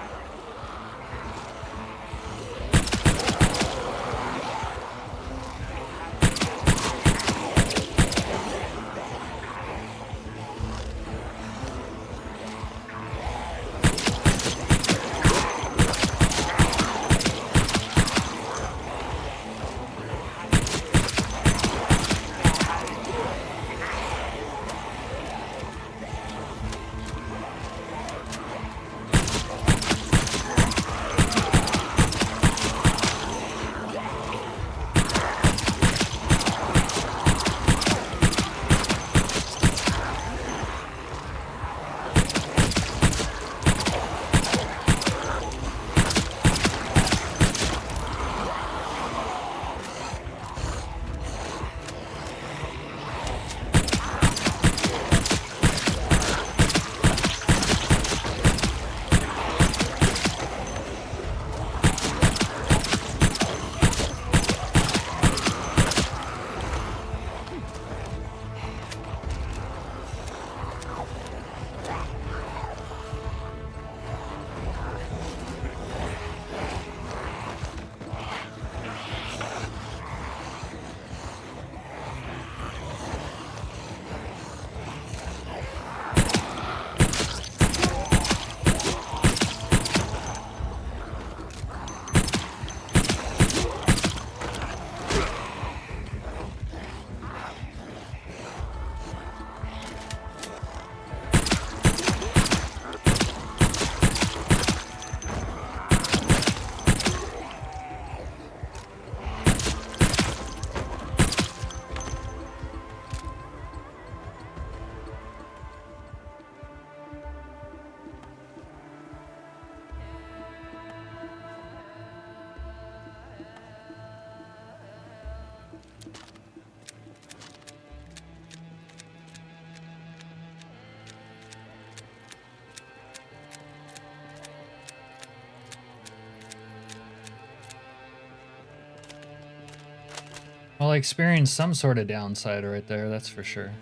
Well, I experienced some sort of downside right there, that's for sure.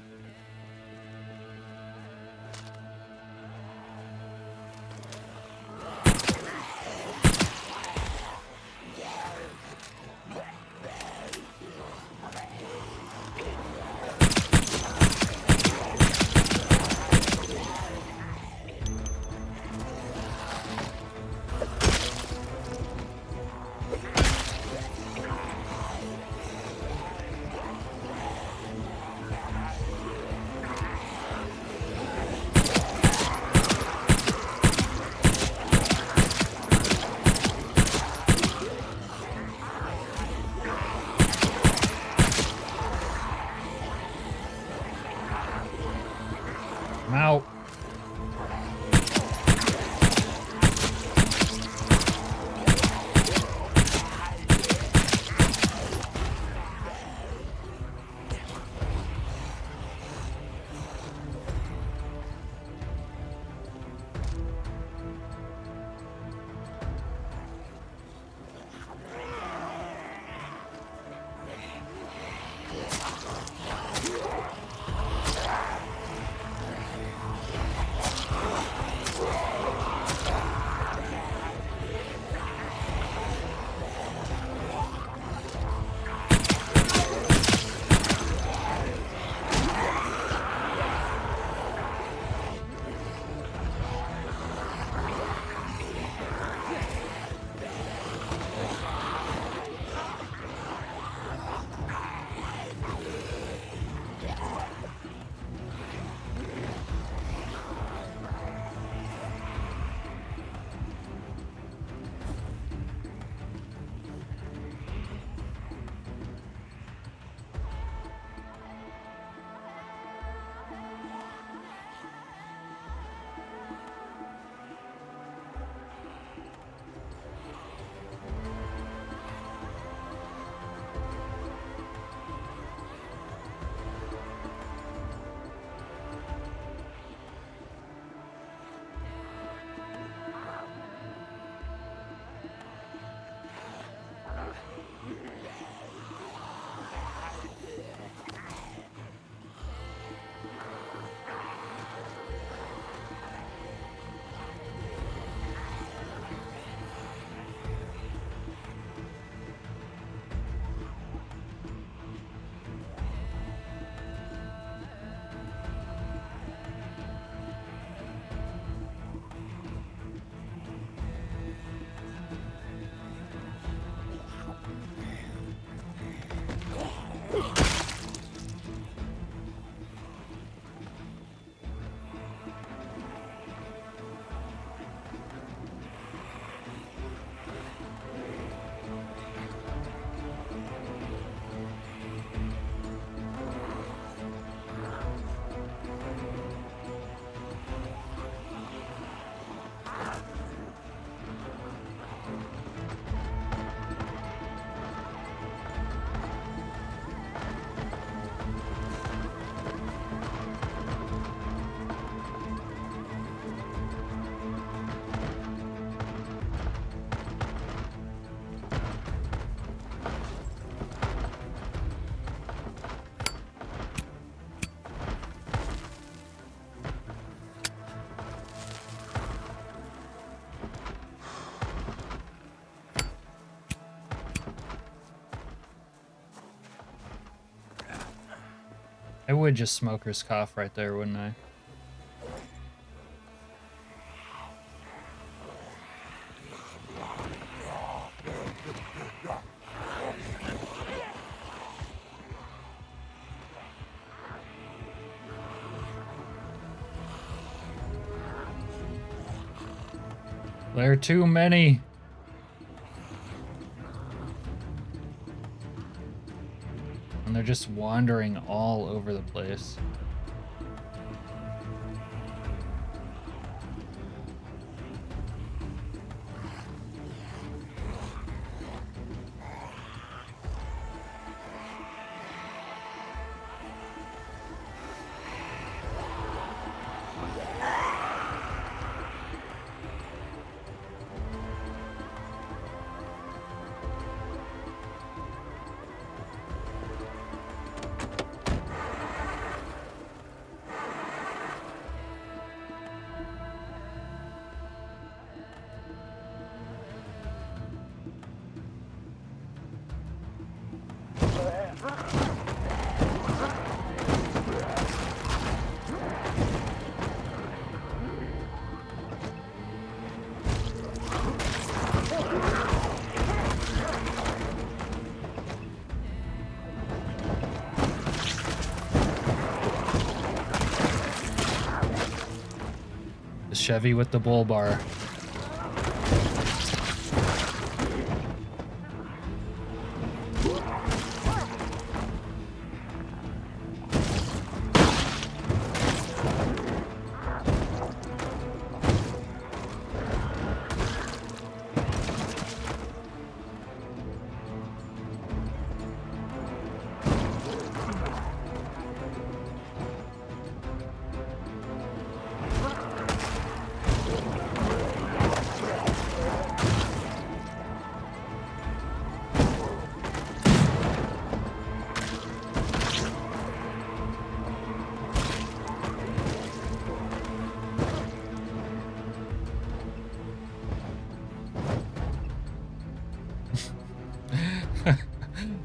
I'm out. would just smoker's cough right there, wouldn't I? There are too many. And they're just wandering all over the place. The Chevy with the bull bar.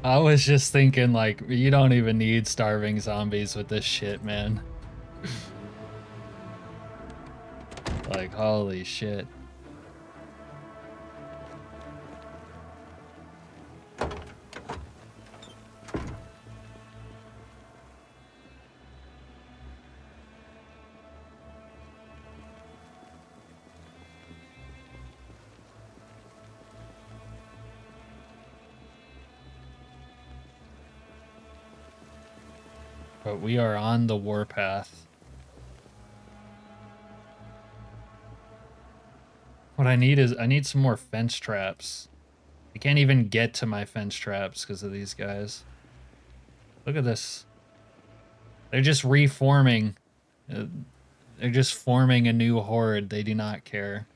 I was just thinking, like, you don't even need starving zombies with this shit, man. Like, holy shit. But we are on the warpath. What I need is, I need some more fence traps. I can't even get to my fence traps because of these guys. Look at this. They're just reforming. They're just forming a new horde. They do not care.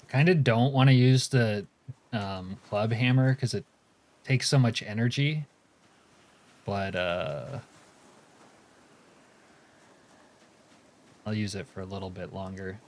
Kind of don't want to use the club hammer because it takes so much energy, but I'll use it for a little bit longer.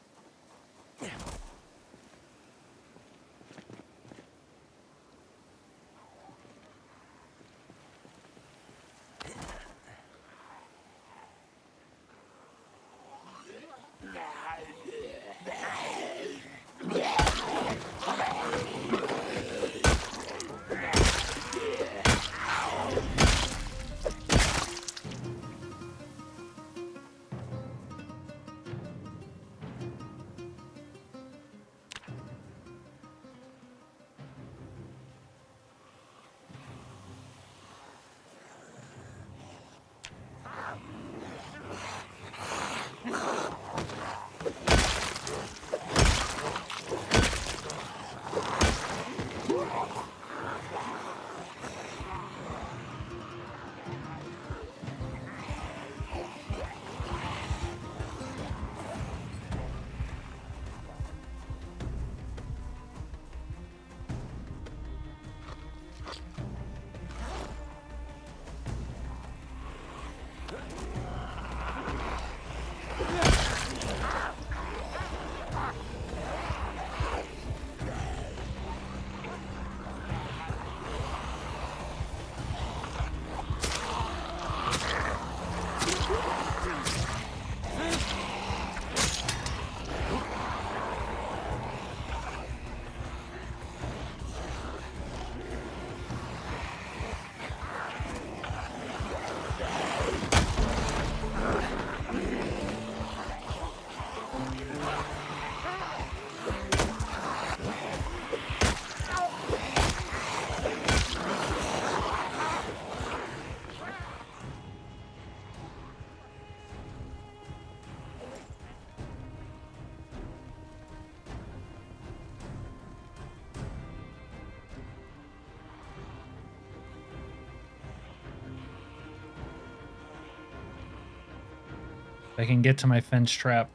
If I can get to my fence trap.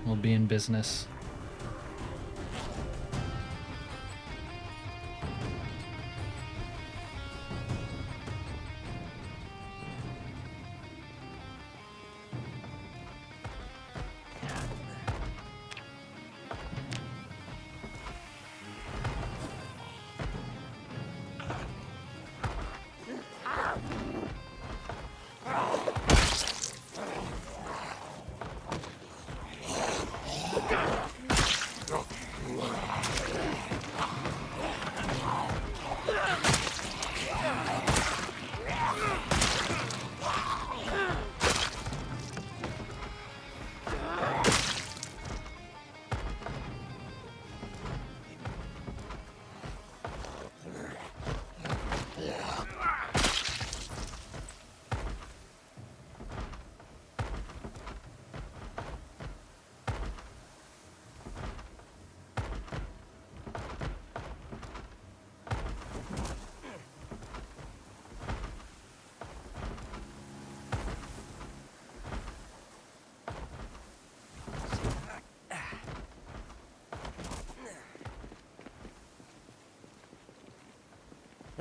We'll be in business.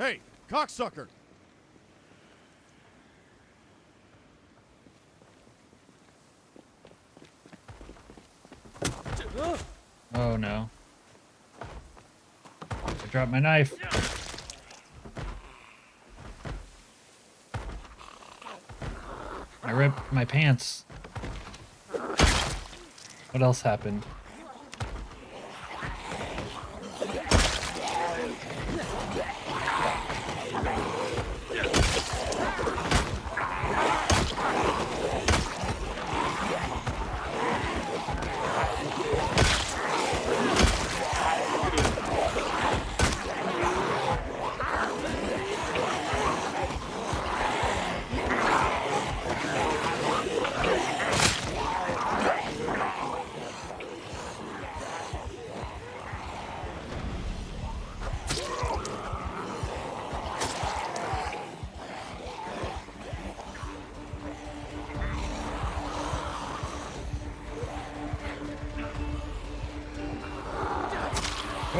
Hey, cocksucker! Oh no. I dropped my knife. I ripped my pants. What else happened?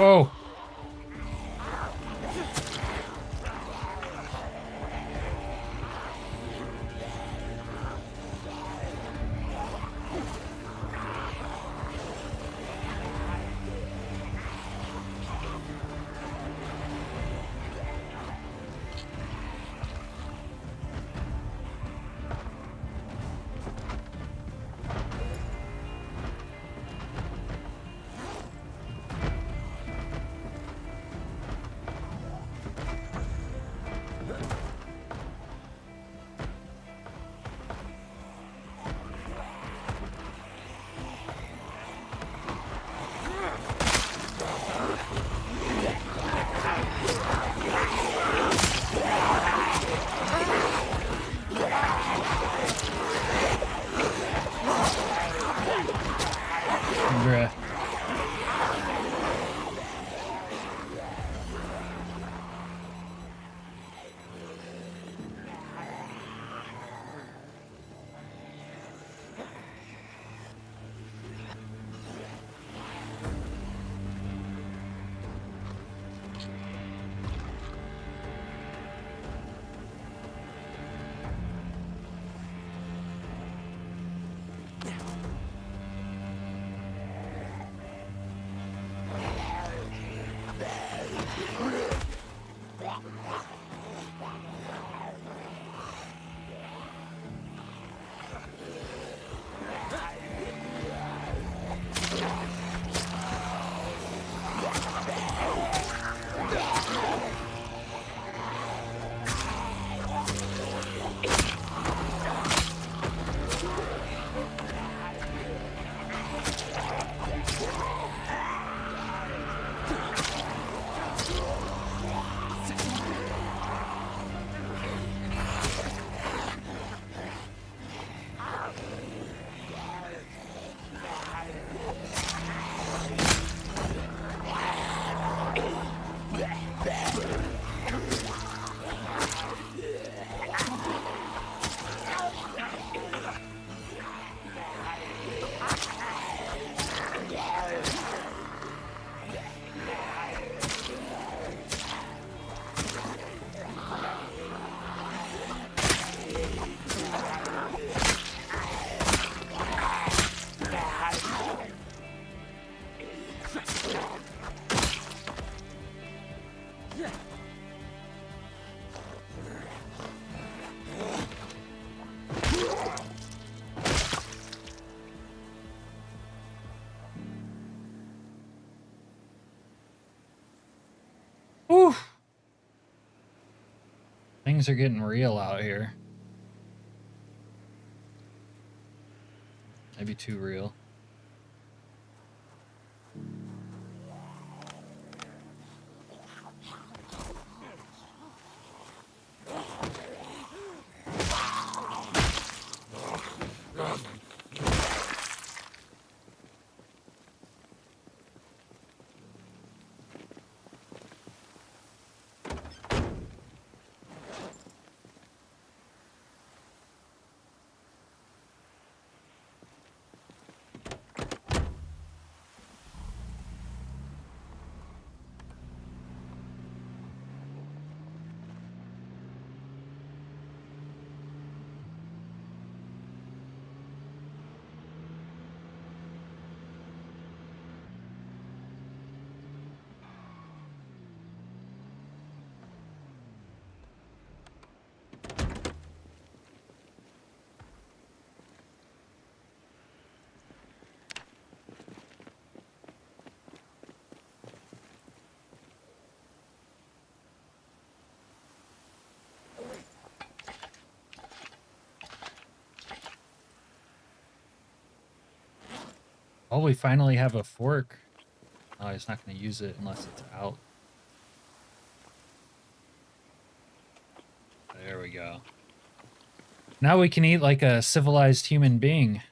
Oh! things are getting real out here. Maybe too real. Oh, we finally have a fork. Oh, he's not going to use it unless it's out. There we go. Now we can eat like a civilized human being.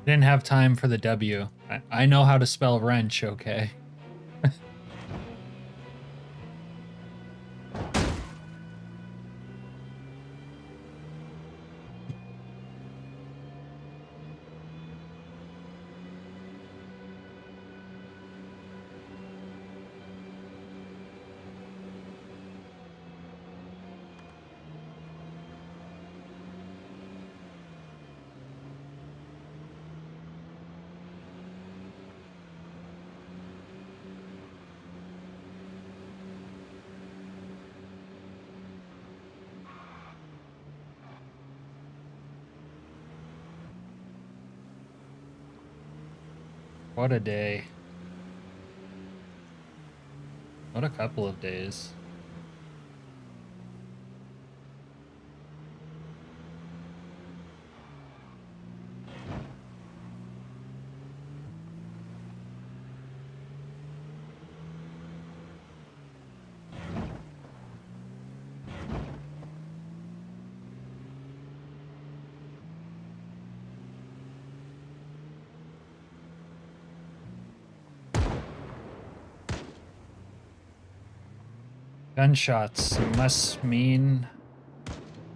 Didn't have time for the W. I know how to spell wrench, okay? What a day. What a couple of days. Gunshots must mean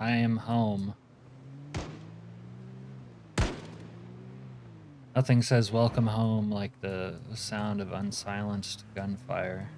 I am home. Nothing says welcome home like the sound of unsilenced gunfire.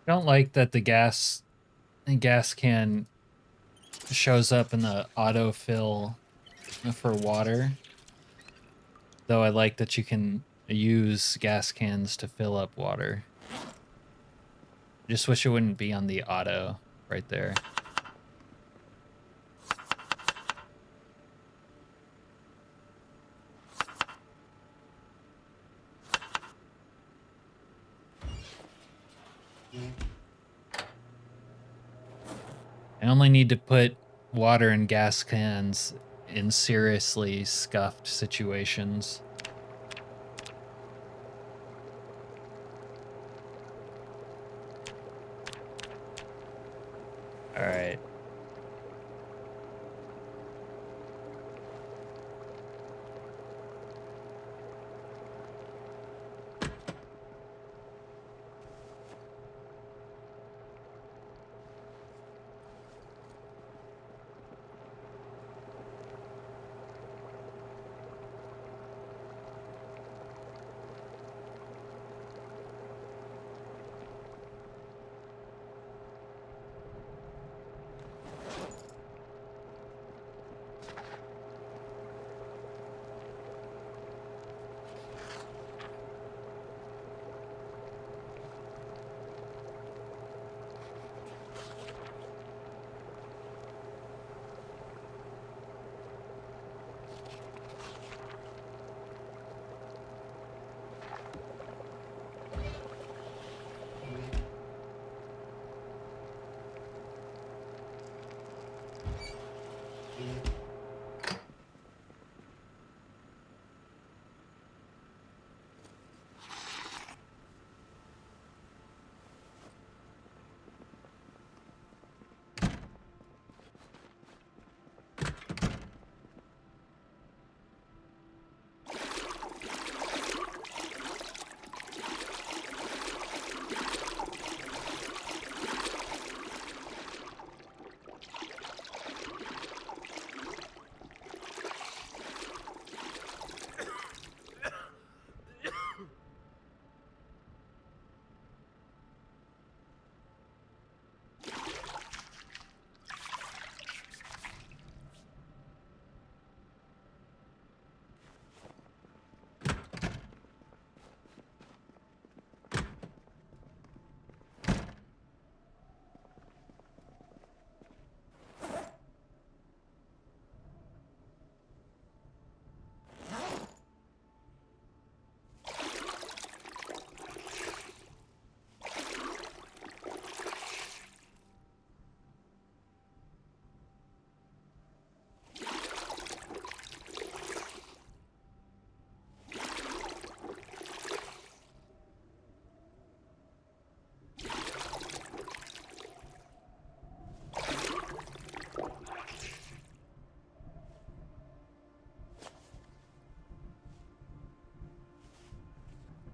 I don't like that the gas can shows up in the autofill for water. Though I like that you can use gas cans to fill up water. Just wish it wouldn't be on the auto right there. I only need to put water in gas cans in seriously scuffed situations. All right.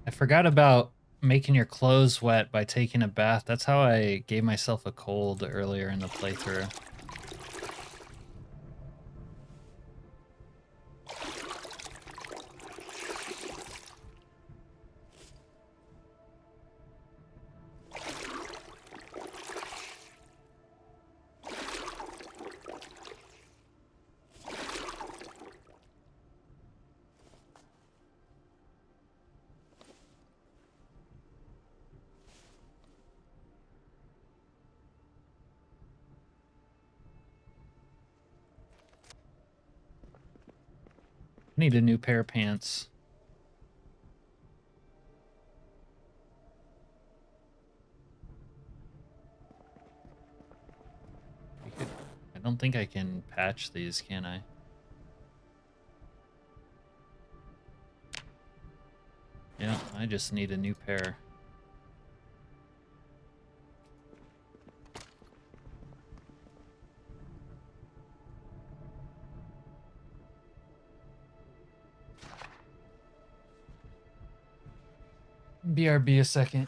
I forgot about making your clothes wet by taking a bath. That's how I gave myself a cold earlier in the playthrough. Need a new pair of pants. I don't think I can patch these, can I? Yeah, I just need a new pair. BRB a second.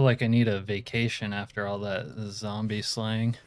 feel like I need a vacation after all that zombie slaying.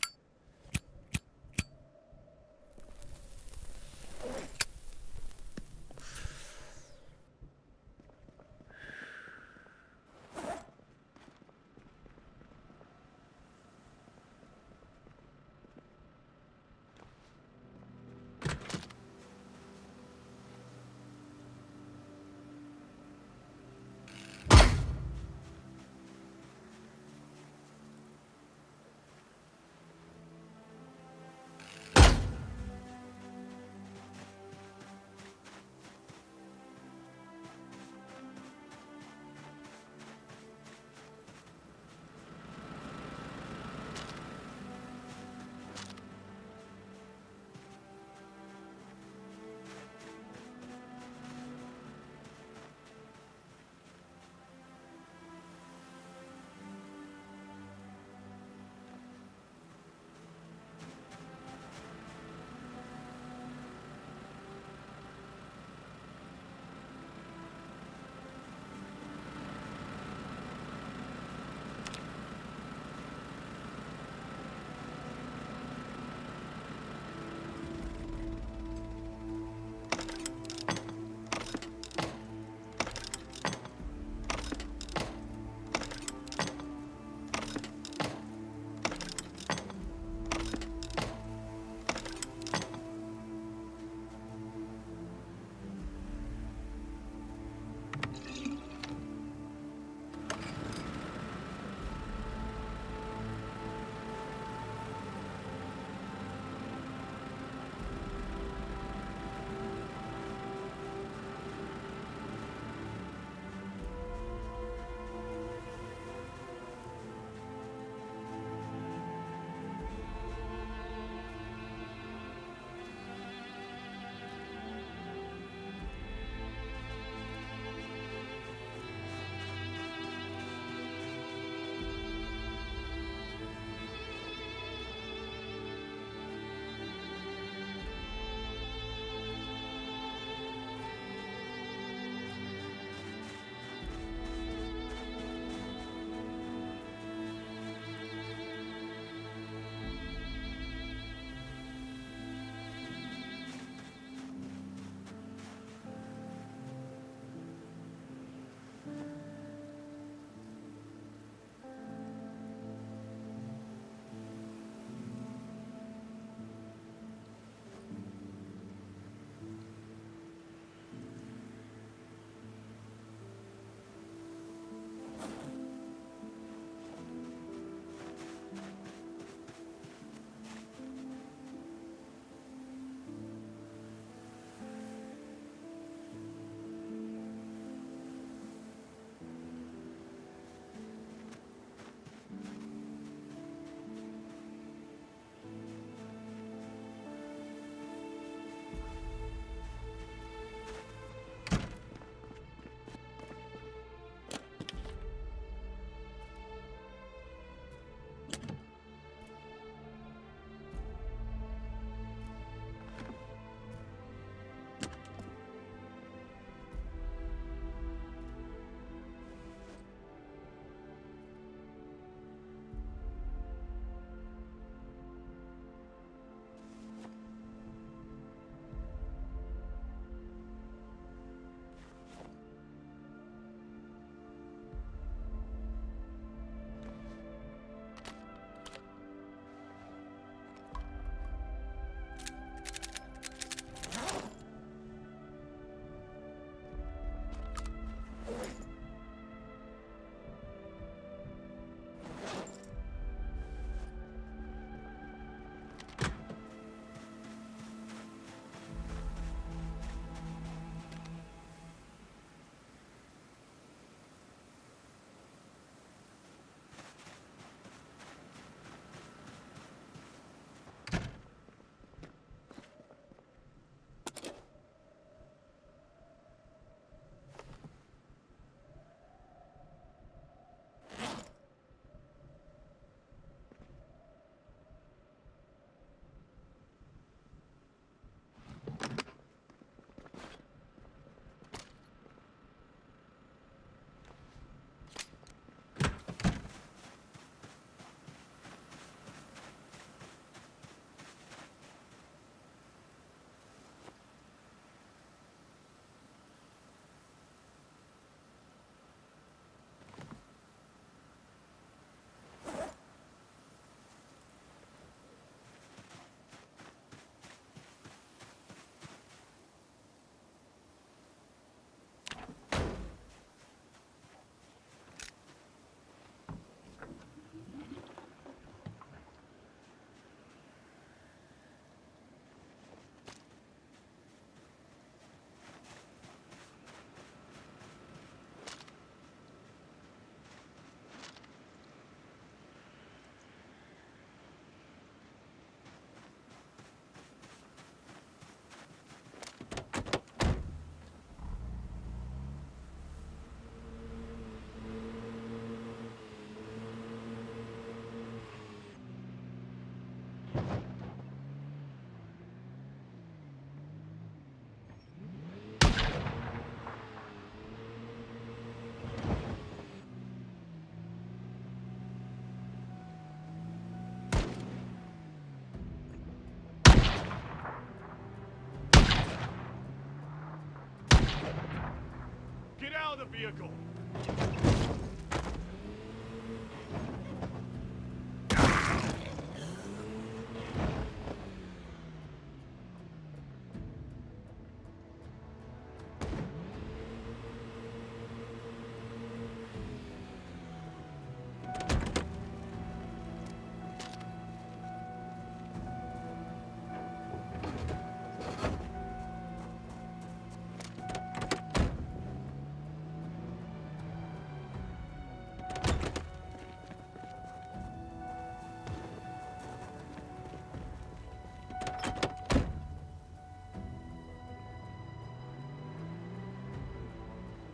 Out of the vehicle.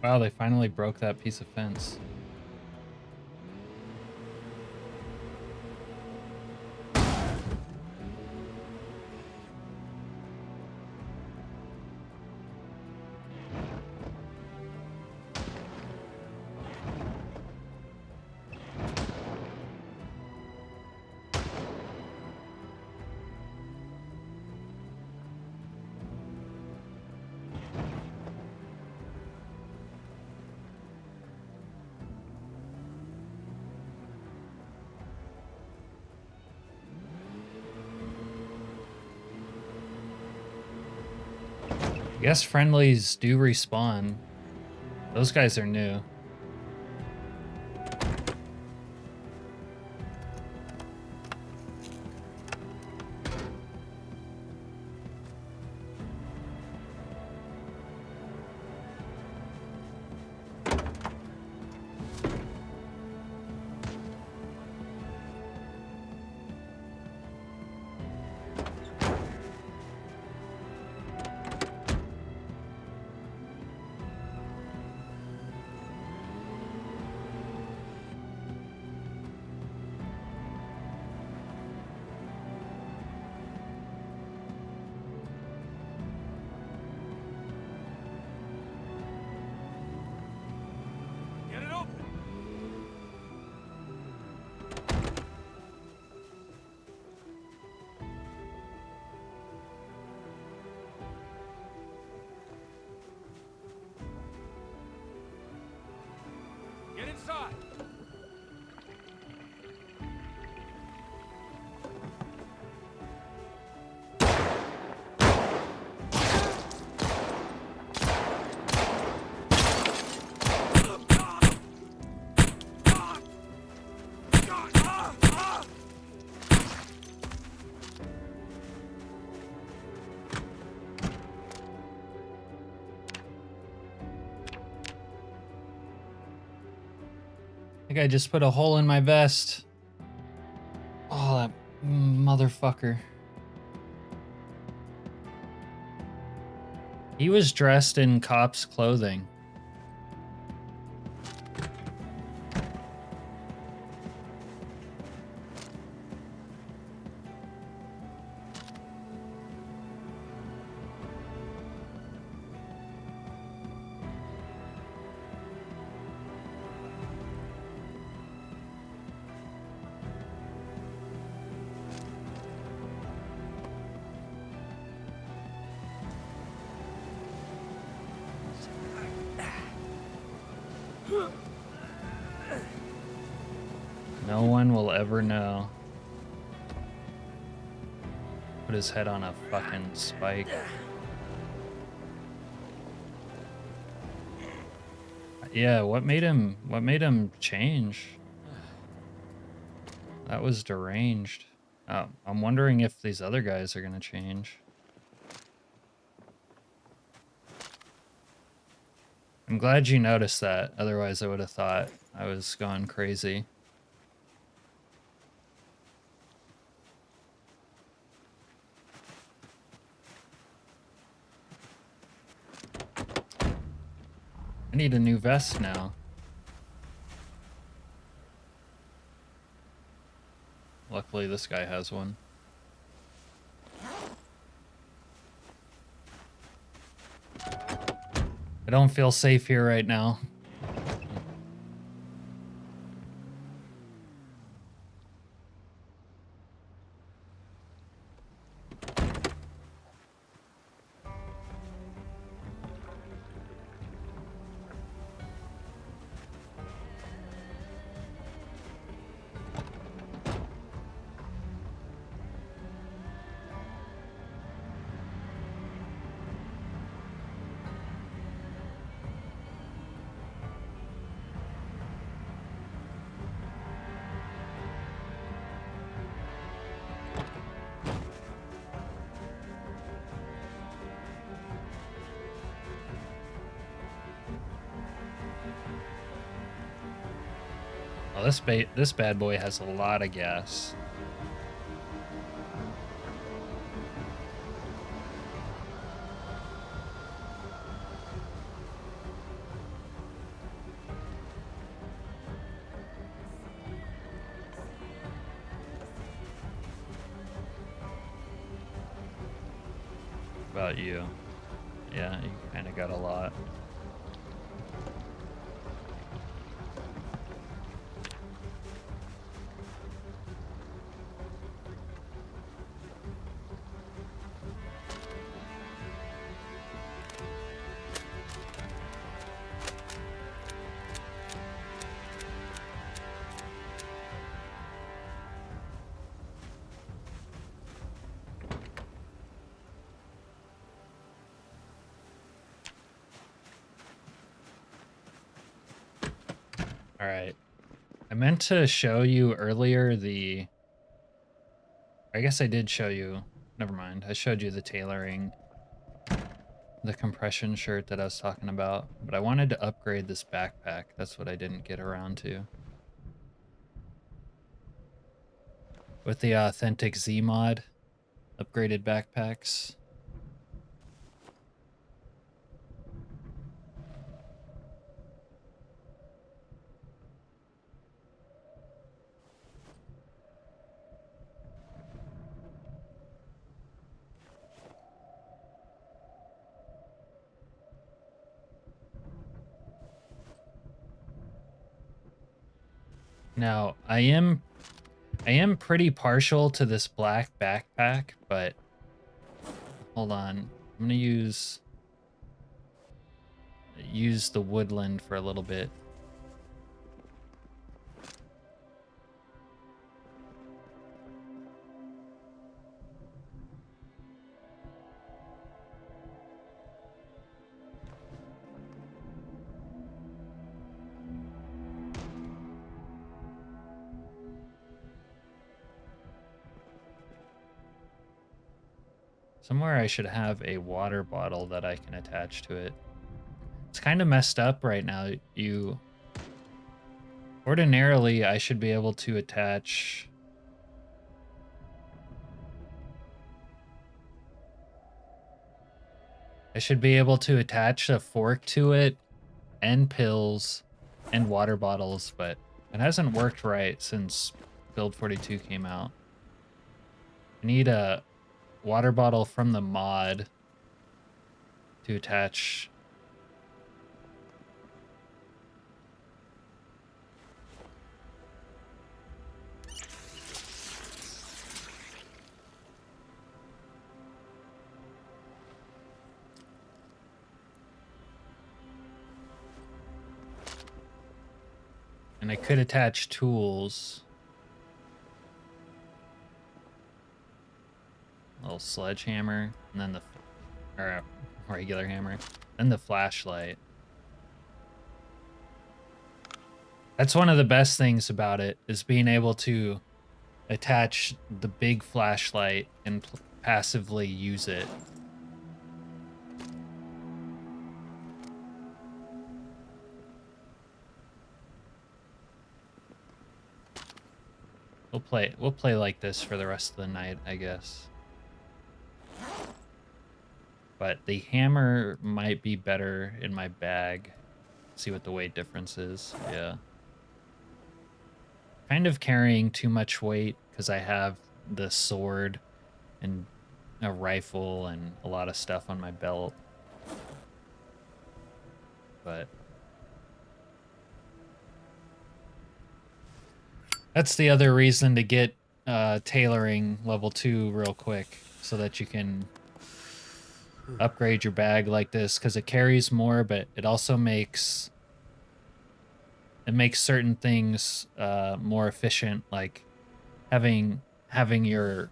Wow, they finally broke that piece of fence. I guess friendlies do respawn. Those guys are new. Get it open. Get inside. I think I just put a hole in my vest. Oh, that motherfucker. He was dressed in cop's clothing. No one will ever know. Put his head on a fucking spike. Yeah, what made him change? That was deranged. I'm wondering if these other guys are gonna change. I'm glad you noticed that, otherwise I would have thought I was going crazy. I need a new vest now. Luckily this guy has one. I don't feel safe here right now. Oh, this bad boy has a lot of gas. About you? Yeah, you kind of got a lot. All right. I meant to show you earlier I guess I did show you. Never mind. I showed you the tailoring, the compression shirt that I was talking about, but I wanted to upgrade this backpack. That's what I didn't get around to. With the authentic Z mod, upgraded backpacks. Now, I am pretty partial to this black backpack, but hold on. I'm gonna use the woodland for a little bit. Somewhere I should have a water bottle that I can attach to it. It's kind of messed up right now. Ordinarily, I should be able to attach... I should be able to attach a fork to it, and pills, and water bottles, but it hasn't worked right since Build 42 came out. I need a water bottle from the mod to attach. And I could attach tools. A little sledgehammer, and then or a regular hammer, then the flashlight. That's one of the best things about it, is being able to attach the big flashlight and passively use it. We'll play like this for the rest of the night, I guess. But the hammer might be better in my bag. See what the weight difference is. Yeah. Kind of carrying too much weight because I have the sword and a rifle and a lot of stuff on my belt. But that's the other reason to get tailoring level 2 real quick, so that you can upgrade your bag like this, because it carries more, but it also makes certain things more efficient, like having your...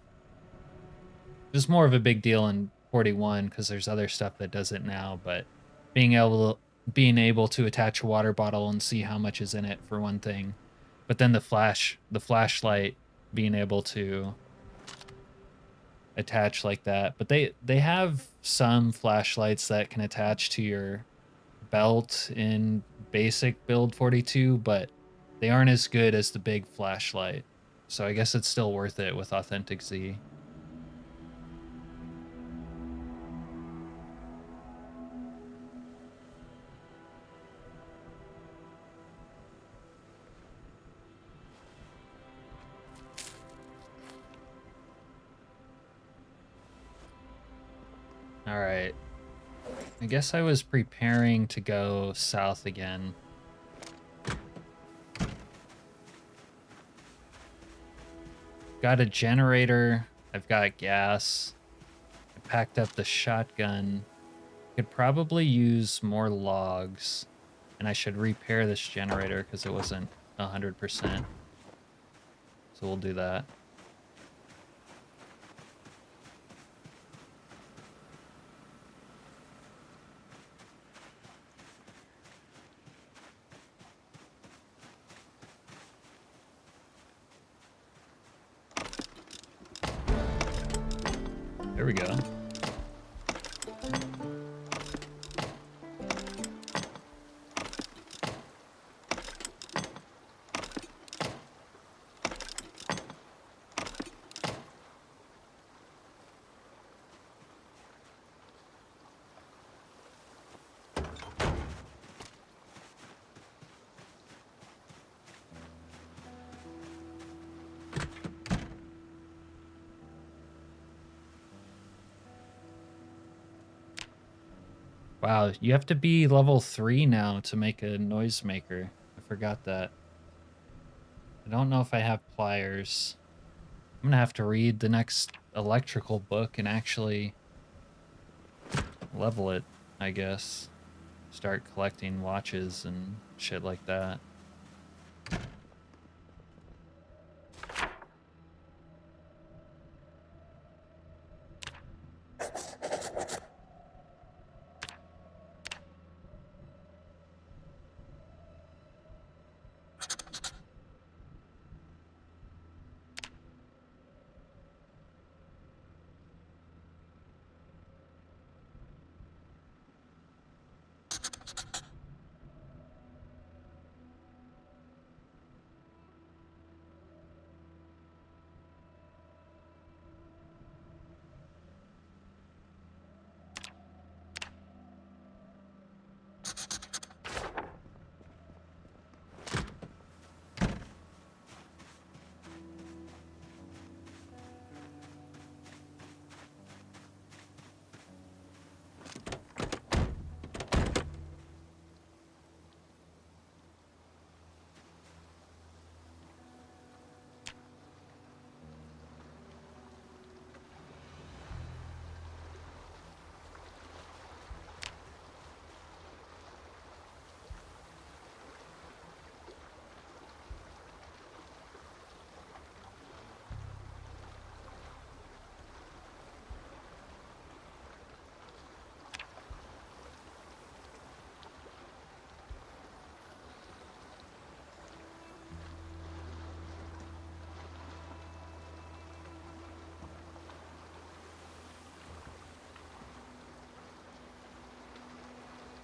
There's more of a big deal in 41 because there's other stuff that does it now, but being able to attach a water bottle and see how much is in it, for one thing, but then the flashlight being able to attach like that. But they have some flashlights that can attach to your belt in basic build 42, but they aren't as good as the big flashlight. So I guess it's still worth it with Authentic Z. All right. I guess I was preparing to go south again. Got a generator. I've got gas. I packed up the shotgun. Could probably use more logs. And I should repair this generator because it wasn't 100%. So we'll do that. There we go. Wow, you have to be level 3 now to make a noisemaker. I forgot that. I don't know if I have pliers. I'm gonna have to read the next electrical book and actually level it, I guess. Start collecting watches and shit like that.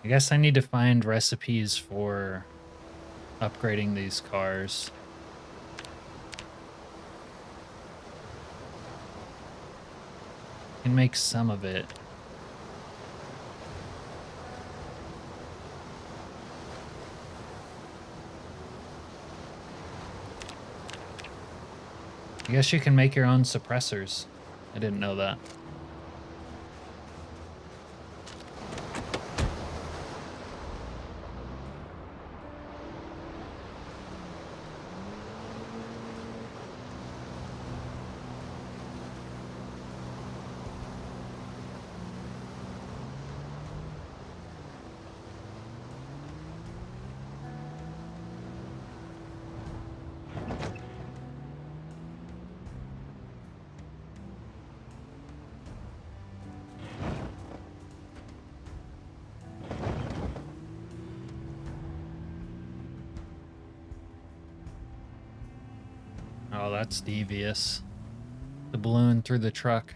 I guess I need to find recipes for upgrading these cars. Can make some of it. I guess you can make your own suppressors. I didn't know that. Oh, that's devious. The balloon through the truck.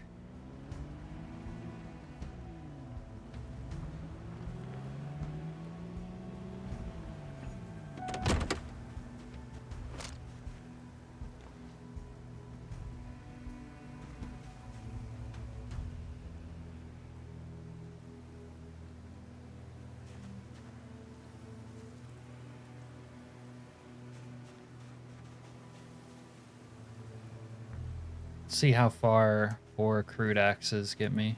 See how far 4 crude axes get me.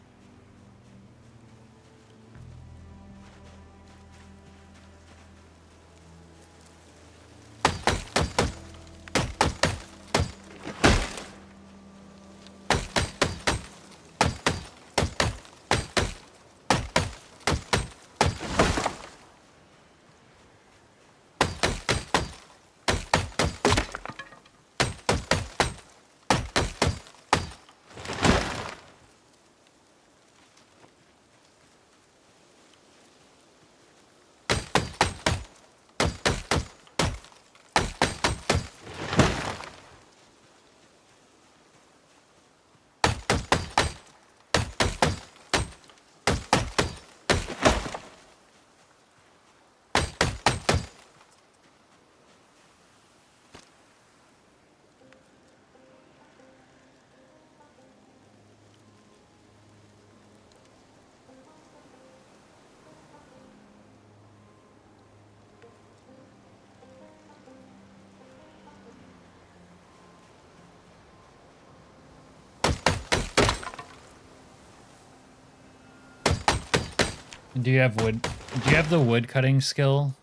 Do you have wood? Do you have the wood cutting skill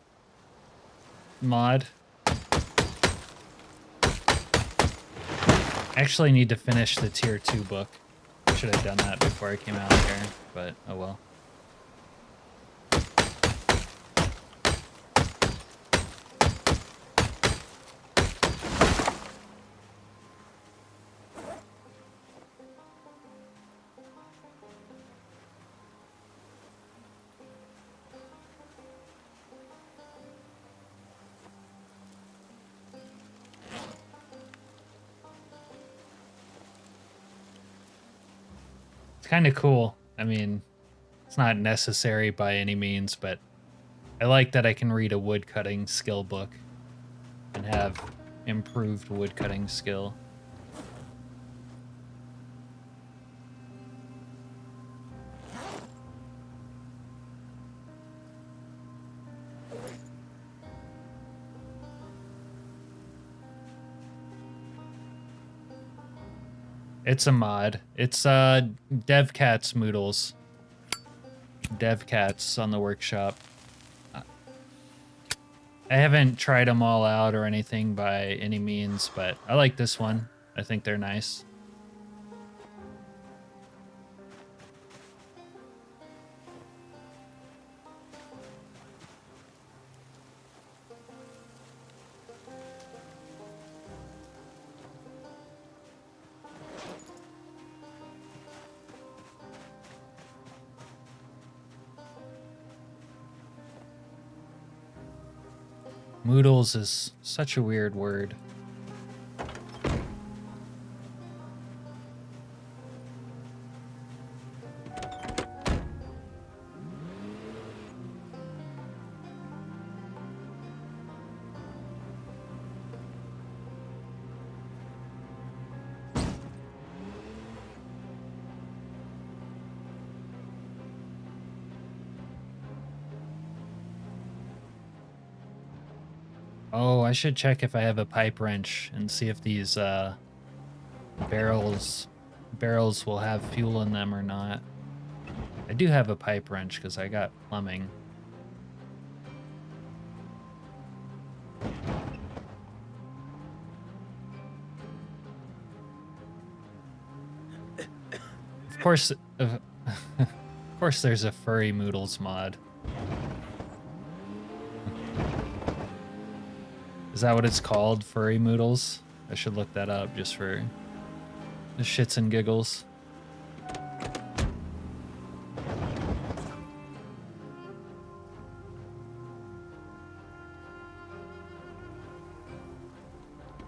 mod? I actually need to finish the tier 2 book. Should have done that before I came out here, but oh well. Kind of cool. I mean, it's not necessary by any means, but I like that I can read a woodcutting skill book and have improved woodcutting skill. It's a mod. It's DevCats Moodles. DevCats on the workshop. I haven't tried them all out or anything by any means, but I like this one. I think they're nice. Moodles is such a weird word. Oh, I should check if I have a pipe wrench and see if these barrels will have fuel in them or not. I do have a pipe wrench because I got plumbing. Of course, of course there's a furry Moodles mod. Is that what it's called? Furry Moodles? I should look that up just for the shits and giggles.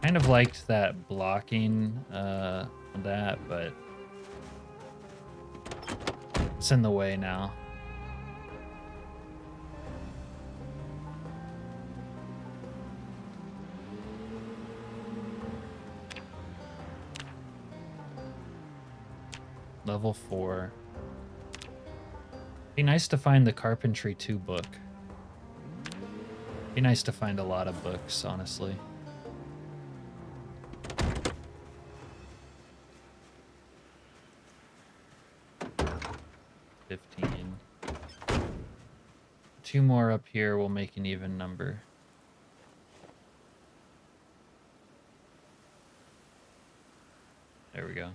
Kind of liked that blocking on that, but it's in the way now. Level 4. Be nice to find the Carpentry 2 book. Be nice to find a lot of books, honestly. 2 more up here will make an even number. There we go.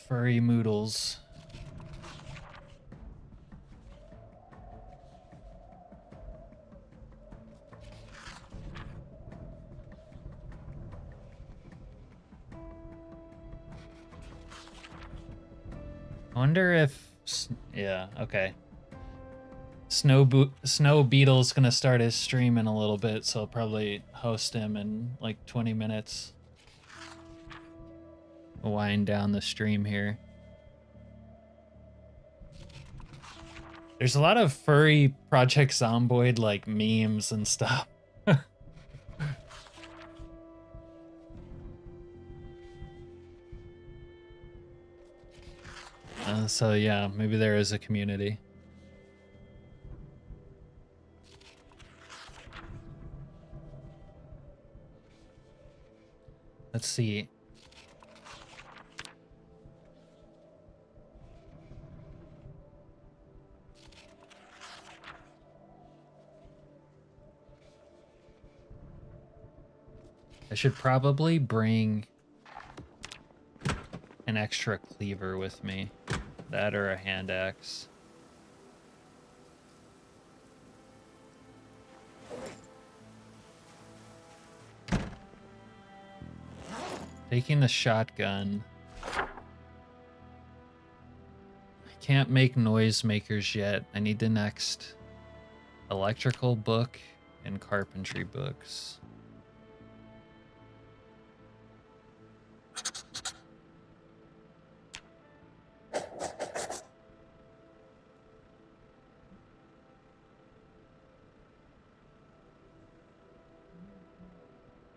Furry moodles. I wonder if... Yeah, okay. Snow Beetle's gonna start his stream in a little bit, so I'll probably host him in like 20 minutes. Wind down the stream here. There's a lot of furry Project Zomboid like memes and stuff. So yeah, maybe there is a community. Let's see. I should probably bring an extra cleaver with me. That or a hand axe. Taking the shotgun. I can't make noisemakers yet. I need the next electrical book and carpentry books.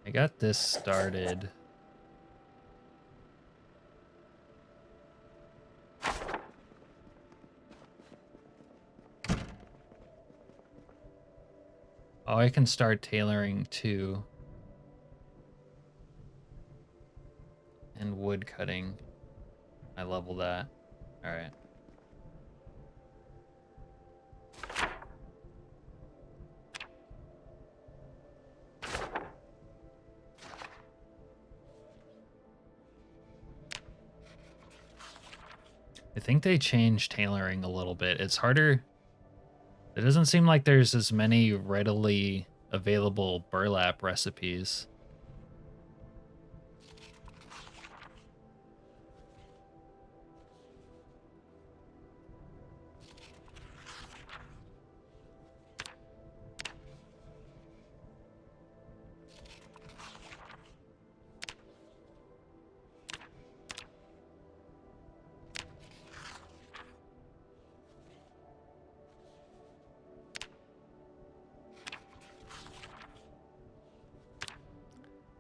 I got this started. Oh, I can start tailoring too. And wood cutting. I level that. All right. I think they changed tailoring a little bit. It's harder. It doesn't seem like there's as many readily available burlap recipes.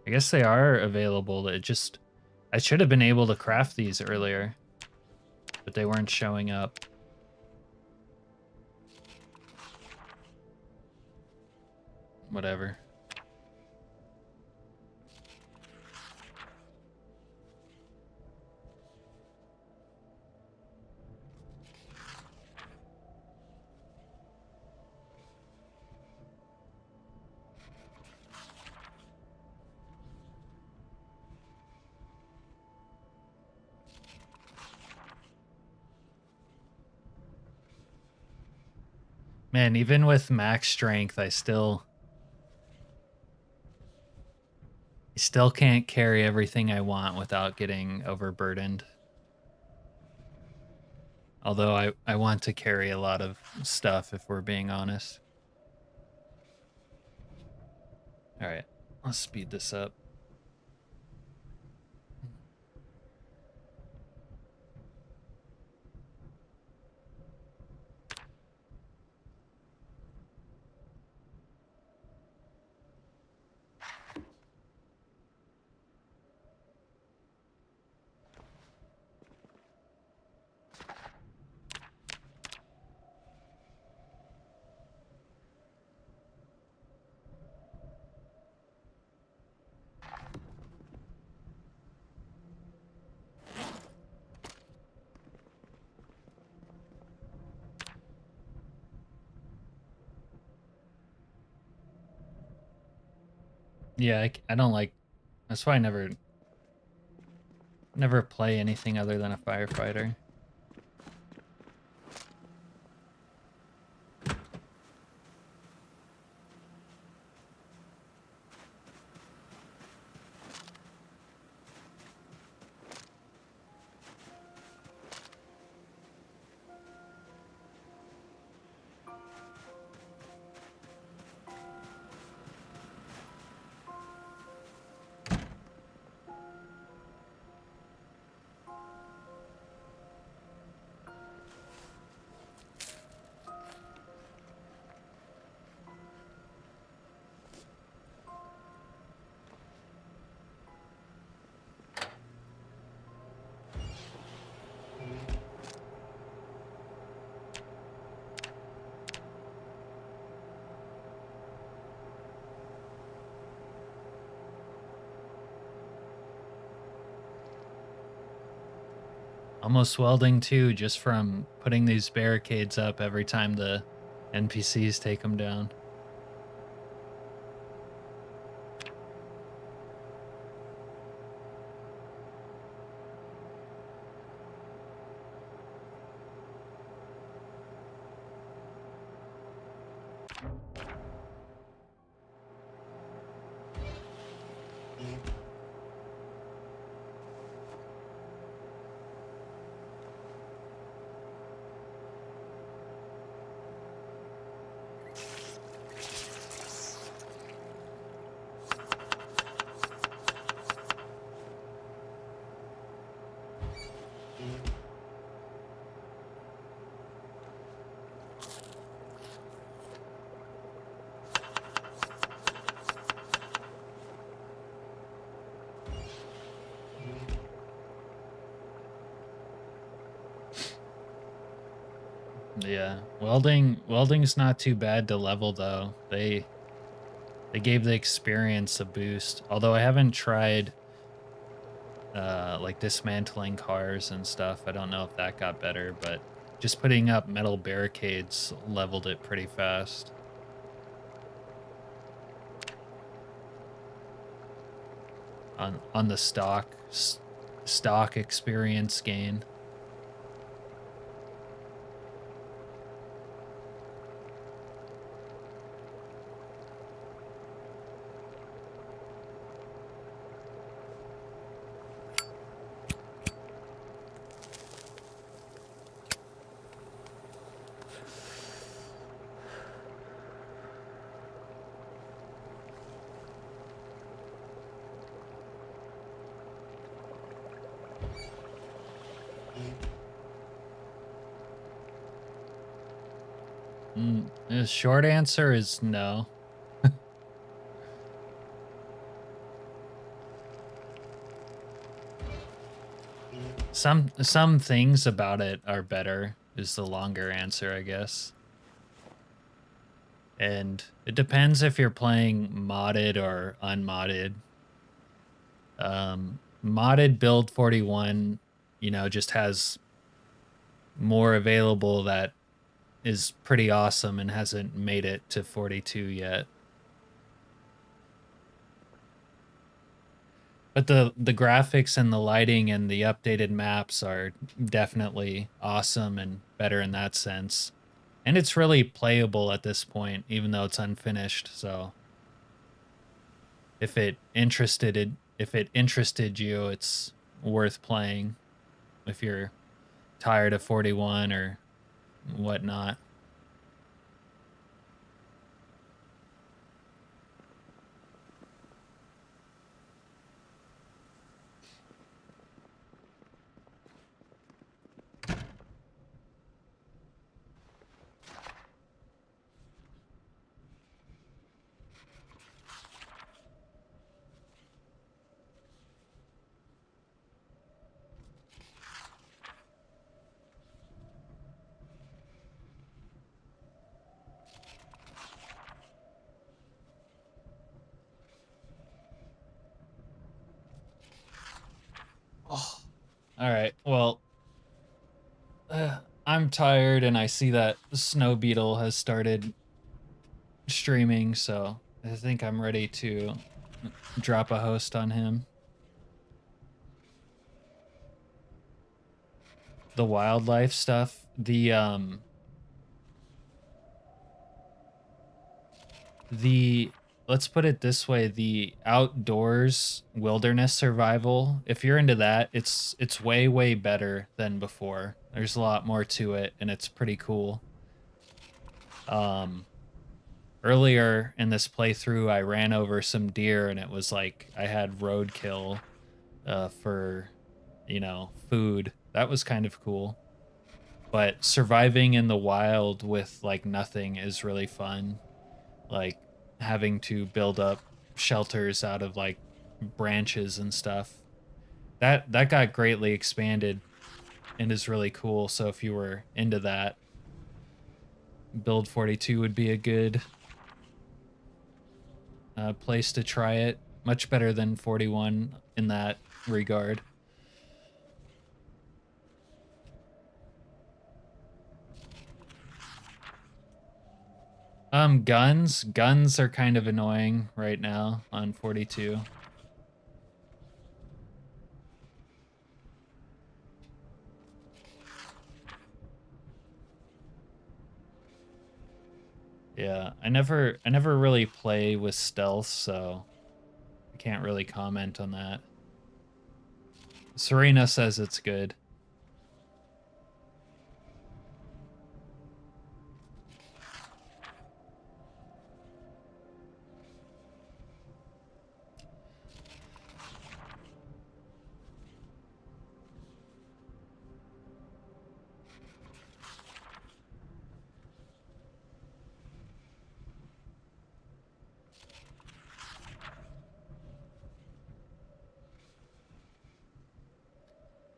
I guess they are available. It just, I should have been able to craft these earlier, but they weren't showing up. Whatever. Man, even with max strength, I still can't carry everything I want without getting overburdened. Although I want to carry a lot of stuff if we're being honest. All right, let's speed this up. Yeah, I don't like. That's why I never play anything other than a firefighter. Almost welding too, just from putting these barricades up every time the NPCs take them down. Yeah, welding's not too bad to level though. They gave the experience a boost. Although I haven't tried like dismantling cars and stuff. I don't know if that got better, but just putting up metal barricades leveled it pretty fast. On the stock experience gain. The short answer is no. Some things about it are better is the longer answer, I guess. And it depends if you're playing modded or unmodded. Modded build 41, you know, just has more available that is pretty awesome and hasn't made it to 42 yet. But the graphics and the lighting and the updated maps are definitely awesome and better in that sense. And it's really playable at this point, even though it's unfinished. So if it interested you, it's worth playing if you're tired of 41 or whatnot. Oh, all right. Well, I'm tired, and I see that Snow Beetle has started streaming, so I think I'm ready to drop a host on him. The wildlife stuff, the let's put it this way, the outdoors wilderness survival, if you're into that, it's way better than before. There's a lot more to it, and it's pretty cool. Earlier in this playthrough, I ran over some deer, and it was like I had roadkill for, food. That was kind of cool. But surviving in the wild with like nothing is really fun. Like having to build up shelters out of like branches and stuff. That got greatly expanded and is really cool. So if you were into that, Build 42 would be a good place to try it. Much better than 41 in that regard. Guns are kind of annoying right now on 42. Yeah, I never really play with stealth, so I can't really comment on that. Serena says it's good.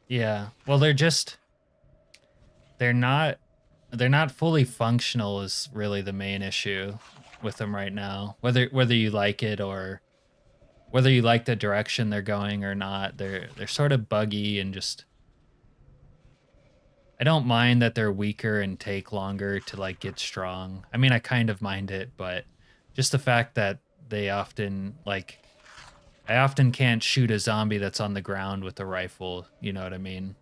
Yeah, well, they're not they're not fully functional is really the main issue with them right now. Whether you like it or whether you like the direction they're going or not, they're sort of buggy and just, I don't mind that they're weaker and take longer to like get strong. I mean, I kind of mind it, but just the fact that they often like, I often can't shoot a zombie that's on the ground with a rifle, you know what I mean?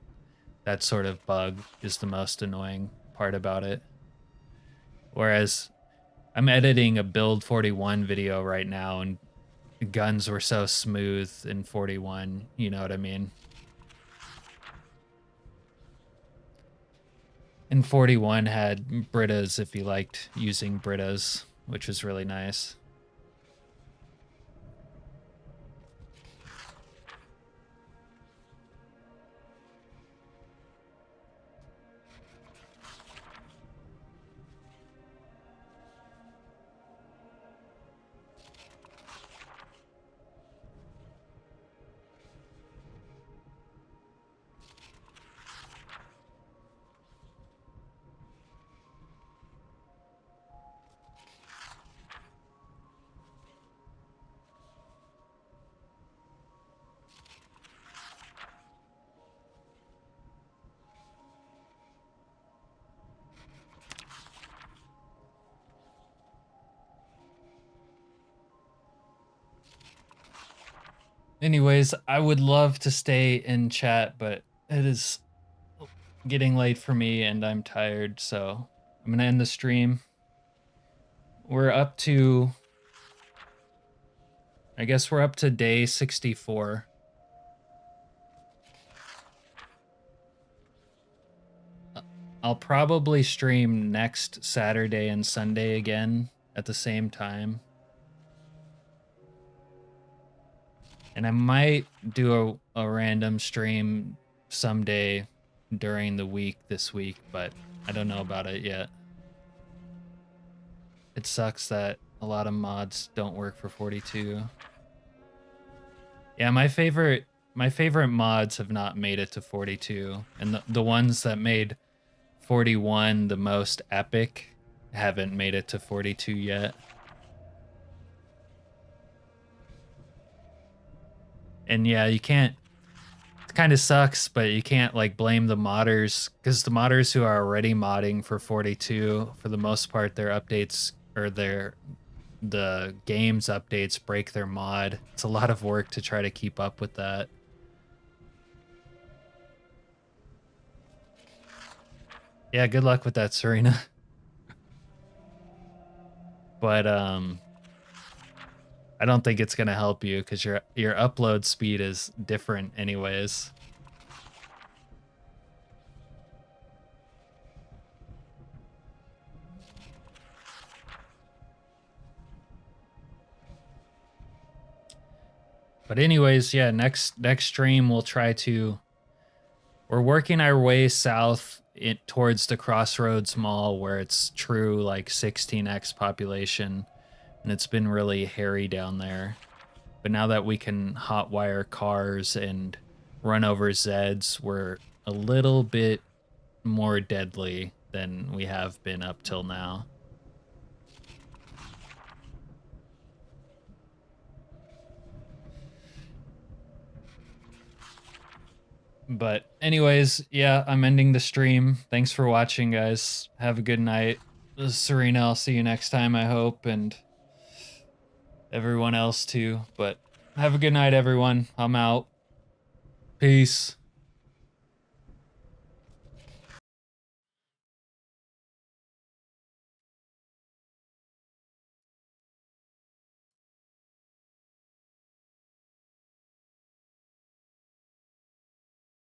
That sort of bug is the most annoying part about it. Whereas I'm editing a build 41 video right now, and the guns were so smooth in 41, you know what I mean? And 41 had Britas if you liked using Britas, which was really nice. Anyways, I would love to stay in chat, but it is getting late for me and I'm tired, so I'm gonna end the stream. We're up to, I guess we're up to day 64. I'll probably stream next Saturday and Sunday again at the same time. And I might do a random stream someday during the week this week, but I don't know about it yet. It sucks that a lot of mods don't work for 42. Yeah, my favorite mods have not made it to 42, and the ones that made 41 the most epic haven't made it to 42 yet. And yeah, you can't, it kind of sucks, but you can't like blame the modders, because the modders who are already modding for 42, for the most part, their updates or the game's updates break their mod. It's a lot of work to try to keep up with that. Yeah, good luck with that, Serena. But I don't think it's gonna help you because your upload speed is different anyways. But anyways, yeah, next stream we'll try to, we're working our way south towards the Crossroads Mall where it's true like 16x population, and it's been really hairy down there. But now that we can hotwire cars and run over Zeds, we're a little bit more deadly than we have been up till now. But anyways, yeah, I'm ending the stream. Thanks for watching, guys. Have a good night. This is Serena, I'll see you next time, I hope, and everyone else too. But have a good night, everyone. I'm out. Peace.